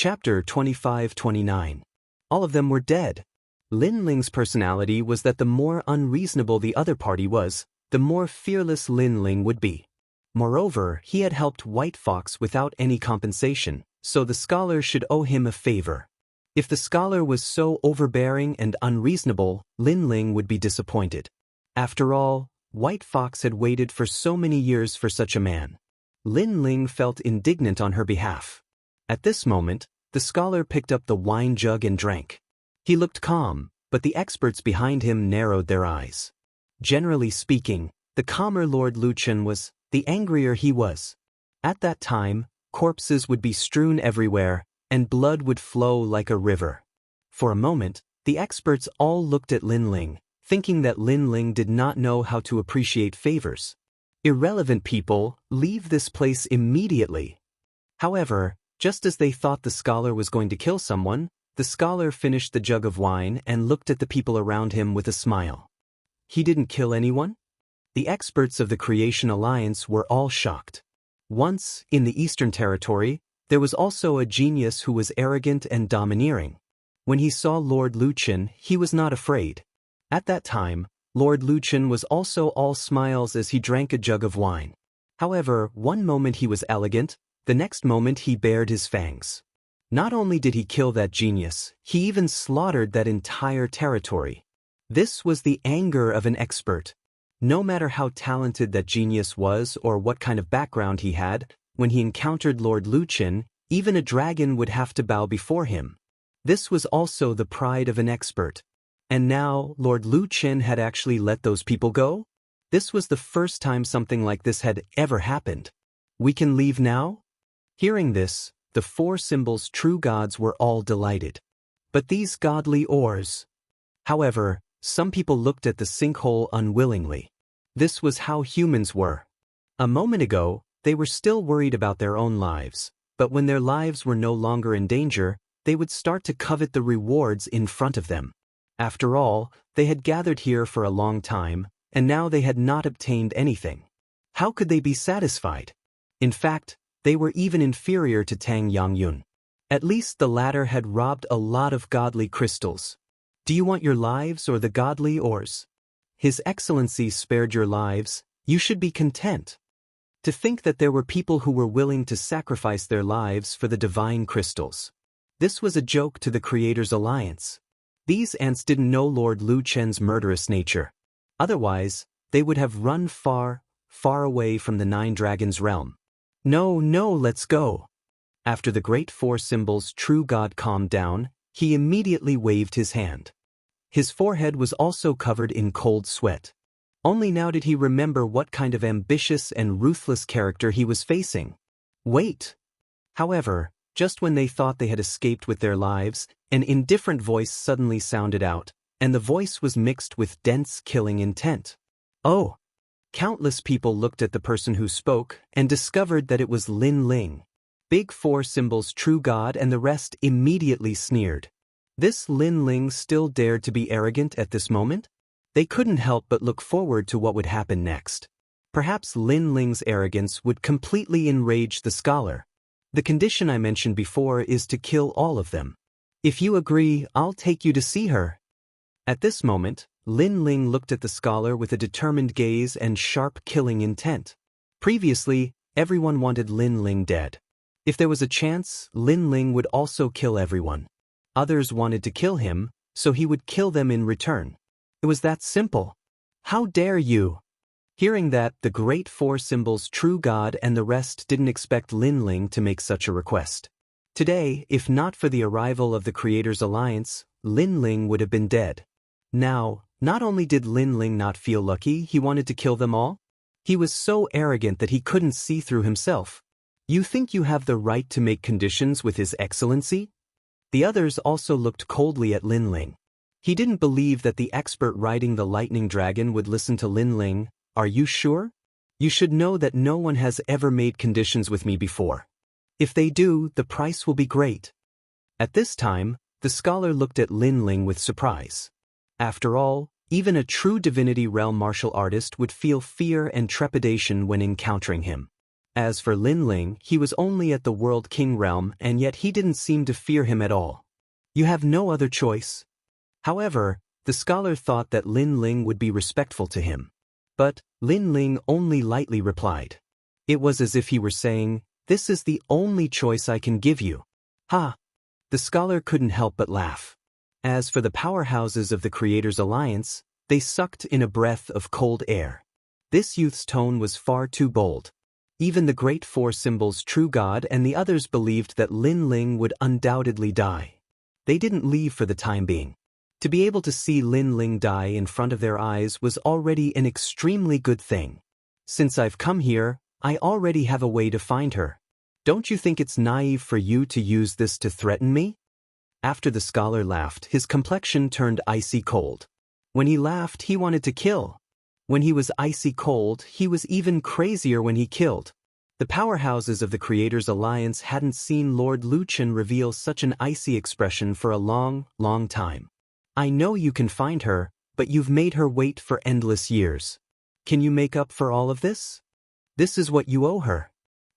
Chapter 25-29. All of them were dead. Lin Ling's personality was that the more unreasonable the other party was, the more fearless Lin Ling would be. Moreover, he had helped White Fox without any compensation, so the scholar should owe him a favor. If the scholar was so overbearing and unreasonable, Lin Ling would be disappointed. After all, White Fox had waited for so many years for such a man. Lin Ling felt indignant on her behalf. At this moment, the scholar picked up the wine jug and drank. He looked calm, but the experts behind him narrowed their eyes. Generally speaking, the calmer Lord Luchen was, the angrier he was. At that time, corpses would be strewn everywhere, and blood would flow like a river. For a moment, the experts all looked at Lin Ling, thinking that Lin Ling did not know how to appreciate favors. Irrelevant people, leave this place immediately. However, just as they thought the scholar was going to kill someone, the scholar finished the jug of wine and looked at the people around him with a smile. He didn't kill anyone? The experts of the Creation Alliance were all shocked. Once, in the Eastern Territory, there was also a genius who was arrogant and domineering. When he saw Lord Luchen, he was not afraid. At that time, Lord Luchen was also all smiles as he drank a jug of wine. However, one moment he was elegant, the next moment he bared his fangs. Not only did he kill that genius, he even slaughtered that entire territory. This was the anger of an expert. No matter how talented that genius was or what kind of background he had, when he encountered Lord Luchen, even a dragon would have to bow before him. This was also the pride of an expert. And now, Lord Luchen had actually let those people go? This was the first time something like this had ever happened. We can leave now? Hearing this, the four symbols' true gods were all delighted. But these godly oars. However, some people looked at the sinkhole unwillingly. This was how humans were. A moment ago, they were still worried about their own lives, but when their lives were no longer in danger, they would start to covet the rewards in front of them. After all, they had gathered here for a long time, and now they had not obtained anything. How could they be satisfied? In fact, they were even inferior to Tang Yangyun. At least the latter had robbed a lot of godly crystals. Do you want your lives or the godly ores? His Excellency spared your lives, you should be content. To think that there were people who were willing to sacrifice their lives for the divine crystals. This was a joke to the Creators' Alliance. These ants didn't know Lord Luchen's murderous nature. Otherwise, they would have run far, far away from the Nine Dragons' realm. No, let's go. After the great four symbols' true god calmed down, he immediately waved his hand. His forehead was also covered in cold sweat. Only now did he remember what kind of ambitious and ruthless character he was facing. Wait! However, just when they thought they had escaped with their lives, an indifferent voice suddenly sounded out, and the voice was mixed with dense killing intent. Oh! Countless people looked at the person who spoke and discovered that it was Lin Ling. Big Four symbols' true god and the rest immediately sneered. This Lin Ling still dared to be arrogant at this moment? They couldn't help but look forward to what would happen next. Perhaps Lin Ling's arrogance would completely enrage the scholar. The condition I mentioned before is to kill all of them. If you agree, I'll take you to see her. At this moment, Lin Ling looked at the scholar with a determined gaze and sharp killing intent. Previously, everyone wanted Lin Ling dead. If there was a chance, Lin Ling would also kill everyone. Others wanted to kill him, so he would kill them in return. It was that simple. How dare you? Hearing that, the great four symbols' true god and the rest didn't expect Lin Ling to make such a request. Today, if not for the arrival of the Creators' Alliance, Lin Ling would have been dead. Now, not only did Lin Ling not feel lucky, he wanted to kill them all. He was so arrogant that he couldn't see through himself. You think you have the right to make conditions with His Excellency? The others also looked coldly at Lin Ling. He didn't believe that the expert riding the lightning dragon would listen to Lin Ling. Are you sure? You should know that no one has ever made conditions with me before. If they do, the price will be great. At this time, the scholar looked at Lin Ling with surprise. After all, even a true divinity realm martial artist would feel fear and trepidation when encountering him. As for Lin Ling, he was only at the World King realm and yet he didn't seem to fear him at all. You have no other choice. However, the scholar thought that Lin Ling would be respectful to him. But Lin Ling only lightly replied. It was as if he were saying, "This is the only choice I can give you." Ha! The scholar couldn't help but laugh. As for the powerhouses of the Creators' Alliance, they sucked in a breath of cold air. This youth's tone was far too bold. Even the Great Four Symbols' true god and the others believed that Lin Ling would undoubtedly die. They didn't leave for the time being. To be able to see Lin Ling die in front of their eyes was already an extremely good thing. Since I've come here, I already have a way to find her. Don't you think it's naive for you to use this to threaten me? After the scholar laughed, his complexion turned icy cold. When he laughed, he wanted to kill. When he was icy cold, he was even crazier when he killed. The powerhouses of the Creators' Alliance hadn't seen Lord Luchan reveal such an icy expression for a long, long time. I know you can find her, but you've made her wait for endless years. Can you make up for all of this? This is what you owe her.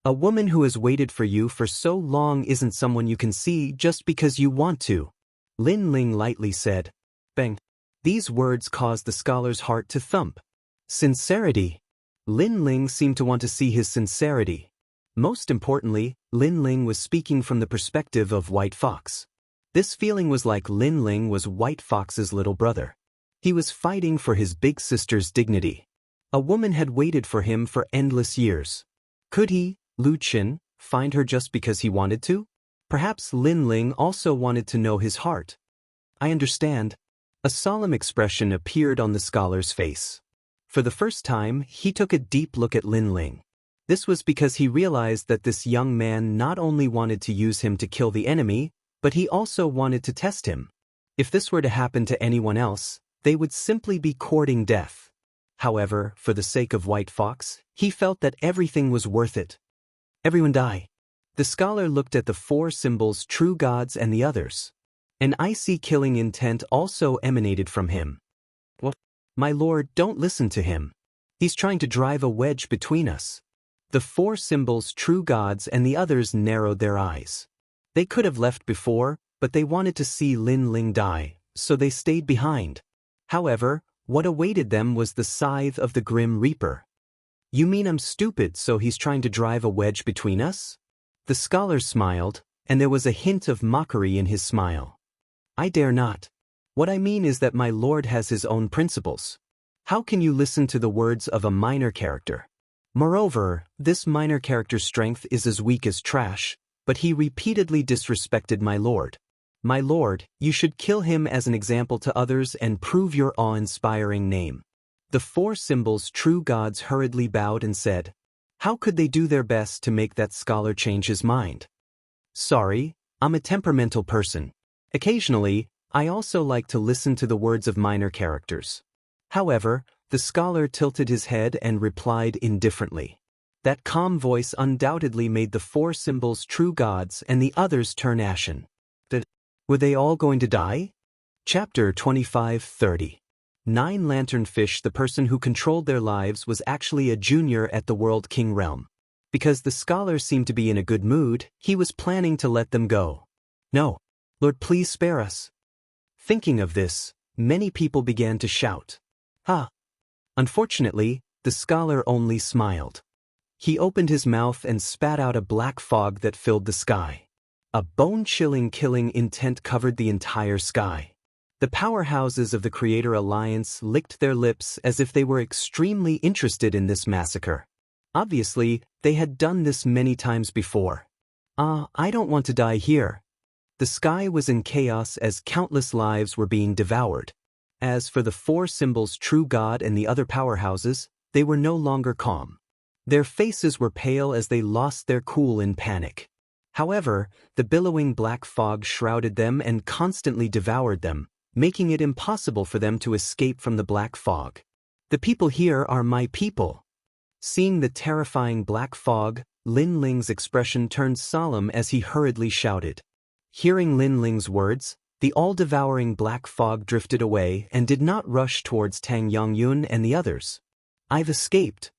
A woman who has waited for you for so long isn't someone you can see just because you want to. Lin Ling lightly said. Bang. These words caused the scholar's heart to thump. Sincerity. Lin Ling seemed to want to see his sincerity. Most importantly, Lin Ling was speaking from the perspective of White Fox. This feeling was like Lin Ling was White Fox's little brother. He was fighting for his big sister's dignity. A woman had waited for him for endless years. Could he, Luchan, find her just because he wanted to? Perhaps Lin Ling also wanted to know his heart. I understand. A solemn expression appeared on the scholar's face. For the first time, he took a deep look at Lin Ling. This was because he realized that this young man not only wanted to use him to kill the enemy, but he also wanted to test him. If this were to happen to anyone else, they would simply be courting death. However, for the sake of White Fox, he felt that everything was worth it. Everyone die. The scholar looked at the four symbols, true gods and the others. An icy killing intent also emanated from him. What? My lord, don't listen to him. He's trying to drive a wedge between us. The four symbols, true gods and the others narrowed their eyes. They could have left before, but they wanted to see Lin Ling die, so they stayed behind. However, what awaited them was the scythe of the Grim Reaper. You mean I'm stupid, so he's trying to drive a wedge between us? The scholar smiled, and there was a hint of mockery in his smile. I dare not. What I mean is that my lord has his own principles. How can you listen to the words of a minor character? Moreover, this minor character's strength is as weak as trash, but he repeatedly disrespected my lord. My lord, you should kill him as an example to others and prove your awe-inspiring name. The four symbols, true gods, hurriedly bowed and said, how could they do their best to make that scholar change his mind? Sorry, I'm a temperamental person. Occasionally, I also like to listen to the words of minor characters. However, the scholar tilted his head and replied indifferently. That calm voice undoubtedly made the four symbols, true gods, and the others turn ashen. Were they all going to die? Chapter 25-30. Nine Lantern Fish. The person who controlled their lives was actually a junior at the World King realm. Because the scholar seemed to be in a good mood, he was planning to let them go. No. Lord, please spare us. Thinking of this, many people began to shout. Ha! Unfortunately, the scholar only smiled. He opened his mouth and spat out a black fog that filled the sky. A bone-chilling killing intent covered the entire sky. The powerhouses of the Creator Alliance licked their lips as if they were extremely interested in this massacre. Obviously, they had done this many times before. I don't want to die here. The sky was in chaos as countless lives were being devoured. As for the four symbols, true god and the other powerhouses, they were no longer calm. Their faces were pale as they lost their cool in panic. However, the billowing black fog shrouded them and constantly devoured them, making it impossible for them to escape from the black fog. The people here are my people. Seeing the terrifying black fog, Lin Ling's expression turned solemn as he hurriedly shouted. Hearing Lin Ling's words, the all-devouring black fog drifted away and did not rush towards Tang Yongyun and the others. I've escaped.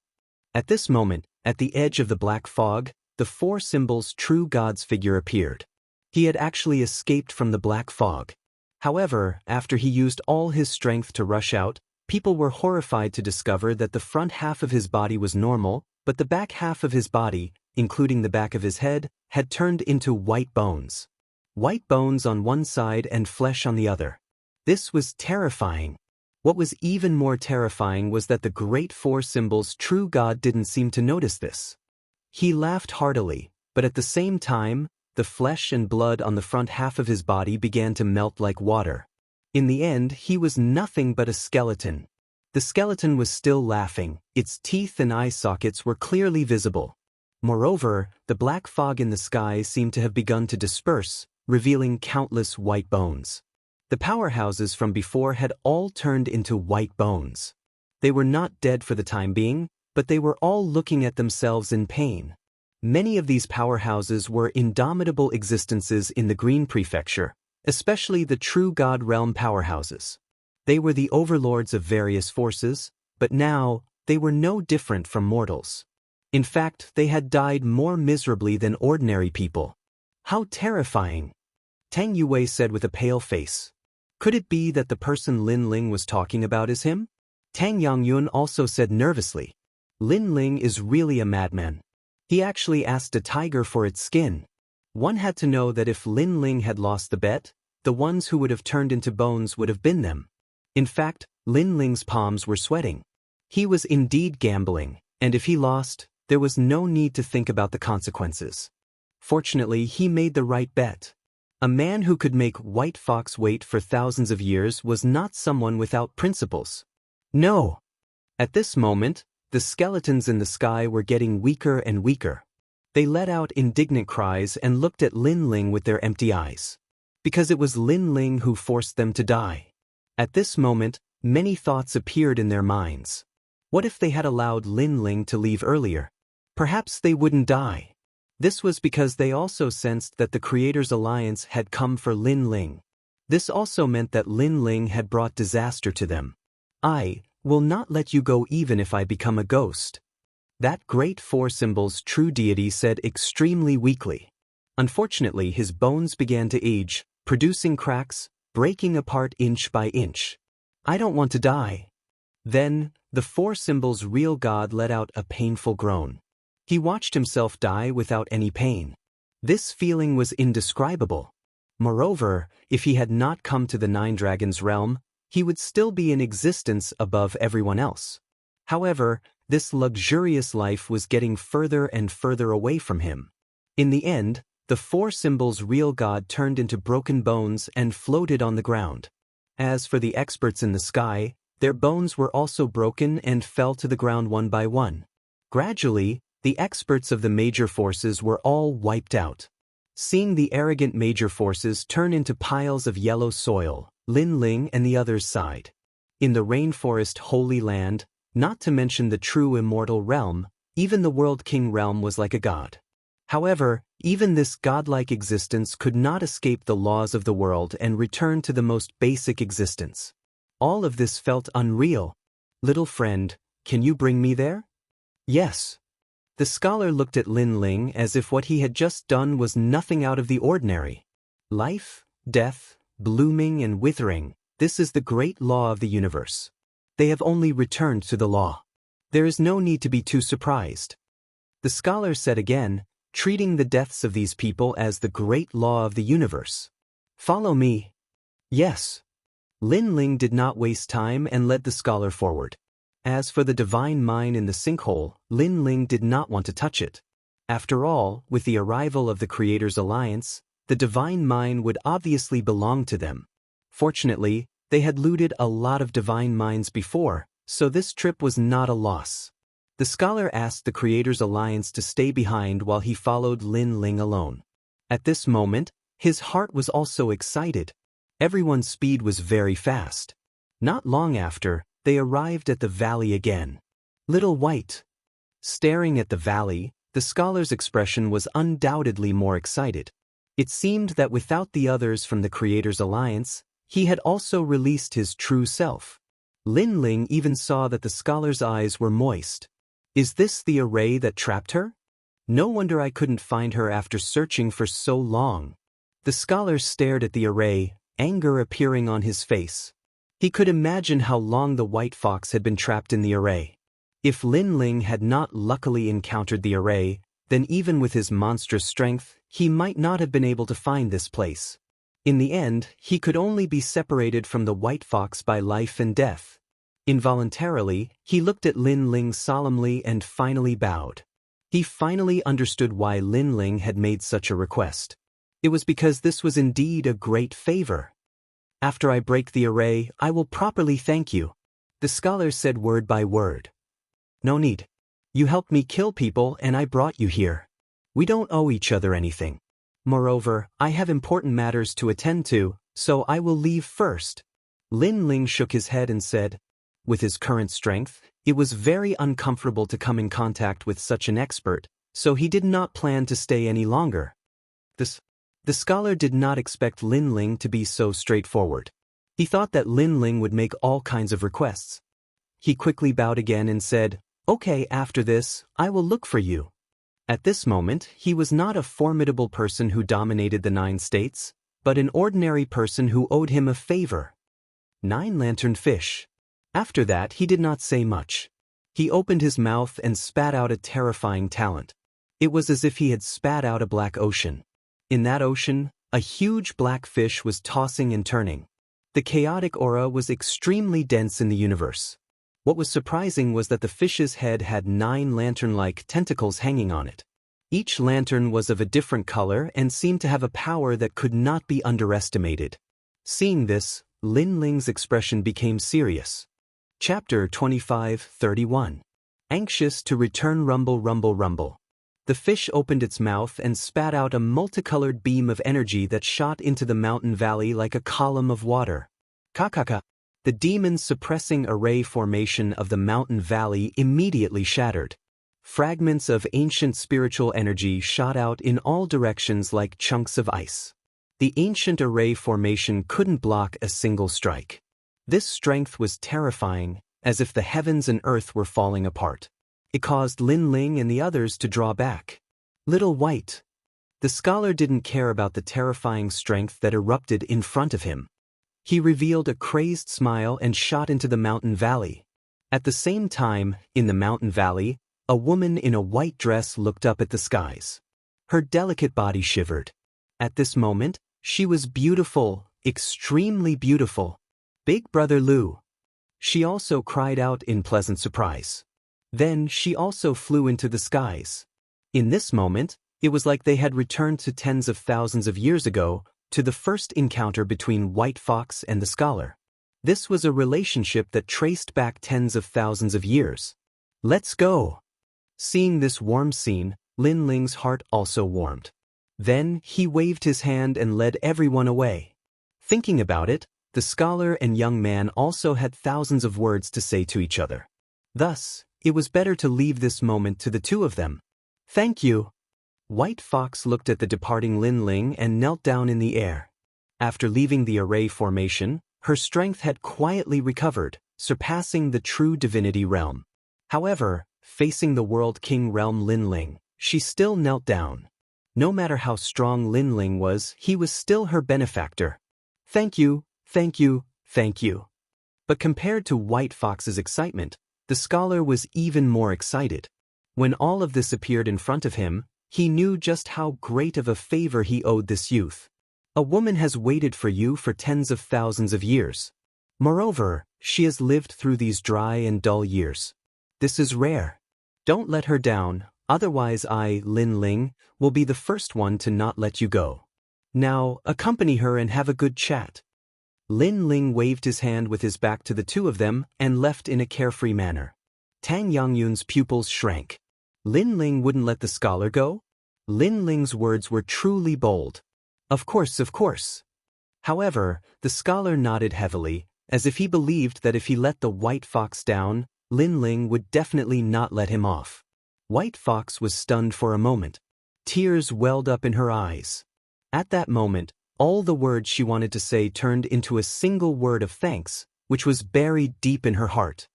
At this moment, At the edge of the black fog, the four symbols' true god's figure appeared. He had actually escaped from the black fog. However, after he used all his strength to rush out, people were horrified to discover that the front half of his body was normal, but the back half of his body, including the back of his head, had turned into white bones. White bones on one side and flesh on the other. This was terrifying. What was even more terrifying was that the great four symbols' true god didn't seem to notice this. He laughed heartily, but at the same time, the flesh and blood on the front half of his body began to melt like water. In the end, he was nothing but a skeleton. The skeleton was still laughing, its teeth and eye sockets were clearly visible. Moreover, the black fog in the sky seemed to have begun to disperse, revealing countless white bones. The powerhouses from before had all turned into white bones. They were not dead for the time being, but they were all looking at themselves in pain. Many of these powerhouses were indomitable existences in the Green Prefecture, especially the True God Realm powerhouses. They were the overlords of various forces, but now, they were no different from mortals. In fact, they had died more miserably than ordinary people. How terrifying! Tang Yue said with a pale face. Could it be that the person Lin Ling was talking about is him? Tang Yangyun also said nervously. Lin Ling is really a madman. He actually asked a tiger for its skin. One had to know that if Lin Ling had lost the bet, the ones who would have turned into bones would have been them. In fact, Lin Ling's palms were sweating. He was indeed gambling, and if he lost, there was no need to think about the consequences. Fortunately, he made the right bet. A man who could make White Fox wait for thousands of years was not someone without principles. No! At this moment, the skeletons in the sky were getting weaker and weaker. They let out indignant cries and looked at Lin Ling with their empty eyes. Because it was Lin Ling who forced them to die. At this moment, many thoughts appeared in their minds. What if they had allowed Lin Ling to leave earlier? Perhaps they wouldn't die. This was because they also sensed that the Creator's Alliance had come for Lin Ling. This also meant that Lin Ling had brought disaster to them. I will not let you go even if I become a ghost. That great four symbols true deity said extremely weakly. Unfortunately, his bones began to age, producing cracks, breaking apart inch by inch. I don't want to die. Then, the four symbols real god let out a painful groan. He watched himself die without any pain. This feeling was indescribable. Moreover, if he had not come to the Nine Dragons realm, he would still be in existence above everyone else. However, this luxurious life was getting further and further away from him. In the end, the four symbols real god turned into broken bones and floated on the ground. As for the experts in the sky, their bones were also broken and fell to the ground one by one. Gradually, the experts of the major forces were all wiped out. Seeing the arrogant major forces turn into piles of yellow soil, Lin Ling and the others sighed. In the rainforest Holy Land, not to mention the true immortal realm, even the World King realm was like a god. However, even this godlike existence could not escape the laws of the world and return to the most basic existence. All of this felt unreal. Little friend, can you bring me there? Yes. The scholar looked at Lin Ling as if what he had just done was nothing out of the ordinary. Life, death, blooming and withering, this is the great law of the universe. They have only returned to the law. There is no need to be too surprised. The scholar said again, treating the deaths of these people as the great law of the universe. Follow me. Yes. Lin Ling did not waste time and led the scholar forward. As for the divine mine in the sinkhole, Lin Ling did not want to touch it. After all, with the arrival of the Creator's Alliance, the divine mine would obviously belong to them. Fortunately, they had looted a lot of divine mines before, so this trip was not a loss. The scholar asked the Creator's Alliance to stay behind while he followed Lin Ling alone. At this moment, his heart was also excited. Everyone's speed was very fast. Not long after, they arrived at the valley again. Little White. Staring at the valley, the scholar's expression was undoubtedly more excited. It seemed that without the others from the Creator's Alliance, he had also released his true self. Lin Ling even saw that the scholar's eyes were moist. Is this the array that trapped her? No wonder I couldn't find her after searching for so long. The scholar stared at the array, anger appearing on his face. He could imagine how long the white fox had been trapped in the array. If Lin Ling had not luckily encountered the array, then even with his monstrous strength, he might not have been able to find this place. In the end, he could only be separated from the white fox by life and death. Involuntarily, he looked at Lin Ling solemnly and finally bowed. He finally understood why Lin Ling had made such a request. It was because this was indeed a great favor. After I break the array, I will properly thank you. The scholar said word by word. No need. You helped me kill people and I brought you here. We don't owe each other anything. Moreover, I have important matters to attend to, so I will leave first. Lin Ling shook his head and said, with his current strength, it was very uncomfortable to come in contact with such an expert, so he did not plan to stay any longer. The scholar did not expect Lin Ling to be so straightforward. He thought that Lin Ling would make all kinds of requests. He quickly bowed again and said, "Okay, after this, I will look for you." At this moment, he was not a formidable person who dominated the 9 states, but an ordinary person who owed him a favor. 9-lantern fish. After that, he did not say much. He opened his mouth and spat out a terrifying talent. It was as if he had spat out a black ocean. In that ocean, a huge black fish was tossing and turning. The chaotic aura was extremely dense in the universe. What was surprising was that the fish's head had 9 lantern-like tentacles hanging on it. Each lantern was of a different color and seemed to have a power that could not be underestimated. Seeing this, Lin Ling's expression became serious. Chapter 25:31. Anxious to return. Rumble, rumble, rumble. The fish opened its mouth and spat out a multicolored beam of energy that shot into the mountain valley like a column of water. Kakaka. The demon's suppressing array formation of the mountain valley immediately shattered. Fragments of ancient spiritual energy shot out in all directions like chunks of ice. The ancient array formation couldn't block a single strike. This strength was terrifying, as if the heavens and earth were falling apart. It caused Lin Ling and the others to draw back. Little white. The scholar didn't care about the terrifying strength that erupted in front of him. He revealed a crazed smile and shot into the mountain valley. At the same time, in the mountain valley, a woman in a white dress looked up at the skies. Her delicate body shivered. At this moment, she was beautiful, extremely beautiful. Big Brother Lu. She also cried out in pleasant surprise. Then she also flew into the skies. In this moment, it was like they had returned to tens of thousands of years ago, to the first encounter between White Fox and the scholar. This was a relationship that traced back tens of thousands of years. Let's go. Seeing this warm scene, Lin Ling's heart also warmed. Then he waved his hand and led everyone away. Thinking about it, the scholar and young man also had thousands of words to say to each other. Thus, it was better to leave this moment to the two of them. Thank you. White Fox looked at the departing Lin Ling and knelt down in the air. After leaving the array formation, her strength had quietly recovered, surpassing the true divinity realm. However, facing the World King realm Lin Ling, she still knelt down. No matter how strong Lin Ling was, he was still her benefactor. Thank you, thank you, thank you. But compared to White Fox's excitement, the scholar was even more excited. When all of this appeared in front of him, he knew just how great of a favor he owed this youth. A woman has waited for you for tens of thousands of years. Moreover, she has lived through these dry and dull years. This is rare. Don't let her down, otherwise I, Lin Ling, will be the first one to not let you go. Now, accompany her and have a good chat. Lin Ling waved his hand with his back to the two of them and left in a carefree manner. Tang Yangyun's pupils shrank. Lin Ling wouldn't let the scholar go? Lin Ling's words were truly bold. Of course, of course. However, the scholar nodded heavily, as if he believed that if he let the White Fox down, Lin Ling would definitely not let him off. White Fox was stunned for a moment. Tears welled up in her eyes. At that moment, all the words she wanted to say turned into a single word of thanks, which was buried deep in her heart.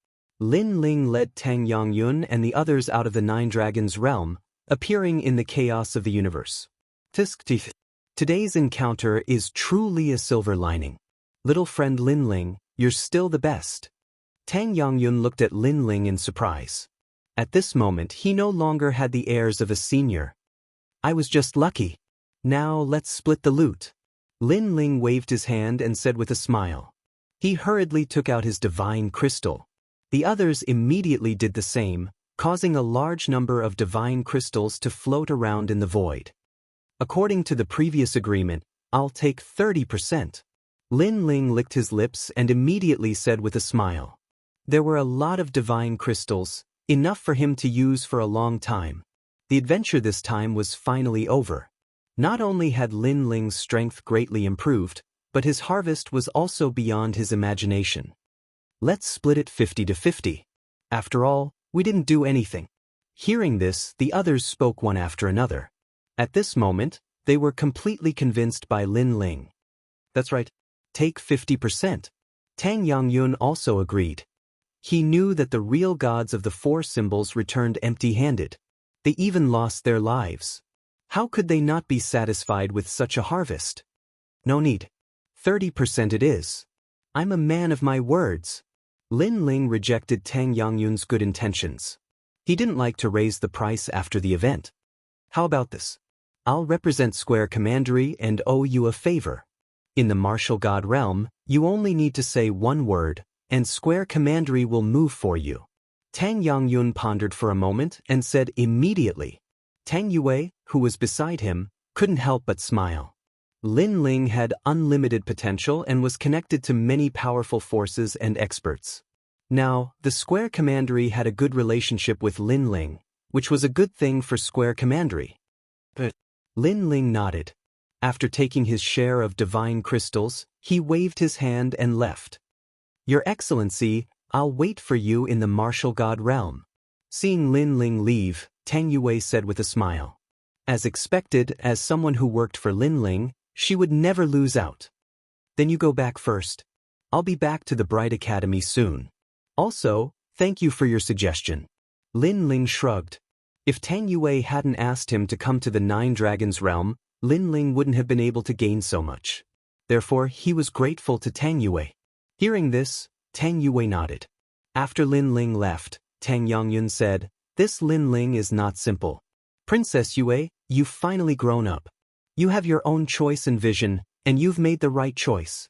Lin Ling led Tang Yongyun and the others out of the Nine Dragons realm, appearing in the chaos of the universe. Today's encounter is truly a silver lining. Little friend Lin Ling, you're still the best. Tang Yongyun looked at Lin Ling in surprise. At this moment he no longer had the airs of a senior. I was just lucky. Now let's split the loot. Lin Ling waved his hand and said with a smile. He hurriedly took out his divine crystal. The others immediately did the same, causing a large number of divine crystals to float around in the void. According to the previous agreement, I'll take 30%. Lin Ling licked his lips and immediately said with a smile. There were a lot of divine crystals, enough for him to use for a long time. The adventure this time was finally over. Not only had Lin Ling's strength greatly improved, but his harvest was also beyond his imagination. Let's split it 50-50. After all, we didn't do anything. Hearing this, the others spoke one after another. At this moment, they were completely convinced by Lin Ling. That's right. Take 50%. Tang Yongyun also agreed. He knew that the real gods of the four symbols returned empty-handed. They even lost their lives. How could they not be satisfied with such a harvest? No need. 30% it is. I'm a man of my words. Lin Ling rejected Tang Yongyun's good intentions. He didn't like to raise the price after the event. How about this? I'll represent Square Commandery and owe you a favor. In the martial god realm, you only need to say one word, and Square Commandery will move for you. Tang Yongyun pondered for a moment and said immediately. Tang Yue, who was beside him, couldn't help but smile. Lin Ling had unlimited potential and was connected to many powerful forces and experts. Now, the Square Commandery had a good relationship with Lin Ling, which was a good thing for Square Commandery. But Lin Ling nodded. After taking his share of divine crystals, he waved his hand and left. Your Excellency, I'll wait for you in the martial god realm. Seeing Lin Ling leave, Tang Yue said with a smile. As expected, as someone who worked for Lin Ling, she would never lose out. Then you go back first. I'll be back to the Bright Academy soon. Also, thank you for your suggestion. Lin Ling shrugged. If Tang Yue hadn't asked him to come to the Nine Dragons realm, Lin Ling wouldn't have been able to gain so much. Therefore, he was grateful to Tang Yue. Hearing this, Tang Yue nodded. After Lin Ling left, Tang Yongyun said, This Lin Ling is not simple. Princess Yue, you've finally grown up. You have your own choice and vision, and you've made the right choice.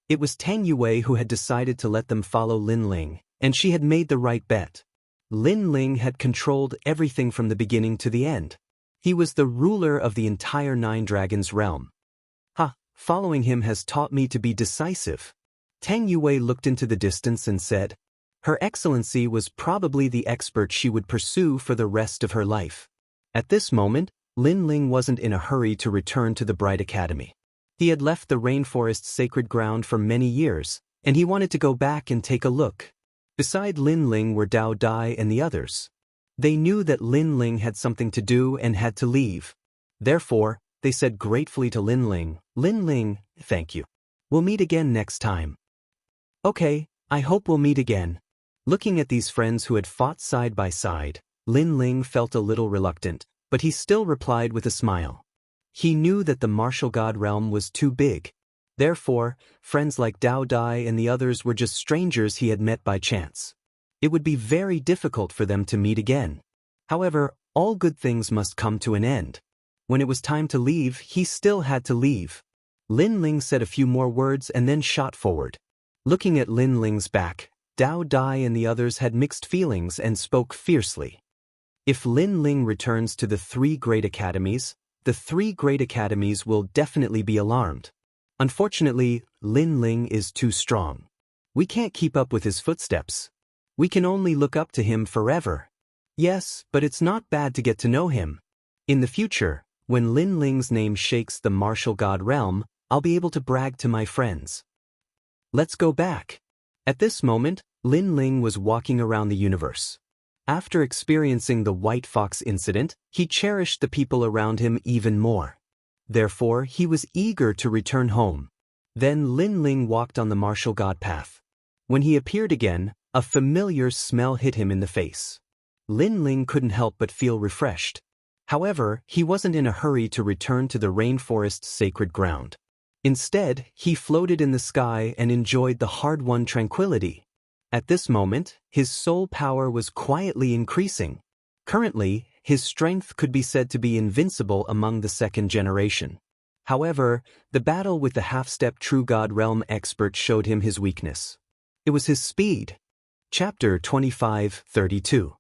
It was Tang Yue who had decided to let them follow Lin Ling, and she had made the right bet. Lin Ling had controlled everything from the beginning to the end. He was the ruler of the entire Nine Dragons realm. Following him has taught me to be decisive. Tang Yue looked into the distance and said, Her Excellency was probably the expert she would pursue for the rest of her life. At this moment, Lin Ling wasn't in a hurry to return to the Bright Academy. He had left the rainforest's sacred ground for many years, and he wanted to go back and take a look. Beside Lin Ling were Dao Dai and the others. They knew that Lin Ling had something to do and had to leave. Therefore, they said gratefully to Lin Ling, thank you. We'll meet again next time. Okay, I hope we'll meet again. Looking at these friends who had fought side by side, Lin Ling felt a little reluctant, but he still replied with a smile. He knew that the martial god realm was too big. Therefore, friends like Dao Dai and the others were just strangers he had met by chance. It would be very difficult for them to meet again. However, all good things must come to an end. When it was time to leave, he still had to leave. Lin Ling said a few more words and then shot forward. Looking at Lin Ling's back, Dao Dai and the others had mixed feelings and spoke fiercely. If Lin Ling returns to the three great academies, the three great academies will definitely be alarmed. Unfortunately, Lin Ling is too strong. We can't keep up with his footsteps. We can only look up to him forever. Yes, but it's not bad to get to know him. In the future, when Lin Ling's name shakes the martial god realm, I'll be able to brag to my friends. Let's go back. At this moment, Lin Ling was walking around the universe. After experiencing the White Fox incident, he cherished the people around him even more. Therefore, he was eager to return home. Then Lin Ling walked on the martial god path. When he appeared again, A familiar smell hit him in the face. Lin Ling couldn't help but feel refreshed. However, he wasn't in a hurry to return to the rainforest's sacred ground. Instead, he floated in the sky and enjoyed the hard-won tranquility. At this moment, his soul power was quietly increasing. Currently, his strength could be said to be invincible among the second generation. However, the battle with the half-step True God Realm expert showed him his weakness. It was his speed. Chapter 25:32.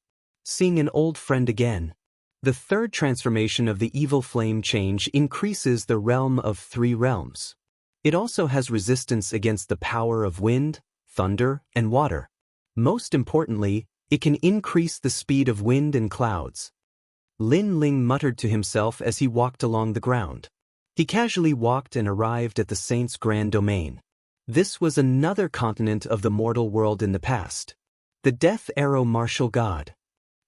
Seeing an old friend again. The third transformation of the evil flame change increases the realm of 3 realms. It also has resistance against the power of wind, thunder, and water. Most importantly, it can increase the speed of wind and clouds. Lin Ling muttered to himself as he walked along the ground. He casually walked and arrived at the Saint's grand domain. This was another continent of the mortal world in the past. The Death Arrow Martial God.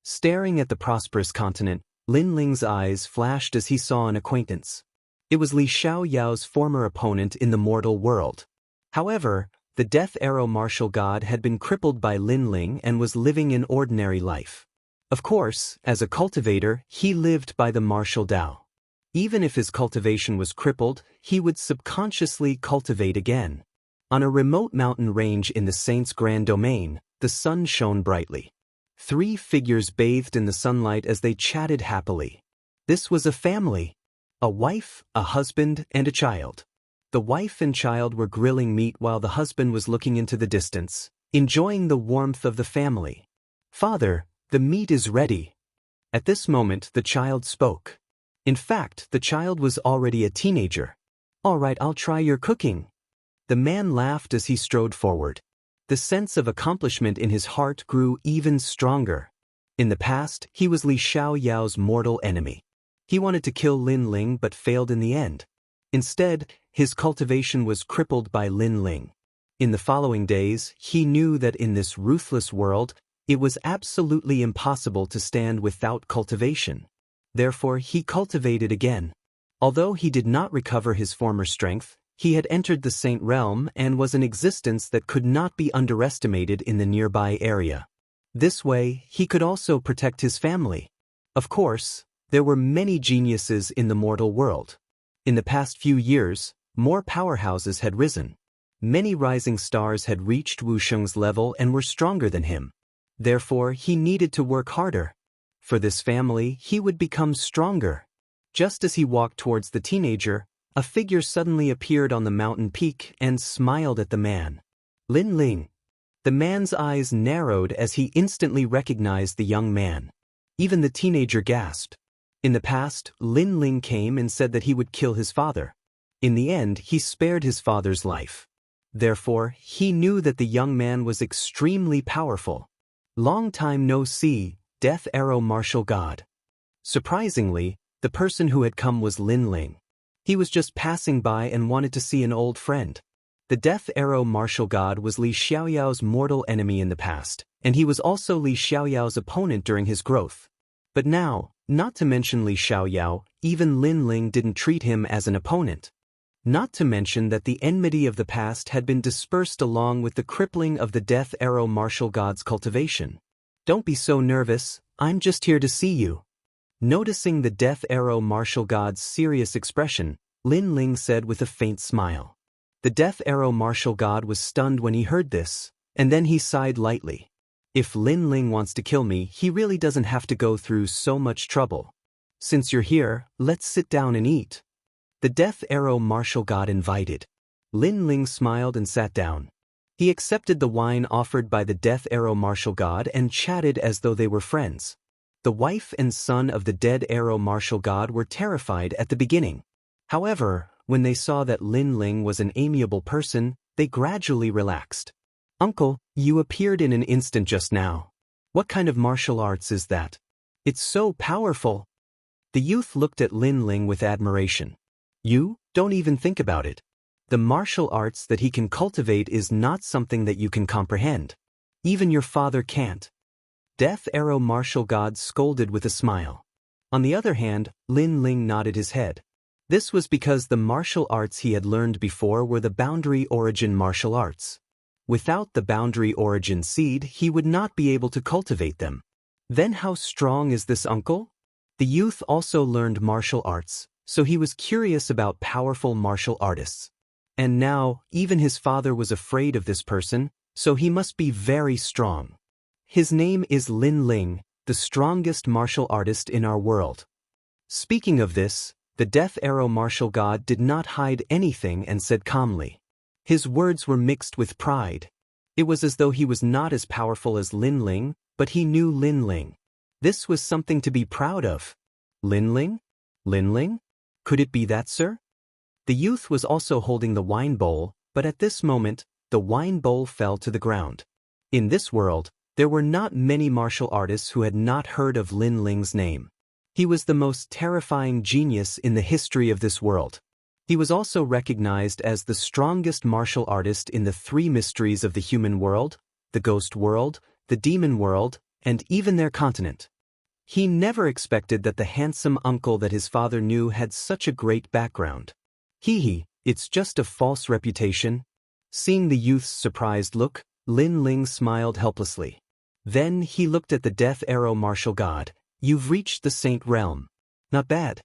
Staring at the prosperous continent, Lin Ling's eyes flashed as he saw an acquaintance. It was Li Xiaoyao's former opponent in the mortal world. However, the Death Arrow Martial God had been crippled by Lin Ling and was living an ordinary life. Of course, as a cultivator, he lived by the martial Tao. Even if his cultivation was crippled, he would subconsciously cultivate again. On a remote mountain range in the Saint's grand domain, the sun shone brightly. 3 figures bathed in the sunlight as they chatted happily. This was a family. A wife, a husband, and a child. The wife and child were grilling meat while the husband was looking into the distance, enjoying the warmth of the family. "Father, the meat is ready." At this moment, the child spoke. In fact, the child was already a teenager. "All right, I'll try your cooking." The man laughed as he strode forward. The sense of accomplishment in his heart grew even stronger. In the past, he was Li Xiaoyao's mortal enemy. He wanted to kill Lin Ling but failed in the end. Instead, his cultivation was crippled by Lin Ling. In the following days, he knew that in this ruthless world, it was absolutely impossible to stand without cultivation. Therefore, he cultivated again. Although he did not recover his former strength, he had entered the Saint Realm and was an existence that could not be underestimated in the nearby area. This way, he could also protect his family. Of course, there were many geniuses in the mortal world. In the past few years, more powerhouses had risen. Many rising stars had reached Wuxia's level and were stronger than him. Therefore, he needed to work harder. For this family, he would become stronger. Just as he walked towards the teenager, a figure suddenly appeared on the mountain peak and smiled at the man. Lin Ling. The man's eyes narrowed as he instantly recognized the young man. Even the teenager gasped. In the past, Lin Ling came and said that he would kill his father. In the end, he spared his father's life. Therefore, he knew that the young man was extremely powerful. Long time no see, Death Arrow Martial God. Surprisingly, the person who had come was Lin Ling. He was just passing by and wanted to see an old friend. The Death Arrow Martial God was Li Xiaoyao's mortal enemy in the past, and he was also Li Xiaoyao's opponent during his growth. But now, not to mention Li Xiaoyao, even Lin Ling didn't treat him as an opponent. Not to mention that the enmity of the past had been dispersed along with the crippling of the Death Arrow Martial God's cultivation. "Don't be so nervous, I'm just here to see you." Noticing the Death Arrow Martial God's serious expression, Lin Ling said with a faint smile. The Death Arrow Martial God was stunned when he heard this, and then he sighed lightly. If Lin Ling wants to kill me, he really doesn't have to go through so much trouble. Since you're here, let's sit down and eat. The Death Arrow Martial God invited. Lin Ling smiled and sat down. He accepted the wine offered by the Death Arrow Martial God and chatted as though they were friends. The wife and son of the Dead Arrow Martial God were terrified at the beginning. However, when they saw that Lin Ling was an amiable person, they gradually relaxed. "Uncle, you appeared in an instant just now. What kind of martial arts is that? It's so powerful." The youth looked at Lin Ling with admiration. "You, don't even think about it. The martial arts that he can cultivate is not something that you can comprehend. Even your father can't." Death Arrow Martial God scolded with a smile. On the other hand, Lin Ling nodded his head. This was because the martial arts he had learned before were the boundary origin martial arts. Without the boundary origin seed, he would not be able to cultivate them. Then how strong is this uncle? The youth also learned martial arts, so he was curious about powerful martial artists. And now, even his father was afraid of this person, so he must be very strong. His name is Lin Ling, the strongest martial artist in our world. Speaking of this, the Death Arrow martial god did not hide anything and said calmly. His words were mixed with pride. It was as though he was not as powerful as Lin Ling, but he knew Lin Ling. This was something to be proud of. Lin Ling? Lin Ling? Could it be that, sir? The youth was also holding the wine bowl, but at this moment, the wine bowl fell to the ground. In this world, there were not many martial artists who had not heard of Lin Ling's name. He was the most terrifying genius in the history of this world. He was also recognized as the strongest martial artist in the three mysteries of the human world, the ghost world, the demon world, and even their continent. He never expected that the handsome uncle that his father knew had such a great background. It's just a false reputation. Seeing the youth's surprised look, Lin Ling smiled helplessly. Then he looked at the Death Arrow martial god. You've reached the Saint Realm. Not bad.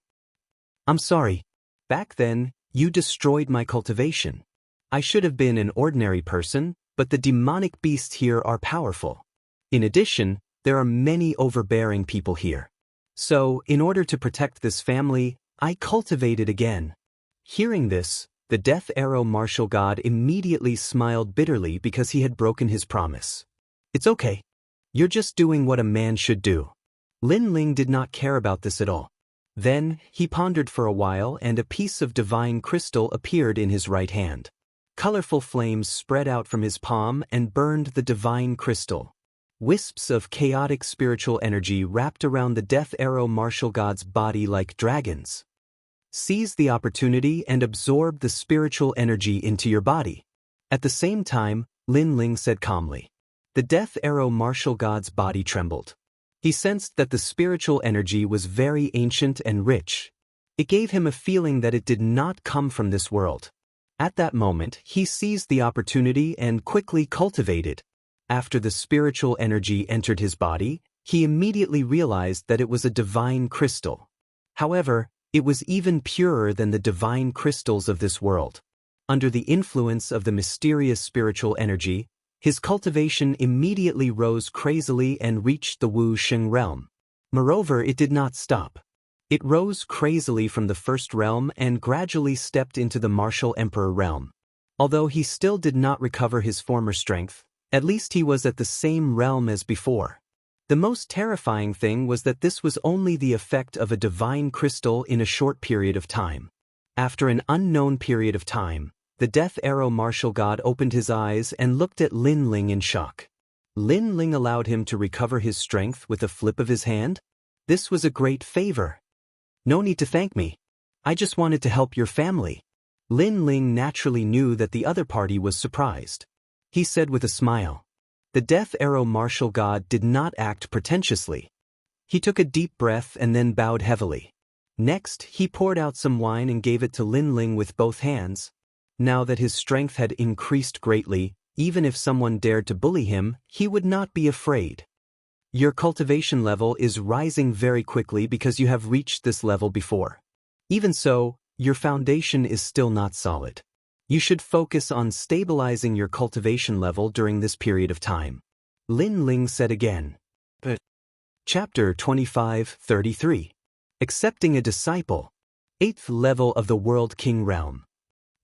I'm sorry. Back then, you destroyed my cultivation. I should have been an ordinary person, but the demonic beasts here are powerful. In addition, there are many overbearing people here. So, in order to protect this family, I cultivated again. Hearing this, the Death Arrow martial god immediately smiled bitterly because he had broken his promise. It's okay. You're just doing what a man should do. Lin Ling did not care about this at all. Then, he pondered for a while and a piece of divine crystal appeared in his right hand. Colorful flames spread out from his palm and burned the divine crystal. Wisps of chaotic spiritual energy wrapped around the Death Arrow martial god's body like dragons. Seize the opportunity and absorb the spiritual energy into your body. At the same time, Lin Ling said calmly. The Death Arrow martial god's body trembled. He sensed that the spiritual energy was very ancient and rich. It gave him a feeling that it did not come from this world. At that moment, he seized the opportunity and quickly cultivated. After the spiritual energy entered his body, he immediately realized that it was a divine crystal. However, it was even purer than the divine crystals of this world. Under the influence of the mysterious spiritual energy, his cultivation immediately rose crazily and reached the Wuxia realm. Moreover, it did not stop. It rose crazily from the first realm and gradually stepped into the martial emperor realm. Although he still did not recover his former strength, at least he was at the same realm as before. The most terrifying thing was that this was only the effect of a divine crystal in a short period of time. After an unknown period of time, the Death Arrow martial god opened his eyes and looked at Lin Ling in shock. Lin Ling allowed him to recover his strength with a flip of his hand? This was a great favor. No need to thank me. I just wanted to help your family. Lin Ling naturally knew that the other party was surprised. He said with a smile. The Death Arrow martial god did not act pretentiously. He took a deep breath and then bowed heavily. Next, he poured out some wine and gave it to Lin Ling with both hands. Now that his strength had increased greatly, even if someone dared to bully him, he would not be afraid. Your cultivation level is rising very quickly because you have reached this level before. Even so, your foundation is still not solid. You should focus on stabilizing your cultivation level during this period of time. Lin Ling said again. Chapter 25-33. Accepting a disciple. 8th level of the World King Realm.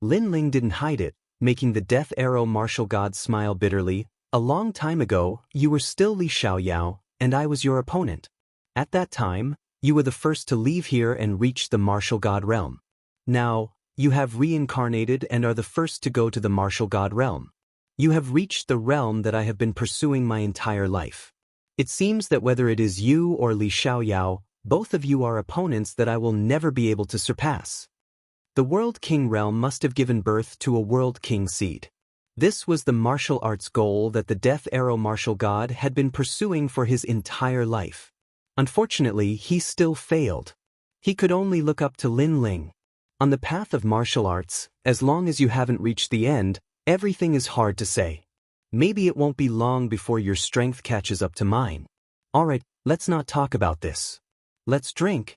Lin Ling didn't hide it, making the Death Arrow martial god smile bitterly. A long time ago, you were still Li Xiaoyao, and I was your opponent. At that time, you were the first to leave here and reach the martial god realm. Now, you have reincarnated and are the first to go to the martial god realm. You have reached the realm that I have been pursuing my entire life. It seems that whether it is you or Li Xiaoyao, both of you are opponents that I will never be able to surpass. The World King realm must have given birth to a World King seed. This was the martial arts goal that the Death Arrow martial god had been pursuing for his entire life. Unfortunately, he still failed. He could only look up to Lin Ling. On the path of martial arts, as long as you haven't reached the end, everything is hard to say. Maybe it won't be long before your strength catches up to mine. Alright, let's not talk about this. Let's drink.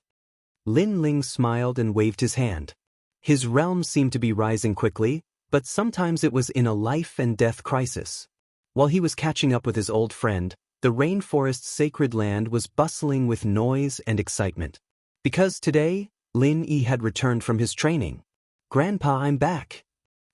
Lin Ling smiled and waved his hand. His realm seemed to be rising quickly, but sometimes it was in a life and death crisis. While he was catching up with his old friend, the rainforest's sacred land was bustling with noise and excitement. Because today, Lin Yi had returned from his training. Grandpa, I'm back.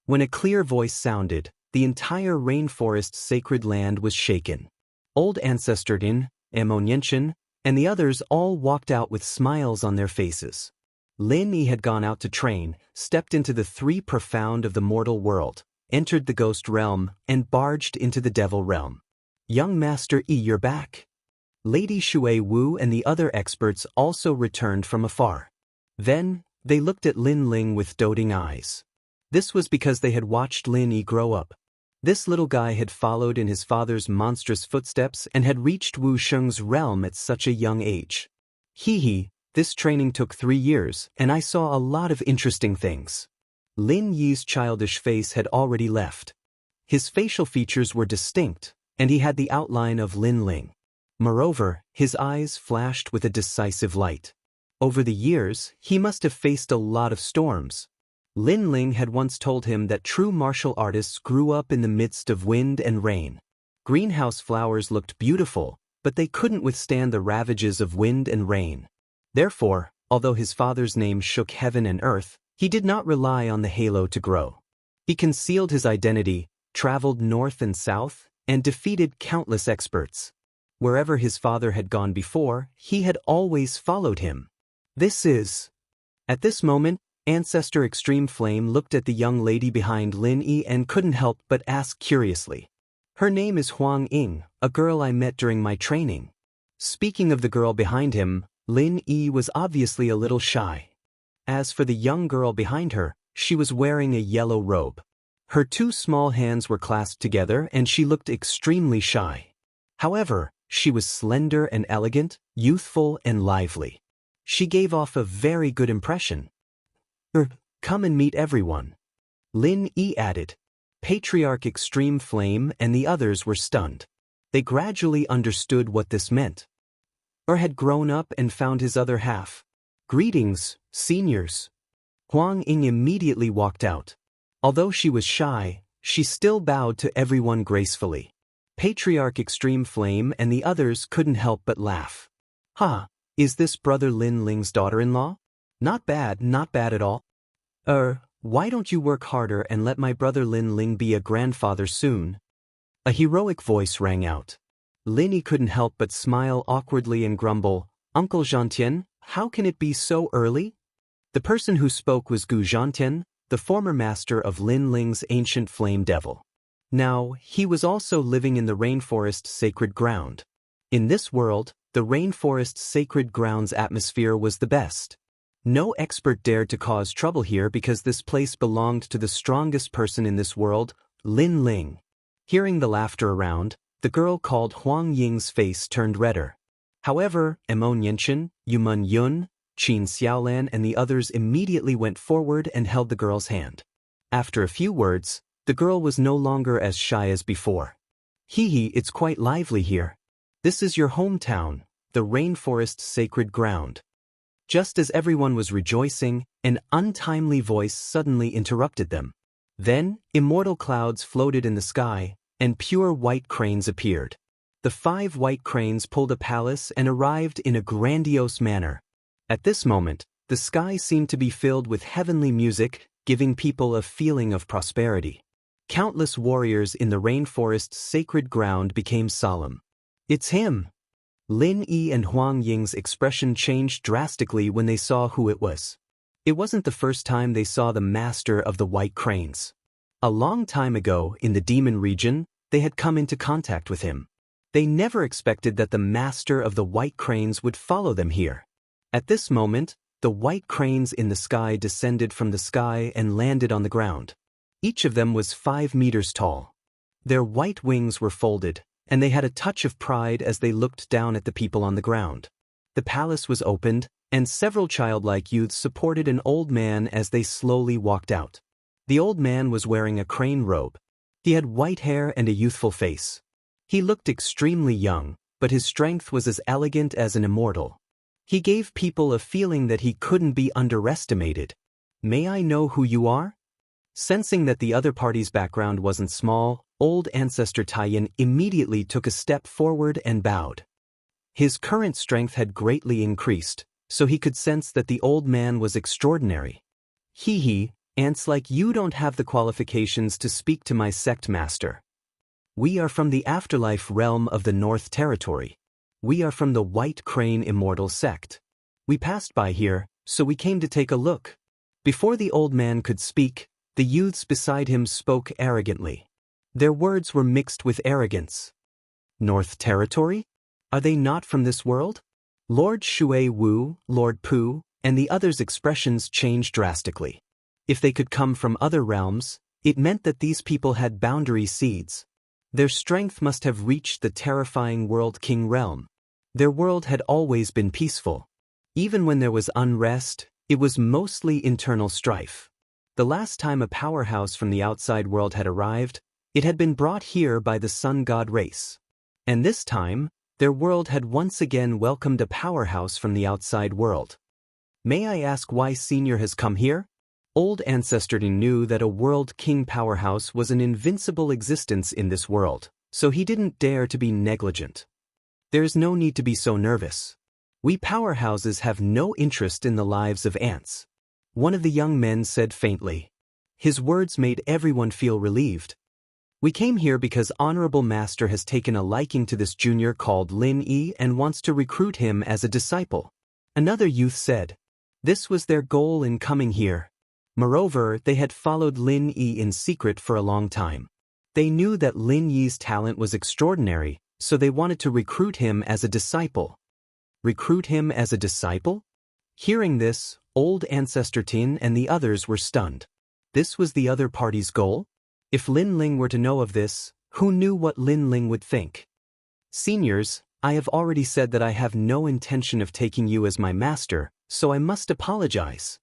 When a clear voice sounded, the entire rainforest's sacred land was shaken. Old Ancestor Din, Emonienchen, and the others all walked out with smiles on their faces. Lin Yi had gone out to train, stepped into the three profound of the mortal world, entered the ghost realm, and barged into the devil realm. Young Master Yi, you're back. Lady Shui Wu and the other experts also returned from afar. Then, they looked at Lin Ling with doting eyes. This was because they had watched Lin Yi grow up. This little guy had followed in his father's monstrous footsteps and had reached Wu Sheng's realm at such a young age. This training took 3 years, and I saw a lot of interesting things. Lin Yi's childish face had already left. His facial features were distinct, and he had the outline of Lin Ling. Moreover, his eyes flashed with a decisive light. Over the years, he must have faced a lot of storms. Lin Ling had once told him that true martial artists grew up in the midst of wind and rain. Greenhouse flowers looked beautiful, but they couldn't withstand the ravages of wind and rain. Therefore, although his father's name shook heaven and earth, he did not rely on the halo to grow. He concealed his identity, traveled north and south, and defeated countless experts. Wherever his father had gone before, he had always followed him. At this moment, Ancestor Extreme Flame looked at the young lady behind Lin Yi and couldn't help but ask curiously. Her name is Huang Ying, a girl I met during my training. Speaking of the girl behind him, Lin Yi was obviously a little shy. As for the young girl behind her, she was wearing a yellow robe. Her 2 small hands were clasped together and she looked extremely shy. However, she was slender and elegant, youthful and lively. She gave off a very good impression. Come and meet everyone. Lin Yi added. Patriarch Extreme Flame and the others were stunned. They gradually understood what this meant. Had grown up and found his other half. Greetings, seniors. Huang Ying immediately walked out. Although she was shy, she still bowed to everyone gracefully. Patriarch Extreme Flame and the others couldn't help but laugh. Is this brother Lin Ling's daughter-in-law? Not bad at all. Why don't you work harder and let my brother Lin Ling be a grandfather soon? A heroic voice rang out. Lin Yi couldn't help but smile awkwardly and grumble, Uncle Zhantian, how can it be so early? The person who spoke was Gu Zhantian, the former master of Lin Ling's ancient flame devil. Now, he was also living in the rainforest's sacred ground. In this world, the rainforest's sacred ground's atmosphere was the best. No expert dared to cause trouble here because this place belonged to the strongest person in this world, Lin Ling. Hearing the laughter around, the girl called Huang Ying's face turned redder. However, Emonienchen, Yumun Yun, Qin Xiaolan and the others immediately went forward and held the girl's hand. After a few words, the girl was no longer as shy as before. It's quite lively here. This is your hometown, the rainforest's sacred ground. Just as everyone was rejoicing, an untimely voice suddenly interrupted them. Then, immortal clouds floated in the sky, and pure white cranes appeared. The 5 white cranes pulled a palace and arrived in a grandiose manner. At this moment, the sky seemed to be filled with heavenly music, giving people a feeling of prosperity. Countless warriors in the rainforest's sacred ground became solemn. It's him! Lin Yi and Huang Ying's expression changed drastically when they saw who it was. It wasn't the first time they saw the master of the white cranes. A long time ago, in the demon region, they had come into contact with him. They never expected that the master of the white cranes would follow them here. At this moment, the white cranes in the sky descended from the sky and landed on the ground. Each of them was 5 meters tall. Their white wings were folded, and they had a touch of pride as they looked down at the people on the ground. The palace was opened, and several childlike youths supported an old man as they slowly walked out. The old man was wearing a crane robe. He had white hair and a youthful face. He looked extremely young, but his strength was as elegant as an immortal. He gave people a feeling that he couldn't be underestimated. "May I know who you are?" Sensing that the other party's background wasn't small, old ancestor Taiyan immediately took a step forward and bowed. His current strength had greatly increased, so he could sense that the old man was extraordinary. "Hee, ants like you don't have the qualifications to speak to my sect master. We are from the afterlife realm of the North Territory. We are from the White Crane Immortal sect. We passed by here, so we came to take a look." Before the old man could speak, the youths beside him spoke arrogantly. Their words were mixed with arrogance. "North Territory? Are they not from this world?" Lord Shui Wu, Lord Pu, and the others' expressions changed drastically. If they could come from other realms, it meant that these people had boundary seeds. Their strength must have reached the terrifying World King realm. Their world had always been peaceful. Even when there was unrest, it was mostly internal strife. The last time a powerhouse from the outside world had arrived, it had been brought here by the Sun God race. And this time, their world had once again welcomed a powerhouse from the outside world. "May I ask why Senior has come here?" Old Ancestor knew that a World King powerhouse was an invincible existence in this world, so he didn't dare to be negligent. "There's no need to be so nervous. We powerhouses have no interest in the lives of ants," one of the young men said faintly. His words made everyone feel relieved. "We came here because Honorable Master has taken a liking to this junior called Lin Yi and wants to recruit him as a disciple," another youth said. This was their goal in coming here. Moreover, they had followed Lin Yi in secret for a long time. They knew that Lin Yi's talent was extraordinary, so they wanted to recruit him as a disciple. Recruit him as a disciple? Hearing this, old Ancestor Tin and the others were stunned. This was the other party's goal? If Lin Ling were to know of this, who knew what Lin Ling would think? "Seniors, I have already said that I have no intention of taking you as my master, so I must apologize."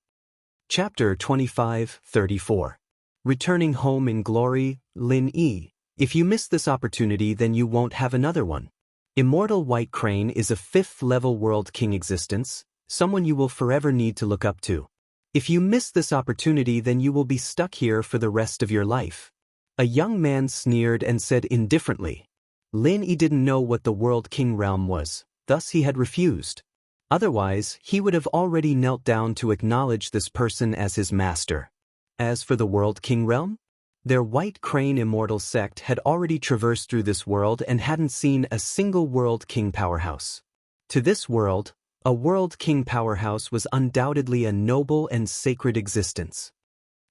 Chapter 25-34. Returning home in glory, Lin Yi. If you miss this opportunity, then you won't have another one. Immortal White Crane is a 5th-level World King existence, someone you will forever need to look up to. If you miss this opportunity, then you will be stuck here for the rest of your life. A young man sneered and said indifferently. Lin Yi didn't know what the World King realm was, thus he had refused. Otherwise, he would have already knelt down to acknowledge this person as his master. As for the World King realm, their White Crane Immortal sect had already traversed through this world and hadn't seen a single World King powerhouse. To this world, a World King powerhouse was undoubtedly a noble and sacred existence.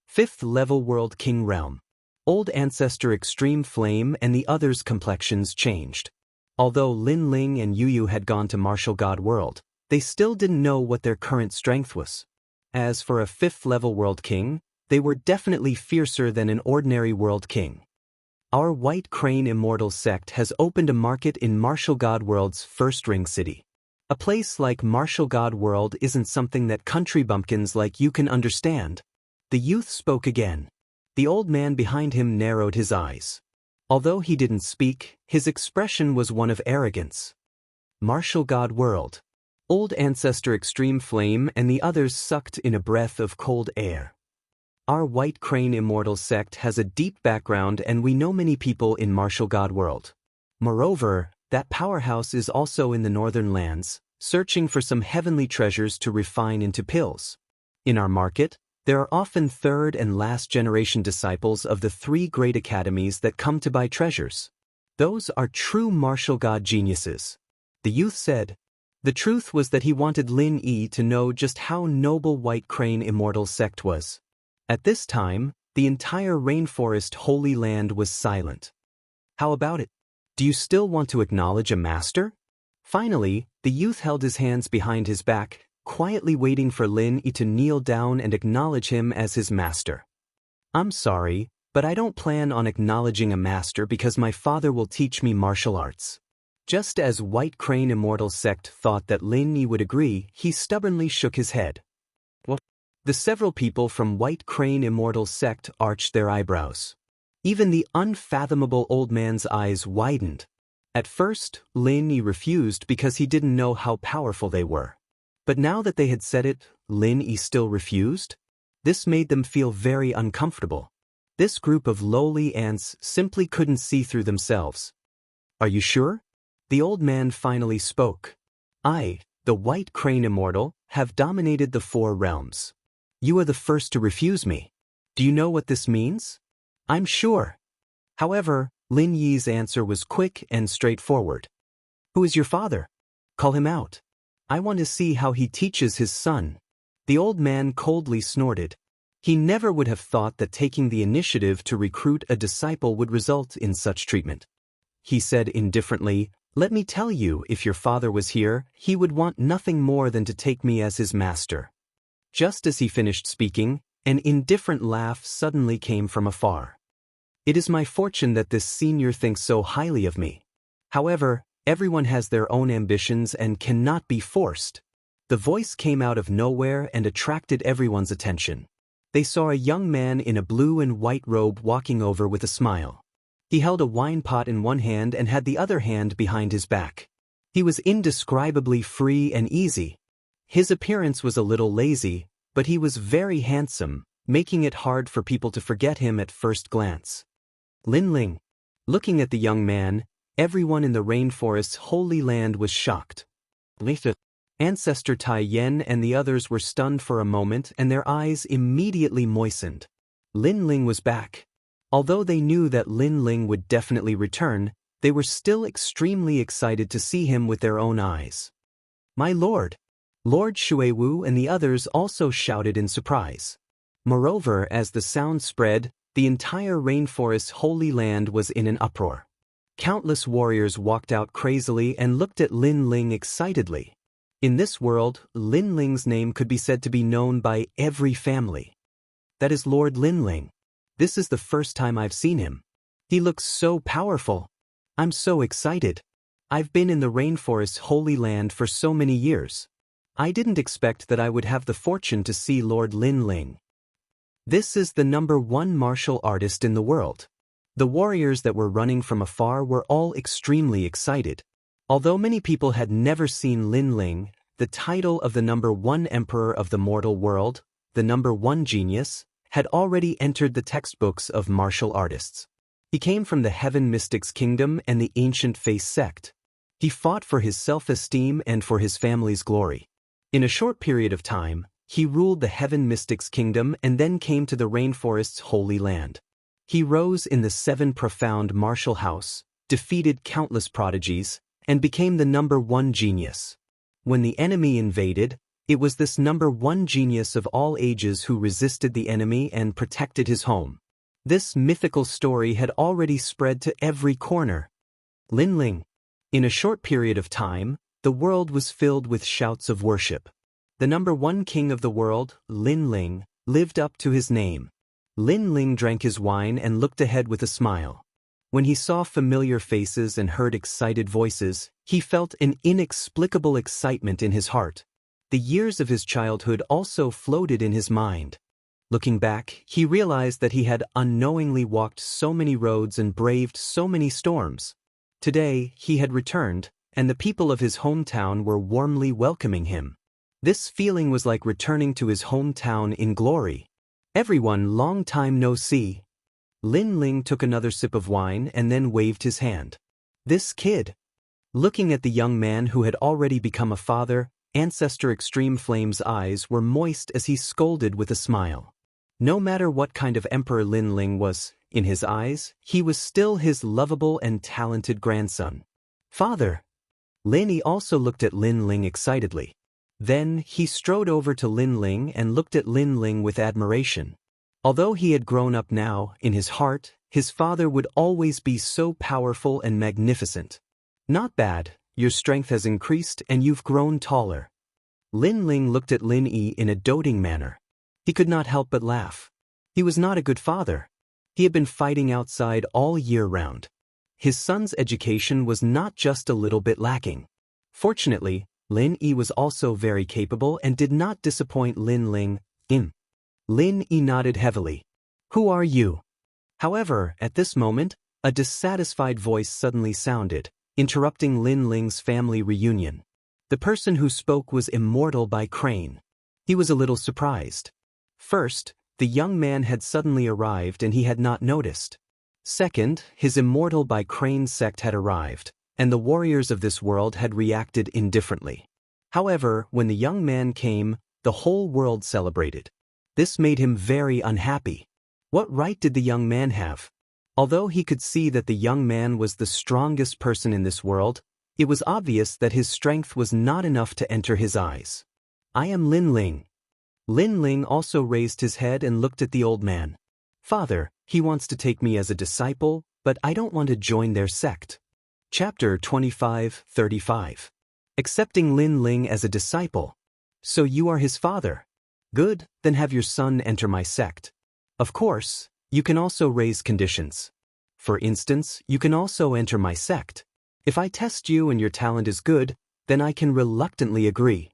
5th-level World King realm. Old Ancestor Extreme Flame and the others' complexions changed. Although Lin Ling and Yu Yu had gone to Martial God World, they still didn't know what their current strength was. As for a 5th-level World King, they were definitely fiercer than an ordinary World King. Our White Crane Immortal sect has opened a market in Martial God World's first ring city. A place like Martial God World isn't something that country bumpkins like you can understand. The youth spoke again. The old man behind him narrowed his eyes. Although he didn't speak, his expression was one of arrogance. Martial God World. Old Ancestor Extreme Flame and the others sucked in a breath of cold air. Our White Crane Immortal sect has a deep background and we know many people in Martial God World. Moreover, that powerhouse is also in the northern lands, searching for some heavenly treasures to refine into pills. In our market, there are often 3rd and last generation disciples of the 3 great academies that come to buy treasures. Those are true martial god geniuses. The youth said. The truth was that he wanted Lin Yi to know just how noble White Crane Immortal sect was. At this time, the entire rainforest Holy Land was silent. How about it? Do you still want to acknowledge a master? Finally, the youth held his hands behind his back, quietly waiting for Lin Yi to kneel down and acknowledge him as his master. I'm sorry, but I don't plan on acknowledging a master because my father will teach me martial arts. Just as White Crane Immortal sect thought that Lin Yi would agree, he stubbornly shook his head. What? The several people from White Crane Immortal sect arched their eyebrows. Even the unfathomable old man's eyes widened. At first, Lin Yi refused because he didn't know how powerful they were. But now that they had said it, Lin Yi still refused? This made them feel very uncomfortable. This group of lowly ants simply couldn't see through themselves. Are you sure? The old man finally spoke. I, the White Crane Immortal, have dominated the 4 realms. You are the first to refuse me. Do you know what this means? I'm sure. However, Lin Yi's answer was quick and straightforward. Who is your father? Call him out. I want to see how he teaches his son. The old man coldly snorted. He never would have thought that taking the initiative to recruit a disciple would result in such treatment. He said indifferently, "Let me tell you, if your father was here, he would want nothing more than to take me as his master." Just as he finished speaking, an indifferent laugh suddenly came from afar. It is my fortune that this senior thinks so highly of me. However, everyone has their own ambitions and cannot be forced. The voice came out of nowhere and attracted everyone's attention. They saw a young man in a blue and white robe walking over with a smile. He held a wine pot in one hand and had the other hand behind his back. He was indescribably free and easy. His appearance was a little lazy, but he was very handsome, making it hard for people to forget him at first glance. Lin Ling. Looking at the young man, everyone in the rainforest's holy land was shocked. Ancestor Tai Yen and the others were stunned for a moment and their eyes immediately moistened. Lin Ling was back. Although they knew that Lin Ling would definitely return, they were still extremely excited to see him with their own eyes. My lord! Lord Xuewu and the others also shouted in surprise. Moreover, as the sound spread, the entire rainforest's holy land was in an uproar. Countless warriors walked out crazily and looked at Lin Ling excitedly. In this world, Lin Ling's name could be said to be known by every family. That is Lord Lin Ling. This is the first time I've seen him. He looks so powerful. I'm so excited. I've been in the rainforest's holy land for so many years. I didn't expect that I would have the fortune to see Lord Lin Ling. This is the #1 martial artist in the world. The warriors that were running from afar were all extremely excited. Although many people had never seen Lin Ling, the title of the #1 emperor of the mortal world, the #1 genius, had already entered the textbooks of martial artists. He came from the Heaven Mystics Kingdom and the Ancient Face sect. He fought for his self-esteem and for his family's glory. In a short period of time, he ruled the Heaven Mystics Kingdom and then came to the rainforest's holy land. He rose in the 7 profound martial house, defeated countless prodigies, and became the #1 genius. When the enemy invaded, it was this #1 genius of all ages who resisted the enemy and protected his home. This mythical story had already spread to every corner. Lin Ling. In a short period of time, the world was filled with shouts of worship. The #1 king of the world, Lin Ling, lived up to his name. Lin Ling drank his wine and looked ahead with a smile. When he saw familiar faces and heard excited voices, he felt an inexplicable excitement in his heart. The years of his childhood also floated in his mind. Looking back, he realized that he had unknowingly walked so many roads and braved so many storms. Today, he had returned, and the people of his hometown were warmly welcoming him. This feeling was like returning to his hometown in glory. Everyone, long time no see. Lin Ling took another sip of wine and then waved his hand. This kid. Looking at the young man who had already become a father, Ancestor Extreme Flame's eyes were moist as he scolded with a smile. No matter what kind of emperor Lin Ling was, in his eyes, he was still his lovable and talented grandson. Father! Lin Yi also looked at Lin Ling excitedly. Then, he strode over to Lin Ling and looked at Lin Ling with admiration. Although he had grown up now, in his heart, his father would always be so powerful and magnificent. Not bad, your strength has increased and you've grown taller. Lin Ling looked at Lin Yi in a doting manner. He could not help but laugh. He was not a good father. He had been fighting outside all year round. His son's education was not just a little bit lacking. Fortunately, Lin Yi was also very capable and did not disappoint Lin Ling. Lin Yi nodded heavily. Who are you? However, at this moment, a dissatisfied voice suddenly sounded, interrupting Lin Ling's family reunion. The person who spoke was Immortal by Crane. He was a little surprised. First, the young man had suddenly arrived and he had not noticed. Second, his Immortal by Crane sect had arrived, and the warriors of this world had reacted indifferently. However, when the young man came, the whole world celebrated. This made him very unhappy. What right did the young man have? Although he could see that the young man was the strongest person in this world, it was obvious that his strength was not enough to enter his eyes. I am Lin Ling. Lin Ling also raised his head and looked at the old man. Father, he wants to take me as a disciple, but I don't want to join their sect. Chapter 25:35. Accepting Lin Ling as a disciple. So you are his father? Good, then have your son enter my sect. Of course, you can also raise conditions. For instance, you can also enter my sect. If I test you and your talent is good, then I can reluctantly agree.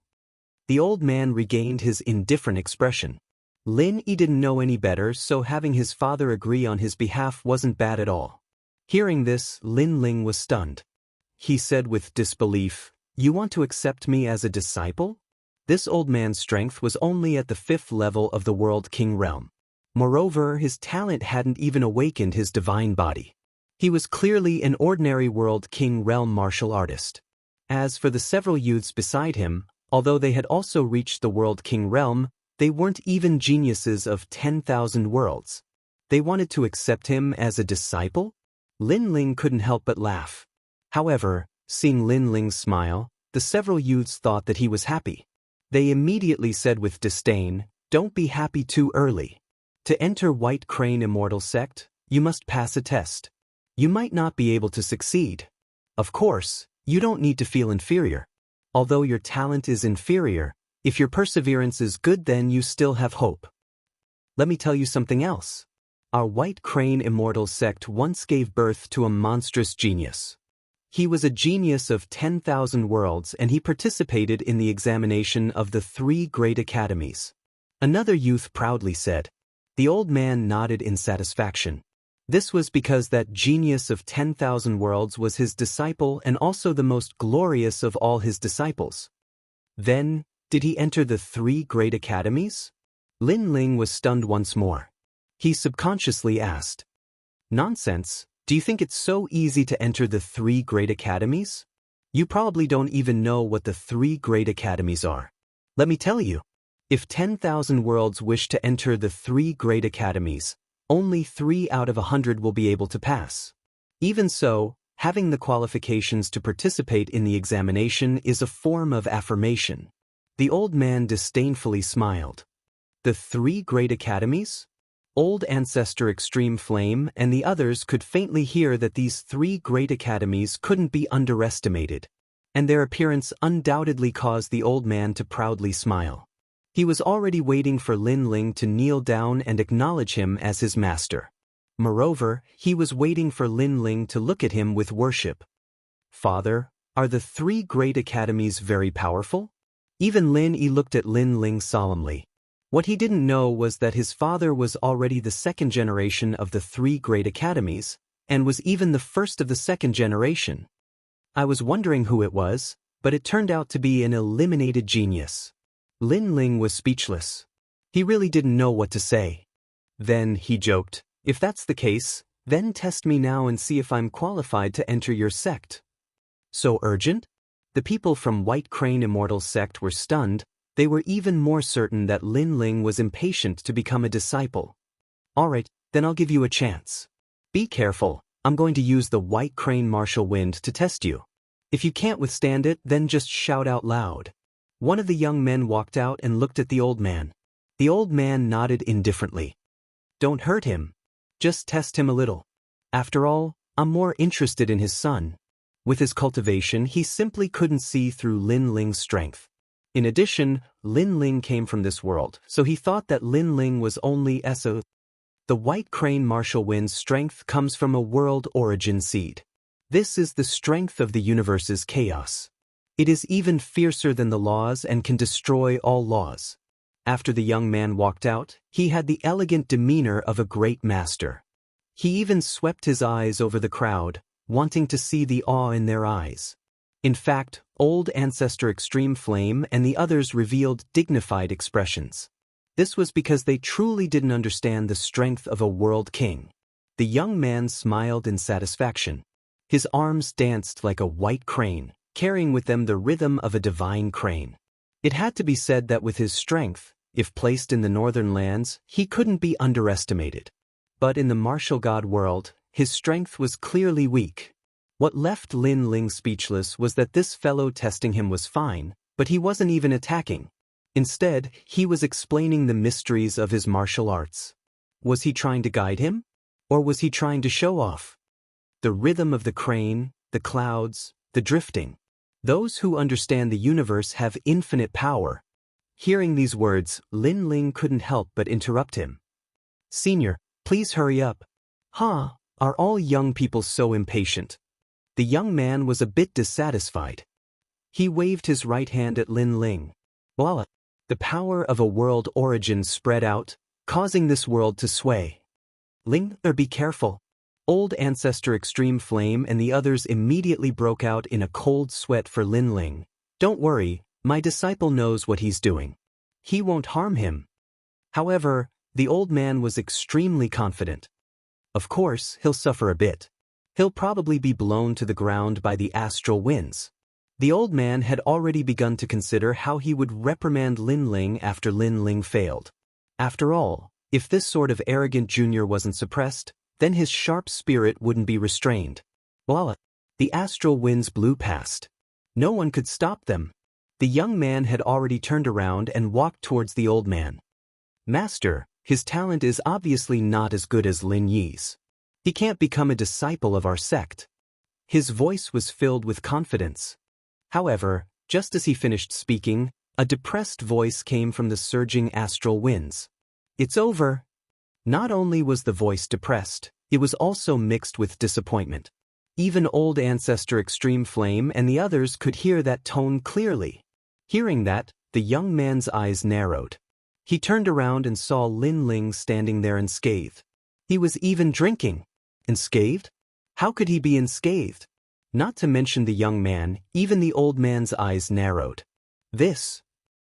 The old man regained his indifferent expression. Lin Yi didn't know any better, so having his father agree on his behalf wasn't bad at all. Hearing this, Lin Ling was stunned. He said with disbelief, "You want to accept me as a disciple?" This old man's strength was only at the 5th level of the World King realm. Moreover, his talent hadn't even awakened his divine body. He was clearly an ordinary World King realm martial artist. As for the several youths beside him, although they had also reached the World King realm, they weren't even geniuses of 10,000 worlds. They wanted to accept him as a disciple? Lin Ling couldn't help but laugh. However, seeing Lin Ling's smile, the several youths thought that he was happy. They immediately said with disdain, "Don't be happy too early. To enter White Crane Immortal Sect, you must pass a test. You might not be able to succeed. Of course, you don't need to feel inferior. Although your talent is inferior, if your perseverance is good, then you still have hope. Let me tell you something else. Our White Crane Immortal Sect once gave birth to a monstrous genius. He was a genius of 10,000 worlds and he participated in the examination of the 3 great academies." Another youth proudly said. The old man nodded in satisfaction. This was because that genius of 10,000 worlds was his disciple and also the most glorious of all his disciples. Then, did he enter the 3 great academies? Lin Ling was stunned once more. He subconsciously asked, "Nonsense, do you think it's so easy to enter the 3 great academies? You probably don't even know what the 3 great academies are. Let me tell you. If 10,000 worlds wish to enter the 3 great academies, only 3 out of 100 will be able to pass. Even so, having the qualifications to participate in the examination is a form of affirmation." The old man disdainfully smiled. The 3 great academies? Old Ancestor Extreme Flame and the others could faintly hear that these 3 great academies couldn't be underestimated, and their appearance undoubtedly caused the old man to proudly smile. He was already waiting for Lin Ling to kneel down and acknowledge him as his master. Moreover, he was waiting for Lin Ling to look at him with worship. "Father, are the 3 great academies very powerful?" Even Lin Yi looked at Lin Ling solemnly. What he didn't know was that his father was already the 2nd generation of the 3 great academies, and was even the first of the 2nd generation. I was wondering who it was, but it turned out to be an eliminated genius. Lin Ling was speechless. He really didn't know what to say. Then, he joked, "If that's the case, then test me now and see if I'm qualified to enter your sect." So urgent? The people from White Crane Immortal Sect were stunned. They were even more certain that Lin Ling was impatient to become a disciple. "Alright, then I'll give you a chance. Be careful, I'm going to use the White Crane Martial Wind to test you. If you can't withstand it, then just shout out loud." One of the young men walked out and looked at the old man. The old man nodded indifferently. "Don't hurt him. Just test him a little. After all, I'm more interested in his son." With his cultivation, he simply couldn't see through Lin Ling's strength. In addition, Lin Ling came from this world, so he thought that Lin Ling was only SO. The White Crane Martial Wind's strength comes from a world origin seed. This is the strength of the universe's chaos. It is even fiercer than the laws and can destroy all laws. After the young man walked out, he had the elegant demeanor of a great master. He even swept his eyes over the crowd, wanting to see the awe in their eyes. In fact, old ancestor Extreme Flame and the others revealed dignified expressions. This was because they truly didn't understand the strength of a world king. The young man smiled in satisfaction. His arms danced like a white crane, carrying with them the rhythm of a divine crane. It had to be said that with his strength, if placed in the northern lands, he couldn't be underestimated. But in the martial god world, his strength was clearly weak. What left Lin Ling speechless was that this fellow testing him was fine, but he wasn't even attacking. Instead, he was explaining the mysteries of his martial arts. Was he trying to guide him? Or was he trying to show off? The rhythm of the crane, the clouds, the drifting. Those who understand the universe have infinite power. Hearing these words, Lin Ling couldn't help but interrupt him. Senior, please hurry up. Huh, are all young people so impatient? The young man was a bit dissatisfied. He waved his right hand at Lin Ling. Voila! The power of a world origin spread out, causing this world to sway. Ling, be careful. Old ancestor Extreme Flame and the others immediately broke out in a cold sweat for Lin Ling. Don't worry, my disciple knows what he's doing. He won't harm him. However, the old man was extremely confident. Of course, he'll suffer a bit. He'll probably be blown to the ground by the astral winds. The old man had already begun to consider how he would reprimand Lin Ling after Lin Ling failed. After all, if this sort of arrogant junior wasn't suppressed, then his sharp spirit wouldn't be restrained. Voila! The astral winds blew past. No one could stop them. The young man had already turned around and walked towards the old man. Master, his talent is obviously not as good as Lin Yi's. He can't become a disciple of our sect. His voice was filled with confidence. However, just as he finished speaking, a depressed voice came from the surging astral winds. It's over. Not only was the voice depressed, it was also mixed with disappointment. Even old ancestor Extreme Flame and the others could hear that tone clearly. Hearing that, the young man's eyes narrowed. He turned around and saw Lin Ling standing there unscathed. He was even drinking. Unscathed? How could he be unscathed? Not to mention the young man, even the old man's eyes narrowed. This.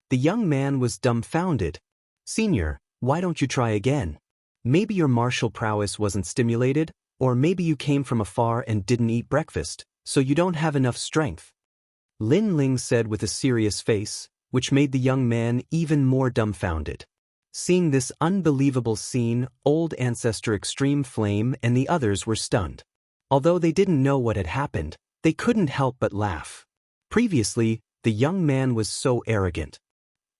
The young man was dumbfounded. Senior, why don't you try again? Maybe your martial prowess wasn't stimulated, or maybe you came from afar and didn't eat breakfast, so you don't have enough strength. Lin Ling said with a serious face, which made the young man even more dumbfounded. Seeing this unbelievable scene, old ancestor Extreme Flame and the others were stunned. Although they didn't know what had happened, they couldn't help but laugh. Previously, the young man was so arrogant.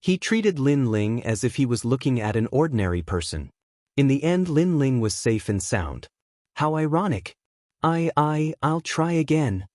He treated Lin Ling as if he was looking at an ordinary person. In the end, Lin Ling was safe and sound. How ironic. I'll try again.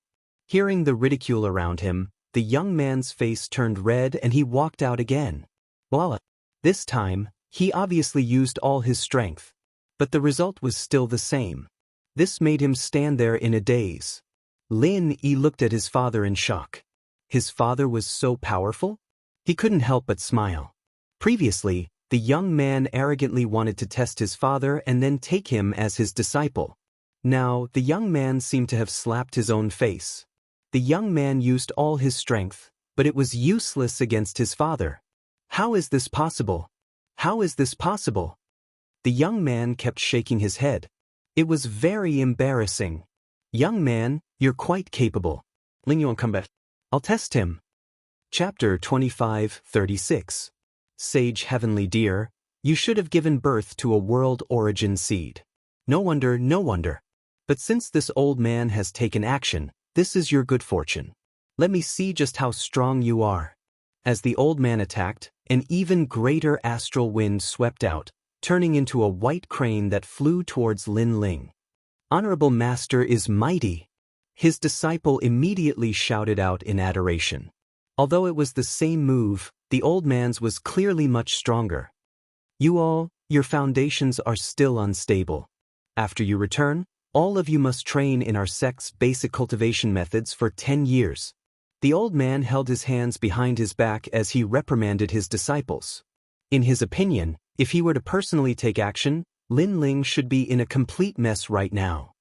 Hearing the ridicule around him, the young man's face turned red and he walked out again. Voila! This time, he obviously used all his strength. But the result was still the same. This made him stand there in a daze. Lin Yi looked at his father in shock. His father was so powerful? He couldn't help but smile. Previously, the young man arrogantly wanted to test his father and then take him as his disciple. Now, the young man seemed to have slapped his own face. The young man used all his strength, but it was useless against his father. How is this possible? How is this possible? The young man kept shaking his head. It was very embarrassing. Young man, you're quite capable. Ling Yuan, come back. I'll test him. Chapter 25:36. Sage Heavenly Deer, you should have given birth to a world origin seed. No wonder, no wonder. But since this old man has taken action, this is your good fortune. Let me see just how strong you are. As the old man attacked, an even greater astral wind swept out, turning into a white crane that flew towards Lin Ling. Honorable Master is mighty. His disciple immediately shouted out in adoration. Although it was the same move, the old man's was clearly much stronger. Your foundations are still unstable. After you return, all of you must train in our sect's basic cultivation methods for 10 years. The old man held his hands behind his back as he reprimanded his disciples. In his opinion, if he were to personally take action, Lin Ling should be in a complete mess right now.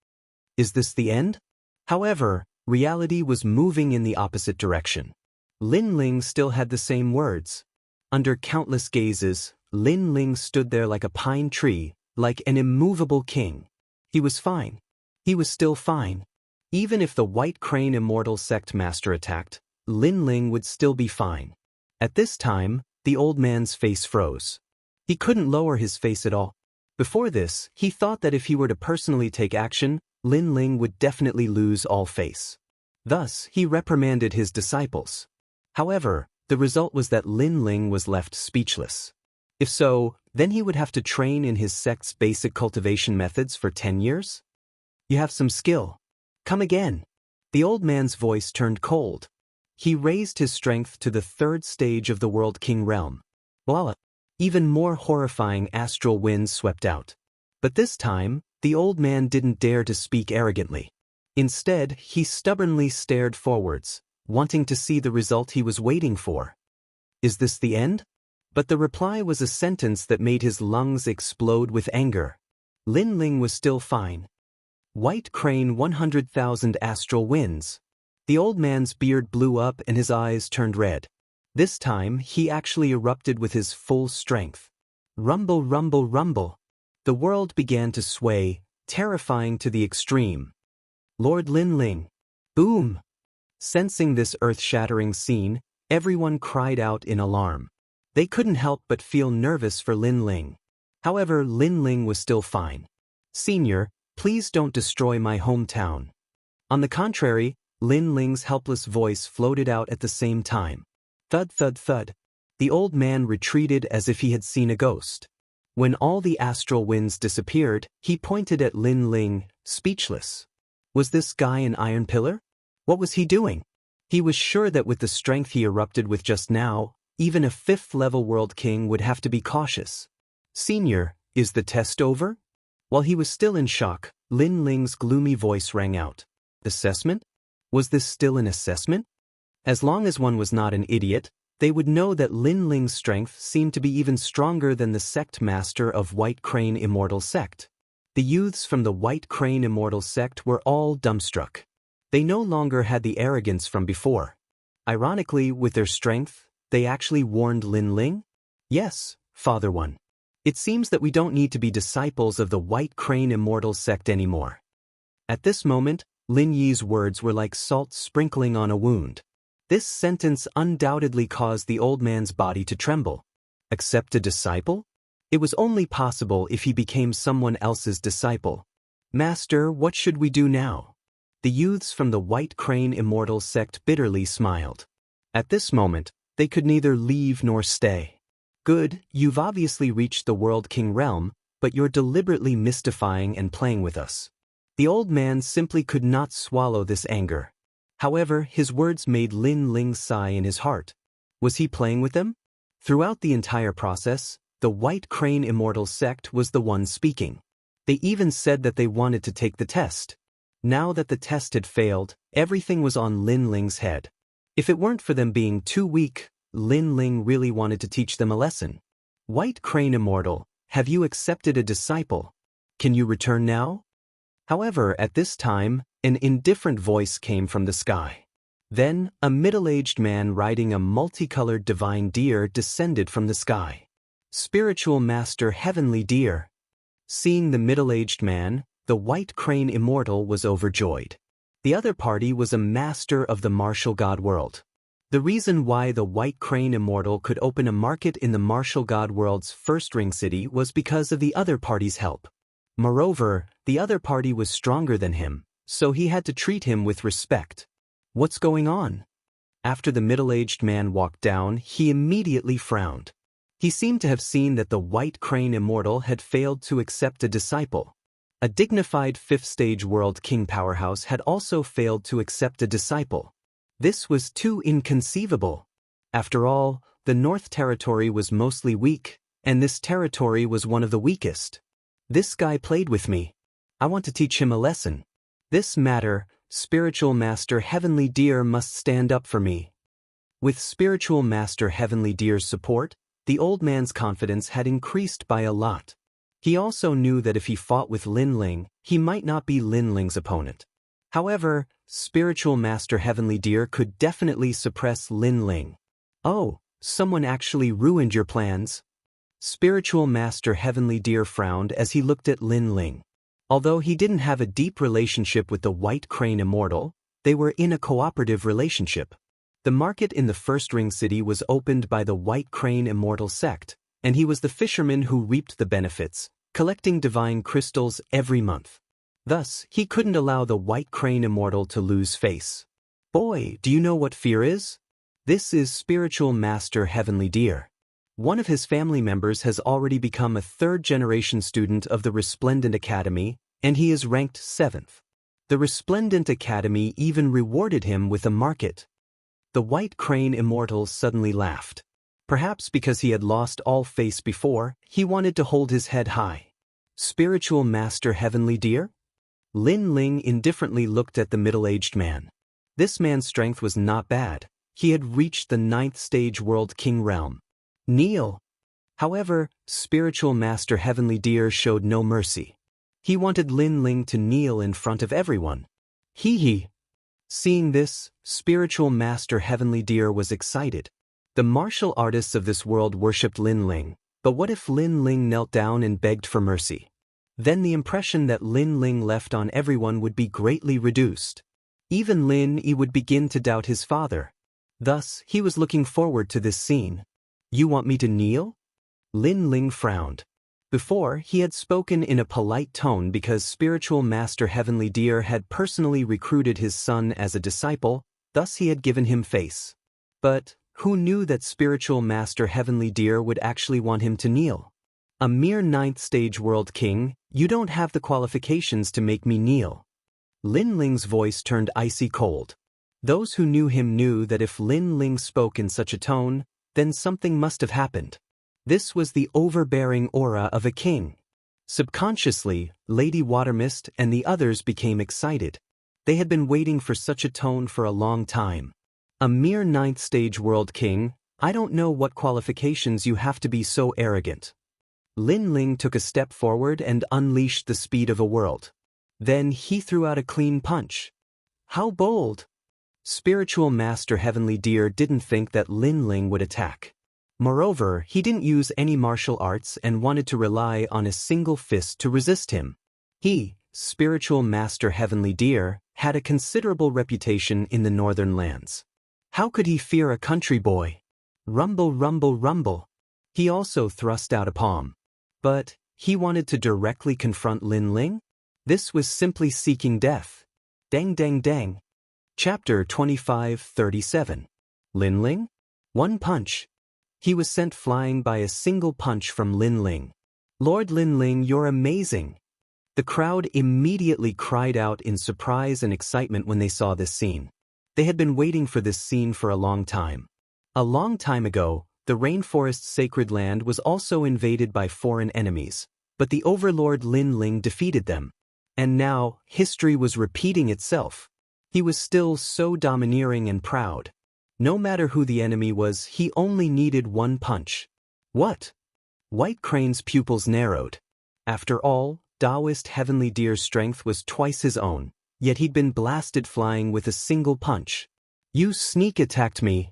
Is this the end? However, reality was moving in the opposite direction. Lin Ling still had the same words. Under countless gazes, Lin Ling stood there like a pine tree, like an immovable king. He was fine. He was still fine. Even if the White Crane Immortal Sect master attacked, Lin Ling would still be fine. At this time, the old man's face froze. He couldn't lower his face at all. Before this, he thought that if he were to personally take action, Lin Ling would definitely lose all face. Thus, he reprimanded his disciples. However, the result was that Lin Ling was left speechless. If so, then he would have to train in his sect's basic cultivation methods for 10 years? You have some skill. Come again. The old man's voice turned cold. He raised his strength to the 3rd stage of the World King realm. Voila! Even more horrifying astral winds swept out. But this time, the old man didn't dare to speak arrogantly. Instead, he stubbornly stared forwards, wanting to see the result he was waiting for. Is this the end? But the reply was a sentence that made his lungs explode with anger. Lin Ling was still fine. White Crane 100,000 astral winds. The old man's beard blew up and his eyes turned red. This time, he actually erupted with his full strength. Rumble, rumble, rumble. The world began to sway, terrifying to the extreme. Lord Lin Ling. Boom! Sensing this earth-shattering scene, everyone cried out in alarm. They couldn't help but feel nervous for Lin Ling. However, Lin Ling was still fine. Senior, please don't destroy my hometown. On the contrary, Lin Ling's helpless voice floated out at the same time. Thud, thud, thud. The old man retreated as if he had seen a ghost. When all the astral winds disappeared, he pointed at Lin Ling, speechless. Was this guy an iron pillar? What was he doing? He was sure that with the strength he erupted with just now, even a 5th-level World King would have to be cautious. Senior, is the test over? While he was still in shock, Lin Ling's gloomy voice rang out. Assessment? Was this still an assessment? As long as one was not an idiot, they would know that Lin Ling's strength seemed to be even stronger than the sect master of White Crane Immortal Sect. The youths from the White Crane Immortal Sect were all dumbstruck. They no longer had the arrogance from before. Ironically, with their strength, they actually warned Lin Ling? Yes, Father One. It seems that we don't need to be disciples of the White Crane Immortal Sect anymore. At this moment, Lin Yi's words were like salt sprinkling on a wound. This sentence undoubtedly caused the old man's body to tremble. Accept a disciple? It was only possible if he became someone else's disciple. Master, what should we do now? The youths from the White Crane Immortal Sect bitterly smiled. At this moment, they could neither leave nor stay. Good, you've obviously reached the World King realm, but you're deliberately mystifying and playing with us. The old man simply could not swallow this anger. However, his words made Lin Ling sigh in his heart. Was he playing with them? Throughout the entire process, the White Crane Immortal Sect was the one speaking. They even said that they wanted to take the test. Now that the test had failed, everything was on Lin Ling's head. If it weren't for them being too weak, Lin Ling really wanted to teach them a lesson. White Crane Immortal, have you accepted a disciple? Can you return now? However, at this time, an indifferent voice came from the sky. Then, a middle-aged man riding a multicolored divine deer descended from the sky. Spiritual Master Heavenly Deer. Seeing the middle-aged man, the White Crane Immortal was overjoyed. The other party was a master of the martial god world. The reason why the White Crane Immortal could open a market in the martial god world's first ring city was because of the other party's help. Moreover, the other party was stronger than him, so he had to treat him with respect. What's going on? After the middle-aged man walked down, he immediately frowned. He seemed to have seen that the White Crane Immortal had failed to accept a disciple. A dignified 5th-stage World King powerhouse had also failed to accept a disciple. This was too inconceivable. After all, the North Territory was mostly weak, and this territory was one of the weakest. This guy played with me. I want to teach him a lesson. This matter, Spiritual Master Heavenly Deer must stand up for me. With Spiritual Master Heavenly Deer's support, the old man's confidence had increased by a lot. He also knew that if he fought with Lin Ling, he might not be Lin Ling's opponent. However, Spiritual Master Heavenly Deer could definitely suppress Lin Ling. Oh, someone actually ruined your plans? Spiritual Master Heavenly Deer frowned as he looked at Lin Ling. Although he didn't have a deep relationship with the White Crane Immortal, they were in a cooperative relationship. The market in the First Ring City was opened by the White Crane Immortal sect, and he was the fisherman who reaped the benefits, collecting divine crystals every month. Thus, he couldn't allow the White Crane Immortal to lose face. Boy, do you know what fear is? This is Spiritual Master Heavenly Deer. One of his family members has already become a third-generation student of the Resplendent Academy, and he is ranked 7th. The Resplendent Academy even rewarded him with a market. The White Crane Immortal suddenly laughed. Perhaps because he had lost all face before, he wanted to hold his head high. Spiritual Master Heavenly Deer? Lin Ling indifferently looked at the middle-aged man. This man's strength was not bad. He had reached the 9th stage World King realm. Kneel. However, Spiritual Master Heavenly Deer showed no mercy. He wanted Lin Ling to kneel in front of everyone. Hee. Seeing this, Spiritual Master Heavenly Deer was excited. The martial artists of this world worshipped Lin Ling, but what if Lin Ling knelt down and begged for mercy? Then the impression that Lin Ling left on everyone would be greatly reduced. Even Lin Yi would begin to doubt his father. Thus, he was looking forward to this scene. You want me to kneel? Lin Ling frowned. Before, he had spoken in a polite tone because Spiritual Master Heavenly Deer had personally recruited his son as a disciple, thus he had given him face. But who knew that Spiritual Master Heavenly Deer would actually want him to kneel? A mere 9th stage World King, you don't have the qualifications to make me kneel. Lin Ling's voice turned icy cold. Those who knew him knew that if Lin Ling spoke in such a tone, then something must have happened. This was the overbearing aura of a king. Subconsciously, Lady Watermist and the others became excited. They had been waiting for such a tone for a long time. A mere 9th stage World King, I don't know what qualifications you have to be so arrogant. Lin Ling took a step forward and unleashed the speed of a world. Then he threw out a clean punch. How bold! Spiritual Master Heavenly Deer didn't think that Lin Ling would attack. Moreover, he didn't use any martial arts and wanted to rely on a single fist to resist him. He, Spiritual Master Heavenly Deer, had a considerable reputation in the northern lands. How could he fear a country boy? Rumble, rumble, rumble. He also thrust out a palm. But he wanted to directly confront Lin Ling? This was simply seeking death. Dang, dang, dang. Chapter 25:37. Lin Ling? One punch. He was sent flying by a single punch from Lin Ling. Lord Lin Ling, you're amazing. The crowd immediately cried out in surprise and excitement when they saw this scene. They had been waiting for this scene for a long time. A long time ago, the rainforest's sacred land was also invaded by foreign enemies, but the overlord Lin Ling defeated them. And now, history was repeating itself. He was still so domineering and proud. No matter who the enemy was, he only needed one punch. What? White Crane's pupils narrowed. After all, Taoist Heavenly Deer's strength was twice his own, yet he'd been blasted flying with a single punch. You sneak attacked me.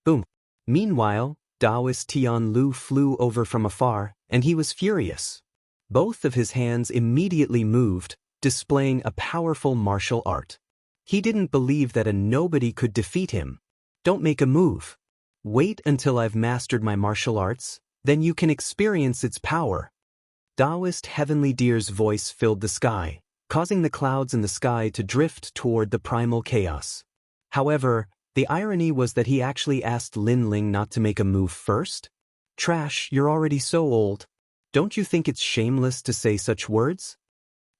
Boom. Meanwhile, Taoist Tian Lu flew over from afar, and he was furious. Both of his hands immediately moved, displaying a powerful martial art. He didn't believe that a nobody could defeat him. Don't make a move. Wait until I've mastered my martial arts, then you can experience its power. Taoist Heavenly Deer's voice filled the sky, causing the clouds in the sky to drift toward the primal chaos. However, the irony was that he actually asked Lin Ling not to make a move first. Trash, you're already so old. Don't you think it's shameless to say such words?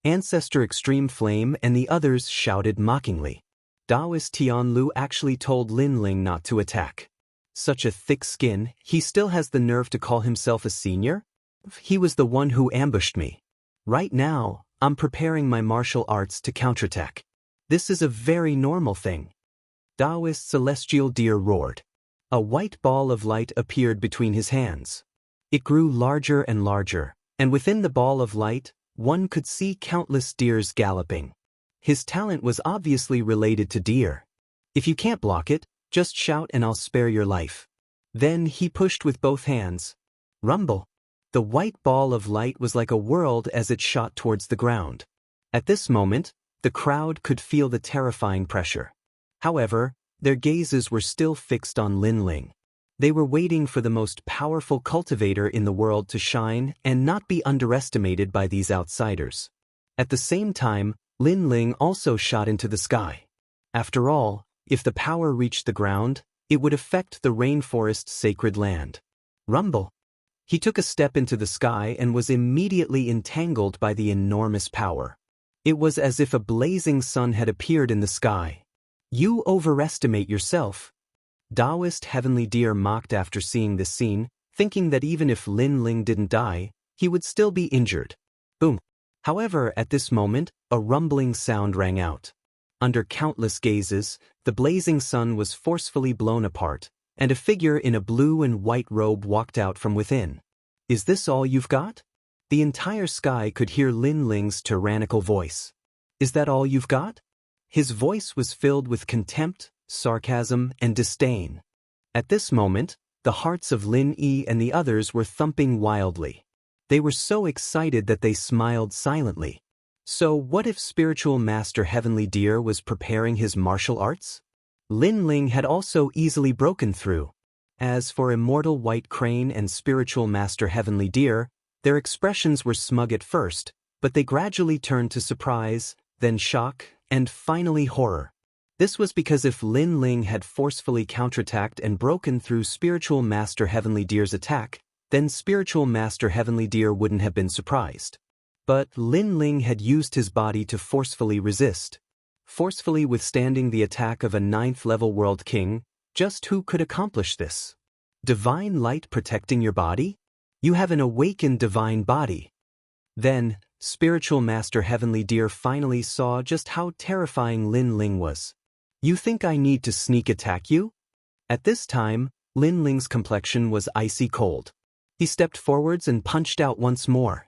Ancestor Extreme Flame and the others shouted mockingly. Taoist Tian Lu actually told Lin Ling not to attack. Such a thick skin, he still has the nerve to call himself a senior? He was the one who ambushed me. Right now, I'm preparing my martial arts to counterattack. This is a very normal thing. Taoist Celestial Deer roared. A white ball of light appeared between his hands. It grew larger and larger, And within the ball of light, one could see countless deers galloping. His talent was obviously related to deer. If you can't block it, just shout and I'll spare your life. Then he pushed with both hands. Rumble. The white ball of light was like a world as it shot towards the ground. At this moment, the crowd could feel the terrifying pressure. However, their gazes were still fixed on Lin Ling. They were waiting for the most powerful cultivator in the world to shine and not be underestimated by these outsiders. At the same time, Lin Ling also shot into the sky. After all, if the power reached the ground, it would affect the rainforest's sacred land. Rumble. He took a step into the sky and was immediately entangled by the enormous power. It was as if a blazing sun had appeared in the sky. You overestimate yourself. Taoist Heavenly Deer mocked after seeing this scene, thinking that even if Lin Ling didn't die, he would still be injured. Boom. However, at this moment, a rumbling sound rang out. Under countless gazes, the blazing sun was forcefully blown apart, and a figure in a blue and white robe walked out from within. Is this all you've got? The entire sky could hear Lin Ling's tyrannical voice. Is that all you've got? His voice was filled with contempt, sarcasm, and disdain. At this moment, the hearts of Lin Yi and the others were thumping wildly. They were so excited that they smiled silently. So what if Spiritual Master Heavenly Deer was preparing his martial arts? Lin Ling had also easily broken through. As for Immortal White Crane and Spiritual Master Heavenly Deer, their expressions were smug at first, but they gradually turned to surprise, then shock, and finally horror. This was because if Lin Ling had forcefully counterattacked and broken through Spiritual Master Heavenly Deer's attack, then Spiritual Master Heavenly Deer wouldn't have been surprised. But Lin Ling had used his body to forcefully resist. Forcefully withstanding the attack of a 9th-level World King, just who could accomplish this? Divine light protecting your body? You have an awakened divine body. Then, Spiritual Master Heavenly Deer finally saw just how terrifying Lin Ling was. You think I need to sneak attack you? At this time, Lin Ling's complexion was icy cold. He stepped forwards and punched out once more.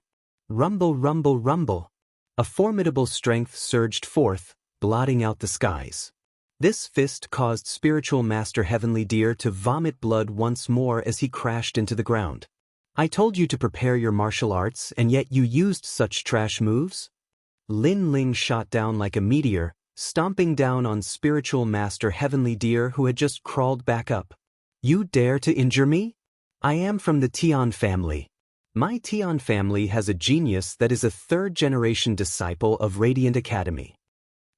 Rumble, rumble, rumble. A formidable strength surged forth, blotting out the skies. This fist caused Spiritual Master Heavenly Deer to vomit blood once more as he crashed into the ground. I told you to prepare your martial arts, and yet you used such trash moves? Lin Ling shot down like a meteor, stomping down on Spiritual Master Heavenly Deer who had just crawled back up. You dare to injure me? I am from the Tian family. My Tian family has a genius that is a 3rd-generation disciple of Radiant Academy.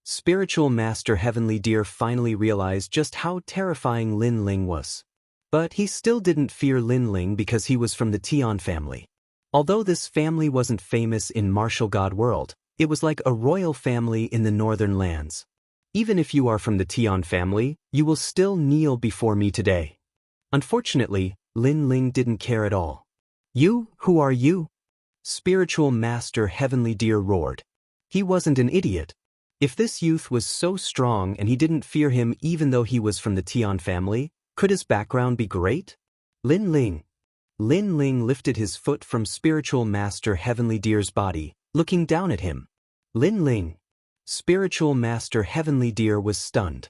Spiritual Master Heavenly Deer finally realized just how terrifying Lin Ling was. But he still didn't fear Lin Ling because he was from the Tian family. Although this family wasn't famous in Martial God World, it was like a royal family in the northern lands. Even if you are from the Tian family, you will still kneel before me today. Unfortunately, Lin Ling didn't care at all. You, who are you? Spiritual Master Heavenly Deer roared. He wasn't an idiot. If this youth was so strong and he didn't fear him even though he was from the Tian family, could his background be great? Lin Ling. Lin Ling lifted his foot from Spiritual Master Heavenly Deer's body, looking down at him. Lin Ling. Spiritual Master Heavenly Deer was stunned.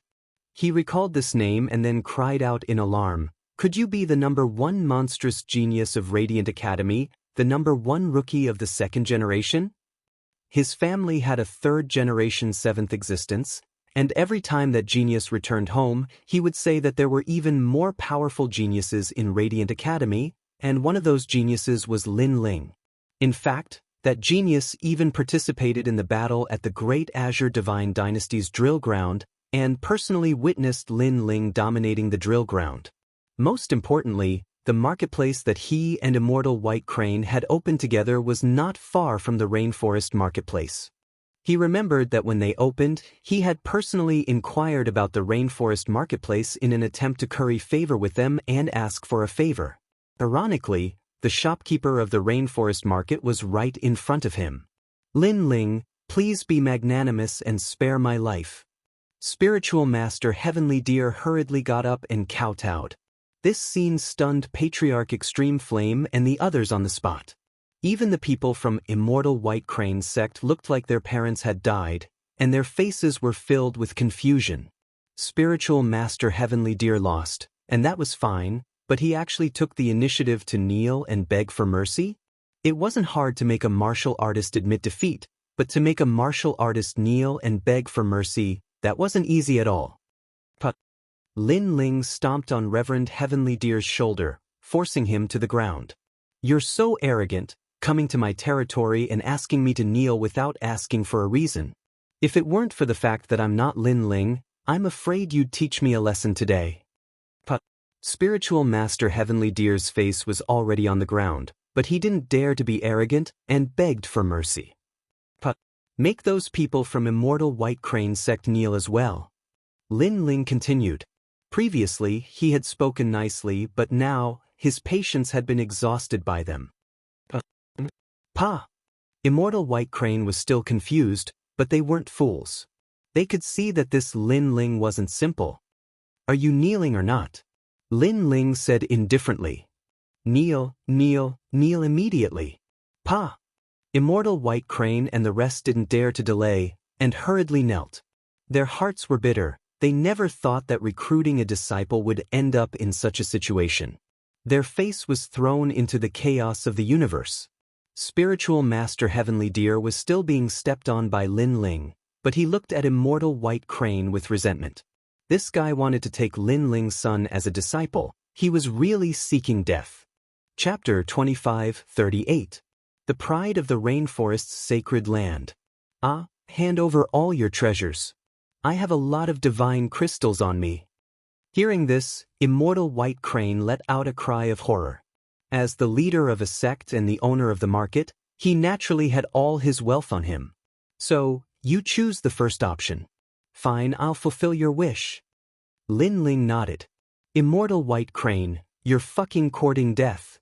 He recalled this name and then cried out in alarm. Could you be the #1 monstrous genius of Radiant Academy, the #1 rookie of the 2nd generation? His family had a 3rd-generation 7th existence, and every time that genius returned home, he would say that there were even more powerful geniuses in Radiant Academy, and one of those geniuses was Lin Ling. In fact, that genius even participated in the battle at the Great Azure Divine Dynasty's drill ground, and personally witnessed Lin Ling dominating the drill ground. Most importantly, the marketplace that he and Immortal White Crane had opened together was not far from the Rainforest Marketplace. He remembered that when they opened, he had personally inquired about the Rainforest Marketplace in an attempt to curry favor with them and ask for a favor. Ironically, the shopkeeper of the Rainforest Market was right in front of him. Lin Ling, please be magnanimous and spare my life. Spiritual Master Heavenly Deer hurriedly got up and kowtowed. This scene stunned Patriarch Extreme Flame and the others on the spot. Even the people from Immortal White Crane sect looked like their parents had died, and their faces were filled with confusion. Spiritual Master Heavenly Deer lost, and that was fine, but he actually took the initiative to kneel and beg for mercy? It wasn't hard to make a martial artist admit defeat, but to make a martial artist kneel and beg for mercy, that wasn't easy at all. But Lin Ling stomped on Reverend Heavenly Deer's shoulder, forcing him to the ground. You're so arrogant, coming to my territory and asking me to kneel without asking for a reason. If it weren't for the fact that I'm not Lin Ling, I'm afraid you'd teach me a lesson today. But Spiritual Master Heavenly Deer's face was already on the ground, but he didn't dare to be arrogant and begged for mercy. But make those people from Immortal White Crane sect kneel as well. Lin Ling continued. Previously, he had spoken nicely, but now, his patience had been exhausted by them. Pa! Immortal White Crane was still confused, but they weren't fools. They could see that this Lin Ling wasn't simple. Are you kneeling or not? Lin Ling said indifferently. Kneel, kneel, kneel immediately. Pa! Immortal White Crane and the rest didn't dare to delay, and hurriedly knelt. Their hearts were bitter. They never thought that recruiting a disciple would end up in such a situation. Their face was thrown into the chaos of the universe. Spiritual Master Heavenly Deer was still being stepped on by Lin Ling, but he looked at Immortal White Crane with resentment. This guy wanted to take Lin Ling's son as a disciple. He was really seeking death. Chapter 25:38. The Pride of the Rainforest's Sacred Land. Ah, hand over all your treasures. I have a lot of divine crystals on me. Hearing this, Immortal White Crane let out a cry of horror. As the leader of a sect and the owner of the market, he naturally had all his wealth on him. So, you choose the first option. Fine, I'll fulfill your wish. Lin Ling nodded. Immortal White Crane, you're fucking courting death.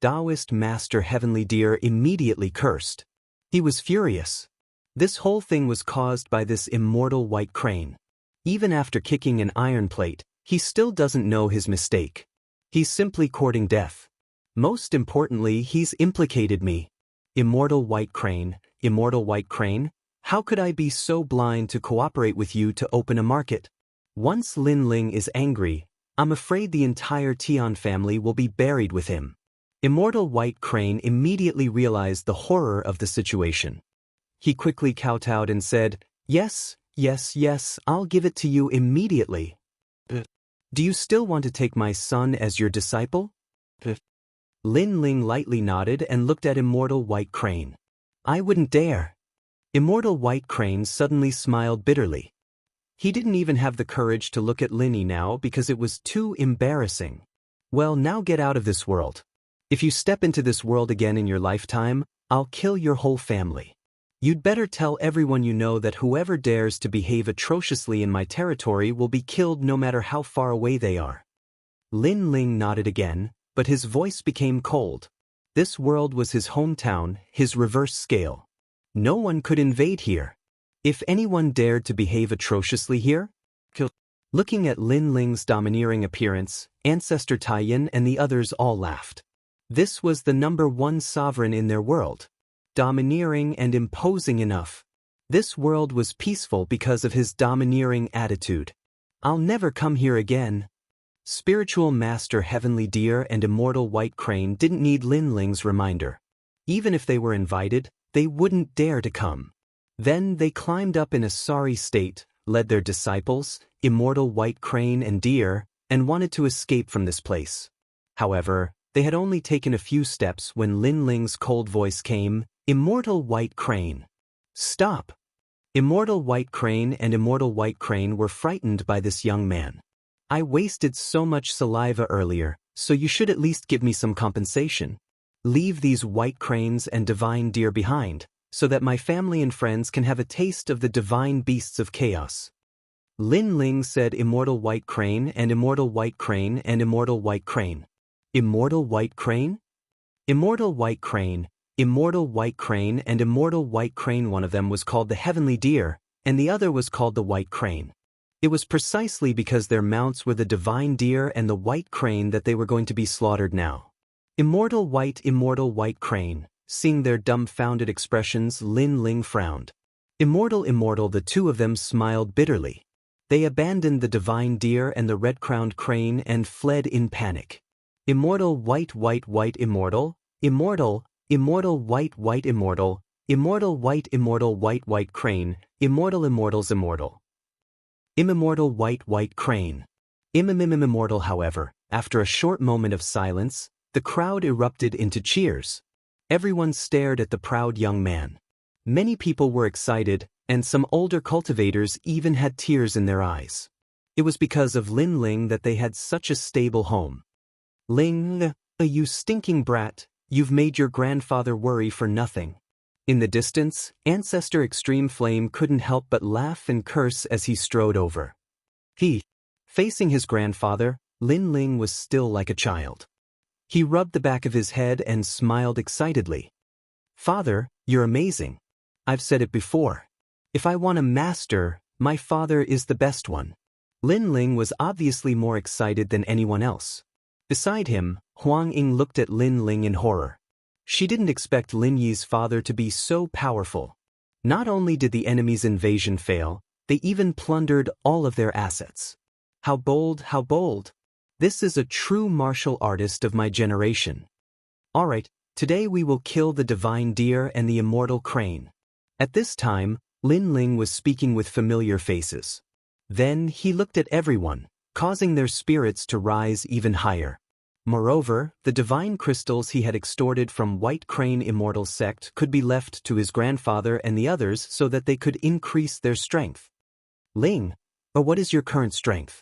Taoist Master Heavenly Deer immediately cursed. He was furious. This whole thing was caused by this Immortal White Crane. Even after kicking an iron plate, he still doesn't know his mistake. He's simply courting death. Most importantly, he's implicated me. Immortal White Crane, how could I be so blind to cooperate with you to open a market? Once Lin Ling is angry, I'm afraid the entire Tian family will be buried with him. Immortal White Crane immediately realized the horror of the situation. He quickly kowtowed and said, Yes, I'll give it to you immediately. Do you still want to take my son as your disciple? Lin Ling lightly nodded and looked at Immortal White Crane. I wouldn't dare. Immortal White Crane suddenly smiled bitterly. He didn't even have the courage to look at Linny now because it was too embarrassing. Well, now get out of this world. If you step into this world again in your lifetime, I'll kill your whole family. You'd better tell everyone you know that whoever dares to behave atrociously in my territory will be killed no matter how far away they are. Lin Ling nodded again, but his voice became cold. This world was his hometown, his reverse scale. No one could invade here. If anyone dared to behave atrociously here, kill. Looking at Lin Ling's domineering appearance, Ancestor Taiyin and the others all laughed. This was the #1 sovereign in their world. Domineering and imposing enough. This world was peaceful because of his domineering attitude. I'll never come here again. Spiritual Master Heavenly Deer and Immortal White Crane didn't need Lin Ling's reminder. Even if they were invited, they wouldn't dare to come. Then they climbed up in a sorry state, led their disciples, Immortal White Crane and Deer, and wanted to escape from this place. However, they had only taken a few steps when Lin Ling's cold voice came, Immortal White Crane. Stop! Immortal White Crane and Immortal White Crane were frightened by this young man. I wasted so much saliva earlier, so you should at least give me some compensation. Leave these white cranes and divine deer behind, so that my family and friends can have a taste of the divine beasts of chaos. Lin Ling said Immortal White Crane and Immortal White Crane and Immortal White Crane. Immortal White Crane? Immortal White Crane, Immortal White Crane and Immortal White Crane. One of them was called the Heavenly Deer, and the other was called the White Crane. It was precisely because their mounts were the divine deer and the white crane that they were going to be slaughtered now. Immortal White Crane, Seeing their dumbfounded expressions, Lin Ling frowned. Immortal, the two of them smiled bitterly. They abandoned the divine deer and the red-crowned crane and fled in panic. Immortal, white, immortal, immortal, white, immortal, immortal, white, crane, immortals, immortal. Immortal, white, crane. Immortal, however, after a short moment of silence, the crowd erupted into cheers. Everyone stared at the proud young man. Many people were excited, and some older cultivators even had tears in their eyes. It was because of Lin Ling that they had such a stable home. Ling, you stinking brat, you've made your grandfather worry for nothing. In the distance, Ancestor Extreme Flame couldn't help but laugh and curse as he strode over. Facing his grandfather, Lin Ling was still like a child. He rubbed the back of his head and smiled excitedly. Father, you're amazing. I've said it before. If I want a master, my father is the best one. Lin Ling was obviously more excited than anyone else. Beside him, Huang Ying looked at Lin Ling in horror. She didn't expect Lin Yi's father to be so powerful. Not only did the enemy's invasion fail, they even plundered all of their assets. How bold, how bold! This is a true martial artist of my generation. Alright, today we will kill the divine deer and the immortal crane. At this time, Lin Ling was speaking with familiar faces. Then he looked at everyone, causing their spirits to rise even higher. Moreover, the divine crystals he had extorted from White Crane Immortal sect could be left to his grandfather and the others so that they could increase their strength. Ling, what is your current strength?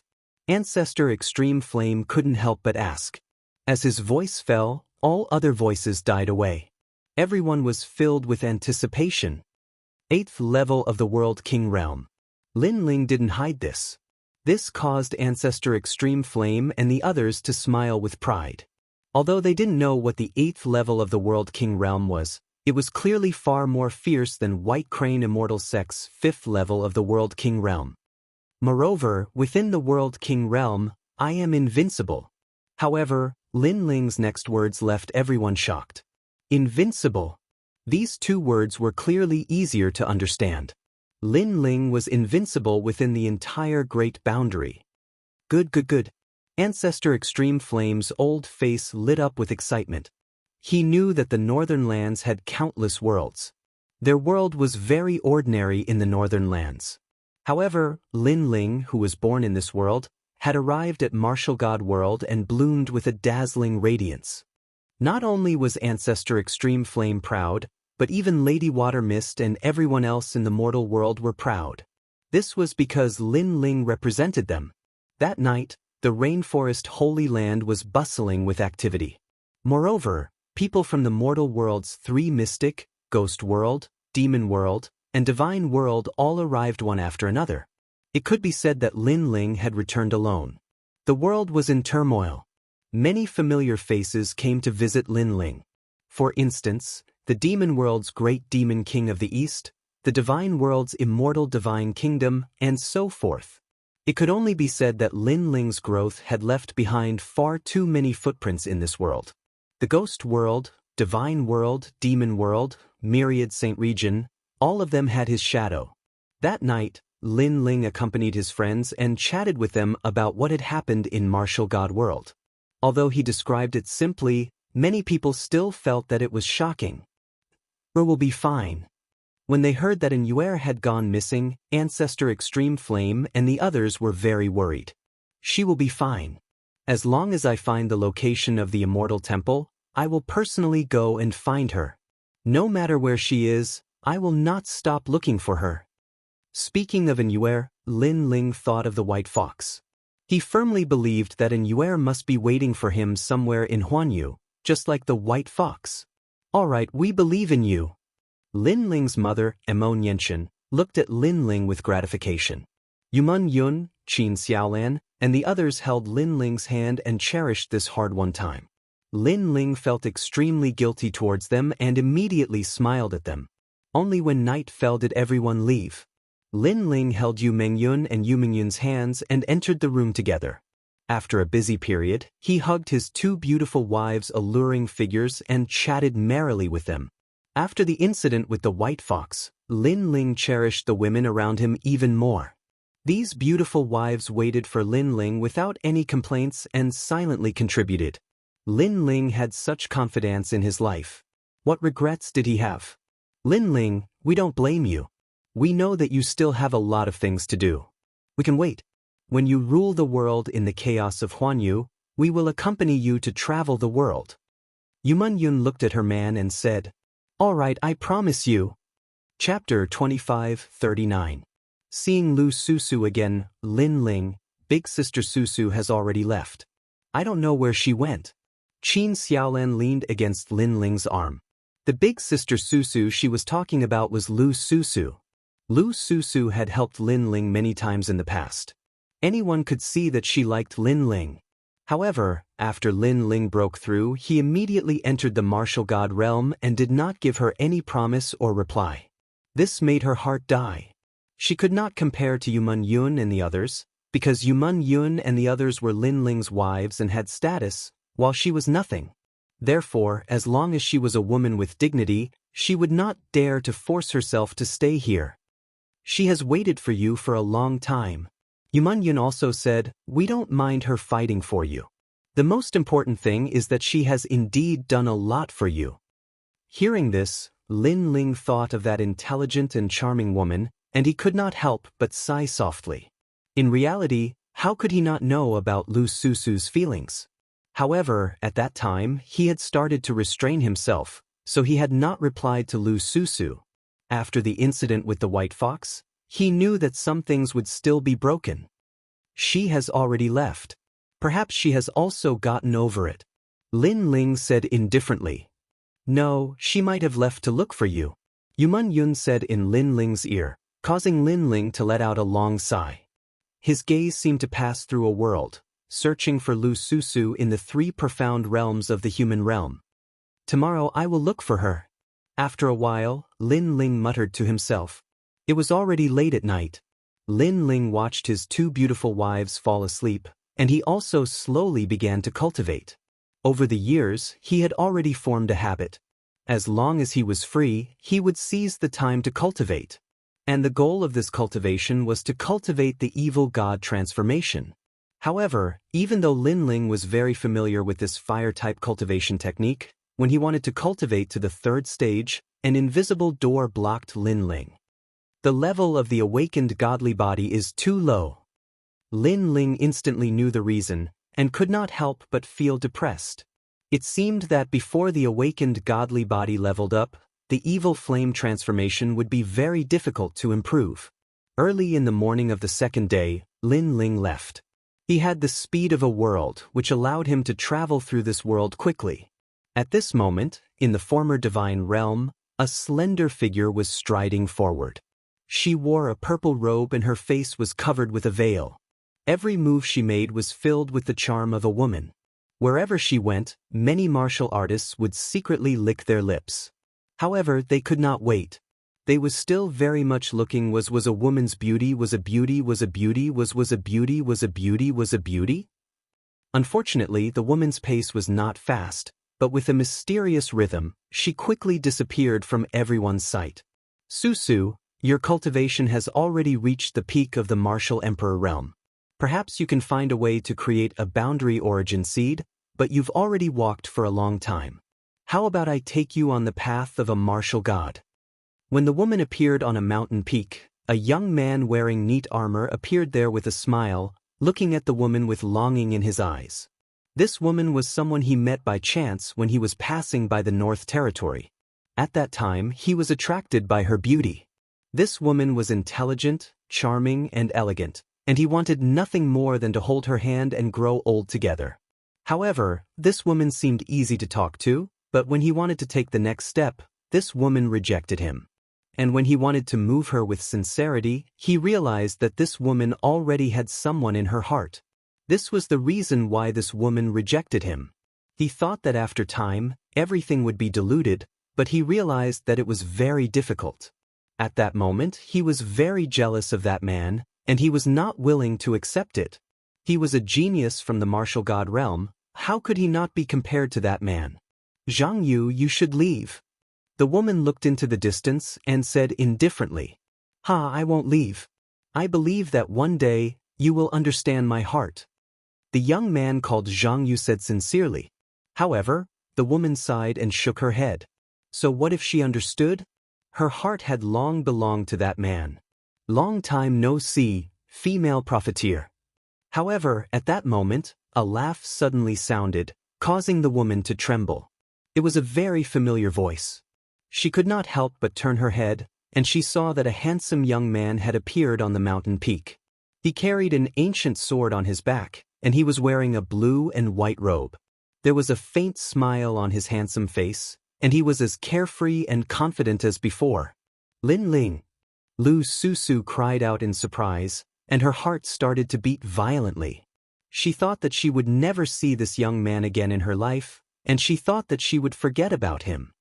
Ancestor Extreme Flame couldn't help but ask. As his voice fell, all other voices died away. Everyone was filled with anticipation. 8th level of the World King Realm. Lin Ling didn't hide this. This caused Ancestor Extreme Flame and the others to smile with pride. Although they didn't know what the 8th level of the World King Realm was, it was clearly far more fierce than White Crane Immortal Sect's 5th level of the World King Realm. Moreover, within the World King Realm, I am invincible. However, Lin Ling's next words left everyone shocked. Invincible. These two words were clearly easier to understand. Lin Ling was invincible within the entire Great Boundary. Good. Ancestor Extreme Flame's old face lit up with excitement. He knew that the Northern Lands had countless worlds. Their world was very ordinary in the Northern Lands. However, Lin Ling, who was born in this world, had arrived at Martial God World and bloomed with a dazzling radiance. Not only was Ancestor Extreme Flame proud, but even Lady Water Mist and everyone else in the mortal world were proud. This was because Lin Ling represented them. That night, the rainforest Holy Land was bustling with activity. Moreover, people from the mortal world's 3 mystic, ghost world, demon world, and divine world all arrived one after another. It could be said that Lin Ling had returned alone. The world was in turmoil. Many familiar faces came to visit Lin Ling. For instance, the demon world's great demon king of the east, the divine world's immortal divine kingdom, and so forth. It could only be said that Lin Ling's growth had left behind far too many footprints in this world. The ghost world, divine world, demon world, myriad saint region, all of them had his shadow. That night, Lin Ling accompanied his friends and chatted with them about what had happened in Martial God World. Although he described it simply, many people still felt that it was shocking. Will be fine. When they heard that Immortal had gone missing, Ancestor Extreme Flame and the others were very worried. She will be fine. As long as I find the location of the Immortal Temple, I will personally go and find her. No matter where she is, I will not stop looking for her. Speaking of Immortal, Lin Ling thought of the White Fox. He firmly believed that Immortal must be waiting for him somewhere in Huanyu, just like the White Fox. Alright, we believe in you. Lin Ling's mother, Emon Yenshin, looked at Lin Ling with gratification. Yumun Yun, Qin Xiaolan, and the others held Lin Ling's hand and cherished this hard-won time. Lin Ling felt extremely guilty towards them and immediately smiled at them. Only when night fell did everyone leave. Lin Ling held Yu Mengyun and Yu Mengyun's hands and entered the room together. After a busy period, he hugged his 2 beautiful wives' alluring figures and chatted merrily with them. After the incident with the white fox, Lin Ling cherished the women around him even more. These beautiful wives waited for Lin Ling without any complaints and silently contributed. Lin Ling had such confidence in his life. What regrets did he have? Lin Ling, we don't blame you. We know that you still have a lot of things to do. We can wait. When you rule the world in the chaos of Huanyu, we will accompany you to travel the world. Yuman Yun looked at her man and said, "All right, I promise you." Chapter 25:39. Seeing Lu Susu again, Lin Ling, big sister Susu has already left. I don't know where she went. Qin Xiaolan leaned against Lin Ling's arm. The big sister Susu she was talking about was Lu Susu. Lu Susu had helped Lin Ling many times in the past. Anyone could see that she liked Lin Ling. However, after Lin Ling broke through, he immediately entered the martial god realm and did not give her any promise or reply. This made her heart die. She could not compare to Yuman Yun and the others, because Yuman Yun and the others were Lin Ling's wives and had status, while she was nothing. Therefore, as long as she was a woman with dignity, she would not dare to force herself to stay here. She has waited for you for a long time. Yuman Yun also said, we don't mind her fighting for you. The most important thing is that she has indeed done a lot for you. Hearing this, Lin Ling thought of that intelligent and charming woman, and he could not help but sigh softly. In reality, how could he not know about Lu Susu's feelings? However, at that time, he had started to restrain himself, so he had not replied to Lu Susu. After the incident with the white fox, he knew that some things would still be broken. She has already left. Perhaps she has also gotten over it. Lin Ling said indifferently. No, she might have left to look for you. Yuman Yun said in Lin Ling's ear, causing Lin Ling to let out a long sigh. His gaze seemed to pass through a world, searching for Lu Susu in the three profound realms of the human realm. Tomorrow I will look for her. After a while, Lin Ling muttered to himself. It was already late at night. Lin Ling watched his two beautiful wives fall asleep, and he also slowly began to cultivate. Over the years, he had already formed a habit. As long as he was free, he would seize the time to cultivate. And the goal of this cultivation was to cultivate the evil god transformation. However, even though Lin Ling was very familiar with this fire-type cultivation technique, when he wanted to cultivate to the third stage, an invisible door blocked Lin Ling. The level of the awakened godly body is too low. Lin Ling instantly knew the reason, and could not help but feel depressed. It seemed that before the awakened godly body leveled up, the evil flame transformation would be very difficult to improve. Early in the morning of the second day, Lin Ling left. He had the speed of a world, which allowed him to travel through this world quickly. At this moment, in the former divine realm, a slender figure was striding forward. She wore a purple robe and her face was covered with a veil. Every move she made was filled with the charm of a woman. Wherever she went, many martial artists would secretly lick their lips. However, they could not wait. They was still very much looking was a woman's beauty was a beauty was a beauty was a beauty was a beauty was a beauty? Unfortunately, the woman's pace was not fast, but with a mysterious rhythm, she quickly disappeared from everyone's sight. Susu, your cultivation has already reached the peak of the martial emperor realm. Perhaps you can find a way to create a boundary origin seed, but you've already walked for a long time. How about I take you on the path of a martial god? When the woman appeared on a mountain peak, a young man wearing neat armor appeared there with a smile, looking at the woman with longing in his eyes. This woman was someone he met by chance when he was passing by the North Territory. At that time, he was attracted by her beauty. This woman was intelligent, charming, and elegant, and he wanted nothing more than to hold her hand and grow old together. However, this woman seemed easy to talk to, but when he wanted to take the next step, this woman rejected him. And when he wanted to move her with sincerity, he realized that this woman already had someone in her heart. This was the reason why this woman rejected him. He thought that after time, everything would be diluted, but he realized that it was very difficult. At that moment, he was very jealous of that man, and he was not willing to accept it. He was a genius from the martial god realm. How could he not be compared to that man? Jianghu, you should leave. The woman looked into the distance and said indifferently, "Ha, I won't leave. I believe that one day, you will understand my heart." The young man called Jianghu said sincerely. However, the woman sighed and shook her head. So what if she understood? Her heart had long belonged to that man. Long time no see, female profiteer. However, at that moment, a laugh suddenly sounded, causing the woman to tremble. It was a very familiar voice. She could not help but turn her head, and she saw that a handsome young man had appeared on the mountain peak. He carried an ancient sword on his back, and he was wearing a blue and white robe. There was a faint smile on his handsome face, and he was as carefree and confident as before. "Lin Ling!" Lu Susu cried out in surprise, and her heart started to beat violently. She thought that she would never see this young man again in her life, and she thought that she would forget about him.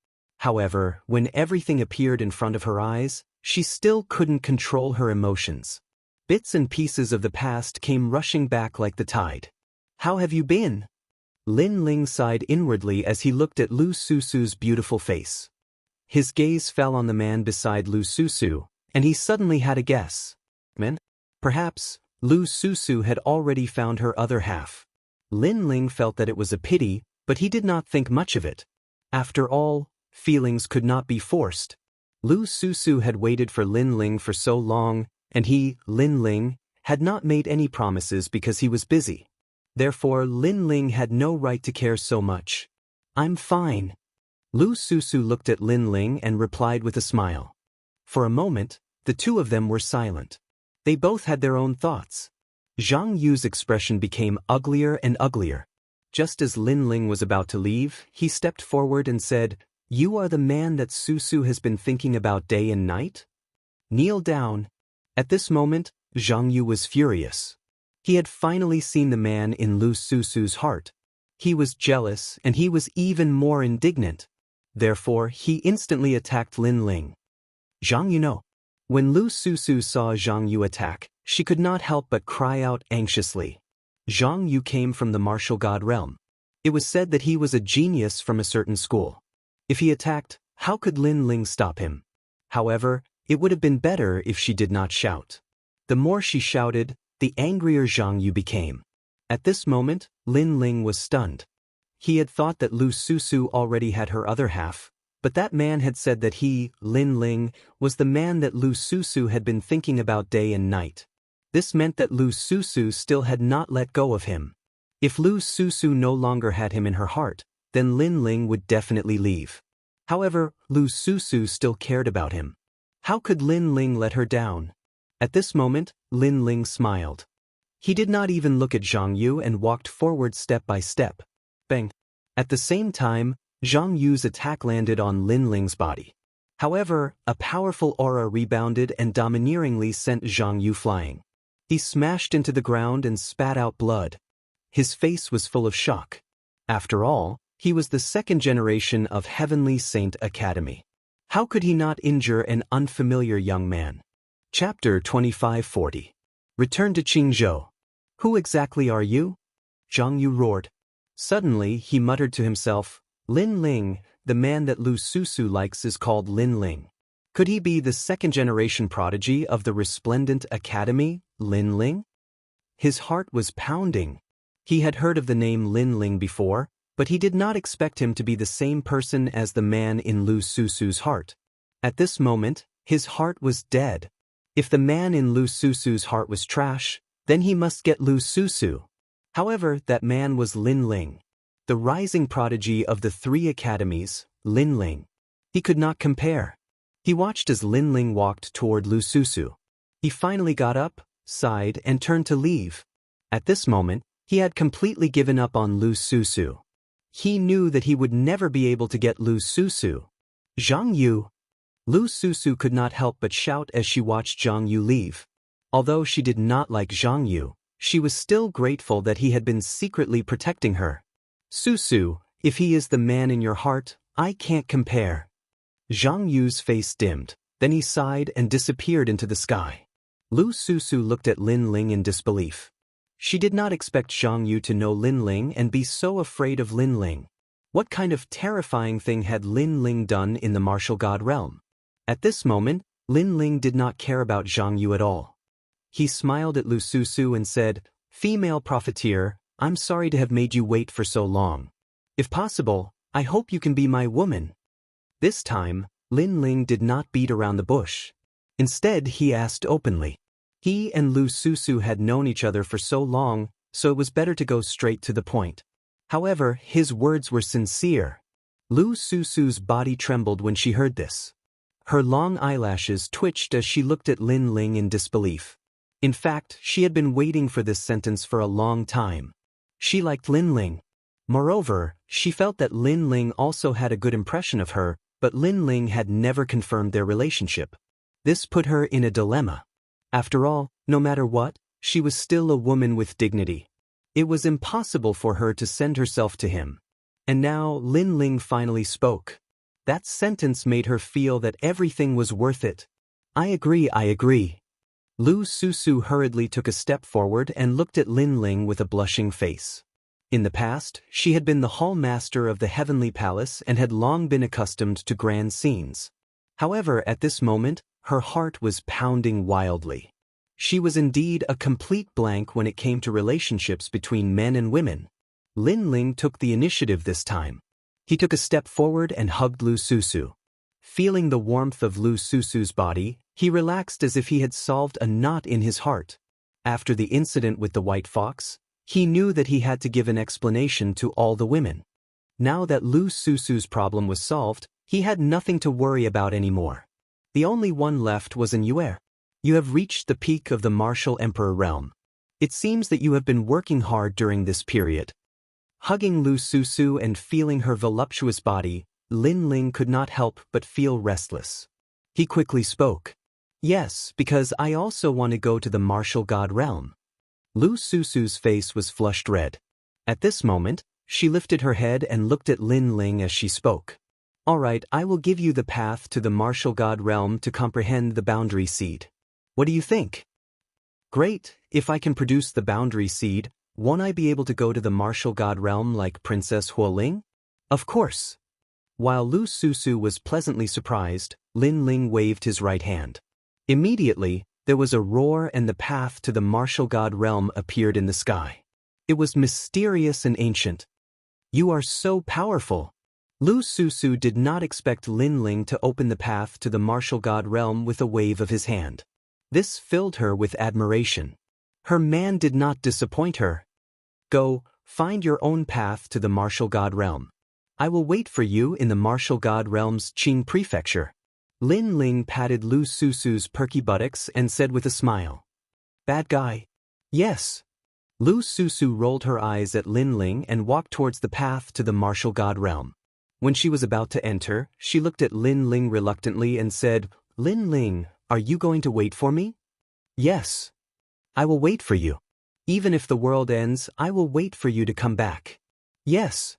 However, when everything appeared in front of her eyes, she still couldn't control her emotions. Bits and pieces of the past came rushing back like the tide. "How have you been?" Lin Ling sighed inwardly as he looked at Lu Susu's beautiful face. His gaze fell on the man beside Lu Susu, and he suddenly had a guess. Perhaps, Lu Susu had already found her other half. Lin Ling felt that it was a pity, but he did not think much of it. After all, feelings could not be forced. Lu Susu had waited for Lin Ling for so long, and he, Lin Ling, had not made any promises because he was busy. Therefore, Lin Ling had no right to care so much. "I'm fine." Lu Susu looked at Lin Ling and replied with a smile. For a moment, the two of them were silent. They both had their own thoughts. Zhang Yu's expression became uglier and uglier. Just as Lin Ling was about to leave, he stepped forward and said, "You are the man that Susu has been thinking about day and night? Kneel down." At this moment, Zhang Yu was furious. He had finally seen the man in Lu Susu's heart. He was jealous, and he was even more indignant. Therefore, he instantly attacked Lin Ling. "Zhang Yu no." When Lu Susu saw Zhang Yu attack, she could not help but cry out anxiously. Zhang Yu came from the martial god realm. It was said that he was a genius from a certain school. If he attacked, how could Lin Ling stop him? However, it would have been better if she did not shout. The more she shouted, the angrier Zhang Yu became. At this moment, Lin Ling was stunned. He had thought that Lu Susu already had her other half, but that man had said that he, Lin Ling, was the man that Lu Susu had been thinking about day and night. This meant that Lu Susu still had not let go of him. If Lu Susu no longer had him in her heart, then Lin Ling would definitely leave. However, Lu Susu still cared about him. How could Lin Ling let her down? At this moment, Lin Ling smiled. He did not even look at Zhang Yu and walked forward step by step. Bang! At the same time, Zhang Yu's attack landed on Lin Ling's body. However, a powerful aura rebounded and domineeringly sent Zhang Yu flying. He smashed into the ground and spat out blood. His face was full of shock. After all, he was the second generation of Heavenly Saint Academy. How could he not injure an unfamiliar young man? Chapter 2540. Return to Qingzhou. "Who exactly are you?" Zhang Yu roared. Suddenly, he muttered to himself, "Lin Ling, the man that Lu Susu likes is called Lin Ling. Could he be the second-generation prodigy of the Resplendent Academy, Lin Ling?" His heart was pounding. He had heard of the name Lin Ling before, but he did not expect him to be the same person as the man in Lu Susu's heart. At this moment, his heart was dead. If the man in Lu Susu's heart was trash, then he must get Lu Susu. However, that man was Lin Ling, the rising prodigy of the three academies, Lin Ling. He could not compare. He watched as Lin Ling walked toward Lu Susu. He finally got up, sighed, and turned to leave. At this moment, he had completely given up on Lu Susu. He knew that he would never be able to get Lu Susu. "Zhang Yu!" Lu Susu could not help but shout as she watched Zhang Yu leave. Although she did not like Zhang Yu, she was still grateful that he had been secretly protecting her. "Susu, if he is the man in your heart, I can't compare." Zhang Yu's face dimmed, then he sighed and disappeared into the sky. Lu Susu looked at Lin Ling in disbelief. She did not expect Zhang Yu to know Lin Ling and be so afraid of Lin Ling. What kind of terrifying thing had Lin Ling done in the martial god realm? At this moment, Lin Ling did not care about Jianghu at all. He smiled at Lu Susu and said, "Female profiteer, I'm sorry to have made you wait for so long. If possible, I hope you can be my woman." This time, Lin Ling did not beat around the bush. Instead, he asked openly. He and Lu Susu had known each other for so long, so it was better to go straight to the point. However, his words were sincere. Lu Susu's body trembled when she heard this. Her long eyelashes twitched as she looked at Lin Ling in disbelief. In fact, she had been waiting for this sentence for a long time. She liked Lin Ling. Moreover, she felt that Lin Ling also had a good impression of her, but Lin Ling had never confirmed their relationship. This put her in a dilemma. After all, no matter what, she was still a woman with dignity. It was impossible for her to send herself to him. And now Lin Ling finally spoke. That sentence made her feel that everything was worth it. I agree. Lu Susu hurriedly took a step forward and looked at Lin Ling with a blushing face. In the past, she had been the hall master of the heavenly palace and had long been accustomed to grand scenes. However, at this moment, her heart was pounding wildly. She was indeed a complete blank when it came to relationships between men and women. Lin Ling took the initiative this time. He took a step forward and hugged Lu Susu. Feeling the warmth of Lu Susu's body, he relaxed as if he had solved a knot in his heart. After the incident with the white fox, he knew that he had to give an explanation to all the women. Now that Lu Susu's problem was solved, he had nothing to worry about anymore. The only one left was Immortal. You have reached the peak of the martial emperor realm. It seems that you have been working hard during this period. Hugging Lu Susu and feeling her voluptuous body, Lin Ling could not help but feel restless. He quickly spoke. Yes, because I also want to go to the martial god realm. Lu Susu's face was flushed red. At this moment, she lifted her head and looked at Lin Ling as she spoke. All right, I will give you the path to the martial god realm to comprehend the boundary seed. What do you think? Great, if I can produce the boundary seed, won't I be able to go to the martial god realm like Princess Huoling? Of course. While Lu Susu was pleasantly surprised, Lin Ling waved his right hand. Immediately, there was a roar and the path to the martial god realm appeared in the sky. It was mysterious and ancient. You are so powerful. Lu Susu did not expect Lin Ling to open the path to the martial god realm with a wave of his hand. This filled her with admiration. Her man did not disappoint her. Go, find your own path to the martial god realm. I will wait for you in the martial god realm's Qing prefecture. Lin Ling patted Lu Susu's perky buttocks and said with a smile. Bad guy. Yes. Lu Susu rolled her eyes at Lin Ling and walked towards the path to the martial god realm. When she was about to enter, she looked at Lin Ling reluctantly and said, Lin Ling, are you going to wait for me? Yes. I will wait for you. Even if the world ends, I will wait for you to come back. Yes.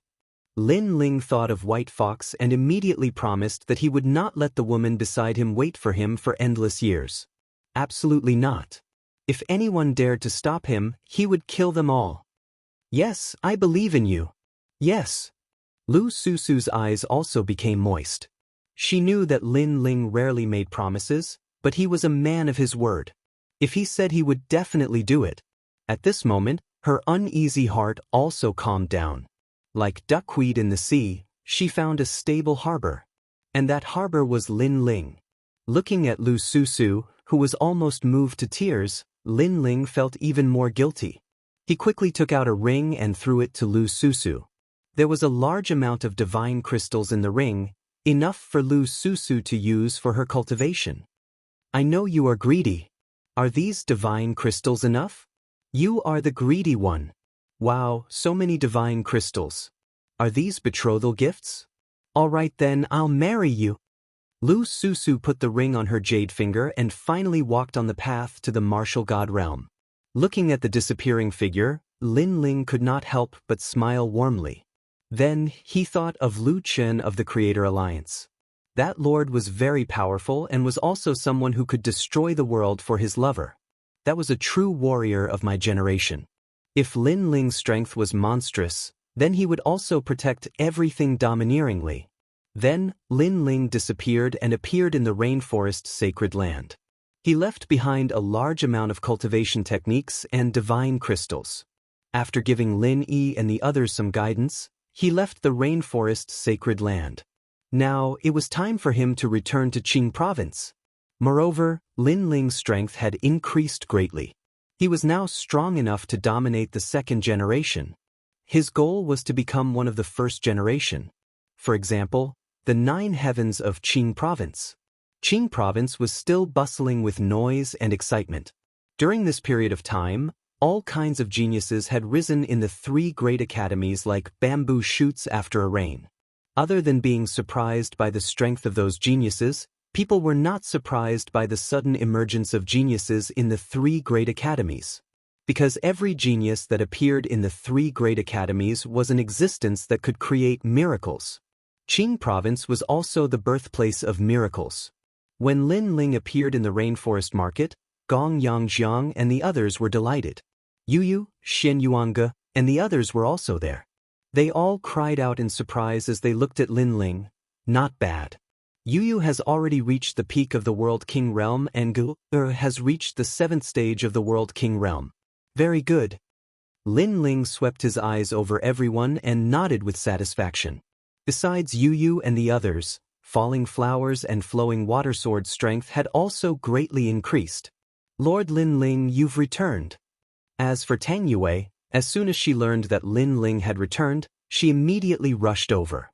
Lin Ling thought of White Fox and immediately promised that he would not let the woman beside him wait for him for endless years. Absolutely not. If anyone dared to stop him, he would kill them all. Yes, I believe in you. Yes. Lu Susu's eyes also became moist. She knew that Lin Ling rarely made promises, but he was a man of his word. If he said he would definitely do it. At this moment, her uneasy heart also calmed down. Like duckweed in the sea, she found a stable harbor. And that harbor was Lin Ling. Looking at Lu Susu, who was almost moved to tears, Lin Ling felt even more guilty. He quickly took out a ring and threw it to Lu Susu. There was a large amount of divine crystals in the ring, enough for Lu Susu to use for her cultivation. I know you are greedy. Are these divine crystals enough? You are the greedy one. Wow, so many divine crystals. Are these betrothal gifts? All right then, I'll marry you. Lu Susu put the ring on her jade finger and finally walked on the path to the martial god realm. Looking at the disappearing figure, Lin Ling could not help but smile warmly. Then he thought of Lu Chen of the Creator Alliance. That lord was very powerful and was also someone who could destroy the world for his lover. That was a true warrior of my generation. If Lin Ling's strength was monstrous, Then he would also protect everything domineeringly. Then, Lin Ling disappeared and appeared in the rainforest's sacred land. He left behind a large amount of cultivation techniques and divine crystals. After giving Lin Yi and the others some guidance, he left the rainforest's sacred land. Now, it was time for him to return to Qing province. Moreover, Lin Ling's strength had increased greatly. He was now strong enough to dominate the second generation. His goal was to become one of the first generation. For example, the 9 heavens of Qing province. Qing province was still bustling with noise and excitement. During this period of time, all kinds of geniuses had risen in the 3 great academies like bamboo shoots after a rain. Other than being surprised by the strength of those geniuses, people were not surprised by the sudden emergence of geniuses in the 3 great academies. Because every genius that appeared in the 3 great academies was an existence that could create miracles. Qing province was also the birthplace of miracles. When Lin Ling appeared in the rainforest market, Gong Yangjiang and the others were delighted. Yu Yu, Xian Yuanga, and the others were also there. They all cried out in surprise as they looked at Lin Ling. Not bad. Yu Yu has already reached the peak of the World King realm and Gu has reached the 7th stage of the World King realm. Very good. Lin Ling swept his eyes over everyone and nodded with satisfaction. Besides Yu Yu and the others, falling flowers and flowing water sword strength had also greatly increased. Lord Lin Ling, you've returned. As for Tang Yue, as soon as she learned that Lin Ling had returned, she immediately rushed over.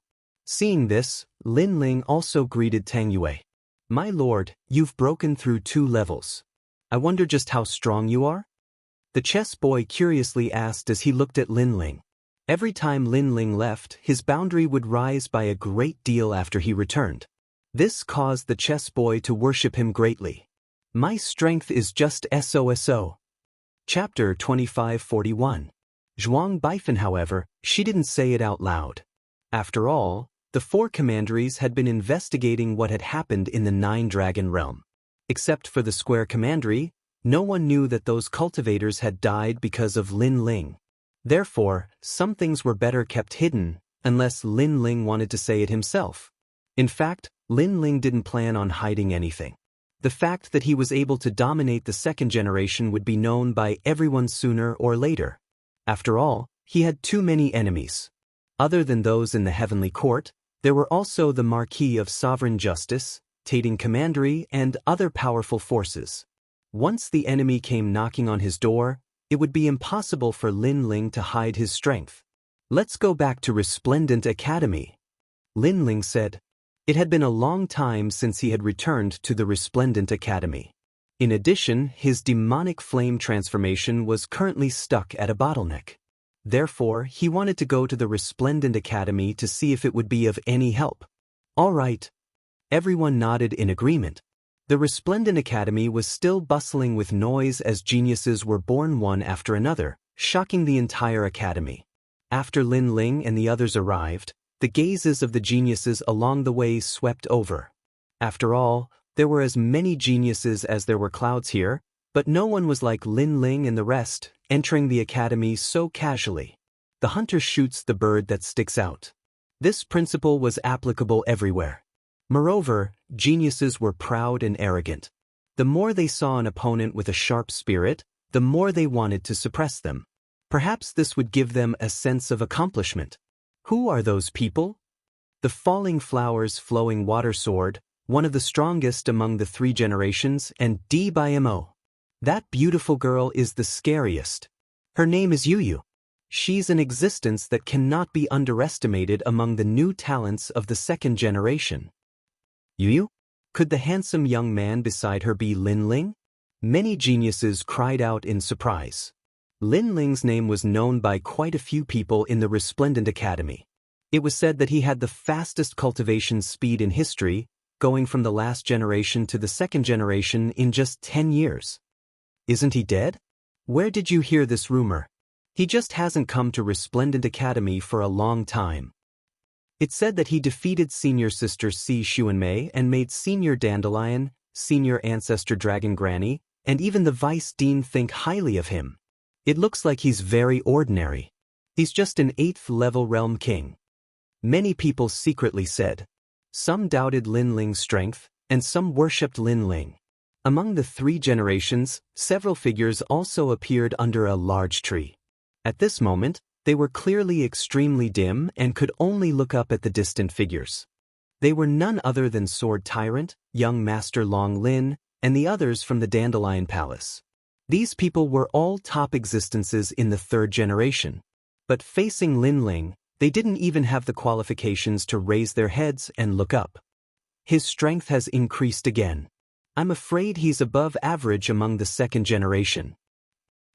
Seeing this, Lin Ling also greeted Tang Yue. My lord, you've broken through 2 levels. I wonder just how strong you are? The chess boy curiously asked as he looked at Lin Ling. Every time Lin Ling left, his boundary would rise by a great deal after he returned. This caused the chess boy to worship him greatly. My strength is just SOSO. Chapter 2541. Zhuang Baifen, however, she didn't say it out loud. After all, the 4 commanderies had been investigating what had happened in the 9-dragon realm. Except for the square commandery, no one knew that those cultivators had died because of Lin Ling. Therefore, some things were better kept hidden, unless Lin Ling wanted to say it himself. In fact, Lin Ling didn't plan on hiding anything. The fact that he was able to dominate the 2nd generation would be known by everyone sooner or later. After all, he had too many enemies. Other than those in the heavenly court, there were also the Marquis of Sovereign Justice, Tating Commandery, and other powerful forces. Once the enemy came knocking on his door, it would be impossible for Lin Ling to hide his strength. Let's go back to Resplendent Academy. Lin Ling said. It had been a long time since he had returned to the Resplendent Academy. In addition, his demonic flame transformation was currently stuck at a bottleneck. Therefore, he wanted to go to the Resplendent Academy to see if it would be of any help. All right. Everyone nodded in agreement. The Resplendent Academy was still bustling with noise as geniuses were born one after another, shocking the entire academy. After Lin Ling and the others arrived, the gazes of the geniuses along the way swept over. After all, there were as many geniuses as there were clouds here, but no one was like Lin Ling and the rest, entering the academy so casually. The hunter shoots the bird that sticks out. This principle was applicable everywhere. Moreover, geniuses were proud and arrogant. The more they saw an opponent with a sharp spirit, the more they wanted to suppress them. Perhaps this would give them a sense of accomplishment. Who are those people? The falling flowers flowing water sword, one of the strongest among the 3 generations, and DBMO. That beautiful girl is the scariest. Her name is Yu Yu. She's an existence that cannot be underestimated among the new talents of the 2nd generation. Yu Yu? Could the handsome young man beside her be Lin Ling? Many geniuses cried out in surprise. Lin Ling's name was known by quite a few people in the Resplendent Academy. It was said that he had the fastest cultivation speed in history, going from the last generation to the 2nd generation in just 10 years. Isn't he dead? Where did you hear this rumor? He just hasn't come to Resplendent Academy for a long time. It said that he defeated Senior Sister Si Xuanmei and made Senior Dandelion, Senior Ancestor Dragon Granny, and even the Vice Dean think highly of him. It looks like he's very ordinary. He's just an 8th level realm king. Many people secretly said. Some doubted Lin Ling's strength, and some worshipped Lin Ling. Among the 3 generations, several figures also appeared under a large tree. At this moment, they were clearly extremely dim and could only look up at the distant figures. They were none other than Sword Tyrant, young Master Long Lin, and the others from the Dandelion Palace. These people were all top existences in the 3rd generation. But facing Lin Ling, they didn't even have the qualifications to raise their heads and look up. His strength has increased again. I'm afraid he's above average among the 2nd generation.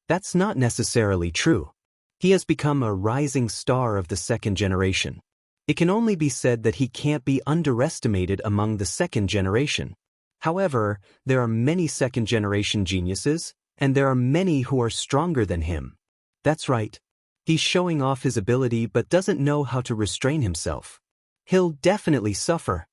That's not necessarily true. He has become a rising star of the 2nd generation. It can only be said that he can't be underestimated among the 2nd generation. However, there are many 2nd generation geniuses, and there are many who are stronger than him. That's right. He's showing off his ability but doesn't know how to restrain himself. He'll definitely suffer.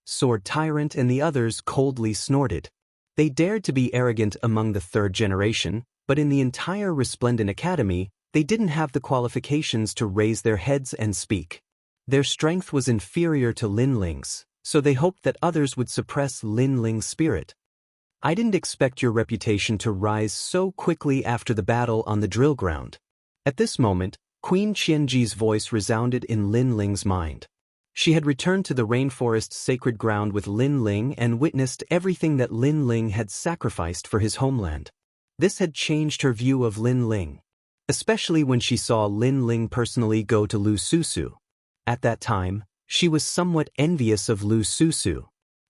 Sword Tyrant and the others coldly snorted. They dared to be arrogant among the 3rd generation, but in the entire Resplendent Academy, they didn't have the qualifications to raise their heads and speak. Their strength was inferior to Lin Ling's, so they hoped that others would suppress Lin Ling's spirit. I didn't expect your reputation to rise so quickly after the battle on the drill ground. At this moment, Queen Qianji's voice resounded in Lin Ling's mind. She had returned to the rainforest's sacred ground with Lin Ling and witnessed everything that Lin Ling had sacrificed for his homeland. This had changed her view of Lin Ling, especially when she saw Lin Ling personally go to Lu Susu. At that time, she was somewhat envious of Lu Susu.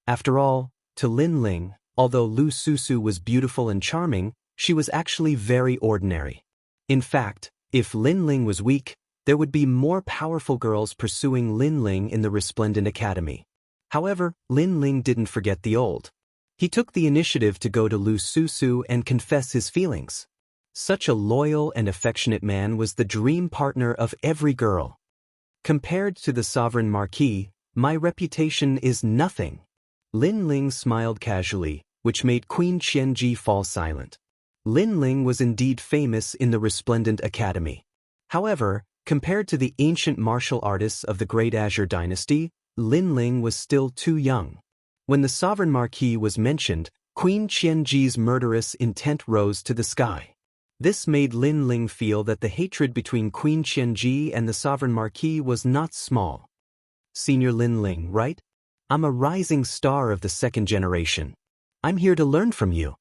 After all, to Lin Ling, although Lu Susu was beautiful and charming, she was actually very ordinary. In fact, if Lin Ling was weak, there would be more powerful girls pursuing Lin Ling in the Resplendent Academy. However, Lin Ling didn't forget the old. He took the initiative to go to Lu Susu and confess his feelings. Such a loyal and affectionate man was the dream partner of every girl. Compared to the Sovereign Marquis, my reputation is nothing. Lin Ling smiled casually, which made Queen Qianji fall silent. Lin Ling was indeed famous in the Resplendent Academy. However, compared to the ancient martial artists of the Great Azure Dynasty, Lin Ling was still too young. When the Sovereign Marquis was mentioned, Queen Qianji's murderous intent rose to the sky. This made Lin Ling feel that the hatred between Queen Qianji and the Sovereign Marquis was not small. Senior Lin Ling, right? I'm a rising star of the 2nd generation. I'm here to learn from you.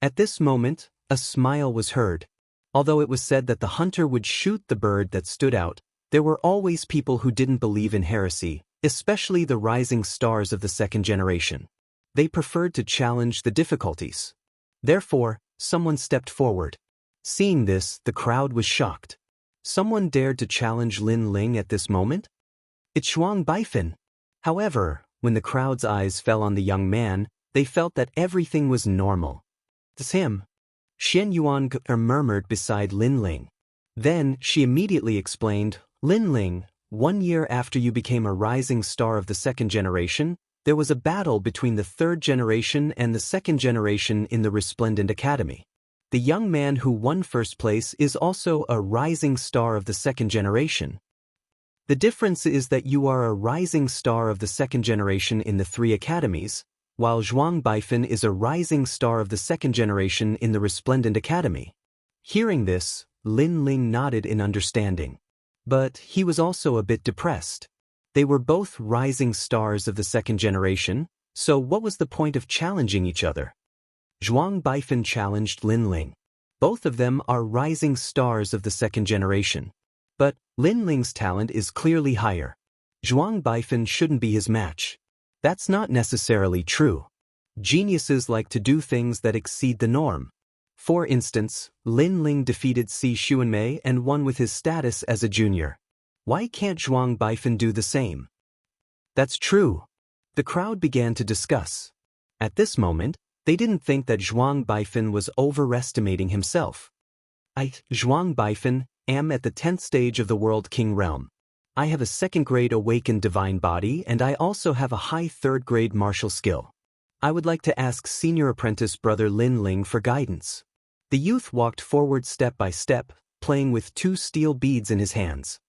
At this moment, a smile was heard. Although it was said that the hunter would shoot the bird that stood out, there were always people who didn't believe in heresy, especially the rising stars of the 2nd generation. They preferred to challenge the difficulties. Therefore, someone stepped forward. Seeing this, the crowd was shocked. Someone dared to challenge Lin Ling at this moment? It's Zhuang Baifeng. However, when the crowd's eyes fell on the young man, they felt that everything was normal. It's him. Xian Yuan murmured beside Lin Ling. Then, she immediately explained, Lin Ling, 1 year after you became a rising star of the 2nd generation, there was a battle between the 3rd generation and the 2nd generation in the Resplendent Academy. The young man who won first place is also a rising star of the 2nd generation. The difference is that you are a rising star of the 2nd generation in the 3 academies, while Zhuang Baifeng is a rising star of the 2nd generation in the Resplendent Academy. Hearing this, Lin Ling nodded in understanding. But he was also a bit depressed. They were both rising stars of the 2nd generation, so what was the point of challenging each other? Zhuang Baifeng challenged Lin Ling. Both of them are rising stars of the 2nd generation. But Lin Ling's talent is clearly higher. Zhuang Baifeng shouldn't be his match. That's not necessarily true. Geniuses like to do things that exceed the norm. For instance, Lin Ling defeated Si Xuanmei and won with his status as a junior. Why can't Zhuang Baifeng do the same? That's true. The crowd began to discuss. At this moment, they didn't think that Zhuang Baifeng was overestimating himself. Zhuang Baifeng, am at the 10th stage of the World King realm. I have a 2nd grade awakened divine body and I also have a high 3rd grade martial skill. I would like to ask senior apprentice brother Lin Ling for guidance. The youth walked forward step by step, playing with 2 steel beads in his hands.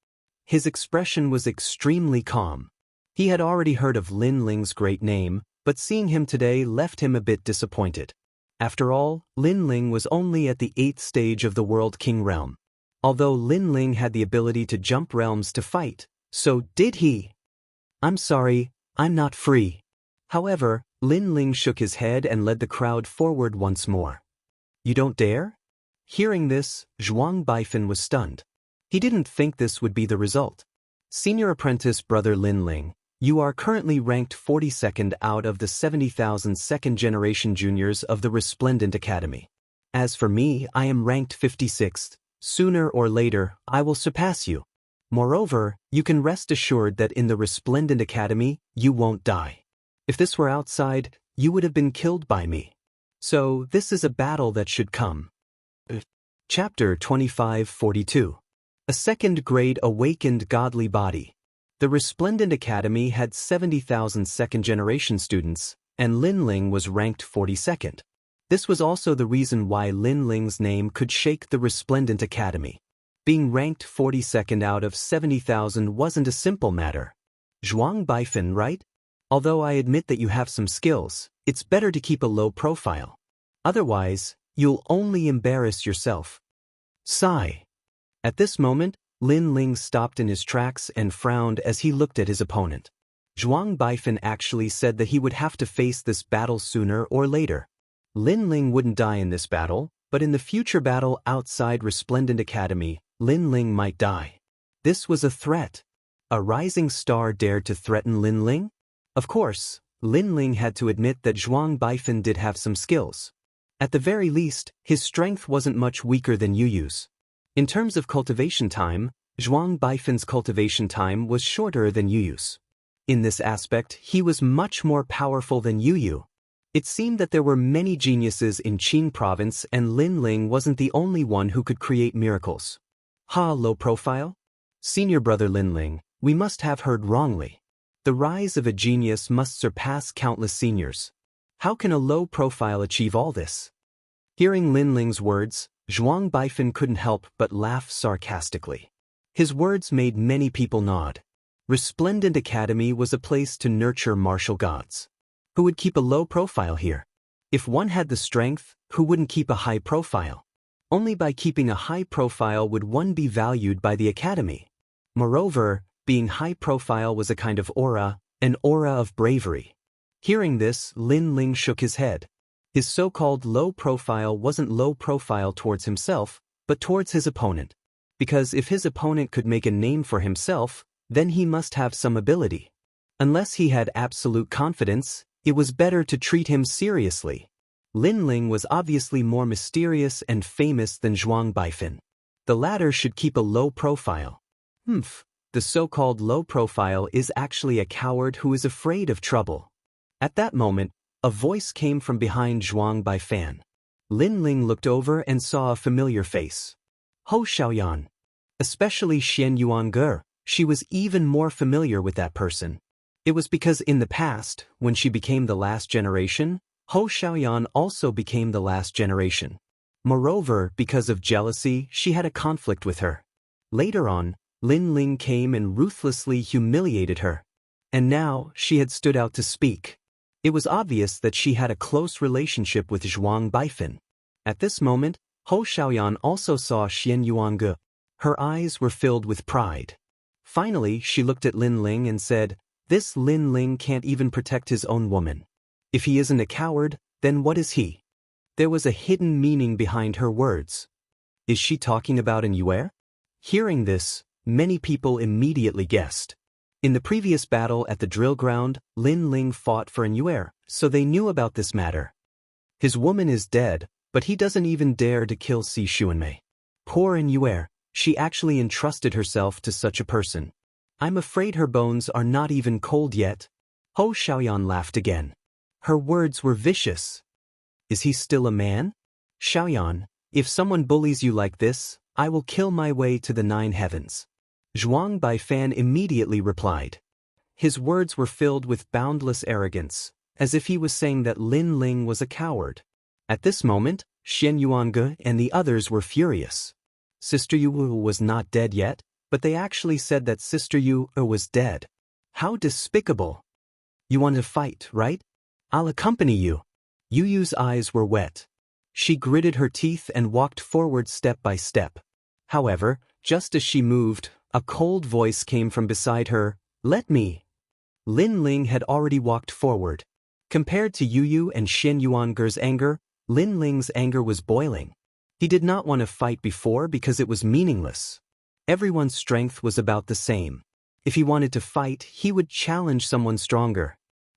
His expression was extremely calm. He had already heard of Lin Ling's great name, but seeing him today left him a bit disappointed. After all, Lin Ling was only at the 8th stage of the World King realm. Although Lin Ling had the ability to jump realms to fight, so did he. "I'm sorry, I'm not free." However, Lin Ling shook his head and led the crowd forward once more. "You don't dare?" Hearing this, Zhuang Baifan was stunned. He didn't think this would be the result. "Senior apprentice brother Lin Ling, you are currently ranked 42nd out of the 70,000 second-generation juniors of the Resplendent Academy. As for me, I am ranked 56th. Sooner or later, I will surpass you. Moreover, you can rest assured that in the Resplendent Academy, you won't die. If this were outside, you would have been killed by me. So, this is a battle that should come." Chapter 2542. A second-grade awakened godly body. The Resplendent Academy had 70,000 second-generation students, and Lin Ling was ranked 42nd. This was also the reason why Lin Ling's name could shake the Resplendent Academy. Being ranked 42nd out of 70,000 wasn't a simple matter. Zhuang Baifan, right? Although I admit that you have some skills, it's better to keep a low profile. Otherwise, you'll only embarrass yourself. Sigh. At this moment, Lin Ling stopped in his tracks and frowned as he looked at his opponent. Zhuang Baifan actually said that he would have to face this battle sooner or later. Lin Ling wouldn't die in this battle, but in the future battle outside Resplendent Academy, Lin Ling might die. This was a threat. A rising star dared to threaten Lin Ling? Of course, Lin Ling had to admit that Zhuang Baifan did have some skills. At the very least, his strength wasn't much weaker than Yu Yu's. In terms of cultivation time, Zhuang Baifan's cultivation time was shorter than Yu Yu's. In this aspect, he was much more powerful than Yu Yu. It seemed that there were many geniuses in Qin province and Lin Ling wasn't the only one who could create miracles. Low profile? Senior brother Lin Ling, we must have heard wrongly. The rise of a genius must surpass countless seniors. How can a low profile achieve all this? Hearing Lin Ling's words, Zhuang Baifan couldn't help but laugh sarcastically. His words made many people nod. Resplendent Academy was a place to nurture martial gods. Who would keep a low profile here? If one had the strength, who wouldn't keep a high profile? Only by keeping a high profile would one be valued by the Academy. Moreover, being high profile was a kind of aura, an aura of bravery. Hearing this, Lin Ling shook his head. His so-called low profile wasn't low profile towards himself, but towards his opponent. Because if his opponent could make a name for himself, then he must have some ability. Unless he had absolute confidence, it was better to treat him seriously. Lin Ling was obviously more mysterious and famous than Zhuang Baifan. The latter should keep a low profile. The so-called low profile is actually a coward who is afraid of trouble. At that moment, a voice came from behind Zhuang Baifan. Lin Ling looked over and saw a familiar face. Hou Xiaoyan. Especially Xian Yuange, she was even more familiar with that person. It was because in the past, when she became the last generation, Hou Xiaoyan also became the last generation. Moreover, because of jealousy, she had a conflict with her. Later on, Lin Ling came and ruthlessly humiliated her. And now, she had stood out to speak. It was obvious that she had a close relationship with Zhuang Baifan. At this moment, Hou Xiaoyan also saw Xian Yuange. Her eyes were filled with pride. Finally, she looked at Lin Ling and said, "This Lin Ling can't even protect his own woman. If he isn't a coward, then what is he?" There was a hidden meaning behind her words. Is she talking about an Yue? Hearing this, many people immediately guessed. In the previous battle at the drill ground, Lin Ling fought for an Yue, so they knew about this matter. His woman is dead, but he doesn't even dare to kill Si Xuanmei. Poor Yue, she actually entrusted herself to such a person. I'm afraid her bones are not even cold yet. Hou Xiaoyan laughed again. Her words were vicious. Is he still a man? Xiaoyan, if someone bullies you like this, I will kill my way to the 9 heavens. Zhuang Baifan immediately replied. His words were filled with boundless arrogance, as if he was saying that Lin Ling was a coward. At this moment, Xian Yuange and the others were furious. Sister Yu was not dead yet, but they actually said that Sister Yu was dead. How despicable. You want to fight, right? I'll accompany you. Yu Yu's eyes were wet. She gritted her teeth and walked forward step by step. However, just as she moved, a cold voice came from beside her. Let me. Lin Ling had already walked forward. Compared to Yu Yu and Xin Yuanger's anger, Lin Ling's anger was boiling. He did not want to fight before because it was meaningless. Everyone's strength was about the same. If he wanted to fight, he would challenge someone stronger.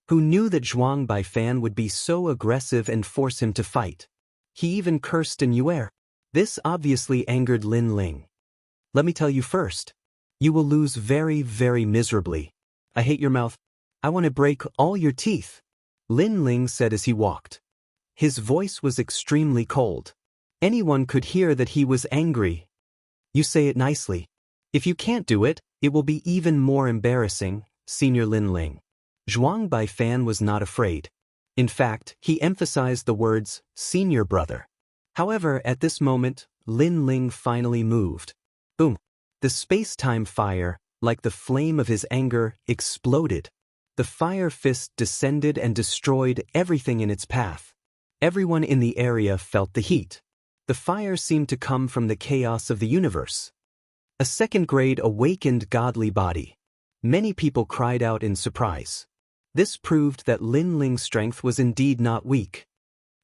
Who knew that Zhuang Baifan would be so aggressive and force him to fight? He even cursed in Yuer. This obviously angered Lin Ling. Let me tell you first. You will lose very, very miserably. I hate your mouth. I want to break all your teeth, Lin Ling said as he walked. His voice was extremely cold. Anyone could hear that he was angry. You say it nicely. If you can't do it, it will be even more embarrassing, Senior Lin Ling. Zhuang Baifan was not afraid. In fact, he emphasized the words, senior brother. However, at this moment, Lin Ling finally moved. Boom! The space-time fire, like the flame of his anger, exploded. The fire fist descended and destroyed everything in its path. Everyone in the area felt the heat. The fire seemed to come from the chaos of the universe. A second-grade awakened godly body. Many people cried out in surprise. This proved that Lin Ling's strength was indeed not weak.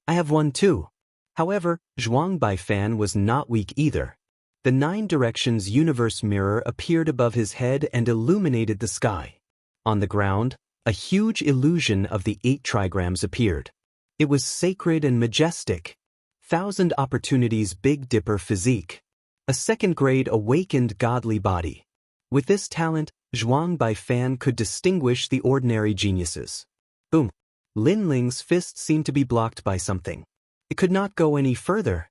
I have one too. However, Zhuang Baifan was not weak either. The 9 Directions universe mirror appeared above his head and illuminated the sky. On the ground, a huge illusion of the 8 trigrams appeared. It was sacred and majestic. 1,000 opportunities Big Dipper physique. A second-grade awakened godly body. With this talent, Zhuang Baifan could distinguish the ordinary geniuses. Boom! Lin Ling's fist seemed to be blocked by something. It could not go any further.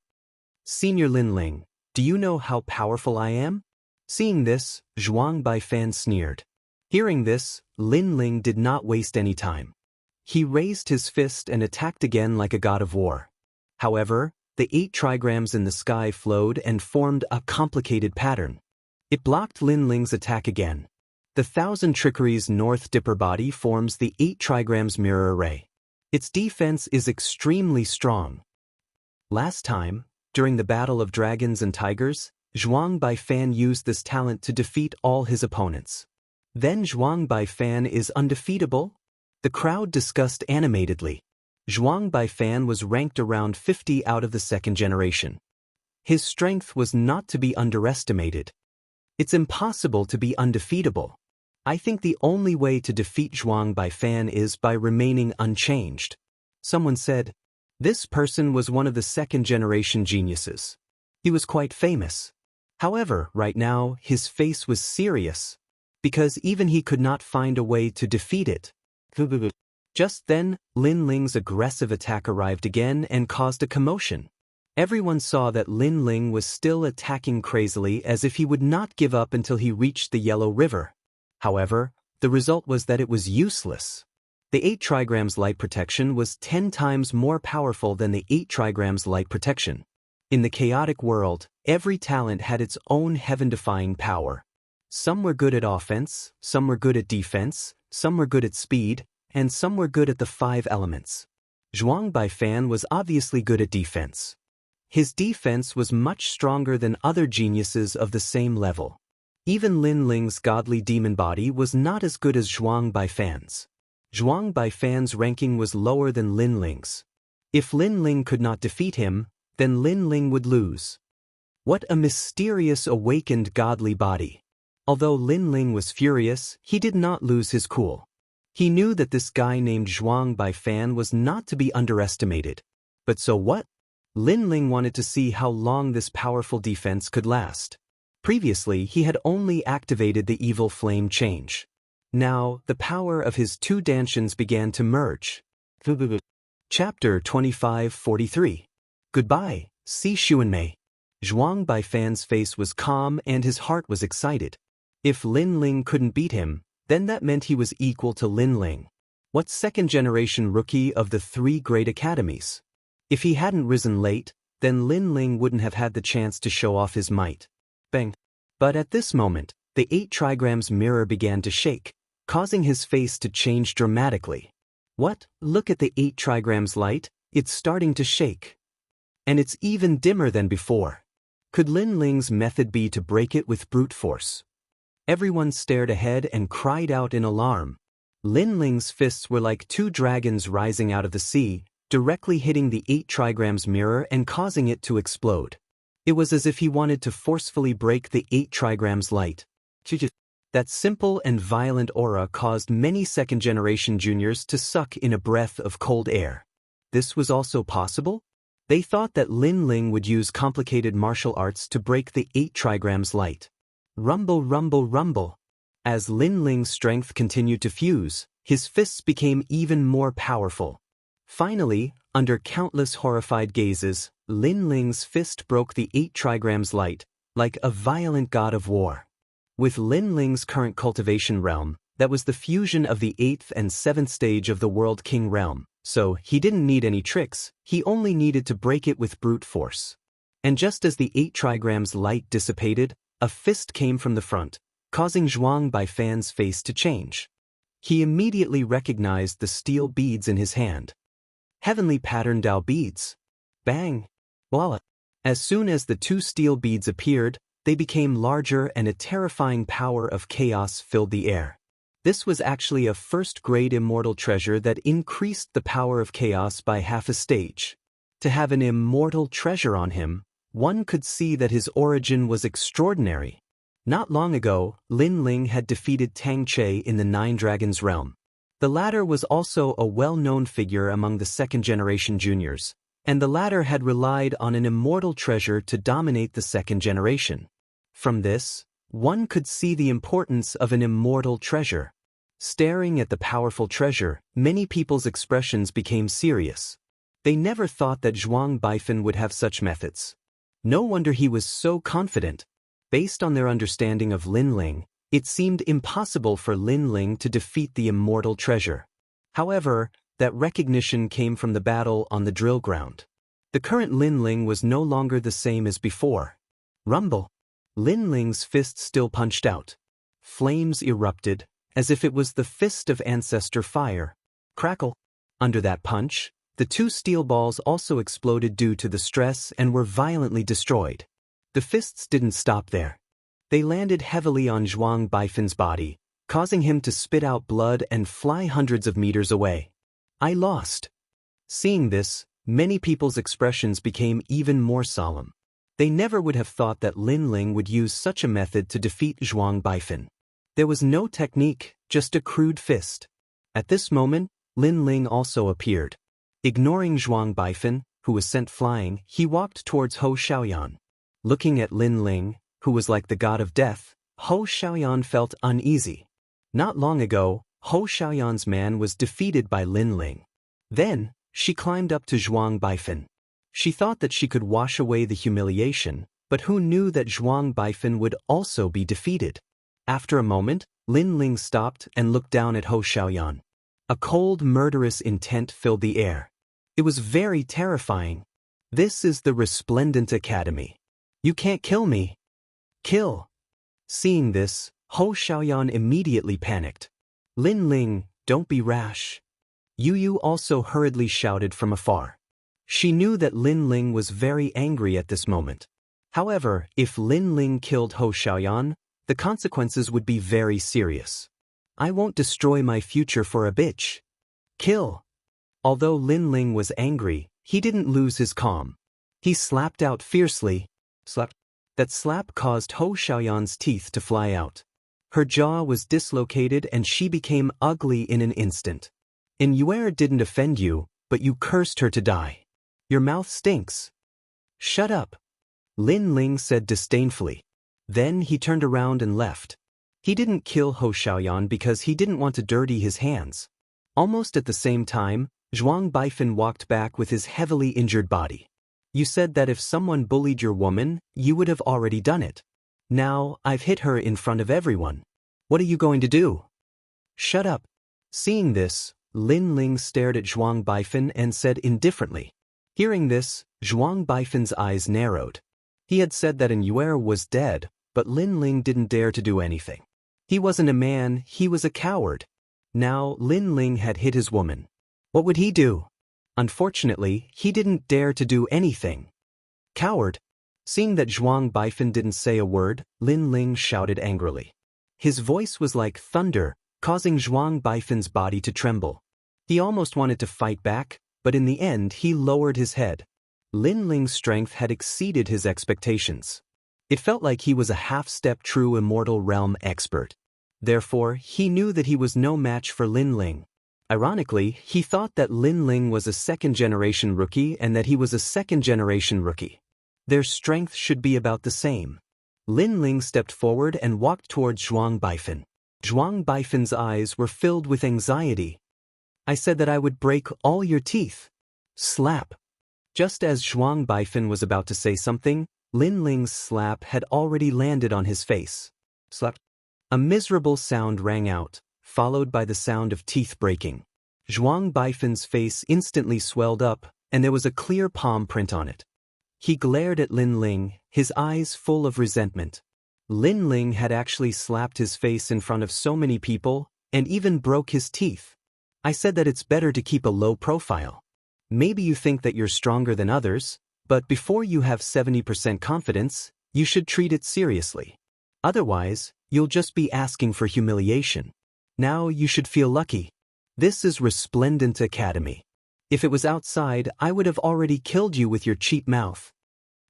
Senior Lin Ling, do you know how powerful I am? Seeing this, Zhuang Baifan sneered. Hearing this, Lin Ling did not waste any time. He raised his fist and attacked again like a god of war. However, the 8 trigrams in the sky flowed and formed a complicated pattern. It blocked Lin Ling's attack again. The 1,000 Trickeries North Dipper body forms the 8 trigrams mirror array. Its defense is extremely strong. Last time, during the Battle of Dragons and Tigers, Zhuang Baifan used this talent to defeat all his opponents. Then Zhuang Baifan is undefeatable? The crowd discussed animatedly. Zhuang Baifan was ranked around 50 out of the 2nd generation. His strength was not to be underestimated. It's impossible to be undefeatable. I think the only way to defeat Zhuang Baifan is by remaining unchanged. Someone said, this person was one of the 2nd generation geniuses. He was quite famous. However, right now, his face was serious, because even he could not find a way to defeat it. Just then, Lin Ling's aggressive attack arrived again and caused a commotion. Everyone saw that Lin Ling was still attacking crazily as if he would not give up until he reached the Yellow River. However, the result was that it was useless. The 8 trigrams light protection was 10 times more powerful than the 8 trigrams light protection. In the chaotic world, every talent had its own heaven-defying power. Some were good at offense, some were good at defense, some were good at speed, and some were good at the 5 elements. Zhuang Baifan was obviously good at defense. His defense was much stronger than other geniuses of the same level. Even Lin Ling's godly demon body was not as good as Zhuang Baifan's. Zhuang Baifan's ranking was lower than Lin Ling's. If Lin Ling could not defeat him, then Lin Ling would lose. What a mysterious awakened godly body. Although Lin Ling was furious, he did not lose his cool. He knew that this guy named Zhuang Baifan was not to be underestimated. But so what? Lin Ling wanted to see how long this powerful defense could last. Previously, he had only activated the evil flame change. Now, the power of his 2 dantians began to merge. Chapter 2543. Goodbye, Si Xuanmei. Zhuang Baifan's face was calm and his heart was excited. If Lin Ling couldn't beat him, then that meant he was equal to Lin Ling. What 2nd generation rookie of the 3 great academies? If he hadn't risen late, then Lin Ling wouldn't have had the chance to show off his might. Bang. But at this moment, the 8 trigrams mirror began to shake, causing his face to change dramatically. What? Look at the 8 trigrams light, it's starting to shake. And it's even dimmer than before. Could Lin Ling's method be to break it with brute force? Everyone stared ahead and cried out in alarm. Lin Ling's fists were like 2 dragons rising out of the sea, directly hitting the 8 trigrams mirror and causing it to explode. It was as if he wanted to forcefully break the 8 trigrams light. That simple and violent aura caused many second-generation juniors to suck in a breath of cold air. This was also possible? They thought that Lin Ling would use complicated martial arts to break the 8 trigrams light. Rumble, rumble, rumble. As Lin Ling's strength continued to fuse, his fists became even more powerful. Finally, under countless horrified gazes, Lin Ling's fist broke the 8 trigrams light, like a violent god of war. With Lin Ling's current cultivation realm, that was the fusion of the 8th and 7th stage of the World King realm, so he didn't need any tricks, he only needed to break it with brute force. And just as the 8 trigrams light dissipated, a fist came from the front, causing Zhuang Baifan's face to change. He immediately recognized the steel beads in his hand. Heavenly patterned Dao beads. Bang! Voila! As soon as the 2 steel beads appeared, they became larger and a terrifying power of chaos filled the air. This was actually a first-grade immortal treasure that increased the power of chaos by half a stage. To have an immortal treasure on him, one could see that his origin was extraordinary. Not long ago, Lin Ling had defeated Tang Che in the 9 Dragons realm. The latter was also a well-known figure among the second-generation juniors, and the latter had relied on an immortal treasure to dominate the second generation. From this, one could see the importance of an immortal treasure. Staring at the powerful treasure, many people's expressions became serious. They never thought that Zhuang Baifan would have such methods. No wonder he was so confident. Based on their understanding of Lin Ling, it seemed impossible for Lin Ling to defeat the immortal treasure. However, that recognition came from the battle on the drill ground. The current Lin Ling was no longer the same as before. Rumble. Lin Ling's fist still punched out. Flames erupted, as if it was the fist of ancestor fire. Crackle. Under that punch, the 2 steel balls also exploded due to the stress and were violently destroyed. The fists didn't stop there. They landed heavily on Zhuang Baifan's body, causing him to spit out blood and fly hundreds of meters away. I lost. Seeing this, many people's expressions became even more solemn. They never would have thought that Lin Ling would use such a method to defeat Zhuang Baifan. There was no technique, just a crude fist. At this moment, Lin Ling also appeared. Ignoring Zhuang Baifan, who was sent flying, he walked towards Ho Xiaoyan. Looking at Lin Ling, who was like the god of death, Ho Xiaoyan felt uneasy. Not long ago, Ho Xiaoyan's man was defeated by Lin Ling. Then, she climbed up to Zhuang Baifan. She thought that she could wash away the humiliation, but who knew that Zhuang Baifan would also be defeated? After a moment, Lin Ling stopped and looked down at Ho Xiaoyan. A cold, murderous intent filled the air. It was very terrifying. This is the Resplendent Academy. You can't kill me. Kill. Seeing this, Ho Xiaoyan immediately panicked. Lin Ling, don't be rash. Yu Yu also hurriedly shouted from afar. She knew that Lin Ling was very angry at this moment. However, if Lin Ling killed Ho Xiaoyan, the consequences would be very serious. I won't destroy my future for a bitch. Kill. Although Lin Ling was angry, he didn't lose his calm. He slapped out fiercely. Slap. That slap caused Ho Xiaoyan's teeth to fly out. Her jaw was dislocated and she became ugly in an instant. Inuer didn't offend you, but you cursed her to die. Your mouth stinks. Shut up. Lin Ling said disdainfully. Then he turned around and left. He didn't kill Ho Xiaoyan because he didn't want to dirty his hands. Almost at the same time, Zhuang Baifan walked back with his heavily injured body. You said that if someone bullied your woman, you would have already done it. Now, I've hit her in front of everyone. What are you going to do? Shut up. Seeing this, Lin Ling stared at Zhuang Baifan and said indifferently. Hearing this, Zhuang Baifan's eyes narrowed. He had said that Yu'er was dead, but Lin Ling didn't dare to do anything. He wasn't a man, he was a coward. Now Lin Ling had hit his woman. What would he do? Unfortunately, he didn't dare to do anything. Coward! Seeing that Zhuang Baifan didn't say a word, Lin Ling shouted angrily. His voice was like thunder, causing Zhuang Baifan's body to tremble. He almost wanted to fight back, but in the end he lowered his head. Lin Ling's strength had exceeded his expectations. It felt like he was a half-step true Immortal realm expert. Therefore, he knew that he was no match for Lin Ling. Ironically, he thought that Lin Ling was a second-generation rookie and that he was a second-generation rookie. Their strength should be about the same. Lin Ling stepped forward and walked towards Zhuang Baifan. Zhuang Baifan's eyes were filled with anxiety. I said that I would break all your teeth. Slap. Just as Zhuang Baifan was about to say something, Lin Ling's slap had already landed on his face. Slap. A miserable sound rang out, followed by the sound of teeth breaking. Zhuang Baifan's face instantly swelled up, and there was a clear palm print on it. He glared at Lin Ling, his eyes full of resentment. Lin Ling had actually slapped his face in front of so many people, and even broke his teeth. I said that it's better to keep a low profile. Maybe you think that you're stronger than others, but before you have 70% confidence, you should treat it seriously. Otherwise, you'll just be asking for humiliation. Now you should feel lucky. This is Resplendent Academy. If it was outside, I would have already killed you with your cheap mouth.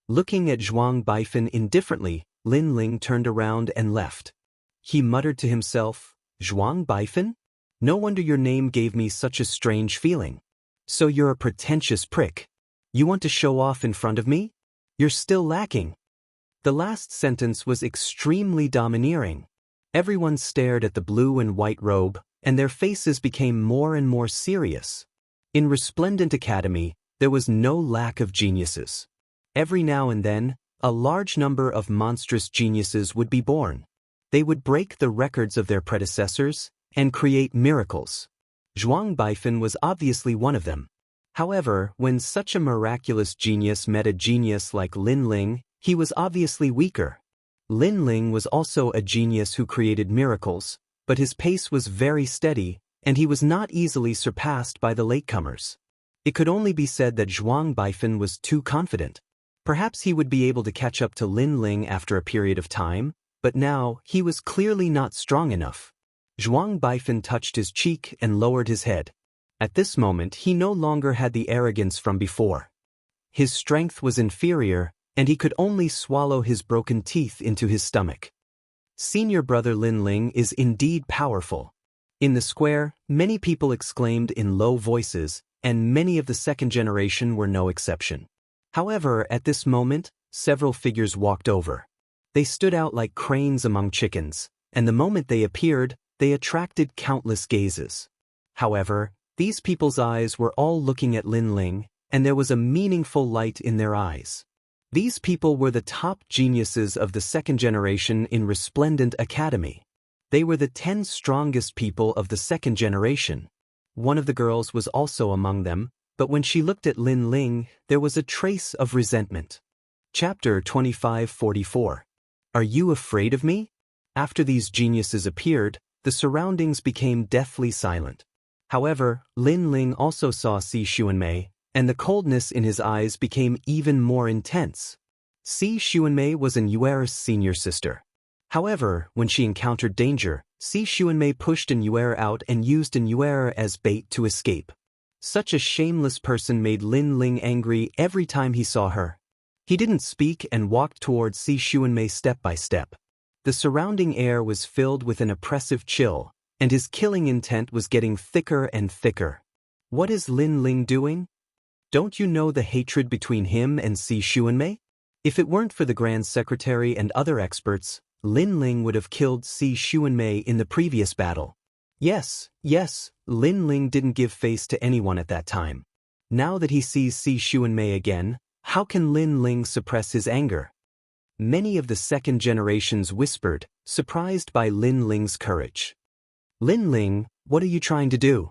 Looking at Zhuang Baifan indifferently, Lin Ling turned around and left. He muttered to himself, Zhuang Baifan? No wonder your name gave me such a strange feeling. So you're a pretentious prick. You want to show off in front of me? You're still lacking. The last sentence was extremely domineering. Everyone stared at the blue and white robe, and their faces became more and more serious. In Resplendent Academy, there was no lack of geniuses. Every now and then, a large number of monstrous geniuses would be born. They would break the records of their predecessors and create miracles. Zhuang Baifan was obviously one of them. However, when such a miraculous genius met a genius like Lin Ling, he was obviously weaker. Lin Ling was also a genius who created miracles, but his pace was very steady, and he was not easily surpassed by the latecomers. It could only be said that Zhuang Baifan was too confident. Perhaps he would be able to catch up to Lin Ling after a period of time, but now he was clearly not strong enough. Zhuang Baifan touched his cheek and lowered his head. At this moment he no longer had the arrogance from before. His strength was inferior, and he could only swallow his broken teeth into his stomach. Senior brother Lin Ling is indeed powerful. In the square, many people exclaimed in low voices, and many of the second generation were no exception. However, at this moment, several figures walked over. They stood out like cranes among chickens, and the moment they appeared, they attracted countless gazes. However, these people's eyes were all looking at Lin Ling, and there was a meaningful light in their eyes. These people were the top geniuses of the second generation in Resplendent Academy. They were the 10 strongest people of the second generation. One of the girls was also among them, but when she looked at Lin Ling, there was a trace of resentment. Chapter 2544. Are you afraid of me? After these geniuses appeared, the surroundings became deathly silent. However, Lin Ling also saw Si Xuanmei, and the coldness in his eyes became even more intense. Si Xuanmei was Yu'er's senior sister. However, when she encountered danger, Si Xuanmei pushed Yu'er out and used Yu'er as bait to escape. Such a shameless person made Lin Ling angry every time he saw her. He didn't speak and walked towards Si Xuanmei step by step. The surrounding air was filled with an oppressive chill, and his killing intent was getting thicker and thicker. What is Lin Ling doing? Don't you know the hatred between him and Si Xuanmei? If it weren't for the Grand Secretary and other experts, Lin Ling would have killed Si Xuanmei in the previous battle. Yes, Lin Ling didn't give face to anyone at that time. Now that he sees Si Xuanmei again, how can Lin Ling suppress his anger? Many of the second generations whispered, surprised by Lin Ling's courage. Lin Ling, what are you trying to do?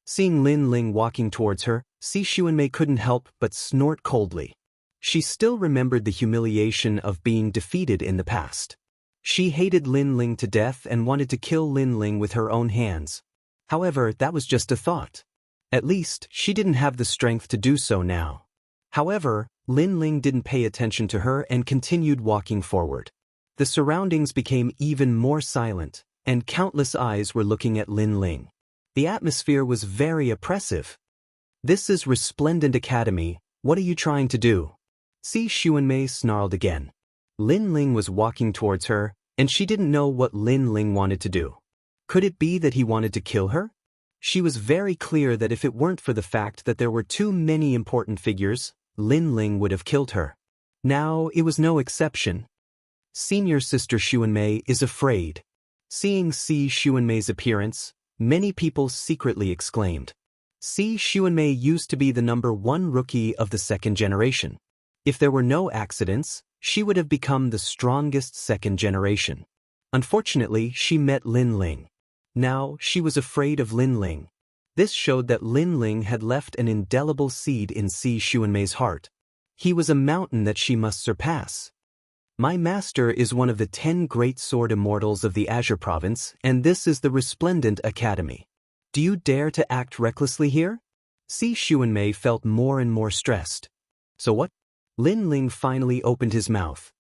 Seeing Lin Ling walking towards her, Si Xuanmei couldn't help but snort coldly. She still remembered the humiliation of being defeated in the past. She hated Lin Ling to death and wanted to kill Lin Ling with her own hands. However, that was just a thought. At least, she didn't have the strength to do so now. However, Lin Ling didn't pay attention to her and continued walking forward. The surroundings became even more silent, and countless eyes were looking at Lin Ling. The atmosphere was very oppressive. "This is Resplendent Academy, what are you trying to do?" Si Xuanmei snarled again. Lin Ling was walking towards her, and she didn't know what Lin Ling wanted to do. Could it be that he wanted to kill her? She was very clear that if it weren't for the fact that there were too many important figures, Lin Ling would have killed her. Now it was no exception. Senior Sister Xuanmei is afraid. Seeing Si Xuanmei's appearance, many people secretly exclaimed. Si Xuanmei used to be the #1 rookie of the second generation. If there were no accidents, she would have become the strongest second generation. Unfortunately, she met Lin Ling. Now, she was afraid of Lin Ling. This showed that Lin Ling had left an indelible seed in Si Xuanmei's heart. He was a mountain that she must surpass. "My master is one of the 10 great sword immortals of the Azure province, and this is the Resplendent Academy. Do you dare to act recklessly here?" Si Xuanmei felt more and more stressed. "So what?" Lin Ling finally opened his mouth.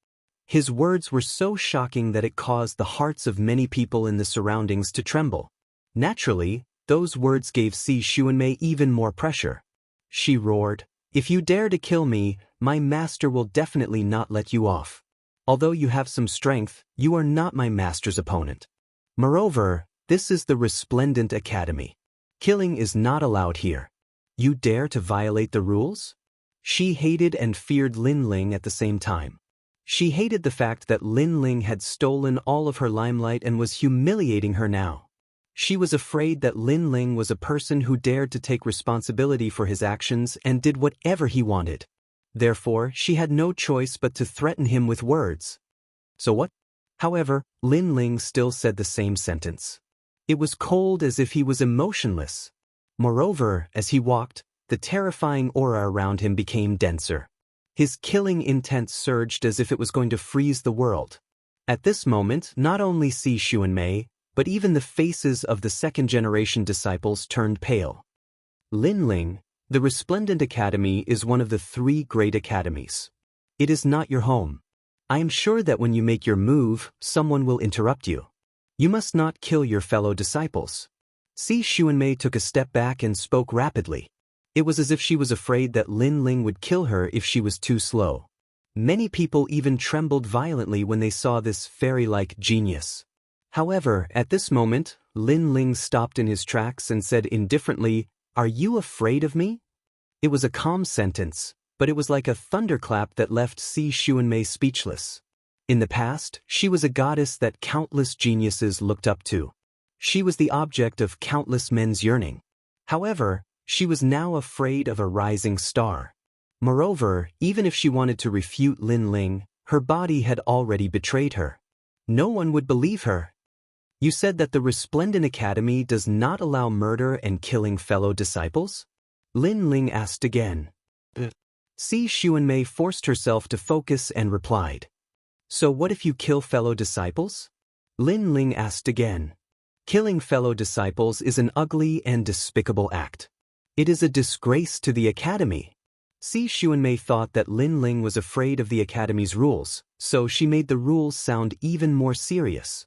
His words were so shocking that it caused the hearts of many people in the surroundings to tremble. Naturally, those words gave Si Xuanmei even more pressure. She roared, "If you dare to kill me, my master will definitely not let you off. Although you have some strength, you are not my master's opponent. Moreover, this is the Resplendent Academy. Killing is not allowed here. You dare to violate the rules?" She hated and feared Lin Ling at the same time. She hated the fact that Lin Ling had stolen all of her limelight and was humiliating her now. She was afraid that Lin Ling was a person who dared to take responsibility for his actions and did whatever he wanted. Therefore, she had no choice but to threaten him with words. "So what?" However, Lin Ling still said the same sentence. It was cold as if he was emotionless. Moreover, as he walked, the terrifying aura around him became denser. His killing intent surged as if it was going to freeze the world. At this moment, not only Si Xuanmei, but even the faces of the second-generation disciples turned pale. "Lin Ling, the Resplendent Academy is one of the 3 great academies. It is not your home. I am sure that when you make your move, someone will interrupt you. You must not kill your fellow disciples." Si Xuanmei took a step back and spoke rapidly. It was as if she was afraid that Lin Ling would kill her if she was too slow. Many people even trembled violently when they saw this fairy-like genius. However, at this moment, Lin Ling stopped in his tracks and said indifferently, "Are you afraid of me?" It was a calm sentence, but it was like a thunderclap that left Si Xuanmei speechless. In the past, she was a goddess that countless geniuses looked up to. She was the object of countless men's yearning. However, she was now afraid of a rising star. Moreover, even if she wanted to refute Lin Ling, her body had already betrayed her. No one would believe her. "You said that the Resplendent Academy does not allow murder and killing fellow disciples?" Lin Ling asked again. Si Xuanmei forced herself to focus and replied. "So what if you kill fellow disciples?" Lin Ling asked again. "Killing fellow disciples is an ugly and despicable act. It is a disgrace to the Academy." Si Xuanmei thought that Lin Ling was afraid of the Academy's rules, so she made the rules sound even more serious.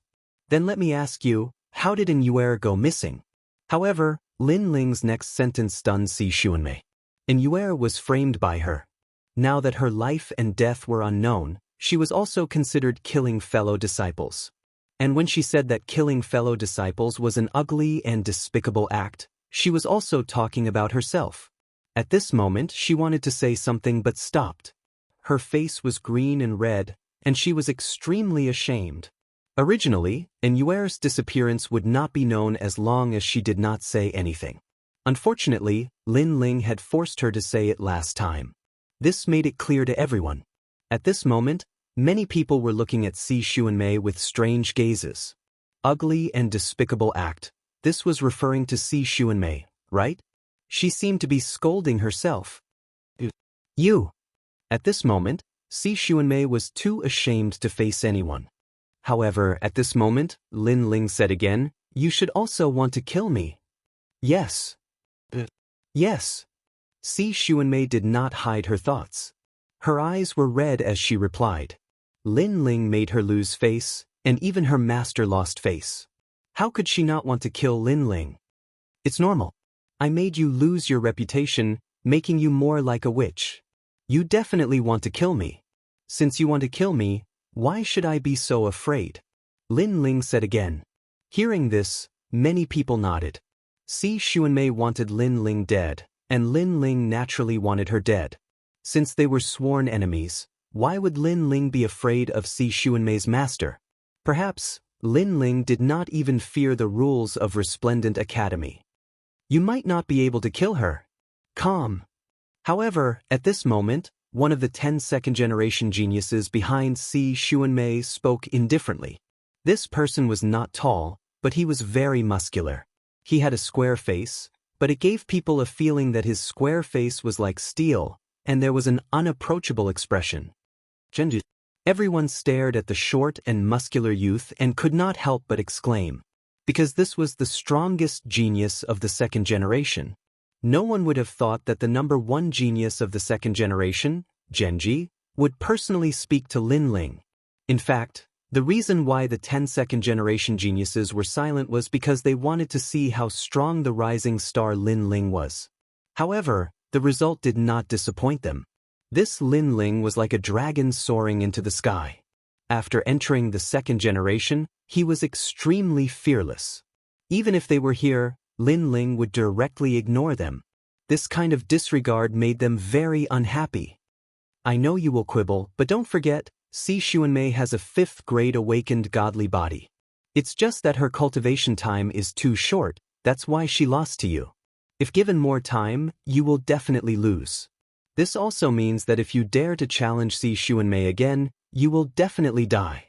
"Then let me ask you, how did Immortal go missing?" However, Lin Ling's next sentence stunned Si Xuanmei. Immortal was framed by her. Now that her life and death were unknown, she was also considered killing fellow disciples. And when she said that killing fellow disciples was an ugly and despicable act, she was also talking about herself. At this moment, she wanted to say something but stopped. Her face was green and red, and she was extremely ashamed. Originally, Immortal's disappearance would not be known as long as she did not say anything. Unfortunately, Lin Ling had forced her to say it last time. This made it clear to everyone. At this moment, many people were looking at Si Xuanmei with strange gazes. Ugly and despicable act. This was referring to Si Xuanmei, right? She seemed to be scolding herself. You. At this moment, Si Xuanmei was too ashamed to face anyone. However, at this moment, Lin Ling said again, "You should also want to kill me." Yes. Yes. Si Xuanmei did not hide her thoughts. Her eyes were red as she replied. Lin Ling made her lose face, and even her master lost face. How could she not want to kill Lin Ling? It's normal. I made you lose your reputation, making you more like a witch. You definitely want to kill me. Since you want to kill me, why should I be so afraid? Lin Ling said again. Hearing this, many people nodded. Si Xuanmei wanted Lin Ling dead, and Lin Ling naturally wanted her dead. Since they were sworn enemies, why would Lin Ling be afraid of Si Xuanmei's master? Perhaps, Lin Ling did not even fear the rules of Resplendent Academy. You might not be able to kill her. Calm. However, at this moment, one of the 10 second-generation geniuses behind Si Xuanmei spoke indifferently. This person was not tall, but he was very muscular. He had a square face, but it gave people a feeling that his square face was like steel, and there was an unapproachable expression. Jianghu. Everyone stared at the short and muscular youth and could not help but exclaim. Because this was the strongest genius of the second generation. No one would have thought that the number 1 genius of the second generation, Genji, would personally speak to Lin Ling. In fact, the reason why the 10 second-generation geniuses were silent was because they wanted to see how strong the rising star Lin Ling was. However, the result did not disappoint them. This Lin Ling was like a dragon soaring into the sky. After entering the second generation, he was extremely fearless. Even if they were here, Lin Ling would directly ignore them. This kind of disregard made them very unhappy. I know you will quibble, but don't forget, Si Xuanmei has a 5th grade awakened godly body. It's just that her cultivation time is too short, that's why she lost to you. If given more time, you will definitely lose. This also means that if you dare to challenge Si Xuanmei again, you will definitely die.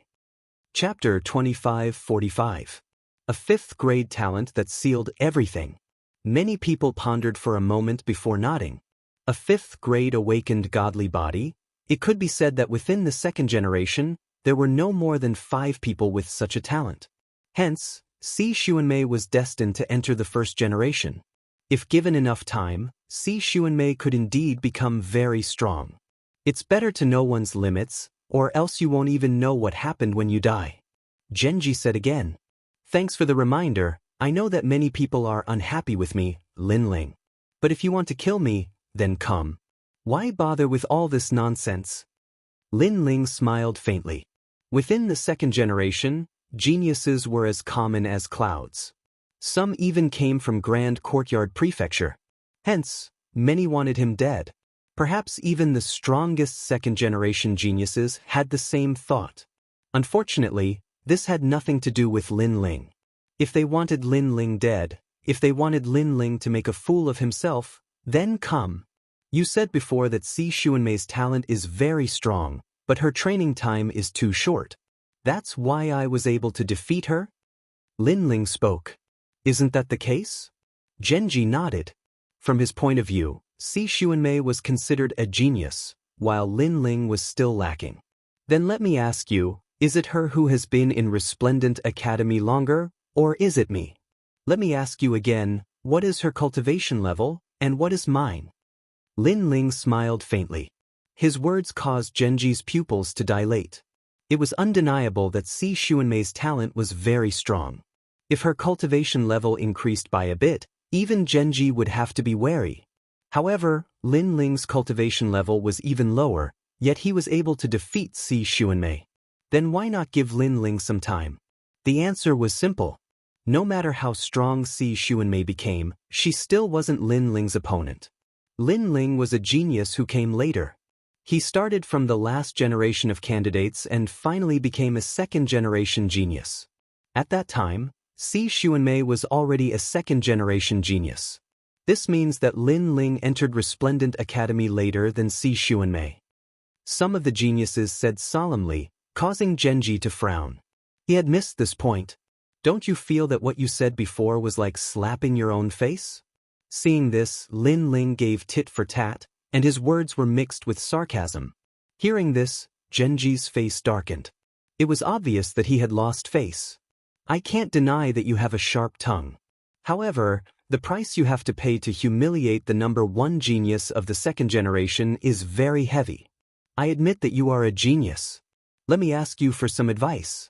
Chapter 2545. A 5th grade talent that sealed everything. Many people pondered for a moment before nodding. A 5th grade awakened godly body? It could be said that within the second generation, there were no more than 5 people with such a talent. Hence, Si Xuanmei was destined to enter the first generation. If given enough time, Si Xuanmei could indeed become very strong. It's better to know one's limits, or else you won't even know what happened when you die. Genji said again. Thanks for the reminder, I know that many people are unhappy with me, Lin Ling. But if you want to kill me, then come. Why bother with all this nonsense? Lin Ling smiled faintly. Within the second generation, geniuses were as common as clouds. Some even came from Grand Courtyard Prefecture. Hence, many wanted him dead. Perhaps even the strongest second-generation geniuses had the same thought. Unfortunately, this had nothing to do with Lin Ling. If they wanted Lin Ling dead, if they wanted Lin Ling to make a fool of himself, then come. You said before that Si Xuanmei's talent is very strong, but her training time is too short. That's why I was able to defeat her? Lin Ling spoke. Isn't that the case? Genji nodded. From his point of view, Si Xuanmei was considered a genius, while Lin Ling was still lacking. Then let me ask you, is it her who has been in Resplendent Academy longer, or is it me? Let me ask you again, what is her cultivation level, and what is mine? Lin Ling smiled faintly. His words caused Genji's pupils to dilate. It was undeniable that Si Xuanmei's talent was very strong. If her cultivation level increased by a bit, even Genji would have to be wary. However, Lin Ling's cultivation level was even lower, yet he was able to defeat Si Xuanmei. Then why not give Lin Ling some time? The answer was simple. No matter how strong Si Xuanmei became, she still wasn't Lin Ling's opponent. Lin Ling was a genius who came later. He started from the last generation of candidates and finally became a second-generation genius. At that time, Si Xuanmei was already a second-generation genius. This means that Lin Ling entered Resplendent Academy later than Si Xuanmei. Some of the geniuses said solemnly, causing Genji to frown. He had missed this point. Don't you feel that what you said before was like slapping your own face? Seeing this, Lin Ling gave tit for tat, and his words were mixed with sarcasm. Hearing this, Genji's face darkened. It was obvious that he had lost face. I can't deny that you have a sharp tongue. However, the price you have to pay to humiliate the number one genius of the second generation is very heavy. I admit that you are a genius. Let me ask you for some advice.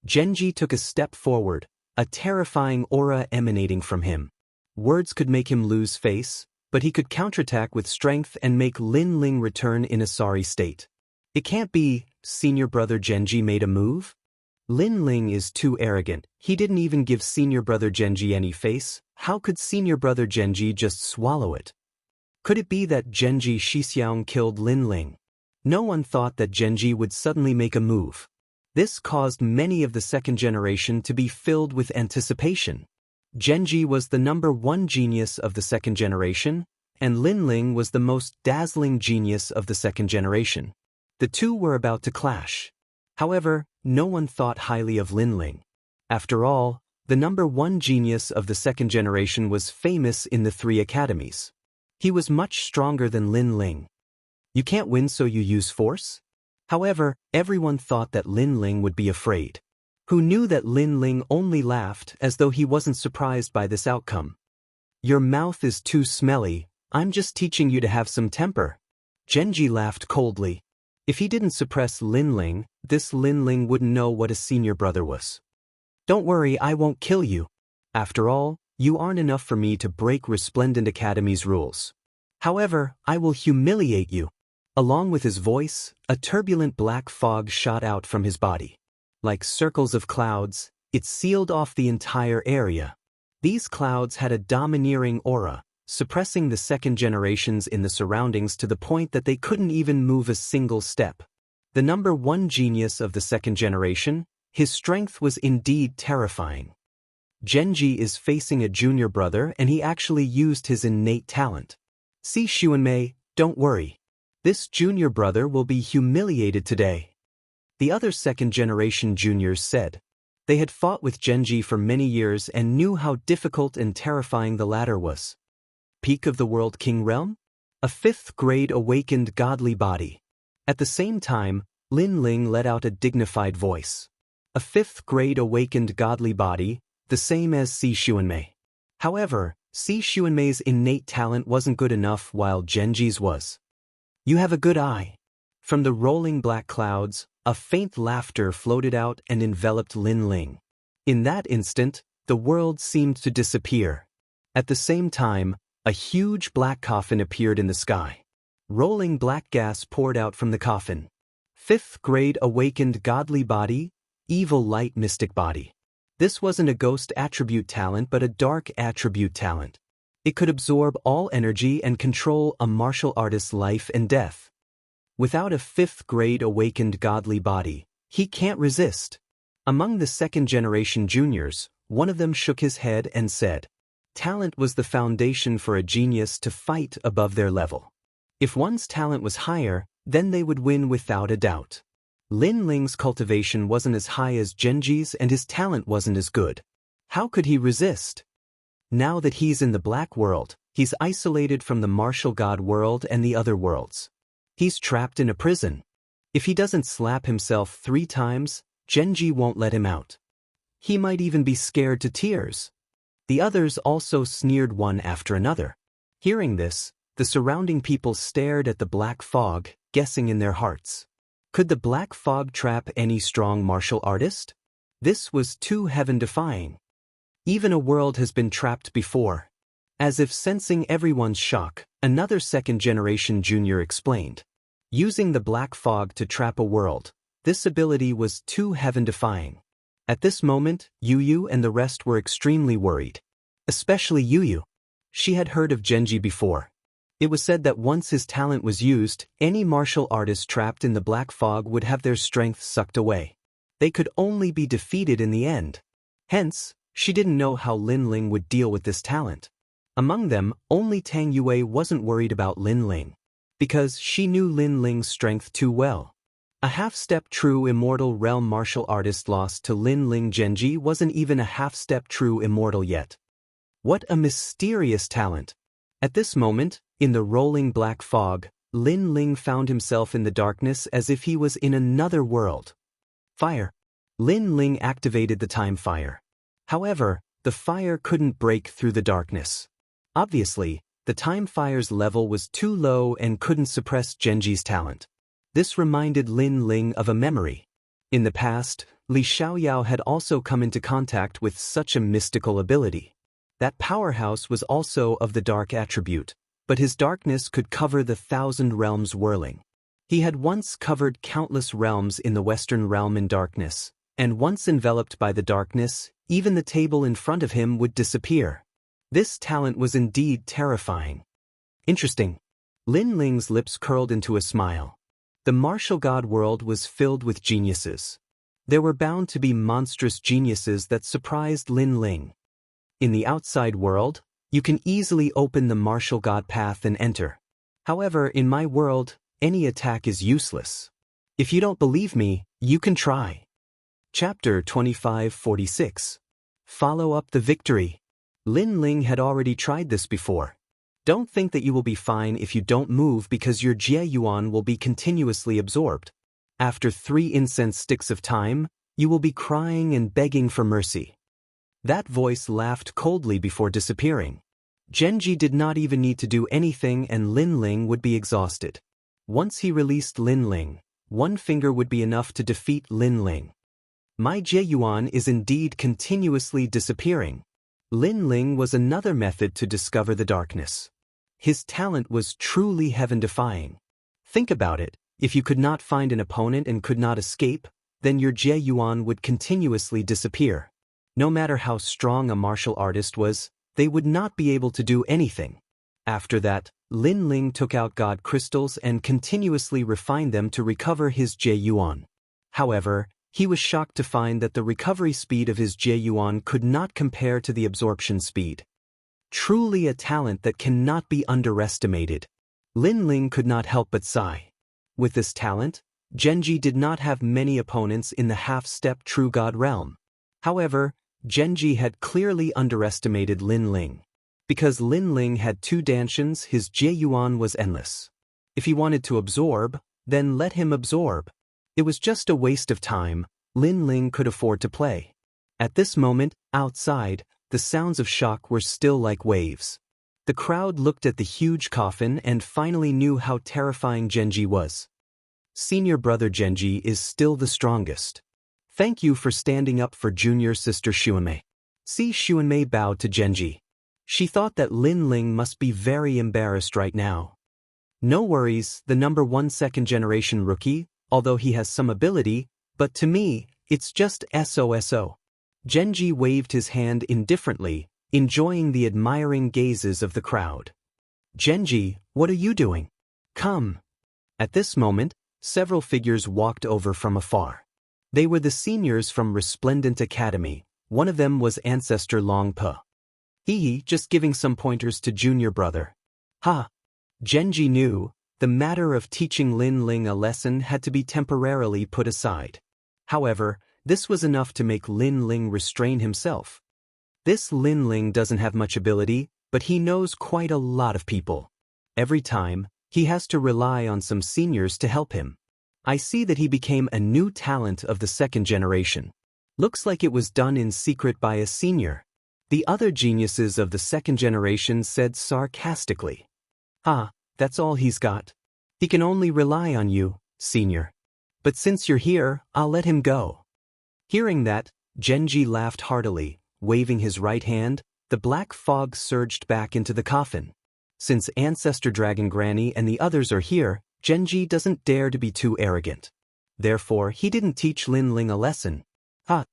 Genji took a step forward, a terrifying aura emanating from him. Words could make him lose face, but he could counterattack with strength and make Lin Ling return in a sorry state. It can't be, senior brother Genji made a move? Lin Ling is too arrogant. He didn't even give senior brother Genji any face. How could senior brother Genji just swallow it? Could it be that Genji Shixiang killed Lin Ling? No one thought that Genji would suddenly make a move. This caused many of the second generation to be filled with anticipation. Genji was the number one genius of the second generation, and Lin Ling was the most dazzling genius of the second generation. The two were about to clash. However, no one thought highly of Lin Ling. After all, the number one genius of the second generation was famous in the 3 academies. He was much stronger than Lin Ling. You can't win, so you use force? However, everyone thought that Lin Ling would be afraid. Who knew that Lin Ling only laughed as though he wasn't surprised by this outcome. Your mouth is too smelly, I'm just teaching you to have some temper. Genji laughed coldly. If he didn't suppress Lin Ling, this Lin Ling wouldn't know what a senior brother was. Don't worry, I won't kill you. After all, you aren't enough for me to break Resplendent Academy's rules. However, I will humiliate you. Along with his voice, a turbulent black fog shot out from his body. Like circles of clouds, it sealed off the entire area. These clouds had a domineering aura, suppressing the second generations in the surroundings to the point that they couldn't even move a single step. The number one genius of the second generation, his strength was indeed terrifying. Genji is facing a junior brother, and he actually used his innate talent. See Xuanmei, don't worry. This junior brother will be humiliated today. The other second-generation juniors said. They had fought with Genji for many years and knew how difficult and terrifying the latter was. Peak of the World King Realm? A 5th-grade awakened godly body. At the same time, Lin Ling let out a dignified voice. A 5th-grade awakened godly body, the same as Si Xuanmei. However, Si Xuanmei's innate talent wasn't good enough while Genji's was. You have a good eye. From the rolling black clouds, a faint laughter floated out and enveloped Lin Ling. In that instant, the world seemed to disappear. At the same time, a huge black coffin appeared in the sky. Rolling black gas poured out from the coffin. 5th-grade awakened godly body, evil light mystic body. This wasn't a ghost attribute talent but a dark attribute talent. It could absorb all energy and control a martial artist's life and death. Without a 5th-grade awakened godly body, he can't resist. Among the second-generation juniors, one of them shook his head and said, talent was the foundation for a genius to fight above their level. If one's talent was higher, then they would win without a doubt. Lin Ling's cultivation wasn't as high as Genji's and his talent wasn't as good. How could he resist? Now that he's in the black world, he's isolated from the martial god world and the other worlds. He's trapped in a prison. If he doesn't slap himself 3 times, Genji won't let him out. He might even be scared to tears. The others also sneered one after another. Hearing this, the surrounding people stared at the black fog, guessing in their hearts. Could the black fog trap any strong martial artist? This was too heaven-defying. Even a world has been trapped before. As if sensing everyone's shock, another second-generation junior explained. Using the black fog to trap a world, this ability was too heaven-defying. At this moment, Yu and the rest were extremely worried. Especially Yu. She had heard of Genji before. It was said that once his talent was used, any martial artist trapped in the black fog would have their strength sucked away. They could only be defeated in the end. Hence, she didn't know how Lin Ling would deal with this talent. Among them, only Tang Yue wasn't worried about Lin Ling, because she knew Lin Ling's strength too well. A half-step true immortal realm martial artist lost to Lin Ling. Genji wasn't even a half-step true immortal yet. What a mysterious talent! At this moment, in the rolling black fog, Lin Ling found himself in the darkness as if he was in another world. Fire. Lin Ling activated the time fire. However, the fire couldn't break through the darkness. Obviously, the time fire's level was too low and couldn't suppress Genji's talent. This reminded Lin Ling of a memory. In the past, Li Xiaoyao had also come into contact with such a mystical ability. That powerhouse was also of the dark attribute, but his darkness could cover the 1,000 realms whirling. He had once covered countless realms in the Western realm in darkness, and once enveloped by the darkness, even the table in front of him would disappear. This talent was indeed terrifying. Interesting. Lin Ling's lips curled into a smile. The martial god world was filled with geniuses. There were bound to be monstrous geniuses that surprised Lin Ling. In the outside world, you can easily open the martial god path and enter. However, in my world, any attack is useless. If you don't believe me, you can try. Chapter 2546. Follow up the victory. Lin Ling had already tried this before. Don't think that you will be fine if you don't move because your Jie Yuan will be continuously absorbed. After 3 incense sticks of time, you will be crying and begging for mercy. That voice laughed coldly before disappearing. Genji did not even need to do anything and Lin Ling would be exhausted. Once he released Lin Ling, 1 finger would be enough to defeat Lin Ling. My Jie Yuan is indeed continuously disappearing. Lin Ling was another method to discover the darkness. His talent was truly heaven-defying. Think about it, if you could not find an opponent and could not escape, then your Jie Yuan would continuously disappear. No matter how strong a martial artist was, they would not be able to do anything. After that, Lin Ling took out god crystals and continuously refined them to recover his Jie Yuan. However, he was shocked to find that the recovery speed of his Jie Yuan could not compare to the absorption speed. Truly a talent that cannot be underestimated. Lin Ling could not help but sigh. With this talent, Genji did not have many opponents in the half-step true god realm. However, Genji had clearly underestimated Lin Ling. Because Lin Ling had 2 dantians, his Jie Yuan was endless. If he wanted to absorb, then let him absorb. It was just a waste of time. Lin Ling could afford to play. At this moment, outside, the sounds of shock were still like waves. The crowd looked at the huge coffin and finally knew how terrifying Genji was. Senior brother Genji is still the strongest. Thank you for standing up for junior sister Xuanmei. See, Xuanmei bowed to Genji. She thought that Lin Ling must be very embarrassed right now. No worries, the number 1 second-generation rookie, although he has some ability, but to me, it's just SOSO. Genji waved his hand indifferently, enjoying the admiring gazes of the crowd. Genji, what are you doing? Come. At this moment, several figures walked over from afar. They were the seniors from Resplendent Academy. One of them was Ancestor Long Po. He just giving some pointers to junior brother. Ha! Genji knew, the matter of teaching Lin Ling a lesson had to be temporarily put aside. However, this was enough to make Lin Ling restrain himself. This Lin Ling doesn't have much ability, but he knows quite a lot of people. Every time, he has to rely on some seniors to help him. I see that he became a new talent of the 2nd generation. Looks like it was done in secret by a senior. The other geniuses of the 2nd generation said sarcastically. Ah, that's all he's got. He can only rely on you, senior. But since you're here, I'll let him go. Hearing that, Genji laughed heartily, waving his right hand. The black fog surged back into the coffin. Since Ancestor Dragon Granny and the others are here, Genji doesn't dare to be too arrogant. Therefore, he didn't teach Lin Ling a lesson. Ha!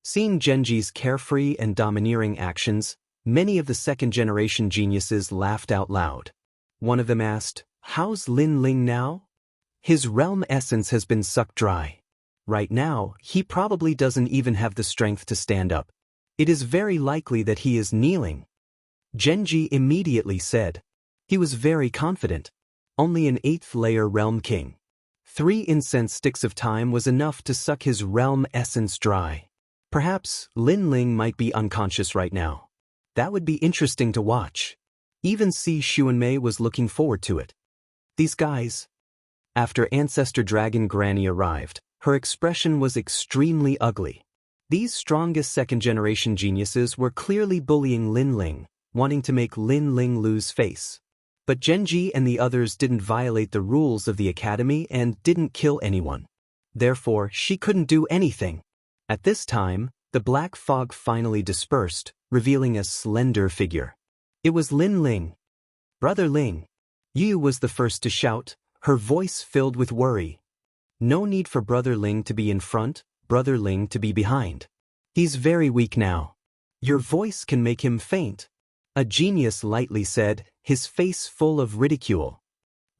Seeing Genji's carefree and domineering actions, many of the 2nd generation geniuses laughed out loud. One of them asked, "How's Lin Ling now?" His realm essence has been sucked dry. Right now, he probably doesn't even have the strength to stand up. It is very likely that he is kneeling. Genji immediately said. He was very confident. Only an 8th layer realm king. 3 incense sticks of time was enough to suck his realm essence dry. Perhaps Lin Ling might be unconscious right now. That would be interesting to watch. Even Si Xuanmei was looking forward to it. These guys. After Ancestor Dragon Granny arrived, her expression was extremely ugly. These strongest second-generation geniuses were clearly bullying Lin Ling, wanting to make Lin Ling lose face. But Genji and the others didn't violate the rules of the academy and didn't kill anyone. Therefore, she couldn't do anything. At this time, the black fog finally dispersed, revealing a slender figure. It was Lin Ling. Brother Ling. Yu was the first to shout, her voice filled with worry. No need for Brother Ling to be in front, Brother Ling to be behind. He's very weak now. Your voice can make him faint. A genius lightly said, his face full of ridicule.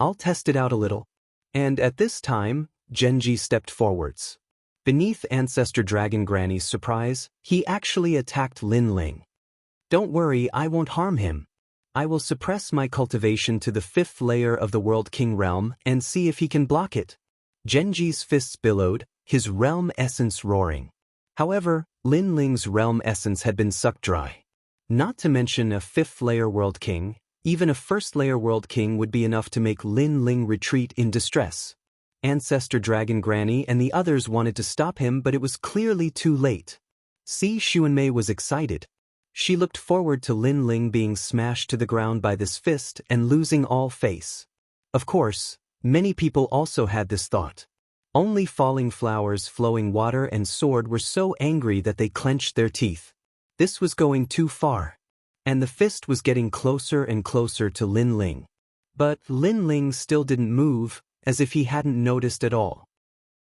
I'll test it out a little. And at this time, Genji stepped forwards. Beneath Ancestor Dragon Granny's surprise, he actually attacked Lin Ling. Don't worry, I won't harm him. I will suppress my cultivation to the 5th layer of the World King realm and see if he can block it. Genji's fists billowed, his realm essence roaring. However, Lin Ling's realm essence had been sucked dry. Not to mention a 5th layer World King, even a 1st layer World King would be enough to make Lin Ling retreat in distress. Ancestor Dragon Granny and the others wanted to stop him, but it was clearly too late. Si Xuanmei was excited. She looked forward to Lin Ling being smashed to the ground by this fist and losing all face. Of course, many people also had this thought. Only Falling Flowers, Flowing Water and Sword were so angry that they clenched their teeth. This was going too far. And the fist was getting closer and closer to Lin Ling. But Lin Ling still didn't move, as if he hadn't noticed at all.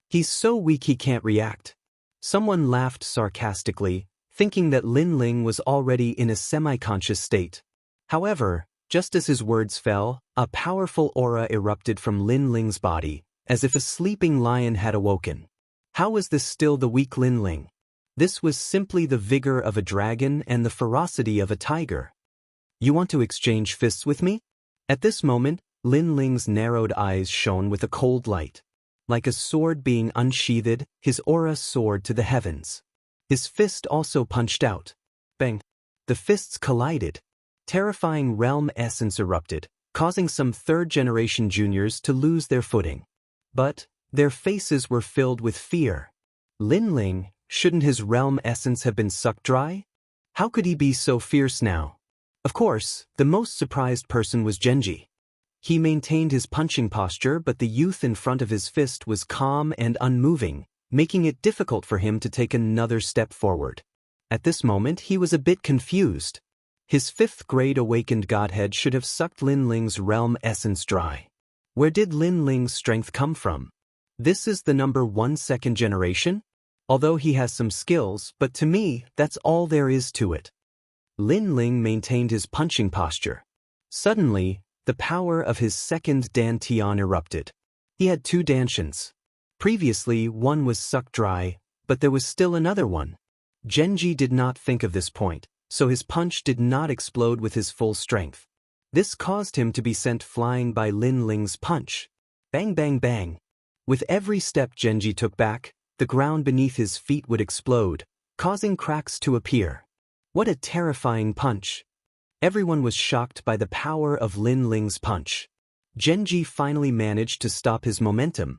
He's so weak he can't react. Someone laughed sarcastically, thinking that Lin Ling was already in a semi-conscious state. However, just as his words fell, a powerful aura erupted from Lin Ling's body, as if a sleeping lion had awoken. How was this still the weak Lin Ling? This was simply the vigor of a dragon and the ferocity of a tiger. You want to exchange fists with me? At this moment, Lin Ling's narrowed eyes shone with a cold light. Like a sword being unsheathed, his aura soared to the heavens. His fist also punched out. Bang! The fists collided. Terrifying realm essence erupted, causing some 3rd-generation juniors to lose their footing. But their faces were filled with fear. Lin Ling, shouldn't his realm essence have been sucked dry? How could he be so fierce now? Of course, the most surprised person was Genji. He maintained his punching posture, but the youth in front of his fist was calm and unmoving, making it difficult for him to take another step forward. At this moment, he was a bit confused. His 5th-grade awakened godhead should have sucked Lin Ling's realm essence dry. Where did Lin Ling's strength come from? This is the number 1 second generation? Although he has some skills, but to me, that's all there is to it. Lin Ling maintained his punching posture. Suddenly, the power of his 2nd dantian erupted. He had 2 dantians. Previously, one was sucked dry, but there was still another one. Genji did not think of this point, so his punch did not explode with his full strength. This caused him to be sent flying by Lin Ling's punch. Bang bang bang. With every step Genji took back, the ground beneath his feet would explode, causing cracks to appear. What a terrifying punch. Everyone was shocked by the power of Lin Ling's punch. Genji finally managed to stop his momentum.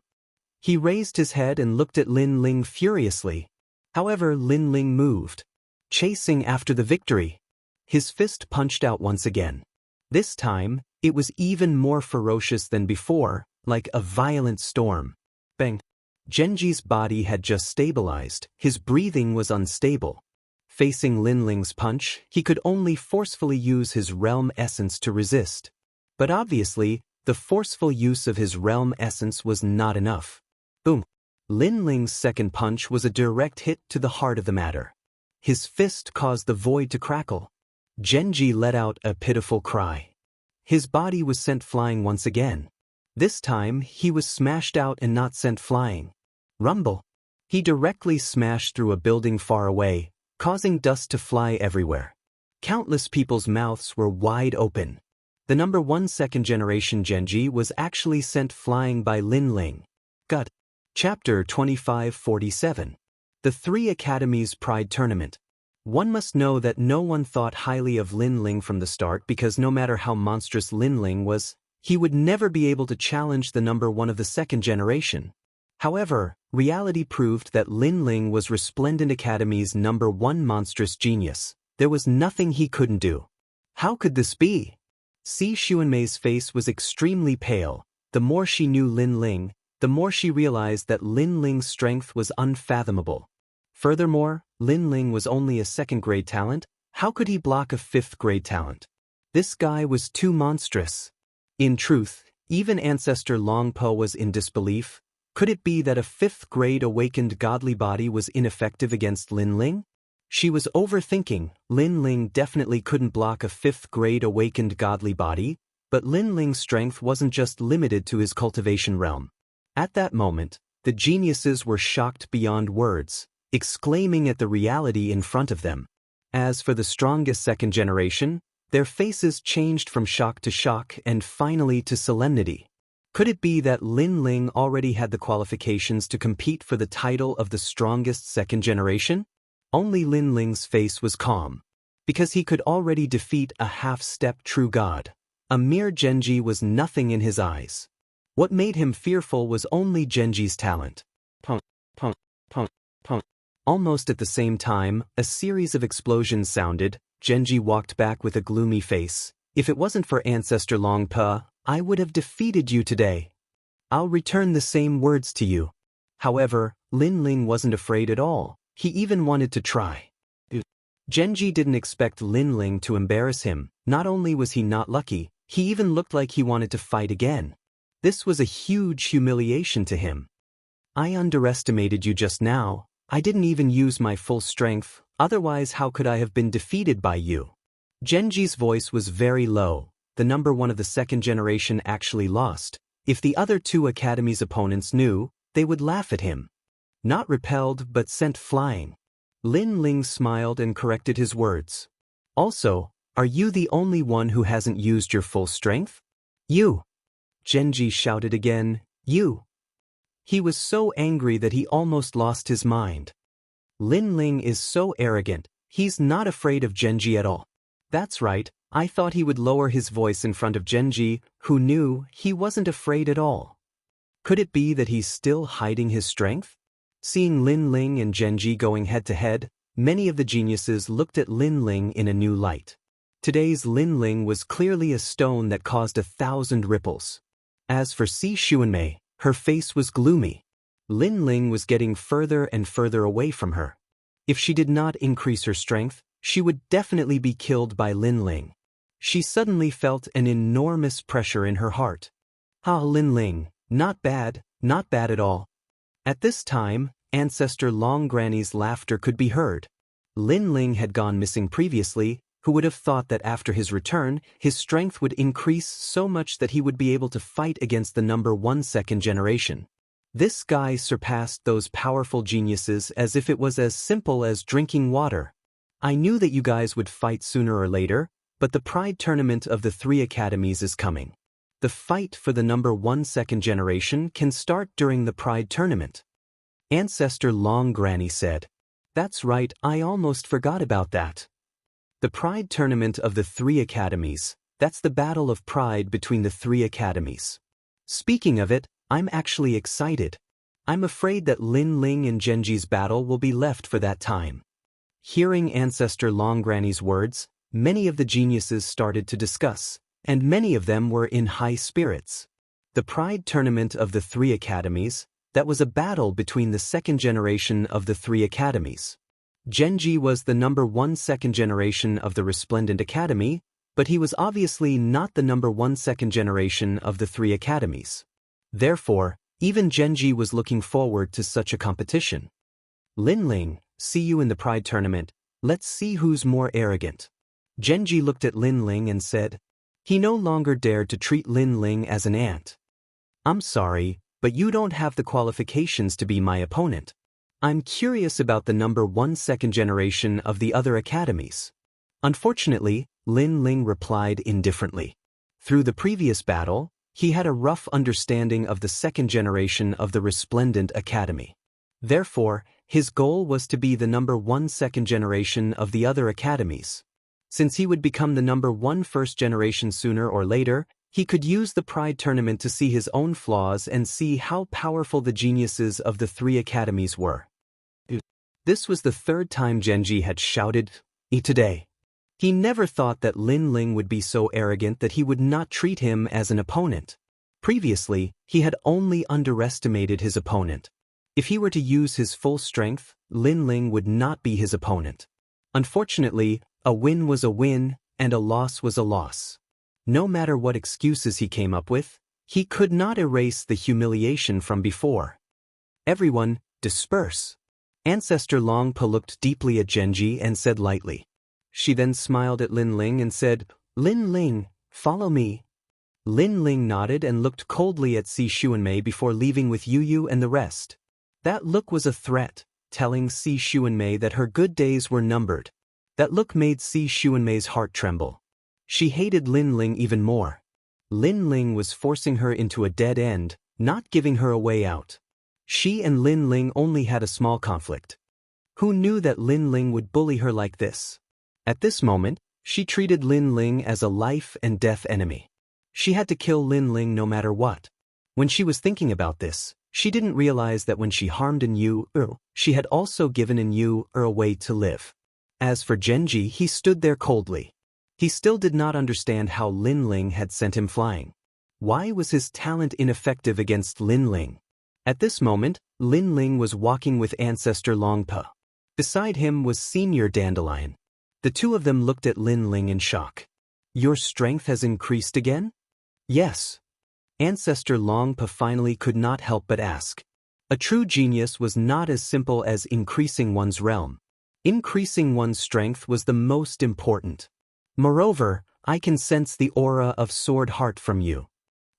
He raised his head and looked at Lin Ling furiously. However, Lin Ling moved, chasing after the victory. His fist punched out once again. This time, it was even more ferocious than before, like a violent storm. Bang! Genji's body had just stabilized, his breathing was unstable. Facing Lin Ling's punch, he could only forcefully use his realm essence to resist. But obviously, the forceful use of his realm essence was not enough. Boom! Lin Ling's 2nd punch was a direct hit to the heart of the matter. His fist caused the void to crackle. Genji let out a pitiful cry. His body was sent flying once again. This time, he was smashed out and not sent flying. Rumble! He directly smashed through a building far away, causing dust to fly everywhere. Countless people's mouths were wide open. The number 1 second generation Genji was actually sent flying by Lin Ling. God. Chapter 2547. The 3 Academies Pride Tournament. One must know that no one thought highly of Lin Ling from the start because no matter how monstrous Lin Ling was, he would never be able to challenge the number one of the second generation. However, reality proved that Lin Ling was Resplendent Academy's number one monstrous genius. There was nothing he couldn't do. How could this be? Si Xuanmei's face was extremely pale. The more she knew Lin Ling, the more she realized that Lin Ling's strength was unfathomable. Furthermore, Lin Ling was only a second-grade talent. How could he block a fifth-grade talent? This guy was too monstrous. In truth, even Ancestor Long Po was in disbelief. Could it be that a fifth-grade awakened godly body was ineffective against Lin Ling? She was overthinking. Lin Ling definitely couldn't block a fifth-grade awakened godly body, but Lin Ling's strength wasn't just limited to his cultivation realm. At that moment, the geniuses were shocked beyond words, exclaiming at the reality in front of them. As for the strongest second generation, their faces changed from shock to shock and finally to solemnity. Could it be that Lin Ling already had the qualifications to compete for the title of the strongest second generation? Only Lin Ling's face was calm, because he could already defeat a half-step true god. A mere Genji was nothing in his eyes. What made him fearful was only Genji's talent. Punk, punk, punk, punk. Almost at the same time, a series of explosions sounded. Genji walked back with a gloomy face. If it wasn't for Ancestor Long Po, I would have defeated you today. I'll return the same words to you. However, Lin Ling wasn't afraid at all. He even wanted to try. Genji didn't expect Lin Ling to embarrass him. Not only was he not lucky, he even looked like he wanted to fight again. This was a huge humiliation to him. I underestimated you just now. I didn't even use my full strength, otherwise how could I have been defeated by you? Genji's voice was very low. The number one of the second generation actually lost. If the other two academies' opponents knew, they would laugh at him. Not repelled but sent flying. Lin Ling smiled and corrected his words. Also, are you the only one who hasn't used your full strength? You! Genji shouted again, you! He was so angry that he almost lost his mind. Lin Ling is so arrogant, he's not afraid of Genji at all. That's right, I thought he would lower his voice in front of Genji, who knew he wasn't afraid at all. Could it be that he's still hiding his strength? Seeing Lin Ling and Genji going head-to-head, many of the geniuses looked at Lin Ling in a new light. Today's Lin Ling was clearly a stone that caused 1,000 ripples. As for Si Xuanmei, her face was gloomy. Lin Ling was getting further and further away from her. If she did not increase her strength, she would definitely be killed by Lin Ling. She suddenly felt an enormous pressure in her heart. Ah, Lin Ling, not bad at all. At this time, Ancestor Long Granny's laughter could be heard. Lin Ling had gone missing previously. Who would have thought that after his return, his strength would increase so much that he would be able to fight against the number one second generation. This guy surpassed those powerful geniuses as if it was as simple as drinking water. I knew that you guys would fight sooner or later, but the Pride Tournament of the 3 academies is coming. The fight for the number one second generation can start during the Pride Tournament. Ancestor Long Granny said. That's right, I almost forgot about that. The Pride Tournament of the 3 academies, that's the battle of pride between the 3 academies. Speaking of it, I'm actually excited. I'm afraid that Lin Ling and Genji's battle will be left for that time. Hearing Ancestor Long Granny's words, many of the geniuses started to discuss, and many of them were in high spirits. The Pride Tournament of the 3 academies, that was a battle between the second generation of the 3 academies. Genji was the number one second generation of the Resplendent Academy, but he was obviously not the number one second generation of the 3 academies. Therefore, even Genji was looking forward to such a competition. Lin Ling, see you in the Pride Tournament, let's see who's more arrogant. Genji looked at Lin Ling and said, he no longer dared to treat Lin Ling as an ant. I'm sorry, but you don't have the qualifications to be my opponent. I'm curious about the number one second generation of the other academies. Unfortunately, Lin Ling replied indifferently. Through the previous battle, he had a rough understanding of the second generation of the Resplendent Academy. Therefore, His goal was to be the number one second generation of the other academies. Since he would become the number one first generation sooner or later, he could use the Pride tournament to see his own flaws and see how powerful the geniuses of the three academies were. This was the third time Genji had shouted, today. He never thought that Lin Ling would be so arrogant that he would not treat him as an opponent. Previously, he had only underestimated his opponent. If he were to use his full strength, Lin Ling would not be his opponent. Unfortunately, a win was a win, and a loss was a loss. No matter what excuses he came up with, he could not erase the humiliation from before. Everyone, disperse. Ancestor Longpa looked deeply at Genji and said lightly. She then smiled at Lin Ling and said, Lin Ling, follow me. Lin Ling nodded and looked coldly at Si Xuanmei before leaving with Yu Yu and the rest. That look was a threat, telling Si Xuanmei that her good days were numbered. That look made Si Xuanmei's heart tremble. She hated Lin Ling even more. Lin Ling was forcing her into a dead end, not giving her a way out. She and Lin Ling only had a small conflict. Who knew that Lin Ling would bully her like this? At this moment, she treated Lin Ling as a life and death enemy. She had to kill Lin Ling no matter what. When she was thinking about this, she didn't realize that when she harmed An Yu, she had also given An Yu a way to live. As for Genji, he stood there coldly. He still did not understand how Lin Ling had sent him flying. Why was his talent ineffective against Lin Ling? At this moment, Lin Ling was walking with Ancestor Longpa. Beside him was Senior Dandelion. The two of them looked at Lin Ling in shock. Your strength has increased again? Yes. Ancestor Longpa finally could not help but ask. A true genius was not as simple as increasing one's realm. Increasing one's strength was the most important. Moreover, I can sense the aura of Sword Heart from you.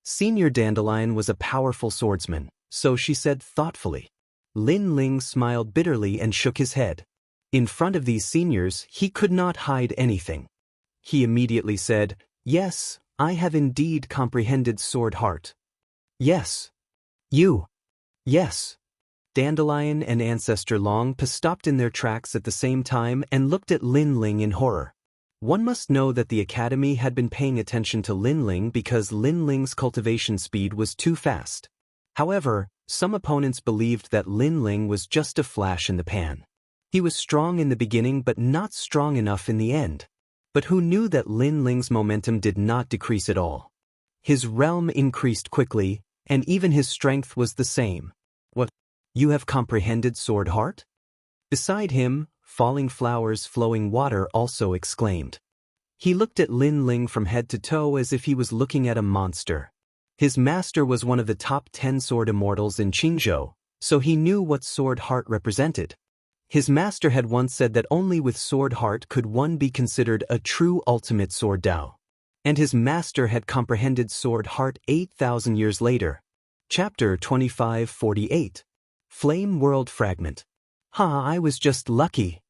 Senior Dandelion was a powerful swordsman, so she said thoughtfully. Lin Ling smiled bitterly and shook his head. In front of these seniors, he could not hide anything. He immediately said, Yes, I have indeed comprehended Sword Heart. Yes. You. Yes. Dandelion and Ancestor Longpa stopped in their tracks at the same time and looked at Lin Ling in horror. One must know that the academy had been paying attention to Lin Ling because Lin Ling's cultivation speed was too fast. However, some opponents believed that Lin Ling was just a flash in the pan. He was strong in the beginning but not strong enough in the end. But who knew that Lin Ling's momentum did not decrease at all? His realm increased quickly, and even his strength was the same. What? You have comprehended Sword Heart? Beside him, Falling Flowers Flowing Water also exclaimed. He looked at Lin Ling from head to toe as if he was looking at a monster. His master was one of the top 10 sword immortals in Jianghu, so he knew what Sword Heart represented. His master had once said that only with Sword Heart could one be considered a true ultimate sword Dao. And his master had comprehended Sword Heart 8,000 years later. Chapter 2548. Flame World Fragment. I was just lucky.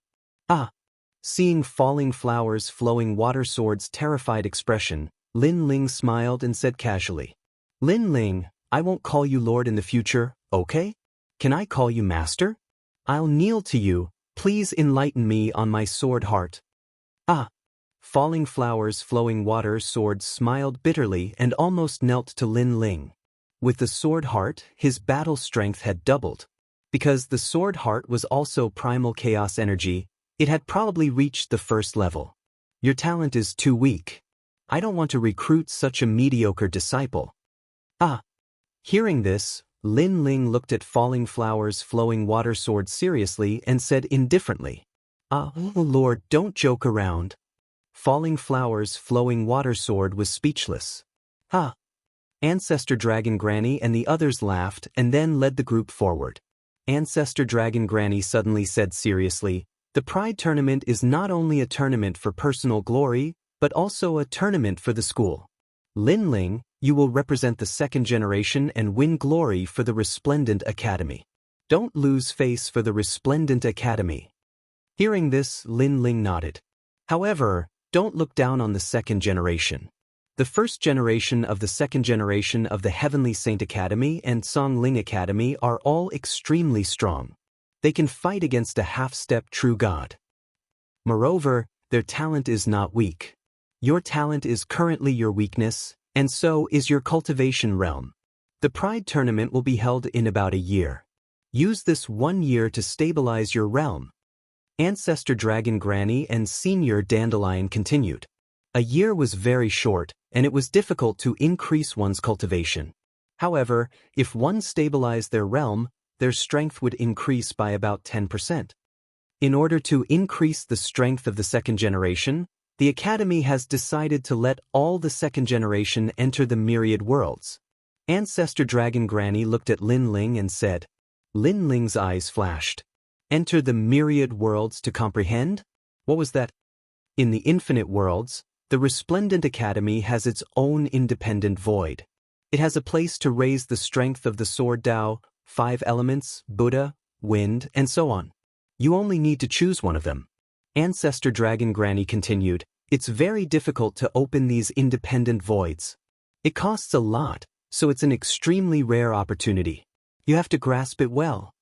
Seeing Falling Flowers Flowing Water Sword's terrified expression, Lin Ling smiled and said casually, Lin Ling, I won't call you Lord in the future, okay? Can I call you Master? I'll kneel to you, please enlighten me on my Sword Heart. Falling Flowers Flowing Water Sword smiled bitterly and almost knelt to Lin Ling. With the Sword Heart, his battle strength had doubled. Because the Sword Heart was also primal chaos energy, it had probably reached the first level. Your talent is too weak. I don't want to recruit such a mediocre disciple. Hearing this, Lin Ling looked at Falling Flowers Flowing Water Sword seriously and said indifferently, Lord, don't joke around. Falling Flowers Flowing Water Sword was speechless. Ancestor Dragon Granny and the others laughed and then led the group forward. Ancestor Dragon Granny suddenly said seriously, the Pride Tournament is not only a tournament for personal glory, but also a tournament for the school. Lin Ling, you will represent the second generation and win glory for the Resplendent Academy. Don't lose face for the Resplendent Academy. Hearing this, Lin Ling nodded. However, don't look down on the second generation. The first generation of the second generation of the Heavenly Saint Academy and Song Ling Academy are all extremely strong. They can fight against a half-step true god. Moreover, their talent is not weak. Your talent is currently your weakness, and so is your cultivation realm. The Pride Tournament will be held in about a year. Use this 1 year to stabilize your realm. Ancestor Dragon Granny and Senior Dandelion continued. A year was very short, and it was difficult to increase one's cultivation. However, if one stabilized their realm, their strength would increase by about 10%. In order to increase the strength of the second generation, the Academy has decided to let all the second generation enter the myriad worlds. Ancestor Dragon Granny looked at Lin Ling and said. Lin Ling's eyes flashed. Enter the myriad worlds to comprehend? What was that? In the infinite worlds, the Resplendent Academy has its own independent void. It has a place to raise the strength of the Sword Tao, 5 elements, Buddha, wind, and so on. You only need to choose one of them. Ancestor Dragon Granny continued, it's very difficult to open these independent voids. It costs a lot, so it's an extremely rare opportunity. You have to grasp it well.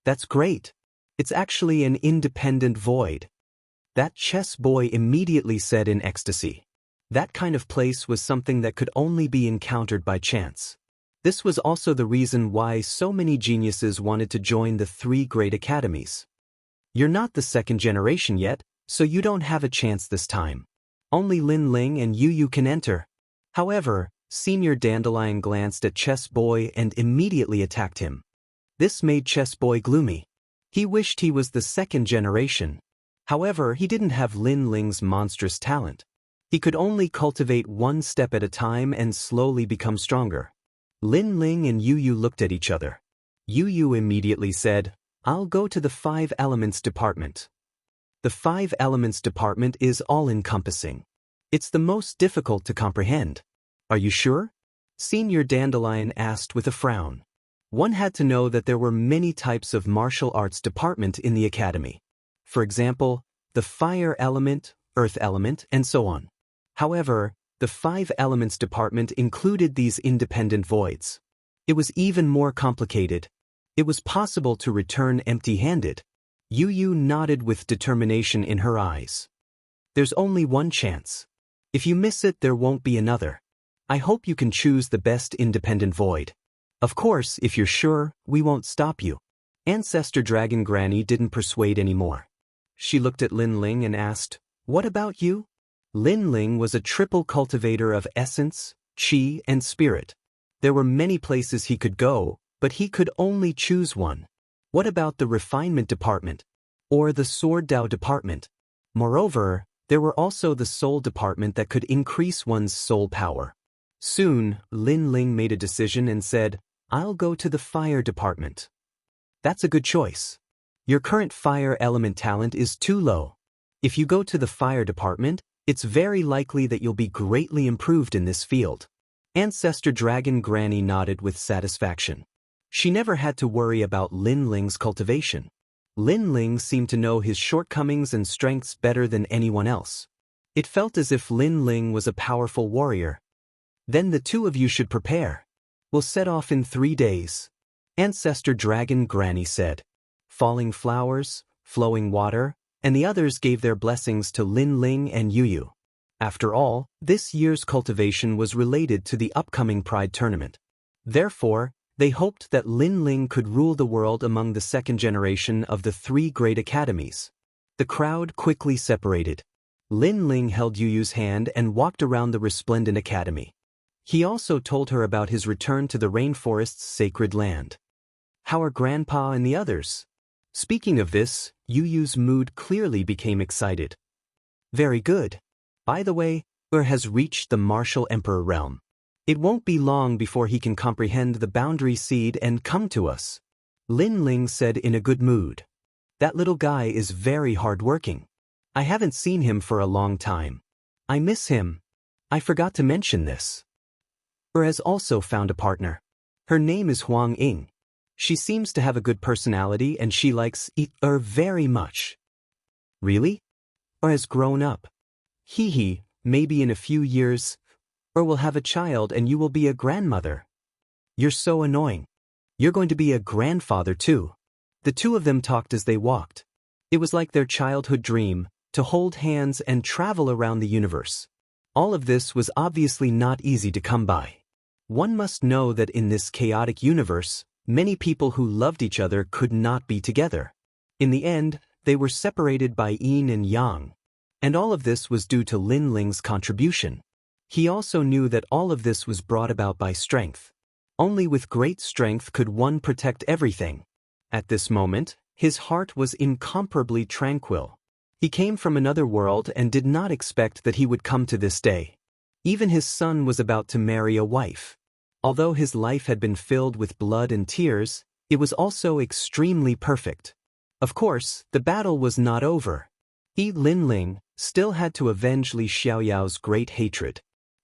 That's great. It's actually an independent void. That chess boy immediately said in ecstasy. That kind of place was something that could only be encountered by chance. This was also the reason why so many geniuses wanted to join the 3 great academies. You're not the second generation yet, so you don't have a chance this time. Only Lin Ling and Yu can enter. However, Senior Dandelion glanced at Chess Boy and immediately attacked him. This made Chess Boy gloomy. He wished he was the second generation. However, he didn't have Lin Ling's monstrous talent. He could only cultivate 1 step at a time and slowly become stronger. Lin Ling and Yu looked at each other. Yu immediately said, I'll go to the 5 elements department. The 5 elements department is all-encompassing. It's the most difficult to comprehend. Are you sure? Senior Dandelion asked with a frown. One had to know that there were many types of martial arts department in the academy. For example, the fire element, earth element, and so on. However, the 5 elements department included these independent voids. It was even more complicated. It was possible to return empty-handed. Yu nodded with determination in her eyes. There's only one chance. If you miss it, there won't be another. I hope you can choose the best independent void. Of course, if you're sure, we won't stop you. Ancestor Dragon Granny didn't persuade anymore. She looked at Lin Ling and asked, What about you? Lin Ling was a triple cultivator of essence, qi, and spirit. There were many places he could go, but he could only choose one. What about the refinement department? Or the sword Tao department? Moreover, there were also the soul department that could increase one's soul power. Soon, Lin Ling made a decision and said, I'll go to the fire department. That's a good choice. Your current fire element talent is too low. If you go to the fire department, it's very likely that you'll be greatly improved in this field. Ancestor Dragon Granny nodded with satisfaction. She never had to worry about Lin Ling's cultivation. Lin Ling seemed to know his shortcomings and strengths better than anyone else. It felt as if Lin Ling was a powerful warrior. Then the 2 of you should prepare. We'll set off in 3 days. Ancestor Dragon Granny said. Falling flowers, flowing water, and the others gave their blessings to Lin Ling and Yu. After all, this year's cultivation was related to the upcoming Pride Tournament. Therefore, they hoped that Lin Ling could rule the world among the second generation of the 3 great academies. The crowd quickly separated. Lin Ling held Yu's hand and walked around the Resplendent Academy. He also told her about his return to the rainforest's sacred land. How are Grandpa and the others? Speaking of this, Yu's mood clearly became excited. Very good. By the way, has reached the Martial Emperor realm. It won't be long before he can comprehend the boundary seed and come to us. Lin Ling said in a good mood. That little guy is very hard-working. I haven't seen him for a long time. I miss him. I forgot to mention this. Has also found a partner. Her name is Huang Ying. She seems to have a good personality and she likes very much. Really? Has grown up. Hee, maybe in a few years, will have a child and you will be a grandmother. You're so annoying. You're going to be a grandfather too. The two of them talked as they walked. It was like their childhood dream, to hold hands and travel around the universe. All of this was obviously not easy to come by. One must know that in this chaotic universe, many people who loved each other could not be together. In the end, they were separated by yin and yang. And all of this was due to Lin Ling's contribution. He also knew that all of this was brought about by strength. Only with great strength could one protect everything. At this moment, his heart was incomparably tranquil. He came from another world and did not expect that he would come to this day. Even his son was about to marry a wife. Although his life had been filled with blood and tears, it was also extremely perfect. Of course, the battle was not over. Lin Ling still had to avenge Li Xiaoyao's great hatred.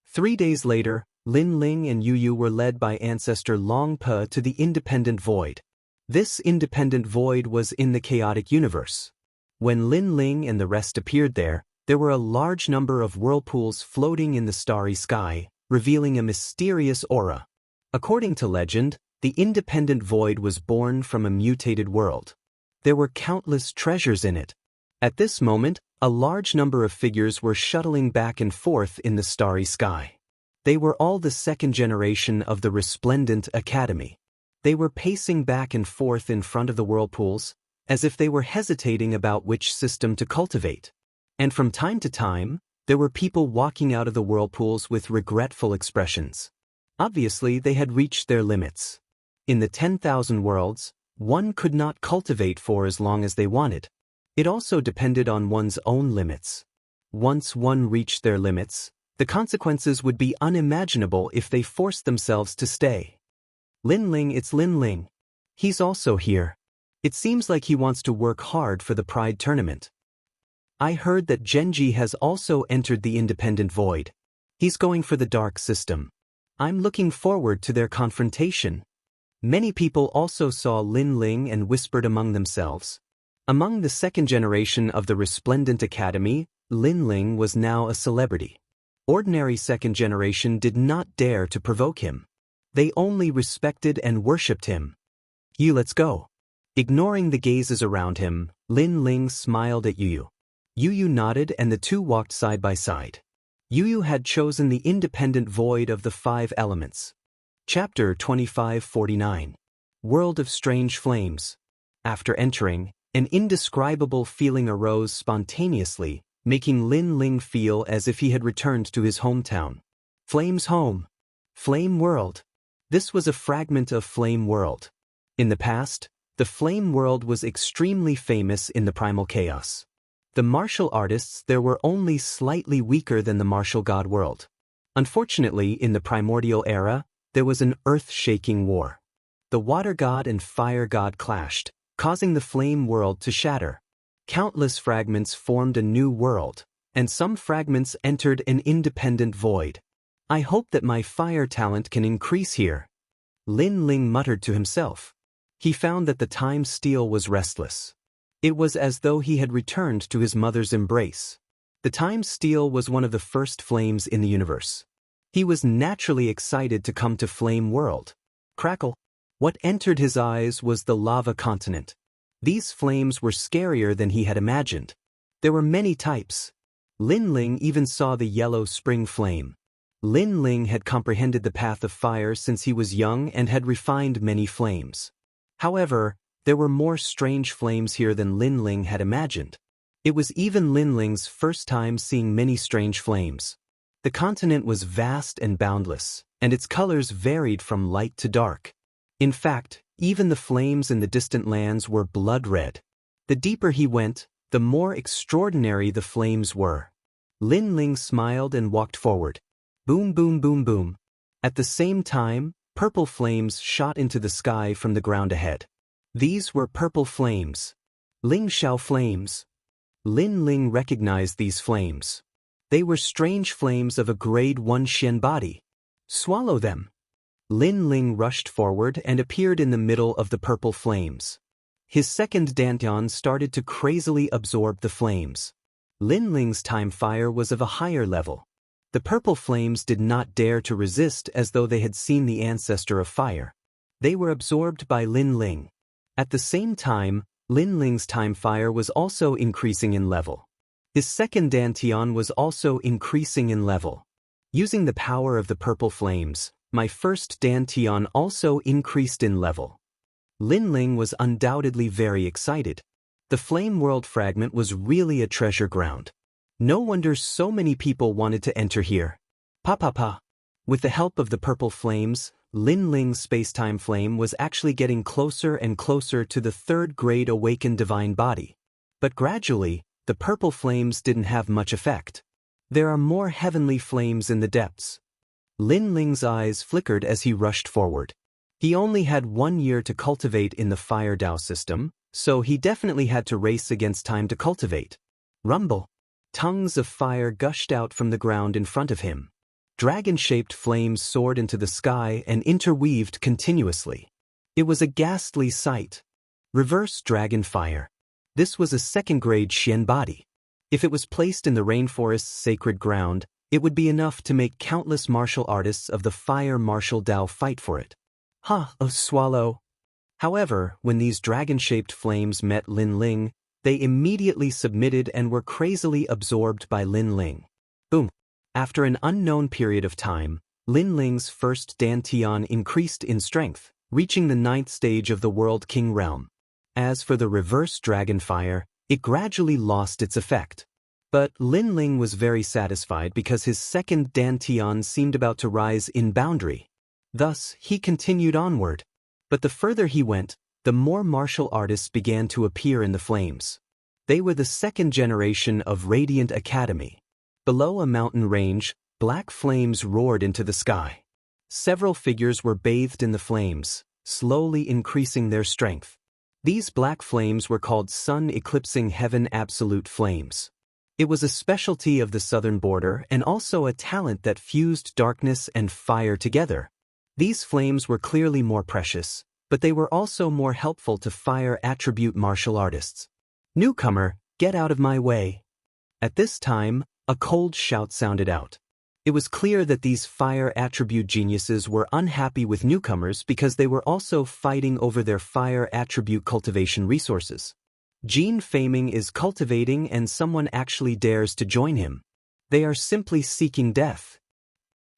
3 days later, Lin Ling and Yu Yu were led by ancestor Long Pe to the independent void. This independent void was in the chaotic universe. When Lin Ling and the rest appeared there were a large number of whirlpools floating in the starry sky, revealing a mysterious aura. According to legend, the independent void was born from a mutated world. There were countless treasures in it. At this moment, a large number of figures were shuttling back and forth in the starry sky. They were all the second generation of the Resplendent Academy. They were pacing back and forth in front of the whirlpools, as if they were hesitating about which system to cultivate. And from time to time, there were people walking out of the whirlpools with regretful expressions. Obviously, they had reached their limits. In the 10,000 worlds, one could not cultivate for as long as they wanted. It also depended on one's own limits. Once one reached their limits, the consequences would be unimaginable if they forced themselves to stay. Lin Ling, it's Lin Ling. He's also here. It seems like he wants to work hard for the Pride Tournament. I heard that Genji has also entered the independent void. He's going for the dark system. I'm looking forward to their confrontation. Many people also saw Lin Ling and whispered among themselves. Among the second generation of the Resplendent Academy, Lin Ling was now a celebrity. Ordinary second generation did not dare to provoke him. They only respected and worshipped him. Let's go. Ignoring the gazes around him, Lin Ling smiled at Yu Yu. Yu Yu nodded and the two walked side by side. Yu Yu had chosen the independent void of the 5 elements. Chapter 2549. World of Strange Flames. After entering, an indescribable feeling arose spontaneously, making Lin Ling feel as if he had returned to his hometown. Flame's home. Flame World. This was a fragment of Flame World. In the past, the Flame World was extremely famous in the primal chaos. The martial artists there were only slightly weaker than the martial god world. Unfortunately, in the primordial era, there was an earth-shaking war. The water god and fire god clashed, causing the flame world to shatter. Countless fragments formed a new world, and some fragments entered an independent void. I hope that my fire talent can increase here. Lin Ling muttered to himself. He found that the time steel was restless. It was as though he had returned to his mother's embrace. The time steel was one of the first flames in the universe. He was naturally excited to come to Flame World. Crackle. What entered his eyes was the lava continent. These flames were scarier than he had imagined. There were many types. Lin Ling even saw the yellow spring flame. Lin Ling had comprehended the path of fire since he was young and had refined many flames. However, there were more strange flames here than Lin Ling had imagined. It was even Lin Ling's first time seeing many strange flames. The continent was vast and boundless, and its colors varied from light to dark. In fact, even the flames in the distant lands were blood red. The deeper he went, the more extraordinary the flames were. Lin Ling smiled and walked forward. Boom, boom, boom, boom. At the same time, purple flames shot into the sky from the ground ahead. These were purple flames. Ling Xiao flames. Lin Ling recognized these flames. They were strange flames of a grade 1 Xian body. Swallow them. Lin Ling rushed forward and appeared in the middle of the purple flames. His second dantian started to crazily absorb the flames. Lin Ling's time fire was of a higher level. The purple flames did not dare to resist as though they had seen the ancestor of fire. They were absorbed by Lin Ling. At the same time, Lin Ling's time fire was also increasing in level. His second dantian was also increasing in level. Using the power of the purple flames, my first dantian also increased in level. Lin Ling was undoubtedly very excited. The Flame World fragment was really a treasure ground. No wonder so many people wanted to enter here. Pa. With the help of the purple flames, Lin Ling's space-time flame was actually getting closer and closer to the third-grade awakened divine body. But gradually, the purple flames didn't have much effect. There are more heavenly flames in the depths. Lin Ling's eyes flickered as he rushed forward. He only had 1 year to cultivate in the Fire Dao system, so he definitely had to race against time to cultivate. Rumble. Tongues of fire gushed out from the ground in front of him. Dragon-shaped flames soared into the sky and interweaved continuously. It was a ghastly sight. Reverse dragon fire. This was a second-grade Xian body. If it was placed in the rainforest's sacred ground, it would be enough to make countless martial artists of the fire martial Dao fight for it. Swallow. However, when these dragon-shaped flames met Lin Ling, they immediately submitted and were crazily absorbed by Lin Ling. Boom. After an unknown period of time, Lin Ling's first dantian increased in strength, reaching the 9th stage of the World King realm. As for the reverse dragon fire, it gradually lost its effect. But Lin Ling was very satisfied because his second dantian seemed about to rise in boundary. Thus, he continued onward. But the further he went, the more martial artists began to appear in the flames. They were the second generation of Radiant Academy. Below a mountain range, black flames roared into the sky. Several figures were bathed in the flames, slowly increasing their strength. These black flames were called sun-eclipsing heaven absolute flames. It was a specialty of the southern border and also a talent that fused darkness and fire together. These flames were clearly more precious, but they were also more helpful to fire attribute martial artists. Newcomer, get out of my way. At this time, a cold shout sounded out. It was clear that these fire attribute geniuses were unhappy with newcomers because they were also fighting over their fire attribute cultivation resources. Gene Faming is cultivating and someone actually dares to join him. They are simply seeking death.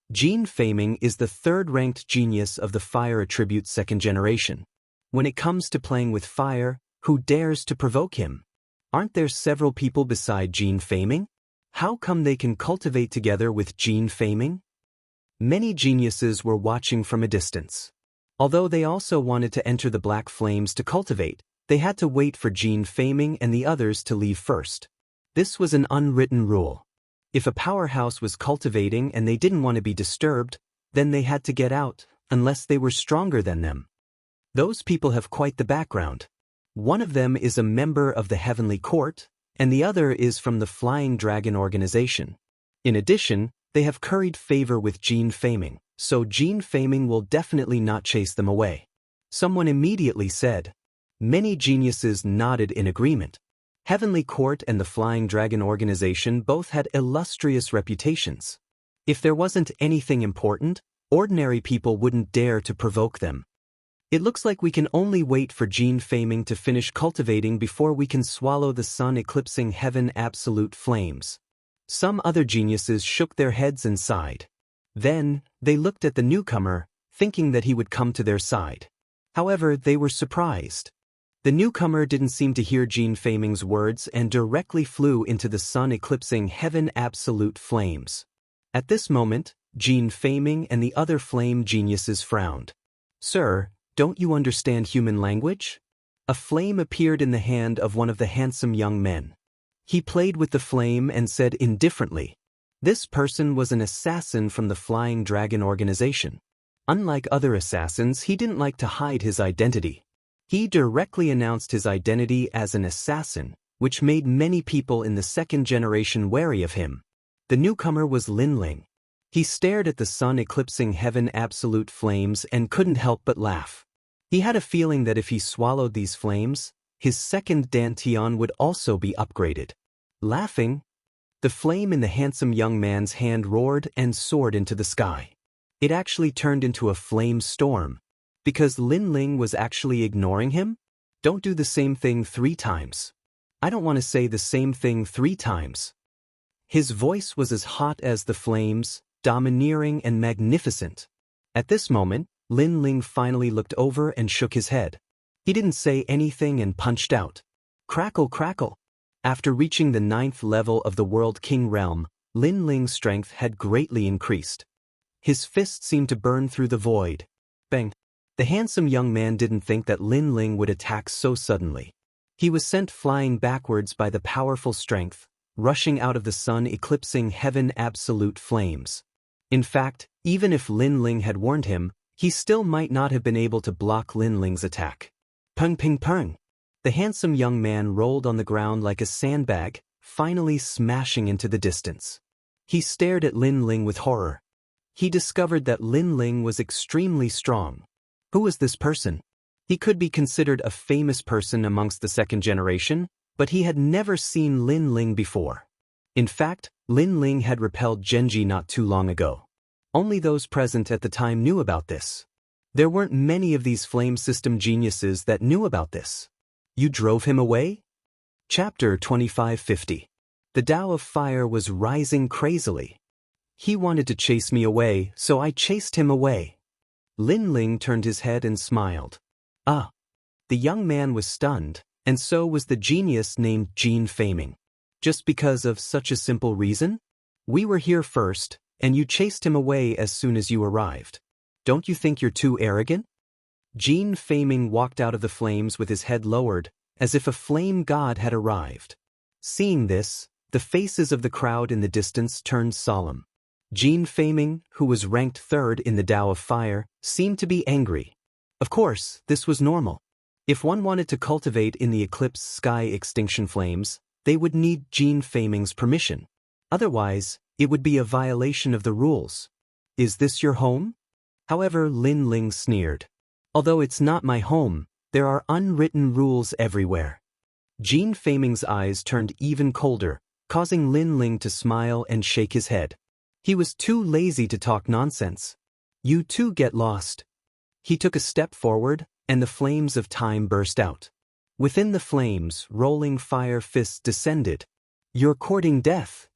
Gene Faming is the third-ranked genius of the fire attribute second generation. When it comes to playing with fire, who dares to provoke him? Aren't there several people beside Gene Faming? How come they can cultivate together with Gene Faming? Many geniuses were watching from a distance. Although they also wanted to enter the black flames to cultivate, they had to wait for Gene Faming and the others to leave first. This was an unwritten rule. If a powerhouse was cultivating and they didn't want to be disturbed, then they had to get out, unless they were stronger than them. Those people have quite the background. One of them is a member of the Heavenly Court, and the other is from the Flying Dragon organization. In addition, they have curried favor with Gene Faming, so Gene Faming will definitely not chase them away. Someone immediately said. Many geniuses nodded in agreement. Heavenly Court and the Flying Dragon organization both had illustrious reputations. If there wasn't anything important, ordinary people wouldn't dare to provoke them. It looks like we can only wait for Gene Faming to finish cultivating before we can swallow the sun-eclipsing heaven absolute flames. Some other geniuses shook their heads and sighed. Then, they looked at the newcomer, thinking that he would come to their side. However, they were surprised. The newcomer didn't seem to hear Gene Faming's words and directly flew into the sun-eclipsing heaven absolute flames. At this moment, Gene Faming and the other flame geniuses frowned. Sir, don't you understand human language? A flame appeared in the hand of one of the handsome young men. He played with the flame and said indifferently, this person was an assassin from the Flying Dragon organization. Unlike other assassins, he didn't like to hide his identity. He directly announced his identity as an assassin, which made many people in the second generation wary of him. The newcomer was Lin Ling. He stared at the sun-eclipsing heaven absolute flames and couldn't help but laugh. He had a feeling that if he swallowed these flames, his second dantian would also be upgraded. Laughing, the flame in the handsome young man's hand roared and soared into the sky. It actually turned into a flame storm. Because Lin Ling was actually ignoring him? Don't do the same thing 3 times. I don't want to say the same thing 3 times. His voice was as hot as the flames, domineering and magnificent. At this moment, Lin Ling finally looked over and shook his head. He didn't say anything and punched out. Crackle, crackle. After reaching the 9th level of the World King realm, Lin Ling's strength had greatly increased. His fist seemed to burn through the void. Bang! The handsome young man didn't think that Lin Ling would attack so suddenly. He was sent flying backwards by the powerful strength, rushing out of the sun, eclipsing heaven absolute flames. In fact, even if Lin Ling had warned him, he still might not have been able to block Lin Ling's attack. Pung ping pung! The handsome young man rolled on the ground like a sandbag, finally smashing into the distance. He stared at Lin Ling with horror. He discovered that Lin Ling was extremely strong. Who was this person? He could be considered a famous person amongst the 2nd generation, but he had never seen Lin Ling before. In fact, Lin Ling had repelled Genji not too long ago. Only those present at the time knew about this. There weren't many of these flame system geniuses that knew about this. You drove him away? Chapter 2550. The Tao of Fire was rising crazily. He wanted to chase me away, so I chased him away. Lin Ling turned his head and smiled. Ah! The young man was stunned, and so was the genius named Jian Feiming. Just because of such a simple reason? We were here first, and you chased him away as soon as you arrived. Don't you think you're too arrogant? Jian Feiming walked out of the flames with his head lowered, as if a flame god had arrived. Seeing this, the faces of the crowd in the distance turned solemn. Jian Feiming, who was ranked 3rd in the Tao of Fire, seemed to be angry. Of course, this was normal. If one wanted to cultivate in the eclipse sky extinction flames, they would need Jian Feiming's permission. Otherwise, it would be a violation of the rules. Is this your home? However, Lin Ling sneered. Although it's not my home, there are unwritten rules everywhere. Jian Feiming's eyes turned even colder, causing Lin Ling to smile and shake his head. He was too lazy to talk nonsense. You two get lost. He took a step forward, and the flames of time burst out. Within the flames, rolling fire fists descended. You're courting death.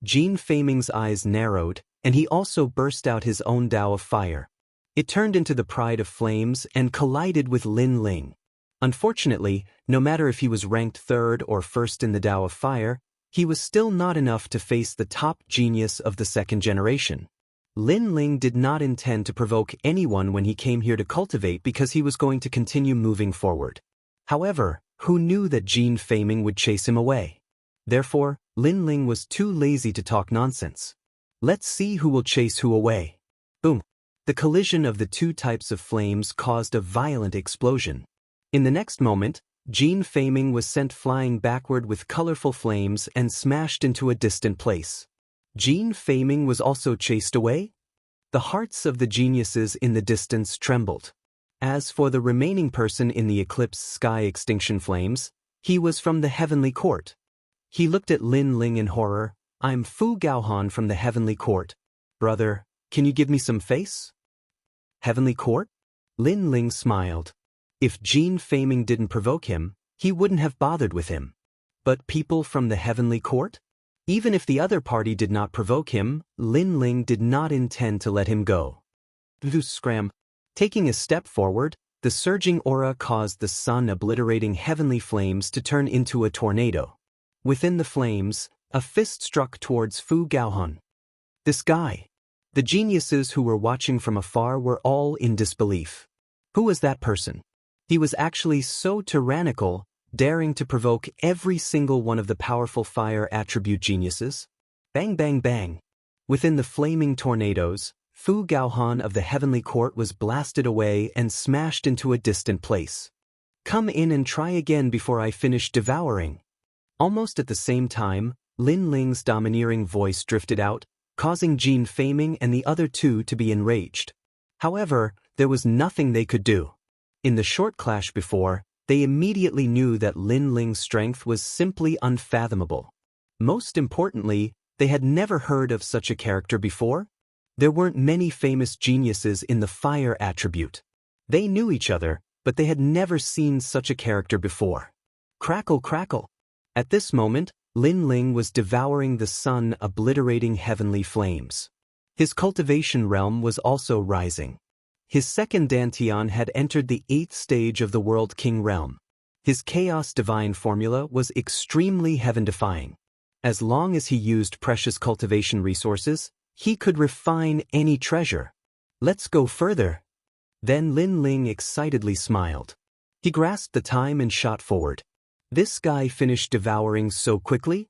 Jian Feiming's eyes narrowed, and he also burst out his own Tao of Fire. It turned into the Pride of Flames and collided with Lin Ling. Unfortunately, no matter if he was ranked 3rd or 1st in the Tao of Fire, he was still not enough to face the top genius of the 2nd generation. Lin Ling did not intend to provoke anyone when he came here to cultivate because he was going to continue moving forward. However, who knew that Jian Feiming would chase him away? Therefore, Lin Ling was too lazy to talk nonsense. Let's see who will chase who away. Boom! The collision of the 2 types of flames caused a violent explosion. In the next moment, Jian Feiming was sent flying backward with colorful flames and smashed into a distant place. Jian Feiming was also chased away? The hearts of the geniuses in the distance trembled. As for the remaining person in the eclipse sky extinction flames, he was from the Heavenly Court. He looked at Lin Ling in horror. I'm Fu Gaohan from the Heavenly Court. Brother, can you give me some face? Heavenly Court? Lin Ling smiled. If Jian Feiming didn't provoke him, he wouldn't have bothered with him. But people from the Heavenly Court? Even if the other party did not provoke him, Lin Ling did not intend to let him go. Scram. Taking a step forward, the surging aura caused the sun obliterating heavenly flames to turn into a tornado. Within the flames, a fist struck towards Fu Gaohan. This guy. The geniuses who were watching from afar were all in disbelief. Who was that person? He was actually so tyrannical, daring to provoke every single one of the powerful fire attribute geniuses. Bang bang bang. Within the flaming tornadoes, Fu Gaohan of the Heavenly Court was blasted away and smashed into a distant place. Come in and try again before I finish devouring. Almost at the same time, Lin Ling's domineering voice drifted out, causing Jian Feiming and the other 2 to be enraged. However, there was nothing they could do. In the short clash before, they immediately knew that Lin Ling's strength was simply unfathomable. Most importantly, they had never heard of such a character before. There weren't many famous geniuses in the fire attribute. They knew each other, but they had never seen such a character before. Crackle, crackle. At this moment, Lin Ling was devouring the sun, obliterating heavenly flames. His cultivation realm was also rising. His second dantian had entered the 8th stage of the World King realm. His chaos divine formula was extremely heaven-defying. As long as he used precious cultivation resources, he could refine any treasure. Let's go further. Then Lin Ling excitedly smiled. He grasped the time and shot forward. This guy finished devouring so quickly?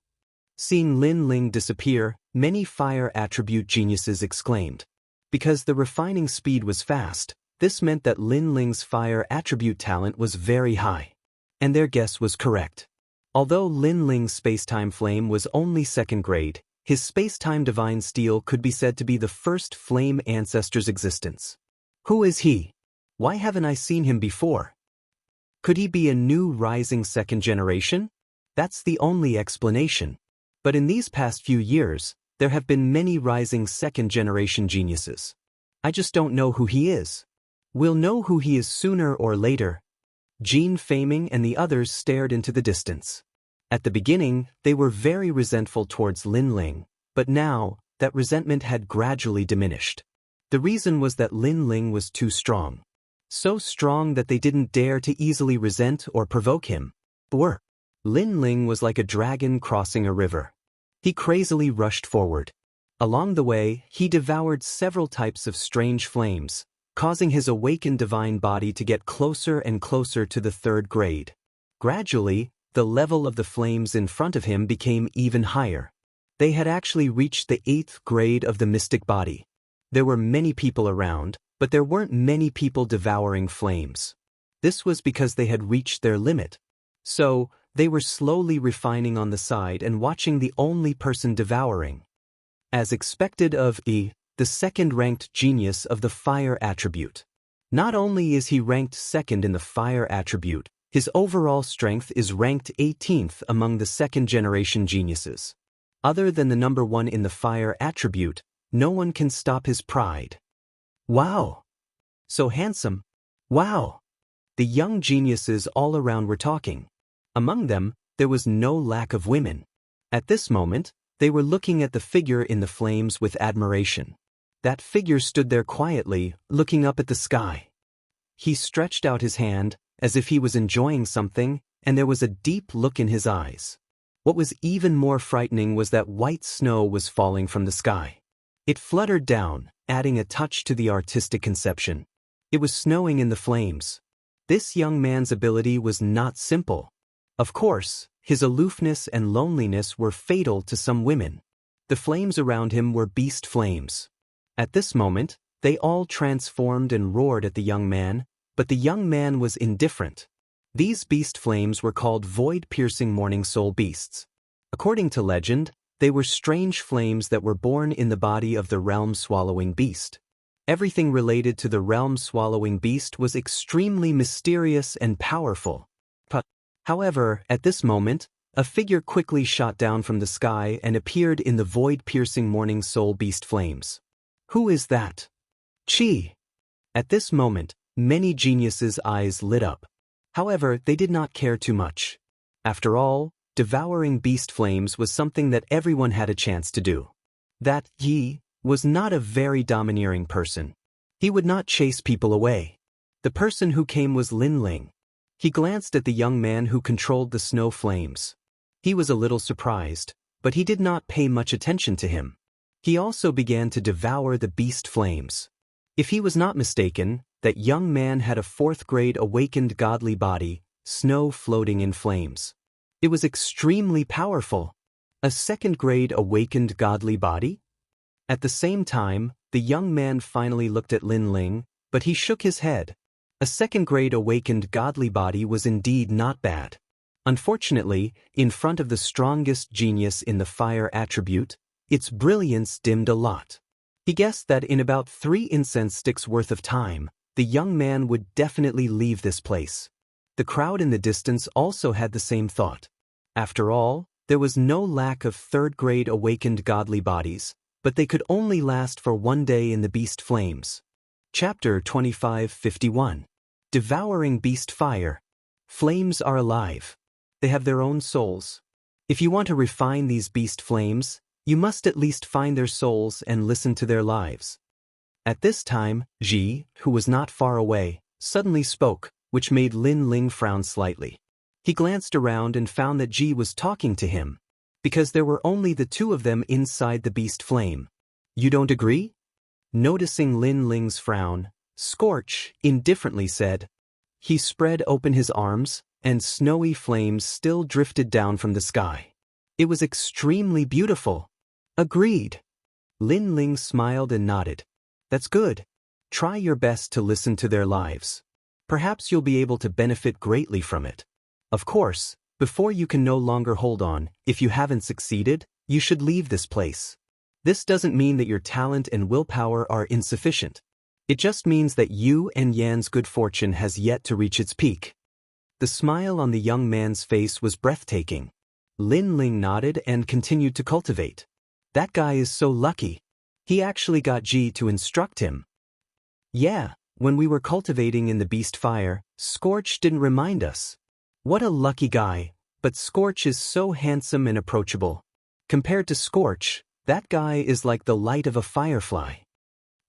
Seeing Lin Ling disappear, many fire attribute geniuses exclaimed. Because the refining speed was fast, this meant that Lin Ling's fire attribute talent was very high. And their guess was correct. Although Lin Ling's space-time flame was only 2nd grade, his space-time divine steel could be said to be the first flame ancestor's existence. Who is he? Why haven't I seen him before? Could he be a new rising 2nd generation? That's the only explanation. But in these past few years, there have been many rising 2nd generation geniuses. I just don't know who he is. We'll know who he is sooner or later. Jean Faming and the others stared into the distance. At the beginning, they were very resentful towards Lin Ling, but now, that resentment had gradually diminished. The reason was that Lin Ling was too strong. So strong that they didn't dare to easily resent or provoke him. Lin Ling was like a dragon crossing a river. He crazily rushed forward. Along the way, he devoured several types of strange flames, causing his awakened divine body to get closer and closer to the 3rd grade. Gradually, the level of the flames in front of him became even higher. They had actually reached the 8th grade of the mystic body. There were many people around, but there weren't many people devouring flames. This was because they had reached their limit. So, they were slowly refining on the side and watching the only person devouring. As expected of the 2nd-ranked genius of the fire attribute. Not only is he ranked 2nd in the fire attribute, his overall strength is ranked 18th among the 2nd-generation geniuses. Other than the number 1 in the fire attribute, no one can stop his pride. Wow! So handsome! Wow! The young geniuses all around were talking. Among them, there was no lack of women. At this moment, they were looking at the figure in the flames with admiration. That figure stood there quietly, looking up at the sky. He stretched out his hand, as if he was enjoying something, and there was a deep look in his eyes. What was even more frightening was that white snow was falling from the sky. It fluttered down, adding a touch to the artistic conception. It was snowing in the flames. This young man's ability was not simple. Of course, his aloofness and loneliness were fatal to some women. The flames around him were beast flames. At this moment, they all transformed and roared at the young man, but the young man was indifferent. These beast flames were called void-piercing morning soul beasts. According to legend, they were strange flames that were born in the body of the realm-swallowing beast. Everything related to the realm-swallowing beast was extremely mysterious and powerful. However, at this moment, a figure quickly shot down from the sky and appeared in the void-piercing morning soul beast flames. Who is that? Chi! At this moment, many geniuses' eyes lit up. However, they did not care too much. After all, devouring beast flames was something that everyone had a chance to do. That Yi was not a very domineering person. He would not chase people away. The person who came was Lin Ling. He glanced at the young man who controlled the snow flames. He was a little surprised, but he did not pay much attention to him. He also began to devour the beast flames. If he was not mistaken, that young man had a 4th-grade awakened godly body, snow floating in flames. It was extremely powerful. A 2nd-grade awakened godly body? At the same time, the young man finally looked at Lin Ling, but he shook his head. A 2nd-grade awakened godly body was indeed not bad. Unfortunately, in front of the strongest genius in the fire attribute, its brilliance dimmed a lot. He guessed that in about 3 incense sticks worth of time, the young man would definitely leave this place. The crowd in the distance also had the same thought. After all, there was no lack of 3rd-grade awakened godly bodies, but they could only last for 1 day in the beast flames. Chapter 2551. Devouring beast fire. Flames are alive. They have their own souls. If you want to refine these beast flames, you must at least find their souls and listen to their lives. At this time, Ji, who was not far away, suddenly spoke, which made Lin Ling frown slightly. He glanced around and found that Ji was talking to him, because there were only the two of them inside the beast flame. You don't agree? Noticing Lin Ling's frown, Scorch indifferently said. He spread open his arms, and snowy flames still drifted down from the sky. It was extremely beautiful. Agreed. Lin Ling smiled and nodded. That's good. Try your best to listen to their lives. Perhaps you'll be able to benefit greatly from it. Of course, before you can no longer hold on, if you haven't succeeded, you should leave this place. This doesn't mean that your talent and willpower are insufficient. It just means that you and Yan's good fortune has yet to reach its peak. The smile on the young man's face was breathtaking. Lin Ling nodded and continued to cultivate. That guy is so lucky. He actually got Ji to instruct him. Yeah, when we were cultivating in the beast fire, Scorch didn't remind us. What a lucky guy, but Scorch is so handsome and approachable. Compared to Scorch, that guy is like the light of a firefly.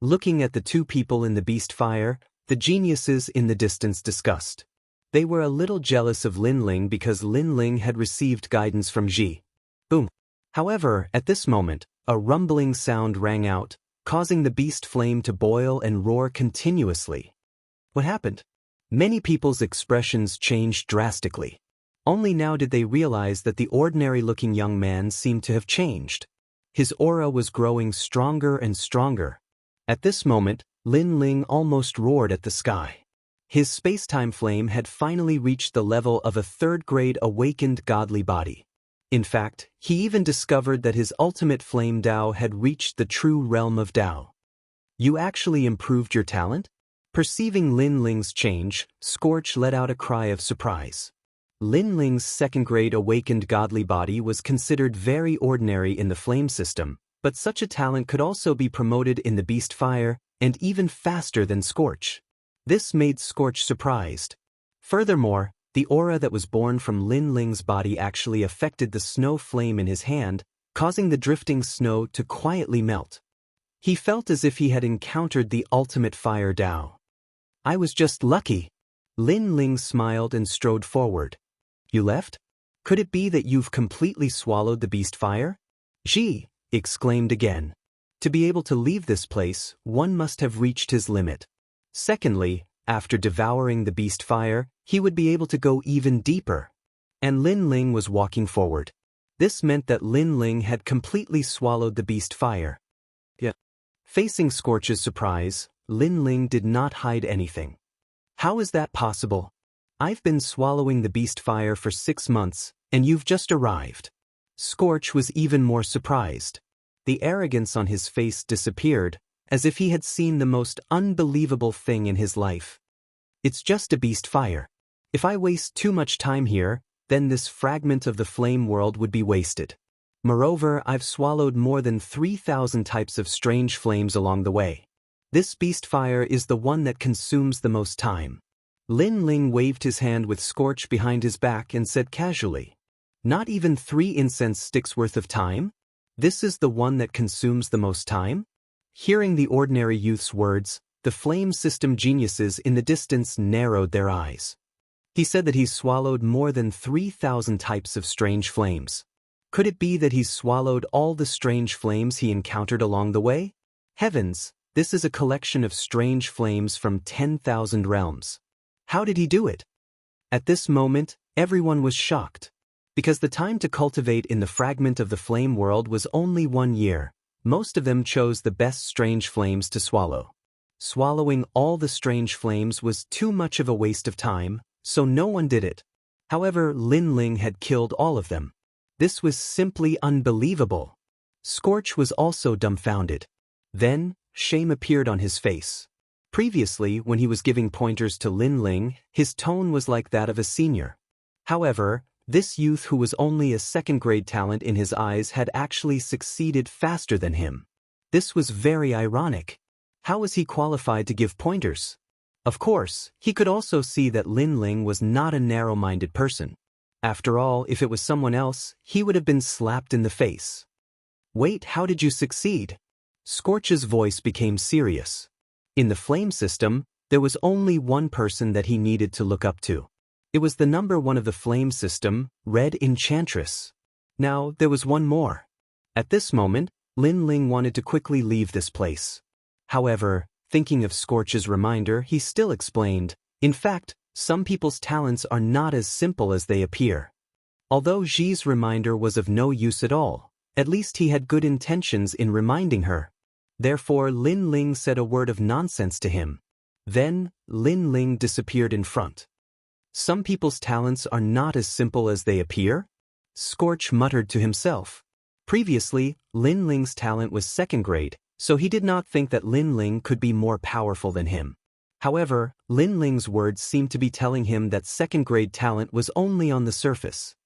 Looking at the two people in the beast fire, the geniuses in the distance discussed. They were a little jealous of Lin Ling because Lin Ling had received guidance from Ji. Boom. However, at this moment, a rumbling sound rang out, causing the beast flame to boil and roar continuously. What happened? Many people's expressions changed drastically. Only now did they realize that the ordinary-looking young man seemed to have changed. His aura was growing stronger and stronger. At this moment, Lin Ling almost roared at the sky. His space-time flame had finally reached the level of a third-grade awakened godly body. In fact, he even discovered that his ultimate flame Dao had reached the true realm of Dao. You actually improved your talent? Perceiving Lin Ling's change, Scorch let out a cry of surprise. Lin Ling's second-grade awakened godly body was considered very ordinary in the flame system, but such a talent could also be promoted in the beast fire, and even faster than Scorch. This made Scorch surprised. Furthermore, the aura that was born from Lin Ling's body actually affected the snow flame in his hand, causing the drifting snow to quietly melt. He felt as if he had encountered the ultimate fire Dao. I was just lucky. Lin Ling smiled and strode forward. You left? Could it be that you've completely swallowed the beast fire? Ji exclaimed again. To be able to leave this place, one must have reached his limit. Secondly, after devouring the beast fire, he would be able to go even deeper. And Lin Ling was walking forward. This meant that Lin Ling had completely swallowed the beast fire. Yeah. Facing Scorch's surprise, Lin Ling did not hide anything. How is that possible? I've been swallowing the beast fire for 6 months, and you've just arrived. Scorch was even more surprised. The arrogance on his face disappeared, as if he had seen the most unbelievable thing in his life. It's just a beast fire. If I waste too much time here, then this fragment of the flame world would be wasted. Moreover, I've swallowed more than 3,000 types of strange flames along the way. This beast fire is the one that consumes the most time. Lin Ling waved his hand with Scorch behind his back and said casually, Not even 3 incense sticks worth of time? This is the one that consumes the most time? Hearing the ordinary youth's words, the flame system geniuses in the distance narrowed their eyes. He said that he's swallowed more than 3,000 types of strange flames. Could it be that he's swallowed all the strange flames he encountered along the way? Heavens, this is a collection of strange flames from 10,000 realms. How did he do it? At this moment, everyone was shocked. Because the time to cultivate in the fragment of the flame world was only 1 year, most of them chose the best strange flames to swallow. Swallowing all the strange flames was too much of a waste of time, so no one did it. However, Lin Ling had killed all of them. This was simply unbelievable. Scorch was also dumbfounded. Then, shame appeared on his face. Previously, when he was giving pointers to Lin Ling, his tone was like that of a senior. However, this youth who was only a second-grade talent in his eyes had actually succeeded faster than him. This was very ironic. How was he qualified to give pointers? Of course, he could also see that Lin Ling was not a narrow-minded person. After all, if it was someone else, he would have been slapped in the face. Wait, how did you succeed? Scorch's voice became serious. In the flame system, there was only one person that he needed to look up to. It was the number 1 of the flame system, Red Enchantress. Now, there was one more. At this moment, Lin Ling wanted to quickly leave this place. However, thinking of Scorch's reminder, he still explained, in fact, some people's talents are not as simple as they appear. Although Ji's reminder was of no use at all, at least he had good intentions in reminding her. Therefore, Lin Ling said a word of nonsense to him. Then, Lin Ling disappeared in front. Some people's talents are not as simple as they appear? Scorch muttered to himself. Previously, Lin Ling's talent was 2nd grade, so he did not think that Lin Ling could be more powerful than him. However, Lin Ling's words seemed to be telling him that 2nd grade talent was only on the surface.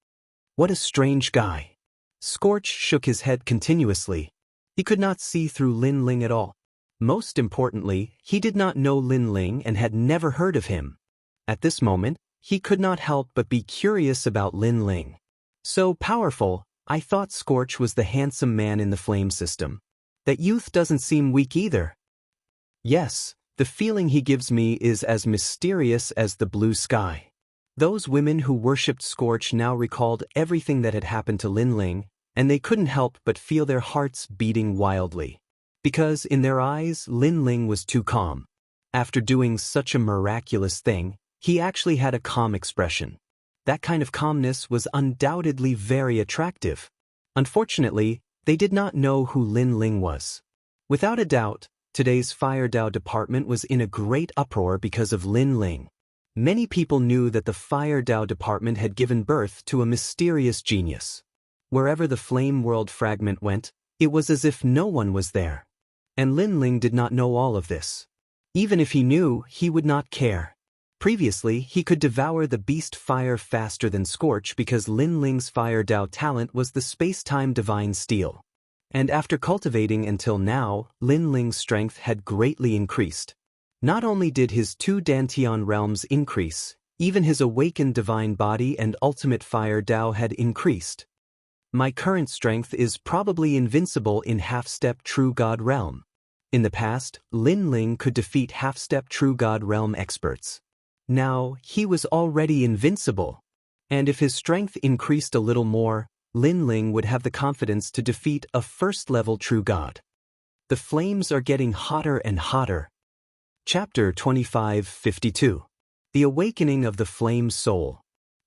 What a strange guy. Scorch shook his head continuously. He could not see through Lin Ling at all. Most importantly, he did not know Lin Ling and had never heard of him. At this moment, he could not help but be curious about Lin Ling. So powerful, I thought Scorch was the handsome man in the flame system. That youth doesn't seem weak either. Yes, the feeling he gives me is as mysterious as the blue sky. Those women who worshipped Scorch now recalled everything that had happened to Lin Ling, and they couldn't help but feel their hearts beating wildly. Because in their eyes, Lin Ling was too calm. After doing such a miraculous thing, he actually had a calm expression. That kind of calmness was undoubtedly very attractive. Unfortunately, they did not know who Lin Ling was. Without a doubt, today's Fire Dao department was in a great uproar because of Lin Ling. Many people knew that the Fire Dao department had given birth to a mysterious genius. Wherever the Flame World fragment went, it was as if no one was there. And Lin Ling did not know all of this. Even if he knew, he would not care. Previously, he could devour the beast fire faster than Scorch because Lin Ling's Fire Dao talent was the space-time divine steel. And after cultivating until now, Lin Ling's strength had greatly increased. Not only did his 2 Dantian realms increase, even his awakened divine body and ultimate Fire Dao had increased. My current strength is probably invincible in half-step True God realm. In the past, Lin Ling could defeat half-step True God realm experts. Now, he was already invincible. And if his strength increased a little more, Lin Ling would have the confidence to defeat a first-level True God. The flames are getting hotter and hotter. Chapter 25:52. The Awakening of the Flame Soul.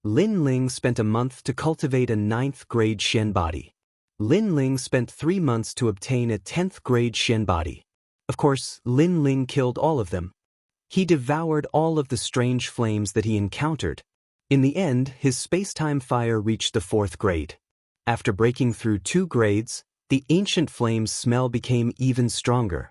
Lin Ling spent a month to cultivate a 9th grade Shen body. Lin Ling spent 3 months to obtain a 10th grade Shen body. Of course, Lin Ling killed all of them. He devoured all of the strange flames that he encountered. In the end, his space-time fire reached the 4th grade. After breaking through 2 grades, the ancient flame's smell became even stronger.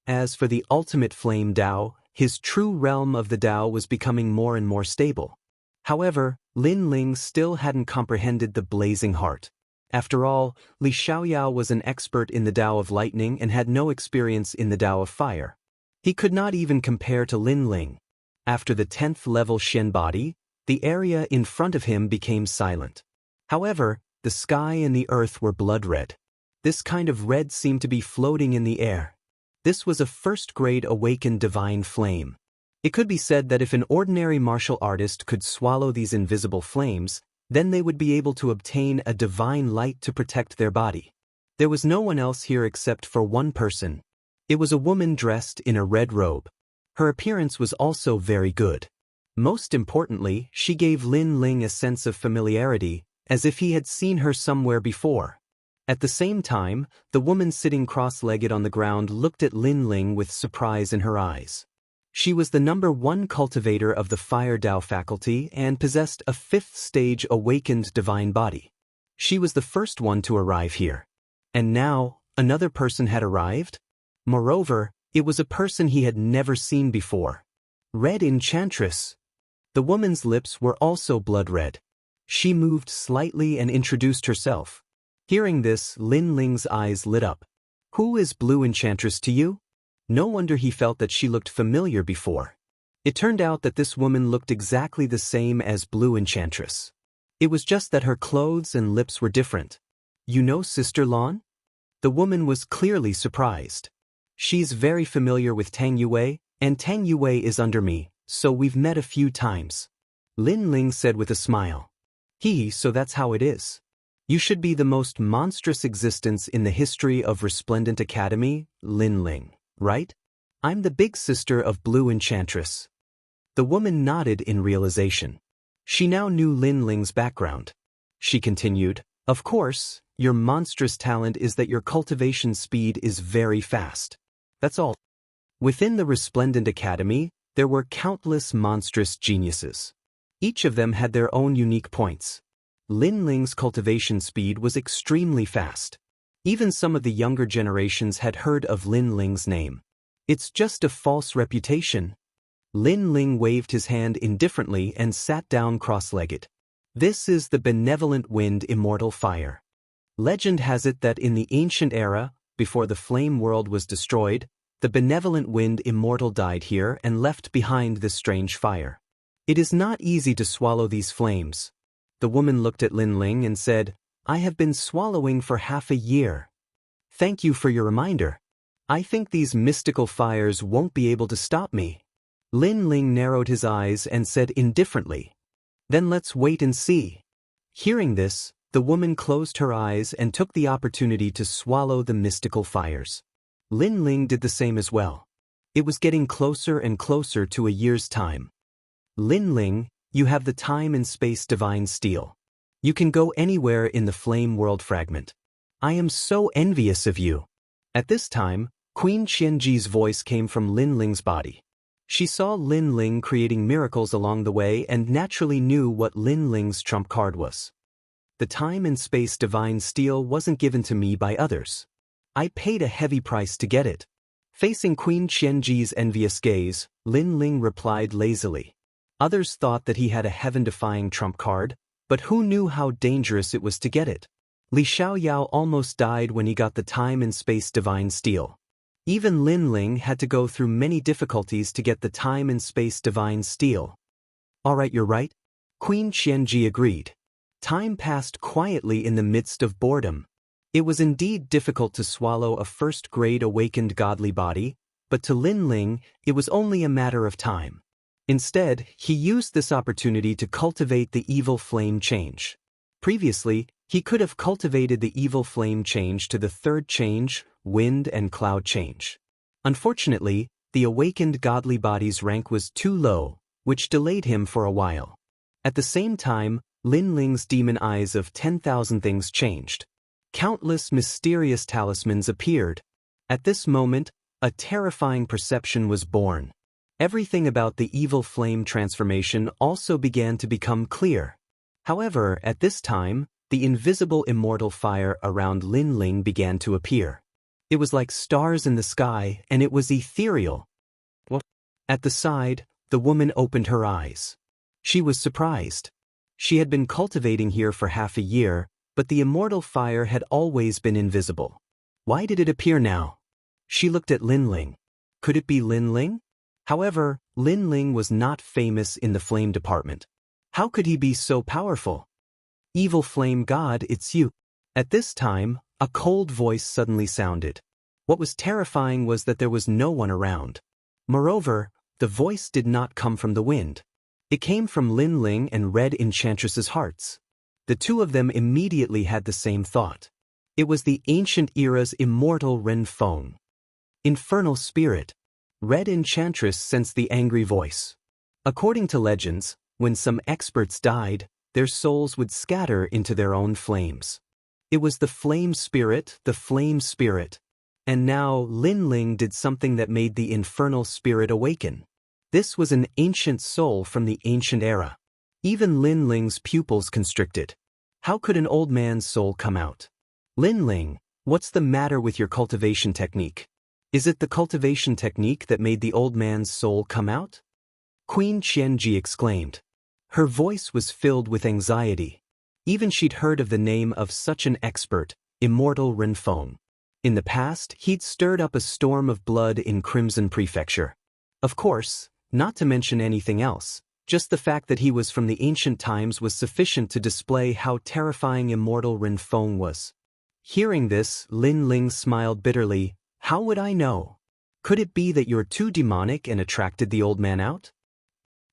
As for the ultimate flame Dao, his true realm of the Dao was becoming more and more stable. However, Lin Ling still hadn't comprehended the blazing heart. After all, Li Xiaoyao was an expert in the Dao of lightning and had no experience in the Dao of fire. He could not even compare to Lin Ling. After the 10th level Shen body, the area in front of him became silent. However, the sky and the earth were blood red. This kind of red seemed to be floating in the air. This was a 1st grade awakened divine flame. It could be said that if an ordinary martial artist could swallow these invisible flames, then they would be able to obtain a divine light to protect their body. There was no one else here except for one person. It was a woman dressed in a red robe. Her appearance was also very good. Most importantly, she gave Lin Ling a sense of familiarity, as if he had seen her somewhere before. At the same time, the woman sitting cross-legged on the ground looked at Lin Ling with surprise in her eyes. She was the number 1 cultivator of the Fire Dao faculty and possessed a 5th stage awakened divine body. She was the first one to arrive here. And now, another person had arrived? Moreover, it was a person he had never seen before. Red Enchantress. The woman's lips were also blood red. She moved slightly and introduced herself. Hearing this, Lin Ling's eyes lit up. Who is Blue Enchantress to you? No wonder he felt that she looked familiar before. It turned out that this woman looked exactly the same as Blue Enchantress. It was just that her clothes and lips were different. You know Sister Lan? The woman was clearly surprised. She's very familiar with Tang Yue, and Tang Yue is under me, so we've met a few times. Lin Ling said with a smile. So that's how it is. You should be the most monstrous existence in the history of Resplendent Academy, Lin Ling, right? I'm the big sister of Blue Enchantress. The woman nodded in realization. She now knew Lin Ling's background. She continued, of course, your monstrous talent is that your cultivation speed is very fast. That's all. Within the Resplendent Academy, there were countless monstrous geniuses. Each of them had their own unique points. Lin Ling's cultivation speed was extremely fast. Even some of the younger generations had heard of Lin Ling's name. It's just a false reputation. Lin Ling waved his hand indifferently and sat down cross-legged. This is the benevolent wind Immortal fire. Legend has it that in the ancient era, before the flame world was destroyed, the benevolent wind Immortal died here and left behind this strange fire. It is not easy to swallow these flames. The woman looked at Lin Ling and said, I have been swallowing for half a year. Thank you for your reminder. I think these mystical fires won't be able to stop me. Lin Ling narrowed his eyes and said indifferently, then let's wait and see. Hearing this, the woman closed her eyes and took the opportunity to swallow the mystical fires. Lin Ling did the same as well. It was getting closer and closer to a year's time. Lin Ling, you have the time and space divine steel. You can go anywhere in the flame world fragment. I am so envious of you. At this time, Queen Qianji's voice came from Lin Ling's body. She saw Lin Ling creating miracles along the way and naturally knew what Lin Ling's trump card was. The time and space divine steel wasn't given to me by others. I paid a heavy price to get it. Facing Queen Qianji's envious gaze, Lin Ling replied lazily. Others thought that he had a heaven-defying trump card, but who knew how dangerous it was to get it? Li Xiaoyao almost died when he got the time and space divine steel. Even Lin Ling had to go through many difficulties to get the time and space divine steel. Alright, you're right. Queen Qianji agreed. Time passed quietly in the midst of boredom. It was indeed difficult to swallow a first-grade awakened godly body, but to Lin Ling, it was only a matter of time. Instead, he used this opportunity to cultivate the evil flame change. Previously, he could have cultivated the evil flame change to the third change, wind and cloud change. Unfortunately, the awakened godly body's rank was too low, which delayed him for a while. At the same time, Lin Ling's demon eyes of 10,000 things changed. Countless mysterious talismans appeared. At this moment, a terrifying perception was born. Everything about the evil flame transformation also began to become clear. However, at this time, the invisible immortal fire around Lin Ling began to appear. It was like stars in the sky, and it was ethereal. What? At the side, the woman opened her eyes. She was surprised. She had been cultivating here for half a year, but the immortal fire had always been invisible. Why did it appear now? She looked at Lin Ling. Could it be Lin Ling? However, Lin Ling was not famous in the flame department. How could he be so powerful? Evil flame god, it's you. At this time, a cold voice suddenly sounded. What was terrifying was that there was no one around. Moreover, the voice did not come from the wind. It came from Lin Ling and Red Enchantress's hearts. The two of them immediately had the same thought. It was the ancient era's immortal Ren Feng. Infernal spirit. Red Enchantress sensed the angry voice. According to legends, when some experts died, their souls would scatter into their own flames. It was the flame spirit, And now Lin Ling did something that made the infernal spirit awaken. This was an ancient soul from the ancient era. Even Lin Ling's pupils constricted. How could an old man's soul come out? Lin Ling, what's the matter with your cultivation technique? Is it the cultivation technique that made the old man's soul come out? Queen Qianji exclaimed. Her voice was filled with anxiety. Even she'd heard of the name of such an expert, Immortal Ren Feng. In the past, he'd stirred up a storm of blood in Crimson Prefecture. Of course, Not to mention anything else, just the fact that he was from the ancient times was sufficient to display how terrifying Immortal Renfeng was. Hearing this, Lin Ling smiled bitterly. How would I know? Could it be that you're too demonic and attracted the old man out?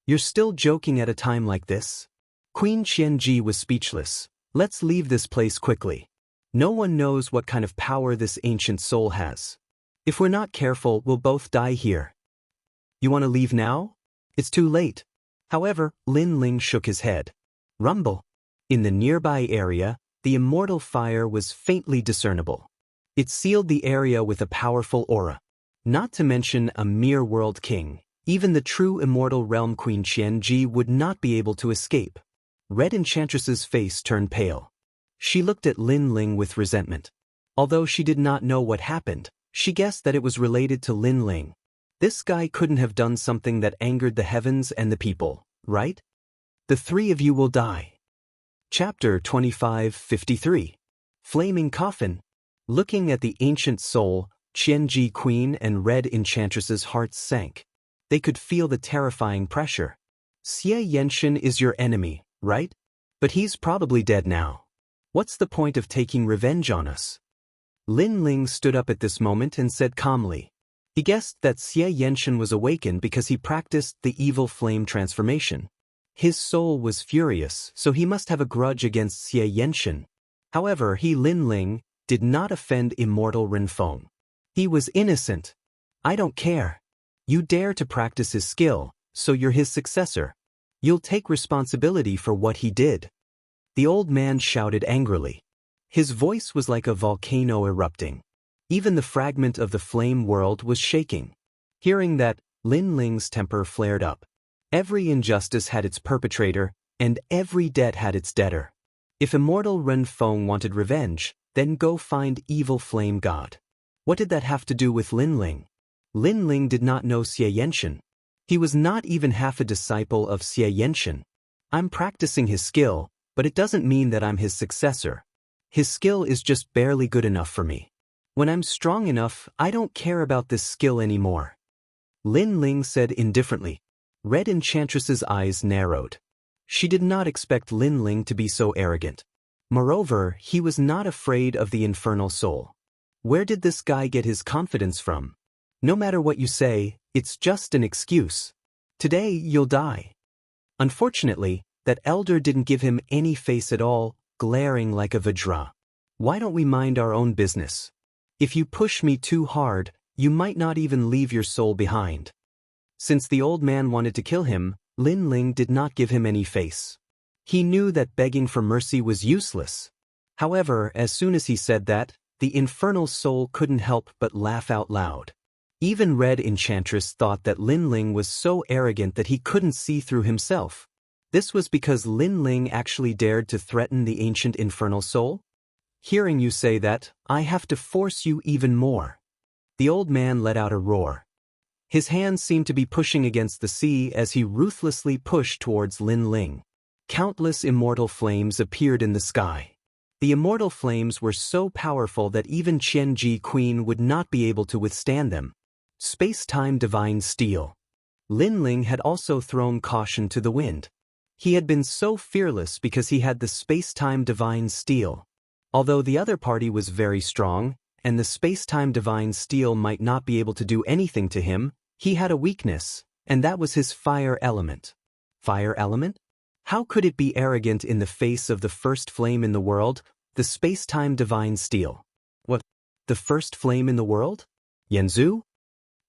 You're still joking at a time like this? Queen Qianji was speechless. Let's leave this place quickly. No one knows what kind of power this ancient soul has. If we're not careful, we'll both die here. You want to leave now? It's too late. However, Lin Ling shook his head. Rumble. In the nearby area, the immortal fire was faintly discernible. It sealed the area with a powerful aura. Not to mention a mere world king, even the true immortal realm Queen Qianji would not be able to escape. Red Enchantress's face turned pale. She looked at Lin Ling with resentment. Although she did not know what happened, she guessed that it was related to Lin Ling. This guy couldn't have done something that angered the heavens and the people, right? The three of you will die. Chapter 25:53. Flaming Coffin. Looking at the ancient soul, Qianji Queen and Red Enchantress's hearts sank. They could feel the terrifying pressure. Xie Yenshin is your enemy, right? But he's probably dead now. What's the point of taking revenge on us? Lin Ling stood up at this moment and said calmly. He guessed that Xie Yenshin was awakened because he practiced the evil flame transformation. His soul was furious, so he must have a grudge against Xie Yenshin. However, he, Lin Ling, did not offend Immortal Renfeng. He was innocent. I don't care. You dare to practice his skill, so you're his successor. You'll take responsibility for what he did. The old man shouted angrily. His voice was like a volcano erupting. Even the fragment of the flame world was shaking. Hearing that, Lin Ling's temper flared up. Every injustice had its perpetrator, and every debt had its debtor. If Immortal Renfeng wanted revenge, then go find Evil Flame God. What did that have to do with Lin Ling? Lin Ling did not know Xie Yenshin. He was not even half a disciple of Xie Yenshin. I'm practicing his skill, but it doesn't mean that I'm his successor. His skill is just barely good enough for me. When I'm strong enough, I don't care about this skill anymore. Lin Ling said indifferently. Red Enchantress's eyes narrowed. She did not expect Lin Ling to be so arrogant. Moreover, he was not afraid of the infernal soul. Where did this guy get his confidence from? No matter what you say, it's just an excuse. Today, you'll die. Unfortunately, that elder didn't give him any face at all, glaring like a Vajra. Why don't we mind our own business? If you push me too hard, you might not even leave your soul behind. Since the old man wanted to kill him, Lin Ling did not give him any face. He knew that begging for mercy was useless. However, as soon as he said that, the infernal soul couldn't help but laugh out loud. Even Red Enchantress thought that Lin Ling was so arrogant that he couldn't see through himself. This was because Lin Ling actually dared to threaten the ancient infernal soul? Hearing you say that, I have to force you even more. The old man let out a roar. His hands seemed to be pushing against the sea as he ruthlessly pushed towards Lin Ling. Countless immortal flames appeared in the sky. The immortal flames were so powerful that even Qianji Queen would not be able to withstand them. Space-time divine steel. Lin Ling had also thrown caution to the wind. He had been so fearless because he had the space-time divine steel. Although the other party was very strong, and the space-time divine steel might not be able to do anything to him, he had a weakness, and that was his fire element. Fire element? How could it be arrogant in the face of the first flame in the world, the space-time divine steel? What? The first flame in the world? Yanzu?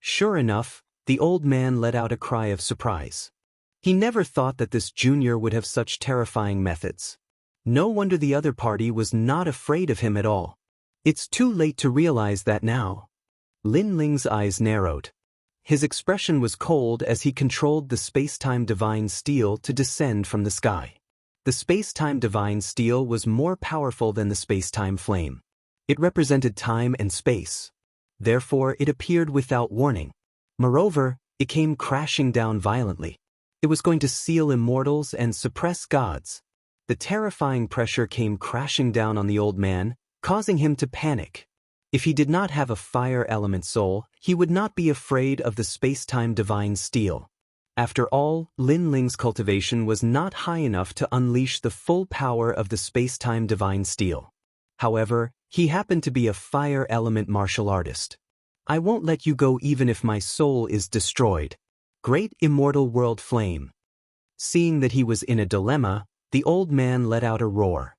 Sure enough, the old man let out a cry of surprise. He never thought that this junior would have such terrifying methods. No wonder the other party was not afraid of him at all. It's too late to realize that now. Lin Ling's eyes narrowed. His expression was cold as he controlled the space-time divine steel to descend from the sky. The space-time divine steel was more powerful than the space-time flame. It represented time and space. Therefore, it appeared without warning. Moreover, it came crashing down violently. It was going to seal immortals and suppress gods. The terrifying pressure came crashing down on the old man, causing him to panic. If he did not have a fire element soul, he would not be afraid of the space-time divine steel. After all, Lin Ling's cultivation was not high enough to unleash the full power of the space-time divine steel. However, he happened to be a fire element martial artist. I won't let you go even if my soul is destroyed. Great immortal world flame. Seeing that he was in a dilemma, the old man let out a roar.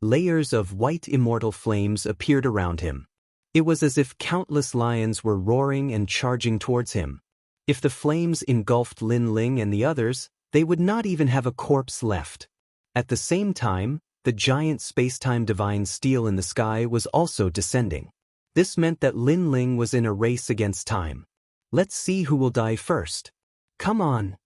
Layers of white immortal flames appeared around him. It was as if countless lions were roaring and charging towards him. If the flames engulfed Lin Ling and the others, they would not even have a corpse left. At the same time, the giant space-time divine steel in the sky was also descending. This meant that Lin Ling was in a race against time. Let's see who will die first. Come on.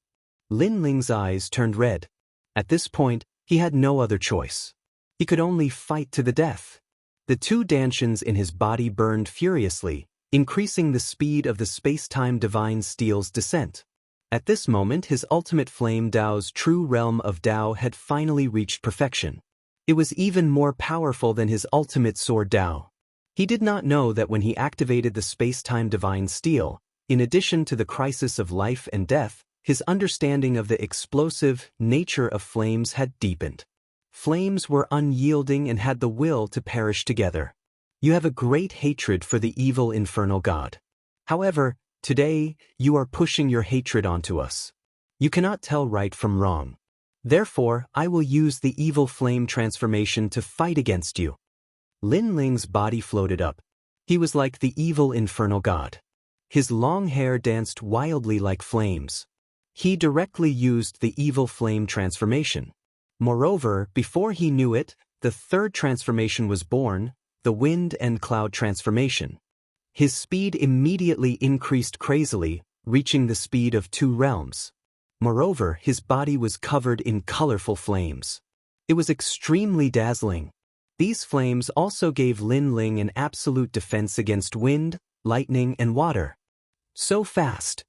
Lin Ling's eyes turned red. At this point, he had no other choice. He could only fight to the death. The two dantians in his body burned furiously, increasing the speed of the space-time divine steel's descent. At this moment, his ultimate flame Dao's true realm of Dao had finally reached perfection. It was even more powerful than his ultimate sword Dao. He did not know that when he activated the space-time divine steel, in addition to the crisis of life and death, his understanding of the explosive nature of flames had deepened. Flames were unyielding and had the will to perish together. You have a great hatred for the evil infernal god. However, today, you are pushing your hatred onto us. You cannot tell right from wrong. Therefore, I will use the evil flame transformation to fight against you. Lin Ling's body floated up. He was like the evil infernal god. His long hair danced wildly like flames. He directly used the evil flame transformation. Moreover, before he knew it, the third transformation was born, the wind and cloud transformation. His speed immediately increased crazily, reaching the speed of 2 realms. Moreover, his body was covered in colorful flames. It was extremely dazzling. These flames also gave Lin Ling an absolute defense against wind, lightning, and water. So fast.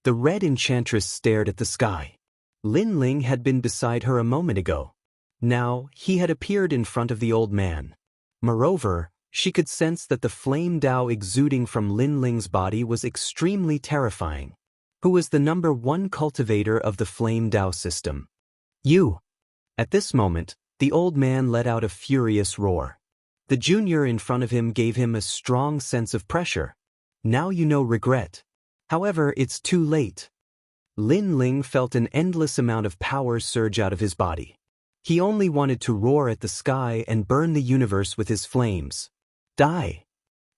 The red enchantress stared at the sky. Lin Ling had been beside her a moment ago. Now, he had appeared in front of the old man. Moreover, she could sense that the flame Dao exuding from Lin Ling's body was extremely terrifying. Who was the #1 cultivator of the flame Dao system? You! At this moment, the old man let out a furious roar. The junior in front of him gave him a strong sense of pressure. Now you know regret. However, it's too late. Lin Ling felt an endless amount of power surge out of his body. He only wanted to roar at the sky and burn the universe with his flames. Die!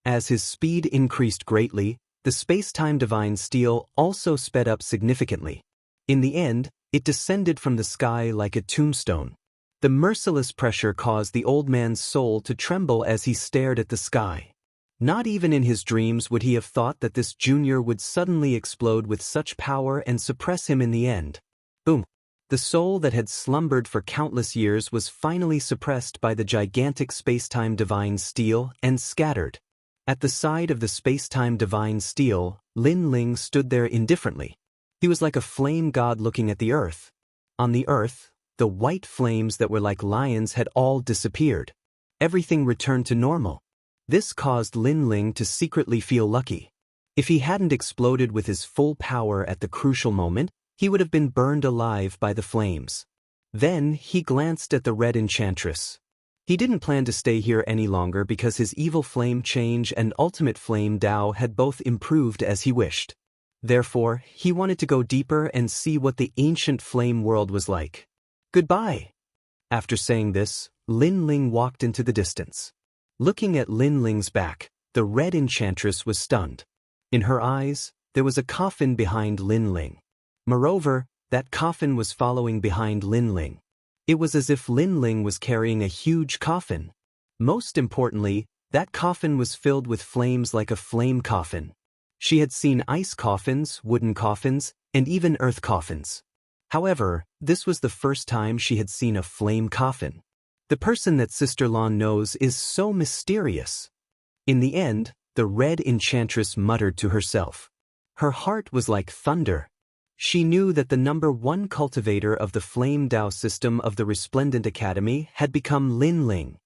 As his speed increased greatly, the space-time divine steel also sped up significantly. In the end, it descended from the sky like a tombstone. The merciless pressure caused the old man's soul to tremble as he stared at the sky. Not even in his dreams would he have thought that this junior would suddenly explode with such power and suppress him in the end. Boom! The soul that had slumbered for countless years was finally suppressed by the gigantic space-time divine steel and scattered. At the side of the space-time divine steel, Lin Ling stood there indifferently. He was like a flame god looking at the earth. On the earth, the white flames that were like lions had all disappeared. Everything returned to normal. This caused Lin Ling to secretly feel lucky. If he hadn't exploded with his full power at the crucial moment, he would have been burned alive by the flames. Then he glanced at the red enchantress. He didn't plan to stay here any longer because his evil flame change and ultimate flame Dao had both improved as he wished. Therefore, he wanted to go deeper and see what the ancient flame world was like. Goodbye! After saying this, Lin Ling walked into the distance. Looking at Lin Ling's back, the red enchantress was stunned. In her eyes, there was a coffin behind Lin Ling. Moreover, that coffin was following behind Lin Ling. It was as if Lin Ling was carrying a huge coffin. Most importantly, that coffin was filled with flames like a flame coffin. She had seen ice coffins, wooden coffins, and even earth coffins. However, this was the first time she had seen a flame coffin. The person that Sister Lan knows is so mysterious. In the end, the red enchantress muttered to herself. Her heart was like thunder. She knew that the #1 cultivator of the Flame Dao system of the Resplendent Academy had become Lin Ling.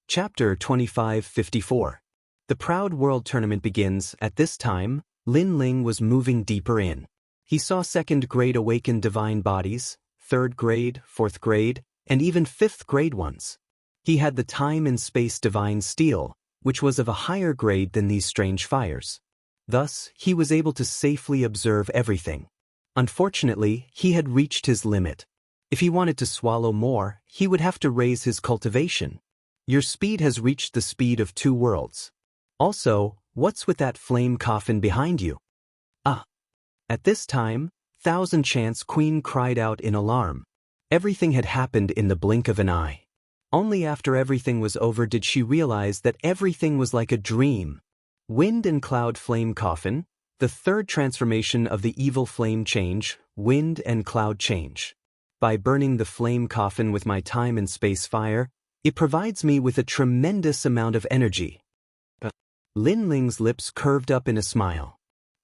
Chapter 2554. The Proud World Tournament begins. At this time, Lin Ling was moving deeper in. He saw second-grade awakened divine bodies, third-grade, fourth-grade, and even fifth-grade ones. He had the time and space divine steel, which was of a higher grade than these strange fires. Thus, he was able to safely observe everything. Unfortunately, he had reached his limit. If he wanted to swallow more, he would have to raise his cultivation. Your speed has reached the speed of 2 worlds. Also, what's with that flame coffin behind you? Ah! At this time, Thousand Chance Queen cried out in alarm. Everything had happened in the blink of an eye. Only after everything was over did she realize that everything was like a dream. Wind and Cloud Flame Coffin, the third transformation of the evil flame change, Wind and Cloud Change. By burning the flame coffin with my time and space fire, it provides me with a tremendous amount of energy. Lin Ling's lips curved up in a smile.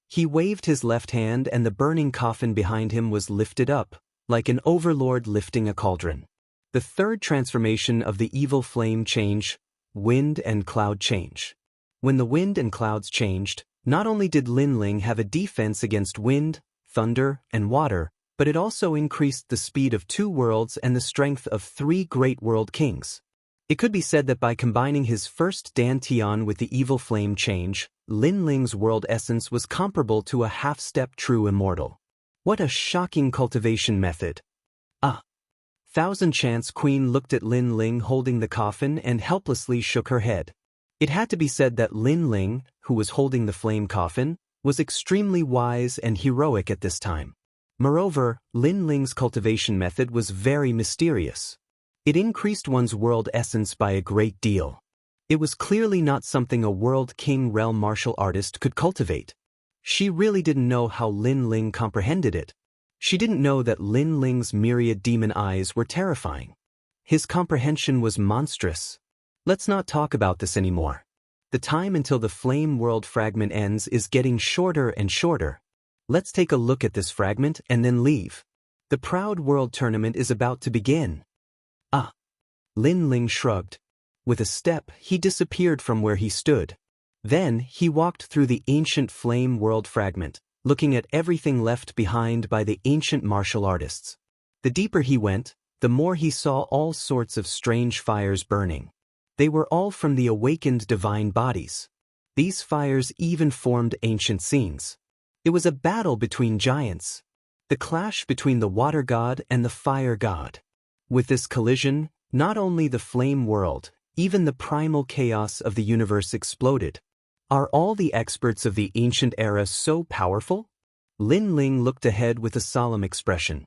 He waved his left hand and the burning coffin behind him was lifted up, like an overlord lifting a cauldron. The third transformation of the evil flame change, Wind and Cloud Change. When the wind and clouds changed, not only did Lin Ling have a defense against wind, thunder, and water, but it also increased the speed of 2 worlds and the strength of 3 great world kings. It could be said that by combining his first Dantian with the evil flame change, Lin Ling's world essence was comparable to a half-step true immortal. What a shocking cultivation method. Ah! Thousand Chance Queen looked at Lin Ling holding the coffin and helplessly shook her head. It had to be said that Lin Ling, who was holding the flame coffin, was extremely wise and heroic at this time. Moreover, Lin Ling's cultivation method was very mysterious. It increased one's world essence by a great deal. It was clearly not something a world king realm martial artist could cultivate. She really didn't know how Lin Ling comprehended it. She didn't know that Lin Ling's myriad demon eyes were terrifying. His comprehension was monstrous. Let's not talk about this anymore. The time until the flame world fragment ends is getting shorter and shorter. Let's take a look at this fragment and then leave. The Proud World Tournament is about to begin. Ah! Lin Ling shrugged. With a step, he disappeared from where he stood. Then, he walked through the ancient flame world fragment, looking at everything left behind by the ancient martial artists. The deeper he went, the more he saw all sorts of strange fires burning. They were all from the awakened divine bodies. These fires even formed ancient scenes. It was a battle between giants. The clash between the water god and the fire god. With this collision, not only the flame world, even the primal chaos of the universe exploded. Are all the experts of the ancient era so powerful? Lin Ling looked ahead with a solemn expression.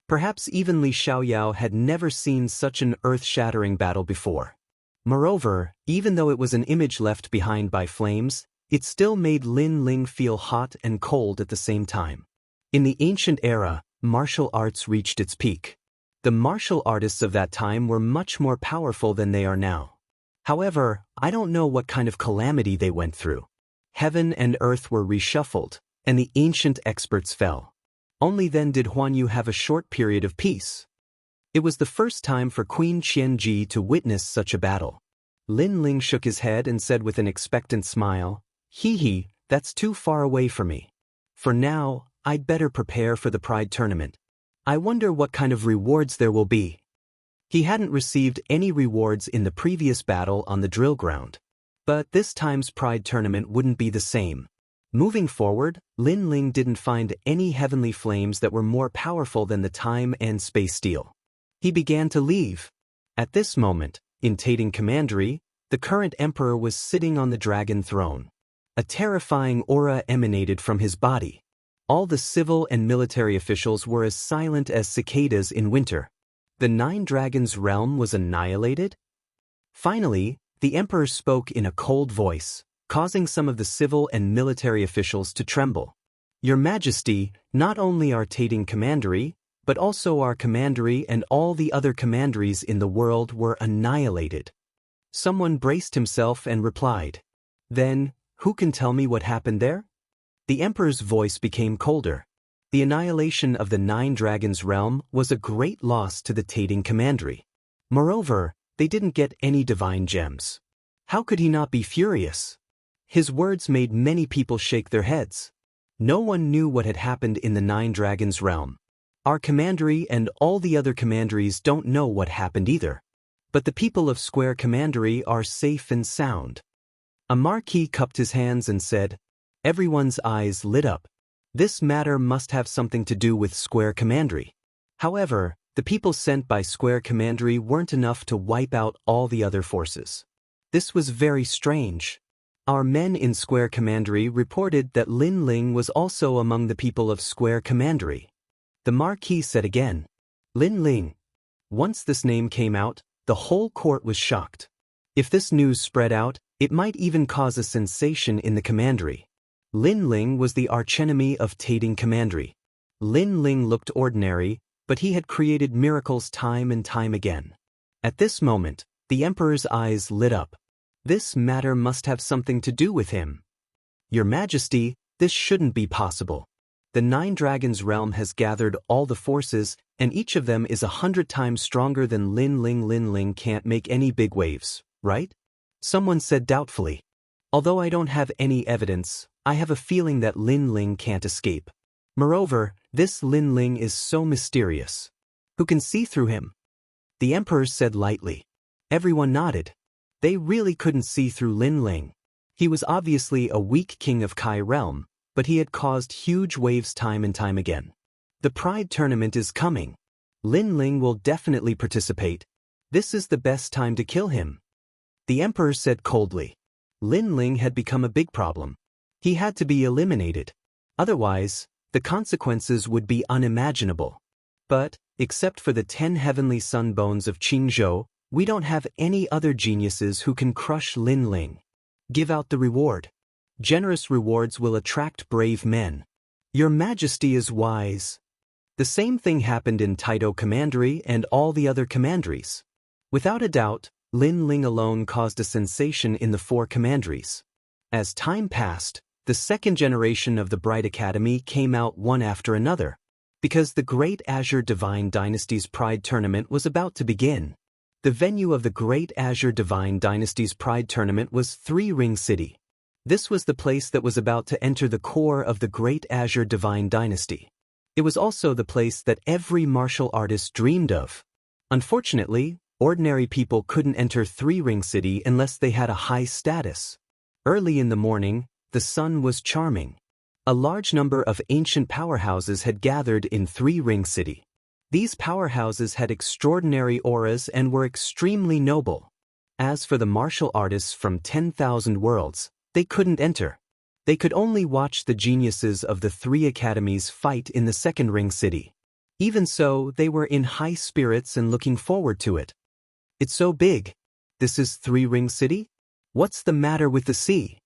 Perhaps even Li Xiaoyao had never seen such an earth-shattering battle before. Moreover, even though it was an image left behind by flames, it still made Lin Ling feel hot and cold at the same time. In the ancient era, martial arts reached its peak. The martial artists of that time were much more powerful than they are now. However, I don't know what kind of calamity they went through. Heaven and earth were reshuffled, and the ancient experts fell. Only then did Huanyu have a short period of peace. It was the first time for Queen Qianji to witness such a battle. Lin Ling shook his head and said with an expectant smile, "Hee, that's too far away for me. For now, I'd better prepare for the Pride Tournament. I wonder what kind of rewards there will be." He hadn't received any rewards in the previous battle on the drill ground. But this time's Pride Tournament wouldn't be the same. Moving forward, Lin Ling didn't find any heavenly flames that were more powerful than the time and space steel. He began to leave. At this moment, in Tating Commandery, the current emperor was sitting on the dragon throne. A terrifying aura emanated from his body. All the civil and military officials were as silent as cicadas in winter. The 9 Dragons' realm was annihilated? Finally, the emperor spoke in a cold voice, causing some of the civil and military officials to tremble. "Your Majesty, not only our Tating Commandery, but also our commandery and all the other commanderies in the world were annihilated." Someone braced himself and replied, "Then, who can tell me what happened there?" The emperor's voice became colder. The annihilation of the 9 Dragons' realm was a great loss to the Tating Commandery. Moreover, they didn't get any divine gems. How could he not be furious? His words made many people shake their heads. No one knew what had happened in the Nine Dragons realm. Our commandery and all the other commanderies don't know what happened either. But the people of Square Commandery are safe and sound. A marquis cupped his hands and said. Everyone's eyes lit up. This matter must have something to do with Square Commandery. However, the people sent by Square Commandery weren't enough to wipe out all the other forces. This was very strange. Our men in Square Commandery reported that Lin Ling was also among the people of Square Commandery. The Marquis said again, Lin Ling. Once this name came out, the whole court was shocked. If this news spread out, it might even cause a sensation in the commandery. Lin Ling was the archenemy of Tating Commandery. Lin Ling looked ordinary, but he had created miracles time and time again. At this moment, the Emperor's eyes lit up. This matter must have something to do with him. Your Majesty, this shouldn't be possible. The Nine Dragons realm has gathered all the forces, and each of them is 100 times stronger than Lin Ling. Lin Ling can't make any big waves, right? Someone said doubtfully. Although I don't have any evidence, I have a feeling that Lin Ling can't escape. Moreover, this Lin Ling is so mysterious. Who can see through him? The Emperor said lightly. Everyone nodded. They really couldn't see through Lin Ling. He was obviously a weak king of Kai realm, but he had caused huge waves time and time again. The Pride Tournament is coming. Lin Ling will definitely participate. This is the best time to kill him. The Emperor said coldly. Lin Ling had become a big problem. He had to be eliminated. Otherwise, the consequences would be unimaginable. But, except for the 10 heavenly sun bones of Jianghu, we don't have any other geniuses who can crush Lin Ling. Give out the reward. Generous rewards will attract brave men. Your Majesty is wise. The same thing happened in Taito Commandery and all the other commanderies. Without a doubt, Lin Ling alone caused a sensation in the 4 commanderies. As time passed, the second generation of the Bright Academy came out one after another, because the Great Azure Divine Dynasty's Pride Tournament was about to begin. The venue of the Great Azure Divine Dynasty's Pride Tournament was Three Ring City. This was the place that was about to enter the core of the Great Azure Divine Dynasty. It was also the place that every martial artist dreamed of. Unfortunately, ordinary people couldn't enter Three Ring City unless they had a high status. Early in the morning, the sun was charming. A large number of ancient powerhouses had gathered in Three Ring City. These powerhouses had extraordinary auras and were extremely noble. As for the martial artists from 10,000 worlds, they couldn't enter. They could only watch the geniuses of the 3 academies fight in the Second Ring City. Even so, they were in high spirits and looking forward to it. It's so big. This is Three Ring City? What's the matter with the sea?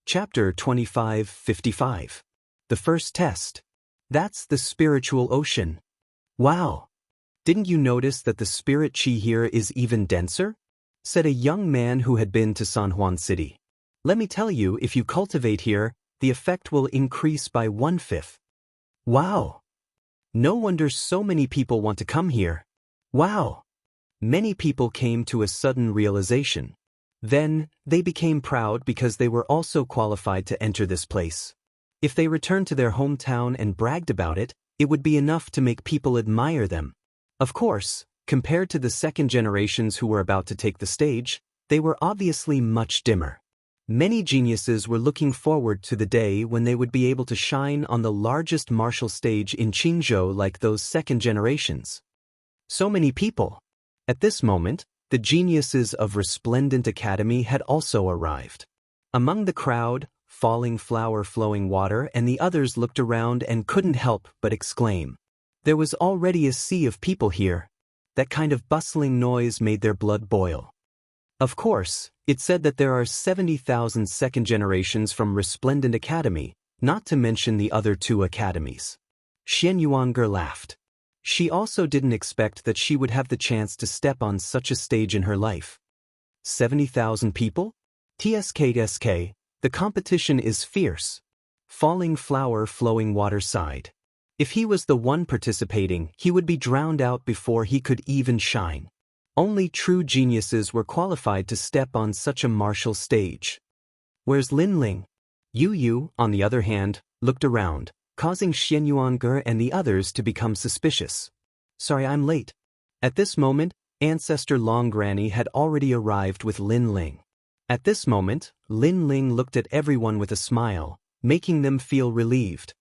Chapter 25:55. The first test. That's the spiritual ocean. Wow! Didn't you notice that the spirit chi here is even denser? Said a young man who had been to San Juan City. Let me tell you, if you cultivate here, the effect will increase by 1/5. Wow! No wonder so many people want to come here. Wow! Many people came to a sudden realization. Then, they became proud because they were also qualified to enter this place. If they returned to their hometown and bragged about it, it would be enough to make people admire them. Of course, compared to the second generations who were about to take the stage, they were obviously much dimmer. Many geniuses were looking forward to the day when they would be able to shine on the largest martial stage in Jianghu like those second generations. So many people. At this moment, the geniuses of Resplendent Academy had also arrived. Among the crowd, Falling Flower Flowing Water and the others looked around and couldn't help but exclaim. There was already a sea of people here. That kind of bustling noise made their blood boil. Of course, it said that there are 70,000 second generations from Resplendent Academy, not to mention the other 2 academies. Xian Yuanger laughed. She also didn't expect that she would have the chance to step on such a stage in her life. 70,000 people? TSK, the competition is fierce. Falling Flower Flowing Water sighed. If he was the one participating, he would be drowned out before he could even shine. Only true geniuses were qualified to step on such a martial stage. Where's Lin Ling? Yu, on the other hand, looked around, causing Xianyuange and the others to become suspicious. Sorry, I'm late. At this moment, Ancestor Long Granny had already arrived with Lin Ling. At this moment, Lin Ling looked at everyone with a smile, making them feel relieved.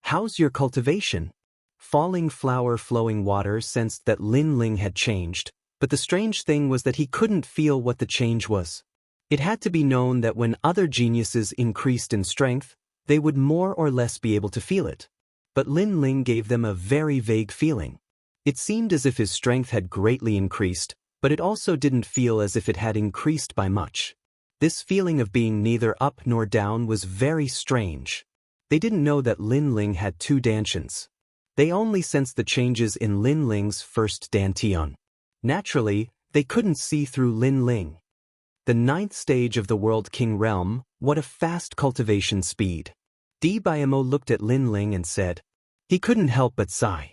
How's your cultivation? Falling Flower Flowing Water sensed that Lin Ling had changed, but the strange thing was that he couldn't feel what the change was. It had to be known that when other geniuses increased in strength, they would more or less be able to feel it. But Lin Ling gave them a very vague feeling. It seemed as if his strength had greatly increased, but it also didn't feel as if it had increased by much. This feeling of being neither up nor down was very strange. They didn't know that Lin Ling had two dantians. They only sensed the changes in Lin Ling's first dantian. Naturally, they couldn't see through Lin Ling. The 9th stage of the World King Realm, what a fast cultivation speed. Di Biamo looked at Lin Ling and said. He couldn't help but sigh.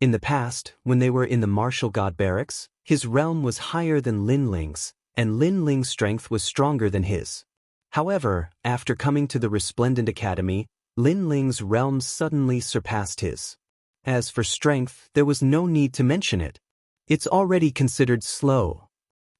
In the past, when they were in the martial god barracks, his realm was higher than Lin Ling's, and Lin Ling's strength was stronger than his. However, after coming to the Resplendent Academy, Lin Ling's realm suddenly surpassed his. As for strength, there was no need to mention it. It's already considered slow.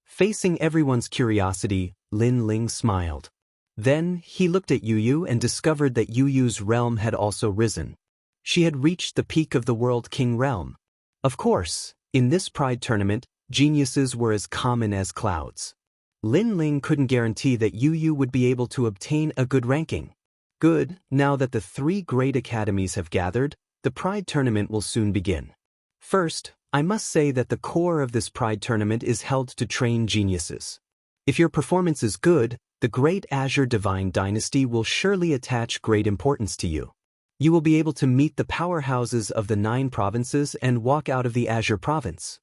Facing everyone's curiosity, Lin Ling smiled. Then, he looked at Yu and discovered that Yu's realm had also risen. She had reached the peak of the World King realm. Of course, in this Pride tournament, geniuses were as common as clouds. Lin Ling couldn't guarantee that Yu would be able to obtain a good ranking. Good, now that the 3 great academies have gathered, the Pride tournament will soon begin. First, I must say that the core of this Pride tournament is held to train geniuses. If your performance is good, the Great Azure Divine Dynasty will surely attach great importance to you. You will be able to meet the powerhouses of the 9 provinces and walk out of the Azure province.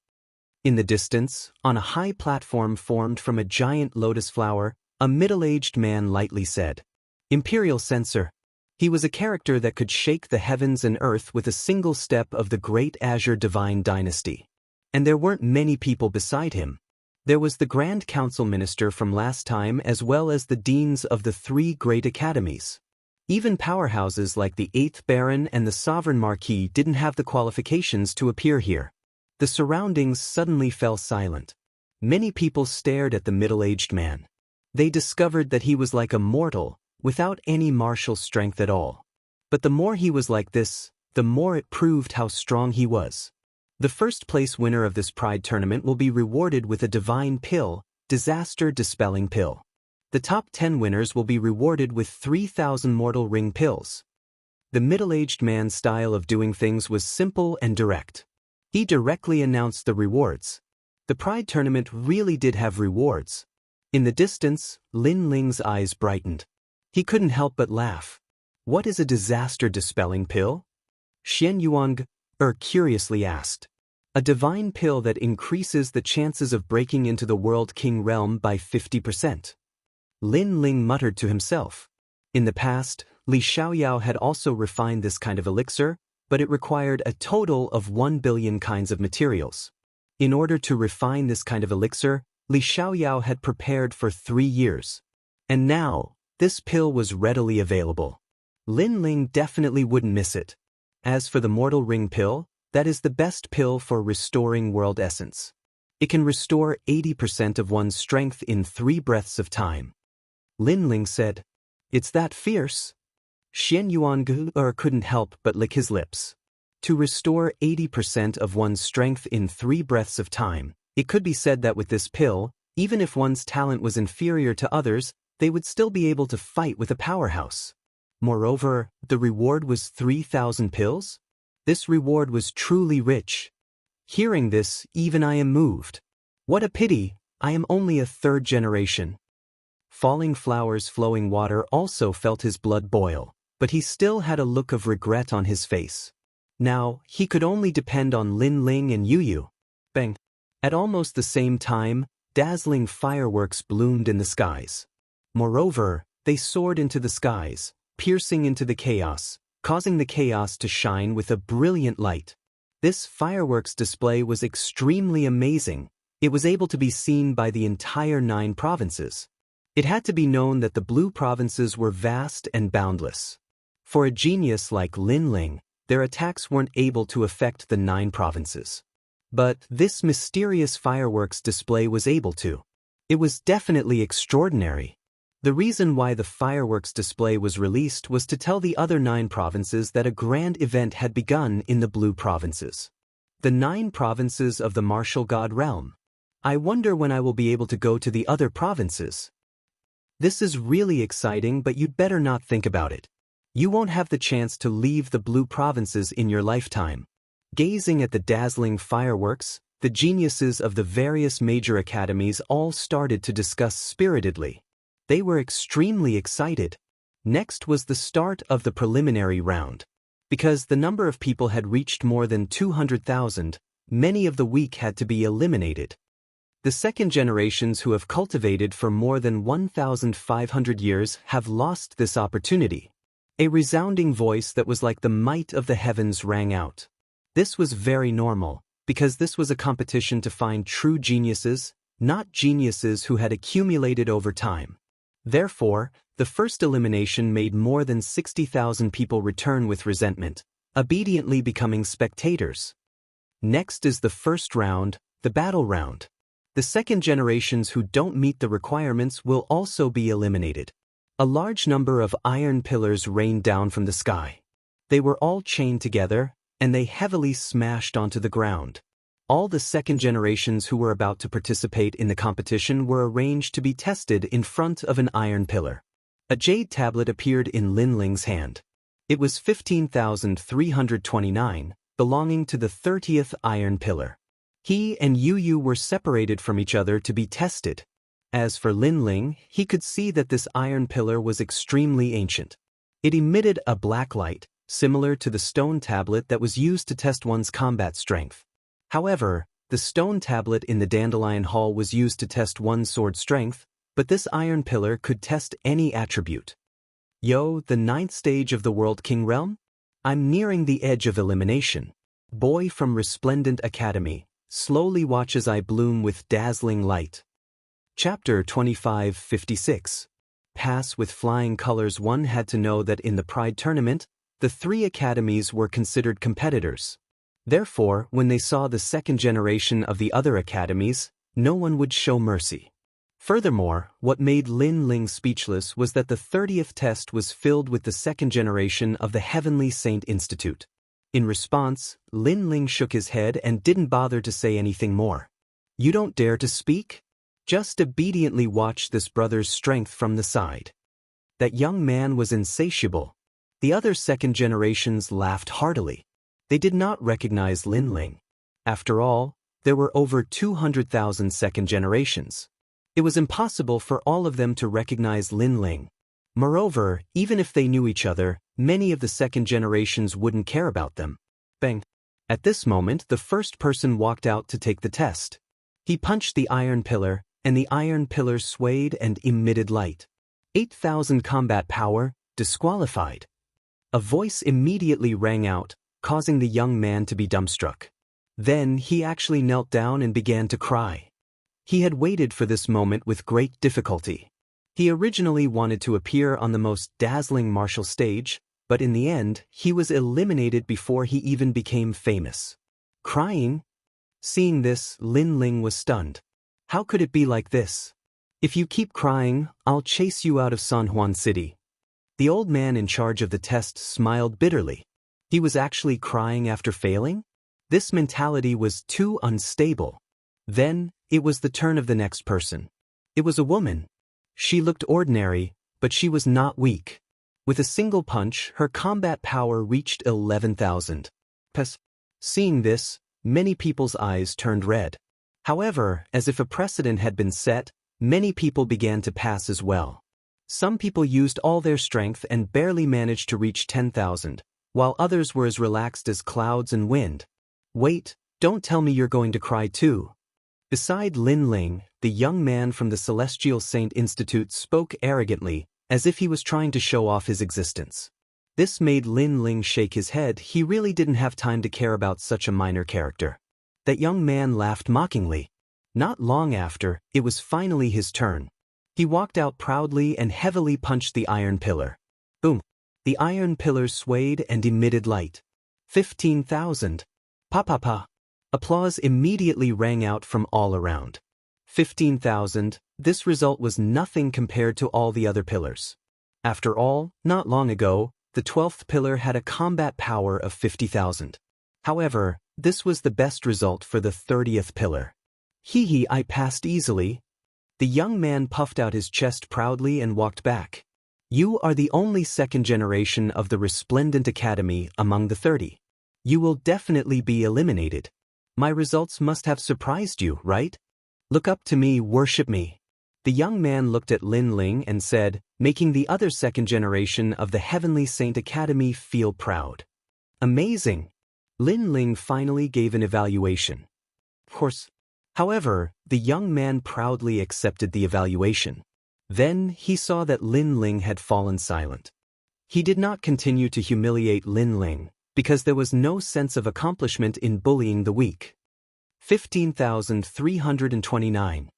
In the distance, on a high platform formed from a giant lotus flower, a middle-aged man lightly said, Imperial Censor. He was a character that could shake the heavens and earth with a single step of the Great Azure Divine Dynasty. And there weren't many people beside him. There was the Grand Council Minister from last time as well as the deans of the 3 great academies. Even powerhouses like the 8th Baron and the Sovereign Marquis didn't have the qualifications to appear here. The surroundings suddenly fell silent. Many people stared at the middle-aged man. They discovered that he was like a mortal, without any martial strength at all. But the more he was like this, the more it proved how strong he was. The first-place winner of this Pride tournament will be rewarded with a divine pill, Disaster Dispelling Pill. The top 10 winners will be rewarded with 3,000 mortal ring pills. The middle-aged man's style of doing things was simple and direct. He directly announced the rewards. The Pride tournament really did have rewards. In the distance, Lin Ling's eyes brightened. He couldn't help but laugh. What is a disaster-dispelling pill? Xianyuange curiously asked. A divine pill that increases the chances of breaking into the World King realm by 50%. Lin Ling muttered to himself. In the past, Li Xiaoyao had also refined this kind of elixir, but it required a total of 1 billion kinds of materials. In order to refine this kind of elixir, Li Xiaoyao had prepared for 3 years. And now, this pill was readily available. Lin Ling definitely wouldn't miss it. As for the Mortal Ring pill, that is the best pill for restoring world essence. It can restore 80% of one's strength in 3 breaths of time. Lin Ling said, It's that fierce? Xianyuange couldn't help but lick his lips. To restore 80% of one's strength in 3 breaths of time, it could be said that with this pill, even if one's talent was inferior to others, they would still be able to fight with a powerhouse. Moreover, the reward was 3,000 pills? This reward was truly rich. Hearing this, even I am moved. What a pity, I am only a 3rd generation. Falling Flowers Flowing Water also felt his blood boil, but he still had a look of regret on his face. Now, he could only depend on Lin Ling and Yu. Bang! At almost the same time, dazzling fireworks bloomed in the skies. Moreover, they soared into the skies, piercing into the chaos, causing the chaos to shine with a brilliant light. This fireworks display was extremely amazing. It was able to be seen by the entire 9 provinces. It had to be known that the blue provinces were vast and boundless. For a genius like Lin Ling, their attacks weren't able to affect the 9 provinces. But this mysterious fireworks display was able to. It was definitely extraordinary. The reason why the fireworks display was released was to tell the other 9 provinces that a grand event had begun in the Blue provinces. The 9 provinces of the martial god realm. I wonder when I will be able to go to the other provinces. This is really exciting, but you'd better not think about it. You won't have the chance to leave the Blue provinces in your lifetime. Gazing at the dazzling fireworks, the geniuses of the various major academies all started to discuss spiritedly. They were extremely excited. Next was the start of the preliminary round. Because the number of people had reached more than 200,000, many of the weak had to be eliminated. The second generations who have cultivated for more than 1,500 years have lost this opportunity. A resounding voice that was like the might of the heavens rang out. This was very normal, because this was a competition to find true geniuses, not geniuses who had accumulated over time. Therefore, the first elimination made more than 60,000 people return with resentment, obediently becoming spectators. Next is the first round, the battle round. The second generations who don't meet the requirements will also be eliminated. A large number of iron pillars rained down from the sky. They were all chained together, and they heavily smashed onto the ground. All the second generations who were about to participate in the competition were arranged to be tested in front of an iron pillar. A jade tablet appeared in Lin Ling's hand. It was 15,329, belonging to the 30th iron pillar. He and Yu Yu were separated from each other to be tested. As for Lin Ling, he could see that this iron pillar was extremely ancient. It emitted a black light, similar to the stone tablet that was used to test one's combat strength. However, the stone tablet in the Dandelion Hall was used to test one's sword strength, but this iron pillar could test any attribute. Yo, the 9th stage of the World King Realm? I'm nearing the edge of elimination. Boy from Resplendent Academy, slowly watch as I bloom with dazzling light. Chapter 2556. Pass with flying colors. One had to know that in the Pride Tournament, the 3 academies were considered competitors. Therefore, when they saw the second generation of the other academies, no one would show mercy. Furthermore, what made Lin Ling speechless was that the 30th test was filled with the second generation of the Heavenly Saint Institute. In response, Lin Ling shook his head and didn't bother to say anything more. You don't dare to speak? Just obediently watch this brother's strength from the side. That young man was insatiable. The other second generations laughed heartily. They did not recognize Lin Ling. After all, there were over 200,000 second generations. It was impossible for all of them to recognize Lin Ling. Moreover, even if they knew each other, many of the second generations wouldn't care about them. Bang! At this moment, the first person walked out to take the test. He punched the iron pillar, and the iron pillar swayed and emitted light. 8,000 combat power, disqualified. A voice immediately rang out, causing the young man to be dumbstruck. Then he actually knelt down and began to cry. He had waited for this moment with great difficulty. He originally wanted to appear on the most dazzling martial stage, but in the end, he was eliminated before he even became famous. Crying? Seeing this, Lin Ling was stunned. How could it be like this? If you keep crying, I'll chase you out of San Juan City. The old man in charge of the test smiled bitterly. He was actually crying after failing? This mentality was too unstable. Then, it was the turn of the next person. It was a woman. She looked ordinary, but she was not weak. With a single punch, her combat power reached 11,000. Seeing this, many people's eyes turned red. However, as if a precedent had been set, many people began to pass as well. Some people used all their strength and barely managed to reach 10,000, while others were as relaxed as clouds and wind. Wait, don't tell me you're going to cry too. Beside Lin Ling, the young man from the Celestial Saint Institute spoke arrogantly, as if he was trying to show off his existence. This made Lin Ling shake his head. He really didn't have time to care about such a minor character. That young man laughed mockingly. Not long after, it was finally his turn. He walked out proudly and heavily punched the iron pillar. Boom! The iron pillars swayed and emitted light. 15,000. Pa pa pa. Applause immediately rang out from all around. 15,000, this result was nothing compared to all the other pillars. After all, not long ago, the 12th pillar had a combat power of 50,000. However, this was the best result for the 30th pillar. Hee, I passed easily. The young man puffed out his chest proudly and walked back. You are the only second generation of the Resplendent Academy among the 30. You will definitely be eliminated. My results must have surprised you, right? Look up to me, worship me. The young man looked at Lin Ling and said, making the other second generation of the Heavenly Saint Academy feel proud. Amazing. Lin Ling finally gave an evaluation. Of course. However, the young man proudly accepted the evaluation. Then he saw that Lin Ling had fallen silent. He did not continue to humiliate Lin Ling, because there was no sense of accomplishment in bullying the weak. 15,329.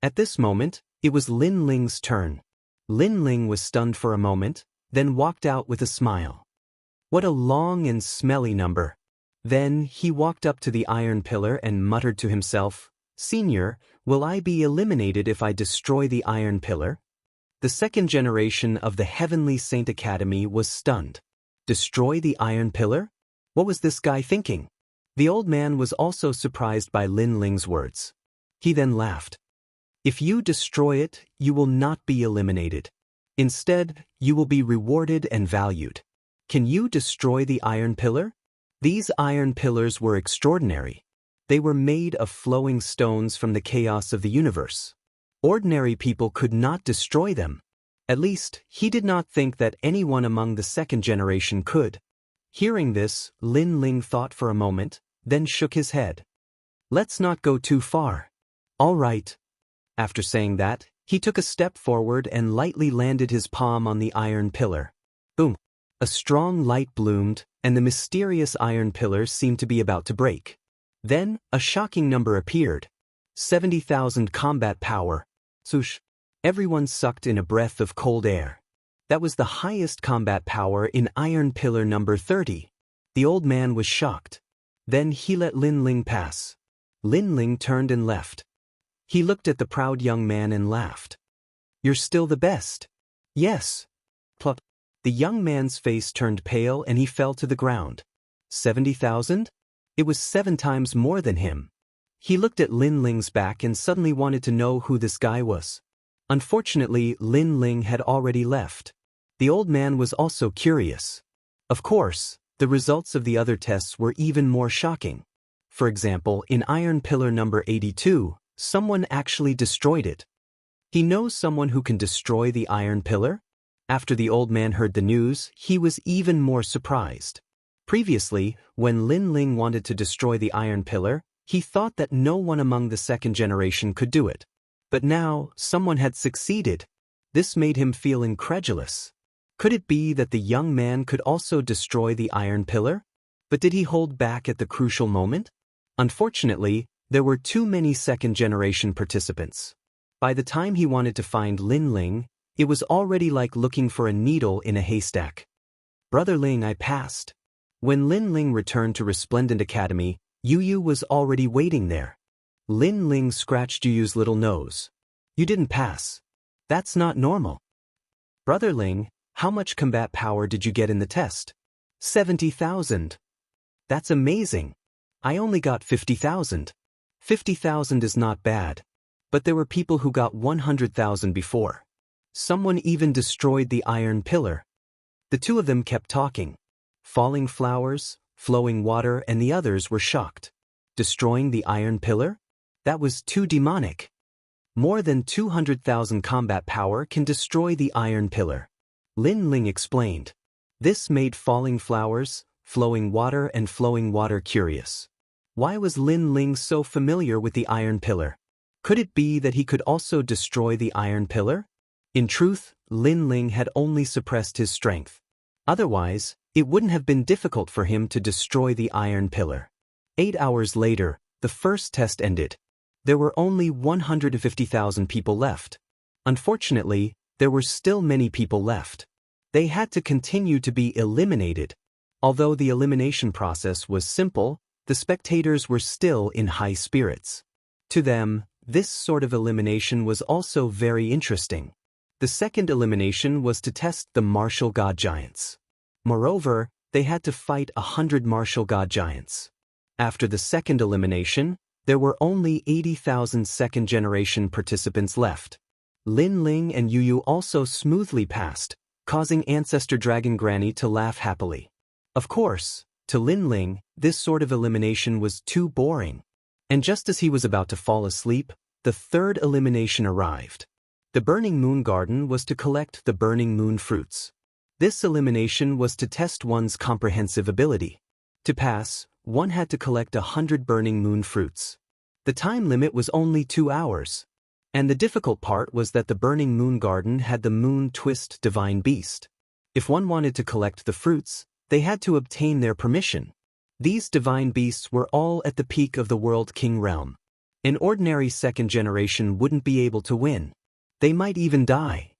At this moment, it was Lin Ling's turn. Lin Ling was stunned for a moment, then walked out with a smile. What a long and smelly number. Then he walked up to the iron pillar and muttered to himself, Senior, will I be eliminated if I destroy the iron pillar? The second generation of the Heavenly Saint Academy was stunned. Destroy the iron pillar? What was this guy thinking? The old man was also surprised by Lin Ling's words. He then laughed. If you destroy it, you will not be eliminated. Instead, you will be rewarded and valued. Can you destroy the iron pillar? These iron pillars were extraordinary. They were made of flowing stones from the chaos of the universe. Ordinary people could not destroy them. At least, he did not think that anyone among the second generation could. Hearing this, Lin Ling thought for a moment, then shook his head. Let's not go too far. All right. After saying that, he took a step forward and lightly landed his palm on the iron pillar. Boom! A strong light bloomed, and the mysterious iron pillar seemed to be about to break. Then, a shocking number appeared. 70,000 combat power. Swoosh! Everyone sucked in a breath of cold air. That was the highest combat power in iron pillar number 30. The old man was shocked. Then he let Lin Ling pass. Lin Ling turned and left. He looked at the proud young man and laughed. You're still the best. Yes. Plop. The young man's face turned pale and he fell to the ground. 70,000? It was 7 times more than him. He looked at Lin Ling's back and suddenly wanted to know who this guy was. Unfortunately, Lin Ling had already left. The old man was also curious. Of course, the results of the other tests were even more shocking. For example, in iron pillar number 82, someone actually destroyed it. He knows someone who can destroy the iron pillar? After the old man heard the news, he was even more surprised. Previously, when Lin Ling wanted to destroy the iron pillar, he thought that no one among the second generation could do it. But now, someone had succeeded. This made him feel incredulous. Could it be that the young man could also destroy the iron pillar? But did he hold back at the crucial moment? Unfortunately, there were too many second-generation participants. By the time he wanted to find Lin Ling, it was already like looking for a needle in a haystack. Brother Ling, I passed. When Lin Ling returned to Resplendent Academy, Yu was already waiting there. Lin Ling scratched Yu's little nose. You didn't pass. That's not normal. Brother Ling, how much combat power did you get in the test? 70,000. That's amazing. I only got 50,000. 50,000 is not bad. But there were people who got 100,000 before. Someone even destroyed the iron pillar. The two of them kept talking. Falling flowers, flowing water, and the others were shocked. Destroying the iron pillar? That was too demonic. More than 200,000 combat power can destroy the iron pillar. Lin Ling explained. This made falling flowers, flowing water, and flowing water curious. Why was Lin Ling so familiar with the iron pillar? Could it be that he could also destroy the iron pillar? In truth, Lin Ling had only suppressed his strength. Otherwise, it wouldn't have been difficult for him to destroy the iron pillar. 8 hours later, the first test ended. There were only 150,000 people left. Unfortunately, there were still many people left. They had to continue to be eliminated. Although the elimination process was simple, the spectators were still in high spirits. To them, this sort of elimination was also very interesting. The second elimination was to test the martial god giants. Moreover, they had to fight 100 martial god giants. After the second elimination, there were only 80,000 second-generation participants left. Lin Ling and Yu Yu also smoothly passed, causing Ancestor Dragon Granny to laugh happily. Of course, to Lin Ling, this sort of elimination was too boring. And just as he was about to fall asleep, the third elimination arrived. The Burning Moon Garden was to collect the Burning Moon fruits. This elimination was to test one's comprehensive ability. To pass, one had to collect 100 Burning Moon fruits. The time limit was only 2 hours. And the difficult part was that the Burning Moon Garden had the Moon Twist Divine Beast. If one wanted to collect the fruits, they had to obtain their permission. These divine beasts were all at the peak of the World King realm. An ordinary second generation wouldn't be able to win. They might even die.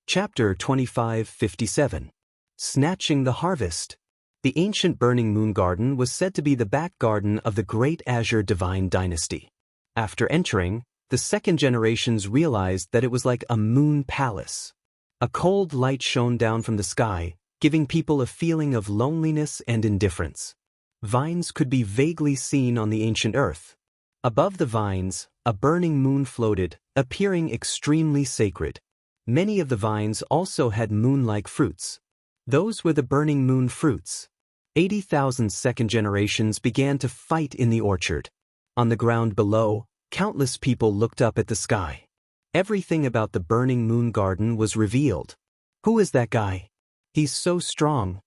Chapter 2557. Snatching the Harvest. The ancient Burning Moon Garden was said to be the back garden of the Great Azure Divine Dynasty. After entering, the second generations realized that it was like a moon palace. A cold light shone down from the sky, giving people a feeling of loneliness and indifference. Vines could be vaguely seen on the ancient earth. Above the vines, a burning moon floated, appearing extremely sacred. Many of the vines also had moon-like fruits. Those were the burning moon fruits. 80,000 second generations began to fight in the orchard. On the ground below, countless people looked up at the sky. Everything about the Burning Moon Garden was revealed. Who is that guy? He's so strong.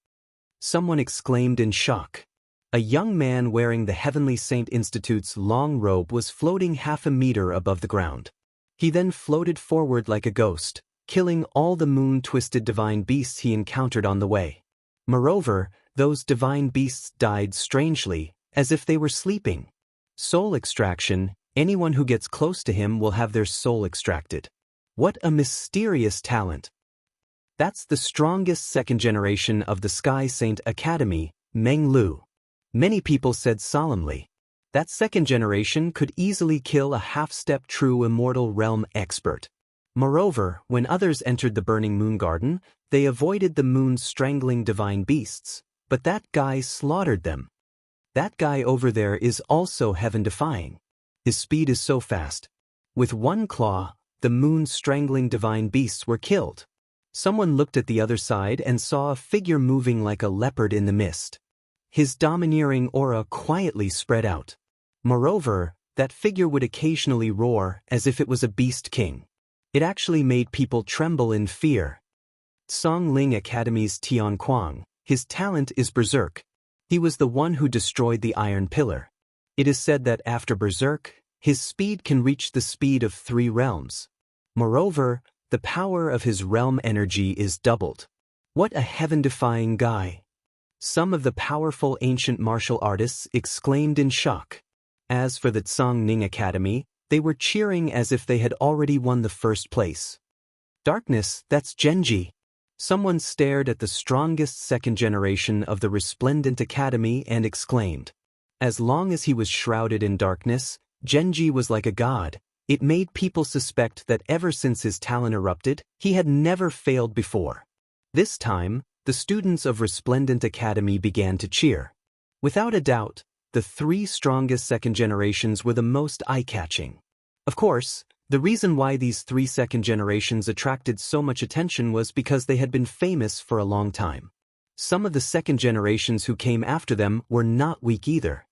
Someone exclaimed in shock. A young man wearing the Heavenly Saint Institute's long robe was floating 0.5 meter above the ground. He then floated forward like a ghost, killing all the moon-twisted divine beasts he encountered on the way. Moreover, those divine beasts died strangely, as if they were sleeping. Soul extraction. Anyone who gets close to him will have their soul extracted. What a mysterious talent. That's the strongest second generation of the Sky Saint Academy, Meng Lu. Many people said solemnly. That second generation could easily kill a half-step true immortal realm expert. Moreover, when others entered the Burning Moon Garden, they avoided the moon's strangling divine beasts, but that guy slaughtered them. That guy over there is also heaven-defying. His speed is so fast. With one claw, the moon's strangling divine beasts were killed. Someone looked at the other side and saw a figure moving like a leopard in the mist. His domineering aura quietly spread out. Moreover, that figure would occasionally roar as if it was a beast king. It actually made people tremble in fear. Song Ling Academy's Tian Kuang, his talent is Berserk. He was the one who destroyed the Iron Pillar. It is said that after Berserk, his speed can reach the speed of 3 realms. Moreover, the power of his realm energy is doubled. What a heaven-defying guy! Some of the powerful ancient martial artists exclaimed in shock. As for the Tsang Ning Academy, they were cheering as if they had already won the first place. Darkness, that's Genji. Someone stared at the strongest second generation of the Resplendent Academy and exclaimed. As long as he was shrouded in darkness, Genji was like a god. It made people suspect that ever since his talent erupted, he had never failed before. This time, the students of Resplendent Academy began to cheer. Without a doubt, the 3 strongest second generations were the most eye-catching. Of course, the reason why these 3 second generations attracted so much attention was because they had been famous for a long time. Some of the second generations who came after them were not weak either.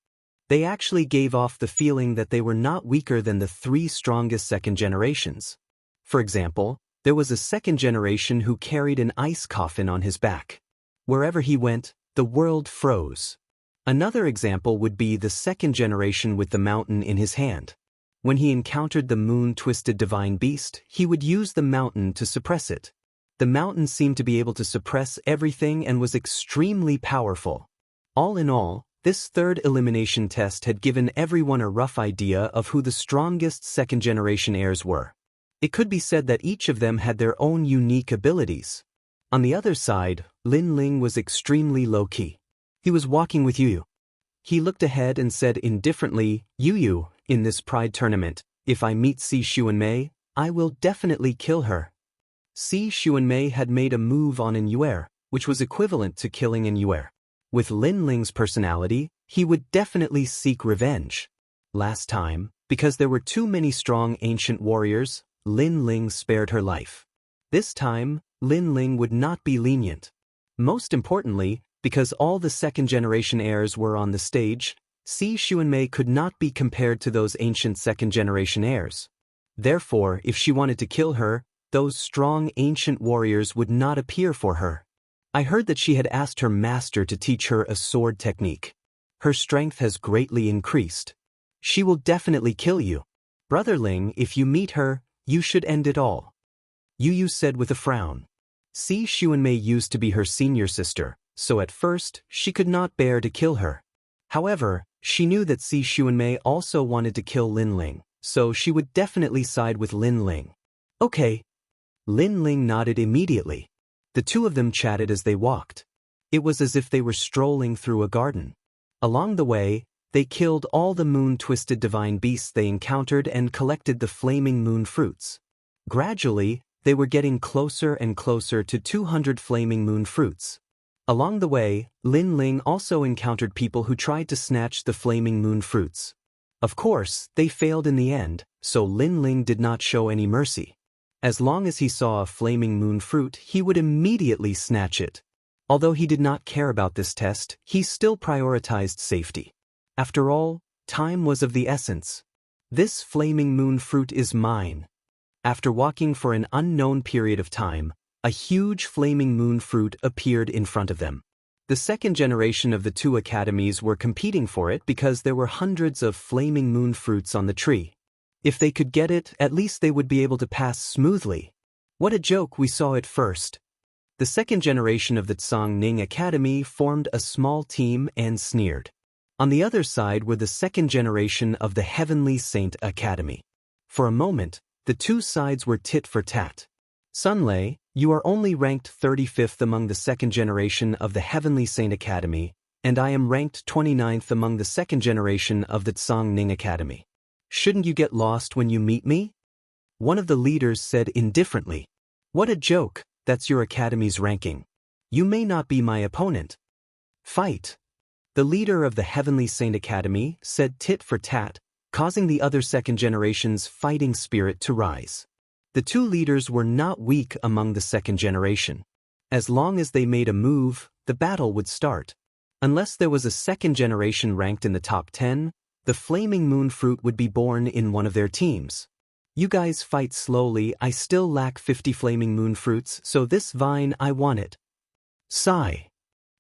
They actually gave off the feeling that they were not weaker than the 3 strongest second generations. For example, there was a second generation who carried an ice coffin on his back. Wherever he went, the world froze. Another example would be the second generation with the mountain in his hand. When he encountered the moon-twisted divine beast, he would use the mountain to suppress it. The mountain seemed to be able to suppress everything and was extremely powerful. All in all, this third elimination test had given everyone a rough idea of who the strongest second-generation heirs were. It could be said that each of them had their own unique abilities. On the other side, Lin Ling was extremely low-key. He was walking with Yu Yu. He looked ahead and said indifferently, Yu Yu, in this pride tournament, if I meet Si Xuanmei, I will definitely kill her. Si Xuanmei had made a move on Inyuer, which was equivalent to killing Inyuer. With Lin Ling's personality, he would definitely seek revenge. Last time, because there were too many strong ancient warriors, Lin Ling spared her life. This time, Lin Ling would not be lenient. Most importantly, because all the second-generation heirs were on the stage, Si Xuanmei could not be compared to those ancient second-generation heirs. Therefore, if she wanted to kill her, those strong ancient warriors would not appear for her. I heard that she had asked her master to teach her a sword technique. Her strength has greatly increased. She will definitely kill you. Brother Ling, if you meet her, you should end it all. Yu Yu said with a frown. Si Xuanmei used to be her senior sister, so at first, she could not bear to kill her. However, she knew that Si Xuanmei also wanted to kill Lin Ling, so she would definitely side with Lin Ling. Okay. Lin Ling nodded immediately. The two of them chatted as they walked. It was as if they were strolling through a garden. Along the way, they killed all the moon-twisted divine beasts they encountered and collected the flaming moon fruits. Gradually, they were getting closer and closer to 200 flaming moon fruits. Along the way, Lin Ling also encountered people who tried to snatch the flaming moon fruits. Of course, they failed in the end, so Lin Ling did not show any mercy. As long as he saw a flaming moon fruit, he would immediately snatch it. Although he did not care about this test, he still prioritized safety. After all, time was of the essence. This flaming moon fruit is mine. After walking for an unknown period of time, a huge flaming moon fruit appeared in front of them. The second generation of the two academies were competing for it because there were hundreds of flaming moon fruits on the tree. If they could get it, at least they would be able to pass smoothly. What a joke, we saw it first. The second generation of the Tsang Ning Academy formed a small team and sneered. On the other side were the second generation of the Heavenly Saint Academy. For a moment, the two sides were tit for tat. Sunlei, you are only ranked 35th among the second generation of the Heavenly Saint Academy, and I am ranked 29th among the second generation of the Tsang Ning Academy. Shouldn't you get lost when you meet me? One of the leaders said indifferently. What a joke, that's your academy's ranking. You may not be my opponent. Fight. The leader of the Heavenly Saint Academy said tit for tat, causing the other second generation's fighting spirit to rise. The two leaders were not weak among the second generation. As long as they made a move, the battle would start. Unless there was a second generation ranked in the top 10, the flaming moon fruit would be born in one of their teams. You guys fight slowly, I still lack 50 flaming moon fruits, so this vine I want it. Sigh.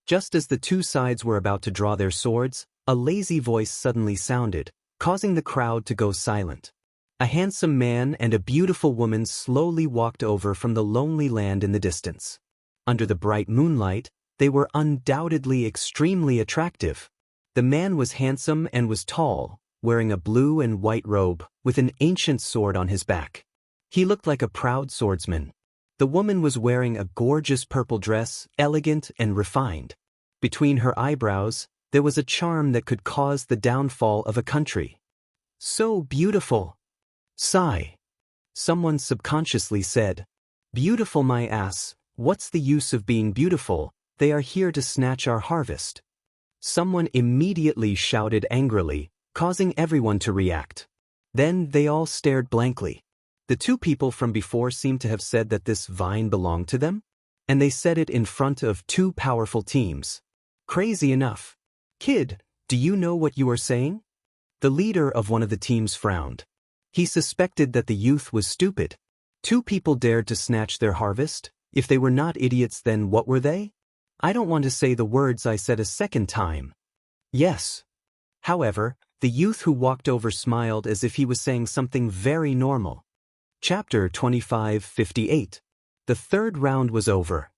Just as the two sides were about to draw their swords, a lazy voice suddenly sounded, causing the crowd to go silent. A handsome man and a beautiful woman slowly walked over from the lonely land in the distance. Under the bright moonlight, they were undoubtedly extremely attractive. The man was handsome and was tall, wearing a blue and white robe, with an ancient sword on his back. He looked like a proud swordsman. The woman was wearing a gorgeous purple dress, elegant and refined. Between her eyebrows, there was a charm that could cause the downfall of a country. So beautiful. Sigh. Someone subconsciously said, Beautiful my ass, what's the use of being beautiful, they are here to snatch our harvest. Someone immediately shouted angrily, causing everyone to react. Then they all stared blankly. The two people from before seemed to have said that this vine belonged to them, and they said it in front of two powerful teams. Crazy enough. Kid, do you know what you are saying? The leader of one of the teams frowned. He suspected that the youth was stupid. Two people dared to snatch their harvest? If they were not idiots, then what were they? I don't want to say the words I said a second time. Yes. However, the youth who walked over smiled as if he was saying something very normal. Chapter 25:58. The third round was over.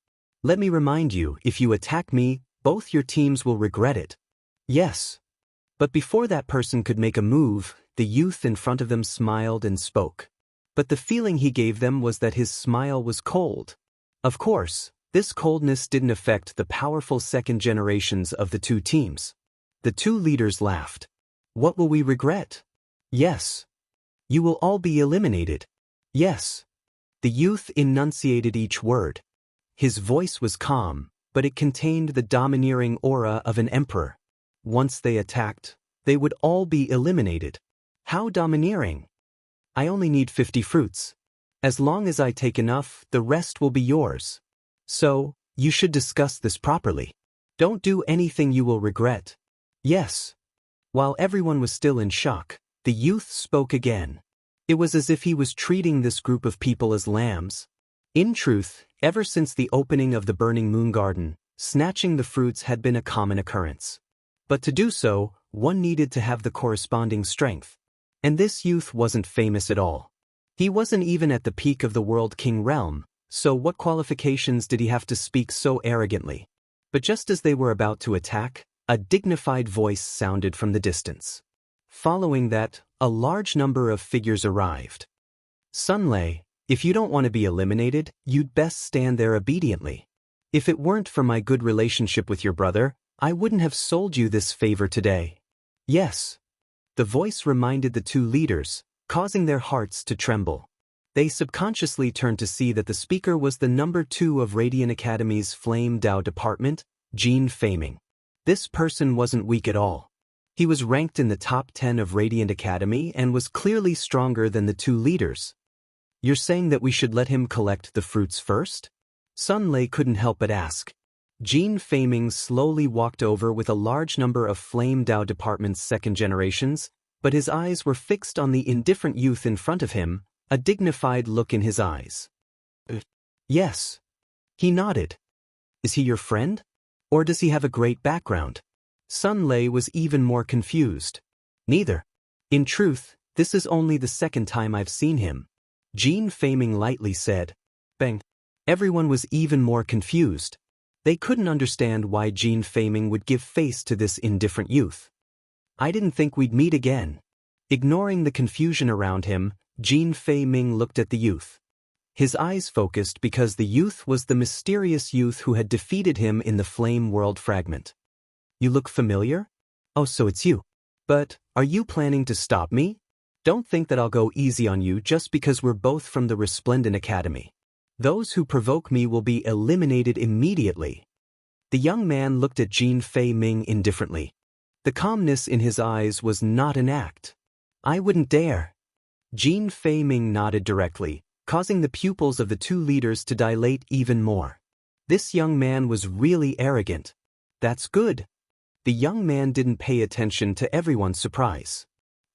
Let me remind you, if you attack me, both your teams will regret it. Yes. But before that person could make a move, the youth in front of them smiled and spoke. But the feeling he gave them was that his smile was cold. Of course, This coldness didn't affect the powerful second generations of the two teams. The two leaders laughed. What will we regret? Yes. You will all be eliminated. Yes. The youth enunciated each word. His voice was calm, but it contained the domineering aura of an emperor. Once they attacked, they would all be eliminated. How domineering! I only need 50 fruits. As long as I take enough, the rest will be yours. So, you should discuss this properly. Don't do anything you will regret. Yes. While everyone was still in shock, the youth spoke again. It was as if he was treating this group of people as lambs. In truth, ever since the opening of the Burning Moon Garden, snatching the fruits had been a common occurrence. But to do so, one needed to have the corresponding strength. And this youth wasn't famous at all. He wasn't even at the peak of the World King realm, so what qualifications did he have to speak so arrogantly? But just as they were about to attack, a dignified voice sounded from the distance. Following that, a large number of figures arrived. Sunlei, if you don't want to be eliminated, you'd best stand there obediently. If it weren't for my good relationship with your brother, I wouldn't have sold you this favor today. Yes. The voice reminded the two leaders, causing their hearts to tremble. They subconsciously turned to see that the speaker was the number 2 of Radiant Academy's Flame Dao department, Jian Feiming. This person wasn't weak at all. He was ranked in the top 10 of Radiant Academy and was clearly stronger than the two leaders. You're saying that we should let him collect the fruits first? Sun Lei couldn't help but ask. Jian Feiming slowly walked over with a large number of Flame Dao department's second generations, but his eyes were fixed on the indifferent youth in front of him, a dignified look in his eyes. Yes. He nodded. Is he your friend? Or does he have a great background? Sun Lei was even more confused. Neither. In truth, this is only the second time I've seen him. Jian Feiming lightly said. Bang. Everyone was even more confused. They couldn't understand why Jian Feiming would give face to this indifferent youth. I didn't think we'd meet again. Ignoring the confusion around him, Jian Feiming looked at the youth. His eyes focused because the youth was the mysterious youth who had defeated him in the Flame World Fragment. You look familiar? Oh, so it's you. But, are you planning to stop me? Don't think that I'll go easy on you just because we're both from the Resplendent Academy. Those who provoke me will be eliminated immediately. The young man looked at Jian Feiming indifferently. The calmness in his eyes was not an act. I wouldn't dare. Jian Feiming nodded directly, causing the pupils of the two leaders to dilate even more. This young man was really arrogant. That's good. The young man didn't pay attention to everyone's surprise.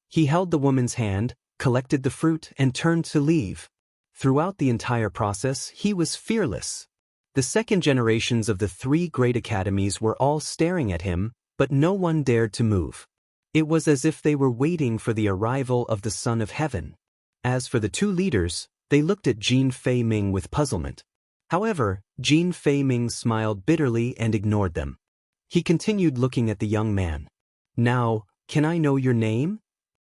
He held the woman's hand, collected the fruit, and turned to leave. Throughout the entire process, he was fearless. The second generations of the 3 great academies were all staring at him, but no one dared to move. It was as if they were waiting for the arrival of the Son of Heaven. As for the two leaders, they looked at Jian Feiming with puzzlement. However, Jian Feiming smiled bitterly and ignored them. He continued looking at the young man. Now, can I know your name?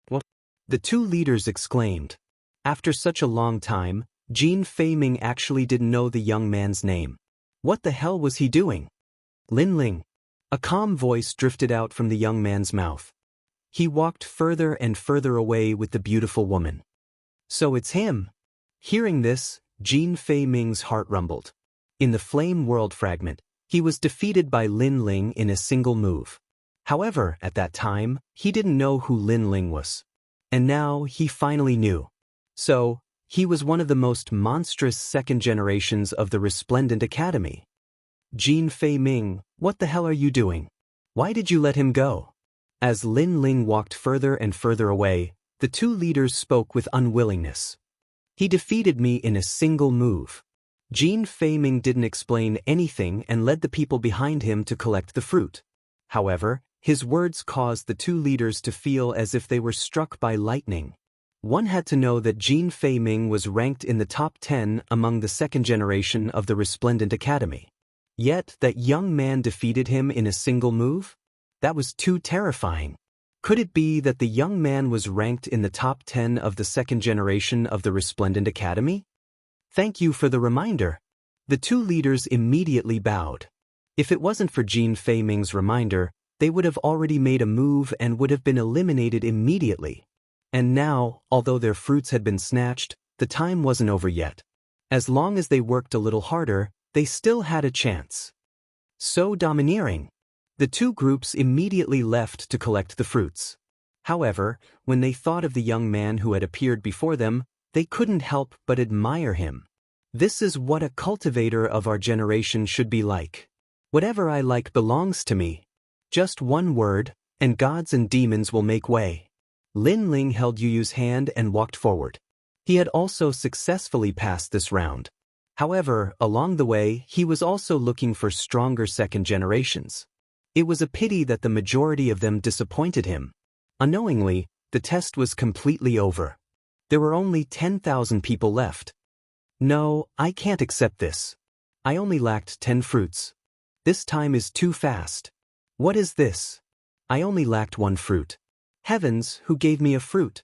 What? The two leaders exclaimed. After such a long time, Jian Feiming actually didn't know the young man's name. What the hell was he doing? Linling. A calm voice drifted out from the young man's mouth. He walked further and further away with the beautiful woman. So it's him. Hearing this, Jian Feiming's heart rumbled. In the Flame World Fragment, he was defeated by Linling in a single move. However, at that time, he didn't know who Linling was. And now, he finally knew. So, he was one of the most monstrous second generations of the Resplendent Academy. Jian Feiming, what the hell are you doing? Why did you let him go? As Linling walked further and further away, the two leaders spoke with unwillingness. He defeated me in a single move. Jian Feiming didn't explain anything and led the people behind him to collect the fruit. However, his words caused the two leaders to feel as if they were struck by lightning. One had to know that Jian Feiming was ranked in the top 10 among the second generation of the Resplendent Academy. Yet, that young man defeated him in a single move? That was too terrifying. Could it be that the young man was ranked in the top 10 of the second generation of the Resplendent Academy? Thank you for the reminder. The two leaders immediately bowed. If it wasn't for Jin Fei Ming's reminder, they would have already made a move and would have been eliminated immediately. And now, although their fruits had been snatched, the time wasn't over yet. As long as they worked a little harder, they still had a chance. So domineering. The two groups immediately left to collect the fruits. However, when they thought of the young man who had appeared before them, they couldn't help but admire him. This is what a cultivator of our generation should be like. Whatever I like belongs to me. Just one word, and gods and demons will make way. Lin Ling held Yu Yu's hand and walked forward. He had also successfully passed this round. However, along the way, he was also looking for stronger second generations. It was a pity that the majority of them disappointed him. Unknowingly, the test was completely over. There were only 10,000 people left. No, I can't accept this. I only lacked 10 fruits. This time is too fast. What is this? I only lacked 1 fruit. Heavens, who gave me a fruit?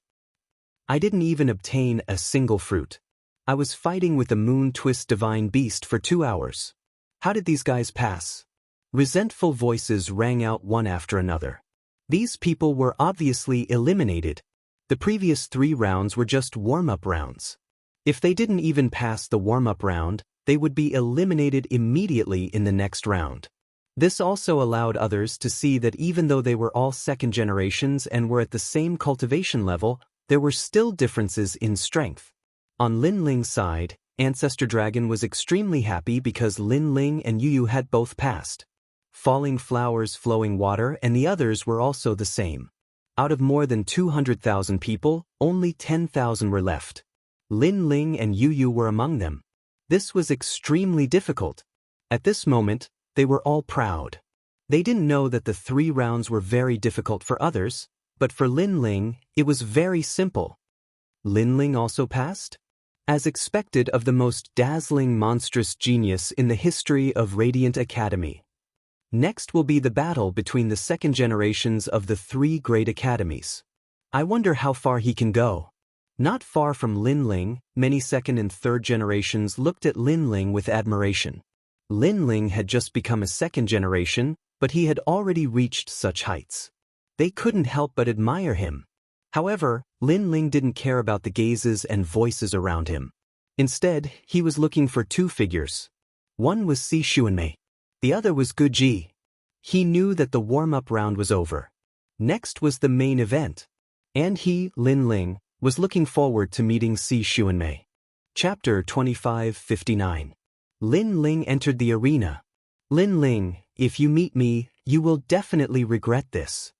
I didn't even obtain a single fruit. I was fighting with the Moon Twist Divine Beast for 2 hours. How did these guys pass? Resentful voices rang out one after another. These people were obviously eliminated. The previous 3 rounds were just warm-up rounds. If they didn't even pass the warm-up round, they would be eliminated immediately in the next round. This also allowed others to see that even though they were all second generations and were at the same cultivation level, there were still differences in strength. On Lin Ling's side, Ancestor Dragon was extremely happy because Lin Ling and Yu Yu had both passed. Falling Flowers, Flowing Water, and the others were also the same. Out of more than 200,000 people, only 10,000 were left. Lin Ling and Yu Yu were among them. This was extremely difficult. At this moment, they were all proud. They didn't know that the 3 rounds were very difficult for others, but for Lin Ling, it was very simple. Lin Ling also passed? As expected of the most dazzling monstrous genius in the history of Radiant Academy. Next will be the battle between the second generations of the 3 great academies. I wonder how far he can go. Not far from Lin Ling, many second and third generations looked at Lin Ling with admiration. Lin Ling had just become a second generation, but he had already reached such heights. They couldn't help but admire him. However, Lin Ling didn't care about the gazes and voices around him. Instead, he was looking for 2 figures. One was Si Xuanmei. The other was Gu Ji. He knew that the warm-up round was over. Next was the main event. And he, Lin Ling, was looking forward to meeting Si Xuanmei. Chapter 2559. Lin Ling entered the arena. Lin Ling, if you meet me, you will definitely regret this.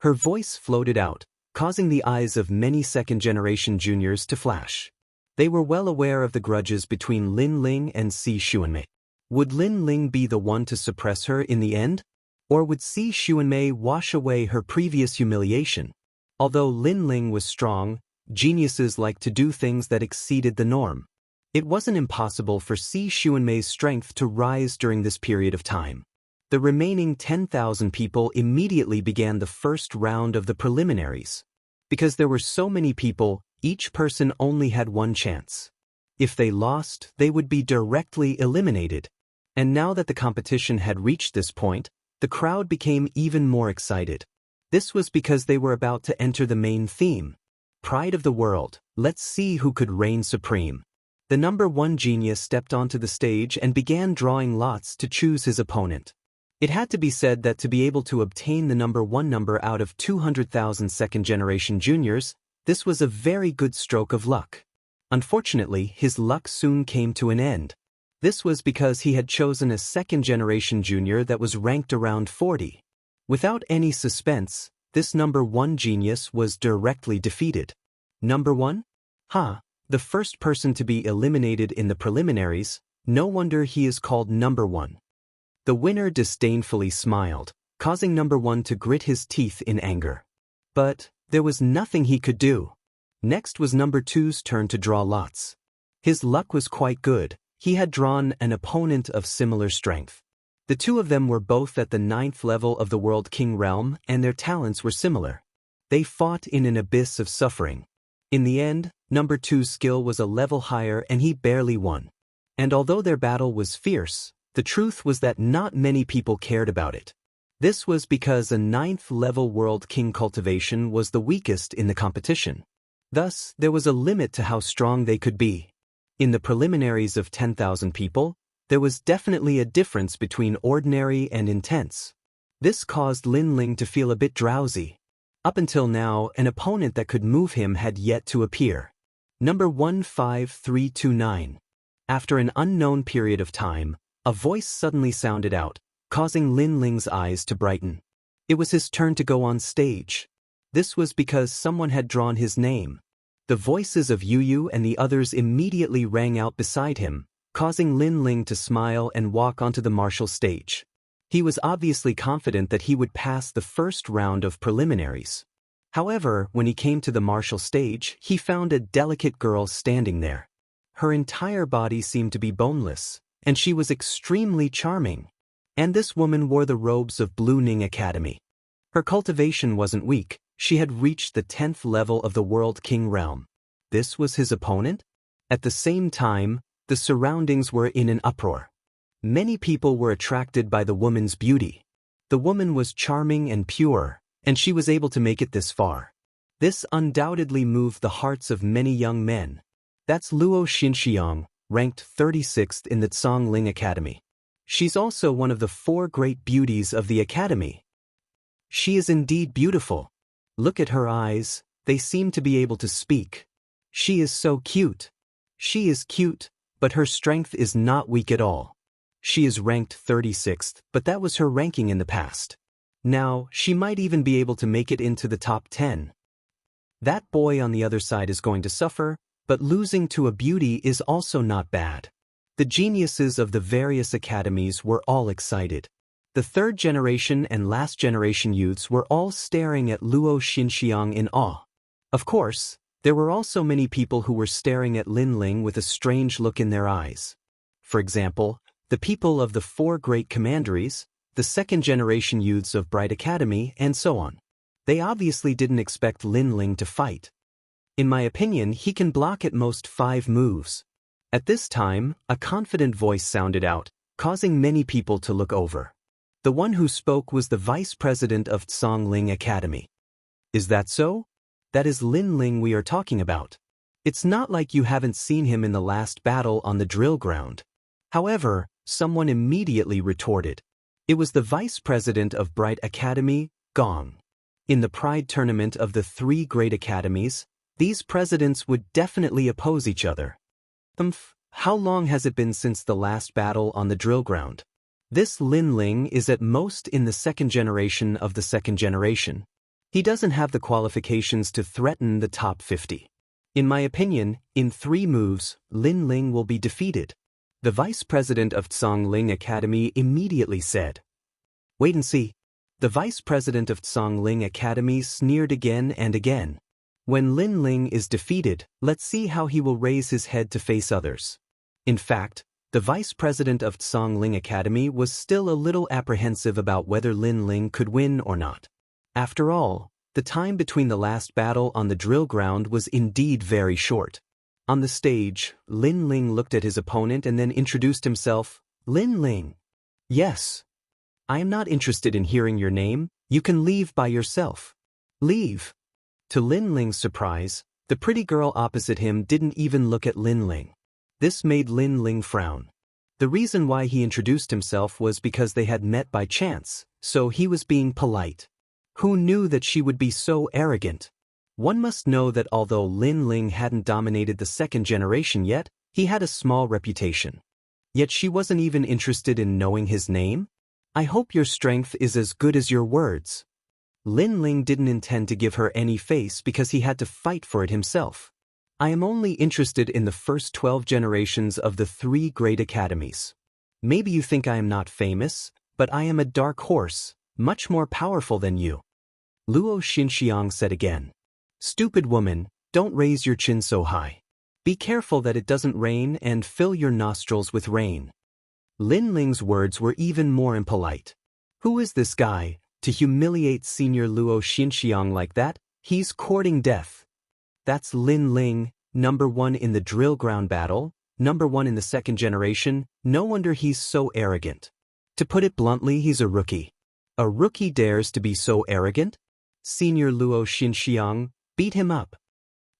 Her voice floated out, causing the eyes of many second-generation juniors to flash. They were well aware of the grudges between Lin Ling and Si Xuanmei. Would Lin Ling be the one to suppress her in the end? Or would Si Xuanmei wash away her previous humiliation? Although Lin Ling was strong, geniuses like to do things that exceeded the norm. It wasn't impossible for Si Xuanmei's strength to rise during this period of time. The remaining 10,000 people immediately began the first round of the preliminaries. Because there were so many people, each person only had 1 chance. If they lost, they would be directly eliminated. And now that the competition had reached this point, the crowd became even more excited. This was because they were about to enter the main theme. Pride of the world, let's see who could reign supreme. The number 1 genius stepped onto the stage and began drawing lots to choose his opponent. It had to be said that to be able to obtain the number 1 number out of 200,000 second-generation juniors, this was a very good stroke of luck. Unfortunately, his luck soon came to an end. This was because he had chosen a second-generation junior that was ranked around 40. Without any suspense, this number 1 genius was directly defeated. Number 1? The first person to be eliminated in the preliminaries, no wonder he is called number 1. The winner disdainfully smiled, causing number 1 to grit his teeth in anger. But there was nothing he could do. Next was number 2's turn to draw lots. His luck was quite good. He had drawn an opponent of similar strength. The 2 of them were both at the 9th level of the World King realm, and their talents were similar. They fought in an abyss of suffering. In the end, number 2's skill was a level higher and he barely won. And although their battle was fierce, the truth was that not many people cared about it. This was because a 9th-level World King Cultivation was the weakest in the competition. Thus, there was a limit to how strong they could be. In the preliminaries of 10,000 people, there was definitely a difference between ordinary and intense. This caused Lin Ling to feel a bit drowsy. Up until now, an opponent that could move him had yet to appear. Number 15329. After an unknown period of time, a voice suddenly sounded out, causing Lin Ling's eyes to brighten. It was his turn to go on stage. This was because someone had drawn his name. The voices of Yu and the others immediately rang out beside him, causing Lin Ling to smile and walk onto the martial stage. He was obviously confident that he would pass the first round of preliminaries. However, when he came to the martial stage, he found a delicate girl standing there. Her entire body seemed to be boneless, and she was extremely charming. And this woman wore the robes of Blue Ning Academy. Her cultivation wasn't weak. She had reached the 10th level of the World King realm. This was his opponent? At the same time, the surroundings were in an uproar. Many people were attracted by the woman's beauty. The woman was charming and pure, and she was able to make it this far. This undoubtedly moved the hearts of many young men. That's Luo Xinxiang, ranked 36th in the Zhongling Academy. She's also one of the 4 great beauties of the academy. She is indeed beautiful. Look at her eyes, they seem to be able to speak. She is so cute. She is cute, but her strength is not weak at all. She is ranked 36th, but that was her ranking in the past. Now, she might even be able to make it into the top 10. That boy on the other side is going to suffer, but losing to a beauty is also not bad. The geniuses of the various academies were all excited. The 3rd generation and last generation youths were all staring at Luo Xinxiang in awe. Of course, there were also many people who were staring at Lin Ling with a strange look in their eyes. For example, the people of the 4 great commanderies, the 2nd generation youths of Bright Academy, and so on. They obviously didn't expect Lin Ling to fight. In my opinion, he can block at most 5 moves. At this time, a confident voice sounded out, causing many people to look over. The one who spoke was the vice president of Zhongling Academy. Is that so? That is Lin Ling we are talking about. It's not like you haven't seen him in the last battle on the drill ground. However, someone immediately retorted. It was the vice president of Bright Academy, Gong. In the Pride tournament of the 3 great academies, these presidents would definitely oppose each other. How long has it been since the last battle on the drill ground? This Lin Ling is at most in the 2nd generation of the 2nd generation. He doesn't have the qualifications to threaten the top 50. In my opinion, in 3 moves, Lin Ling will be defeated. The vice president of Zhongling Academy immediately said. Wait and see. The vice president of Zhongling Academy sneered again and again. When Lin Ling is defeated, let's see how he will raise his head to face others. In fact, the vice president of Zhongling Academy was still a little apprehensive about whether Lin Ling could win or not. After all, the time between the last battle on the drill ground was indeed very short. On the stage, Lin Ling looked at his opponent and then introduced himself. Lin Ling. Yes. I am not interested in hearing your name. You can leave by yourself. Leave. To Lin Ling's surprise, the pretty girl opposite him didn't even look at Lin Ling. This made Lin Ling frown. The reason why he introduced himself was because they had met by chance, so he was being polite. Who knew that she would be so arrogant? One must know that although Lin Ling hadn't dominated the 2nd generation yet, he had a small reputation. Yet she wasn't even interested in knowing his name? I hope your strength is as good as your words. Lin Ling didn't intend to give her any face because he had to fight for it himself. I am only interested in the first 12 generations of the 3 great academies. Maybe you think I am not famous, but I am a dark horse, much more powerful than you. Luo Xinxiang said again. Stupid woman, don't raise your chin so high. Be careful that it doesn't rain and fill your nostrils with rain. Lin Ling's words were even more impolite. Who is this guy, to humiliate Senior Luo Xinxiang like that? He's courting death. That's Lin Ling, number 1 in the drill ground battle. #1 in the second generation, no wonder he's so arrogant. To put it bluntly, he's a rookie. A rookie dares to be so arrogant? Senior Luo Xinxiang, beat him up.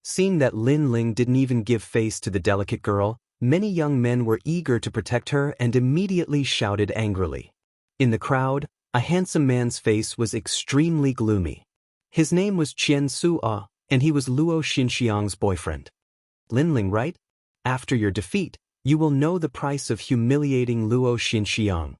Seeing that Lin Ling didn't even give face to the delicate girl, many young men were eager to protect her and immediately shouted angrily. In the crowd, a handsome man's face was extremely gloomy. His name was Qian Su'a, and he was Luo Xinxiang's boyfriend. Lin Ling, right? After your defeat, you will know the price of humiliating Luo Xinxiang.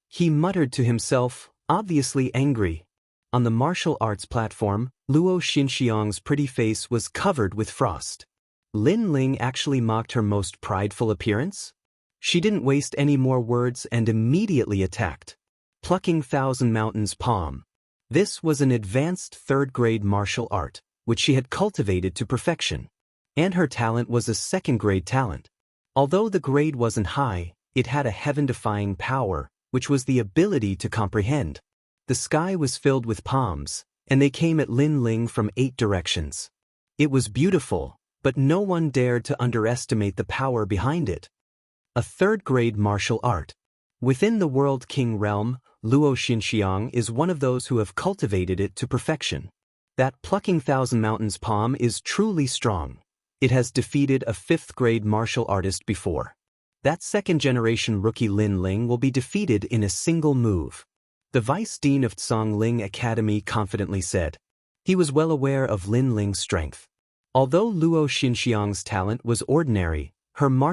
He muttered to himself, obviously angry. On the martial arts platform, Luo Xinxiang's pretty face was covered with frost. Lin Ling actually mocked her most prideful appearance? She didn't waste any more words and immediately attacked. Plucking Thousand Mountains palm. This was an advanced third-grade martial art, which she had cultivated to perfection. And her talent was a second-grade talent. Although the grade wasn't high, it had a heaven-defying power, which was the ability to comprehend. The sky was filled with palms, and they came at Lin Ling from 8 directions. It was beautiful, but no one dared to underestimate the power behind it. A third-grade martial art. Within the World King realm, Luo Xinxiang is one of those who have cultivated it to perfection. That plucking Thousand Mountains palm is truly strong. It has defeated a 5th-grade martial artist before. That second-generation rookie Lin Ling will be defeated in a single move. The Vice Dean of Tsongling Academy confidently said. He was well aware of Lin Ling's strength. Although Luo Xinxiang's talent was ordinary, her martial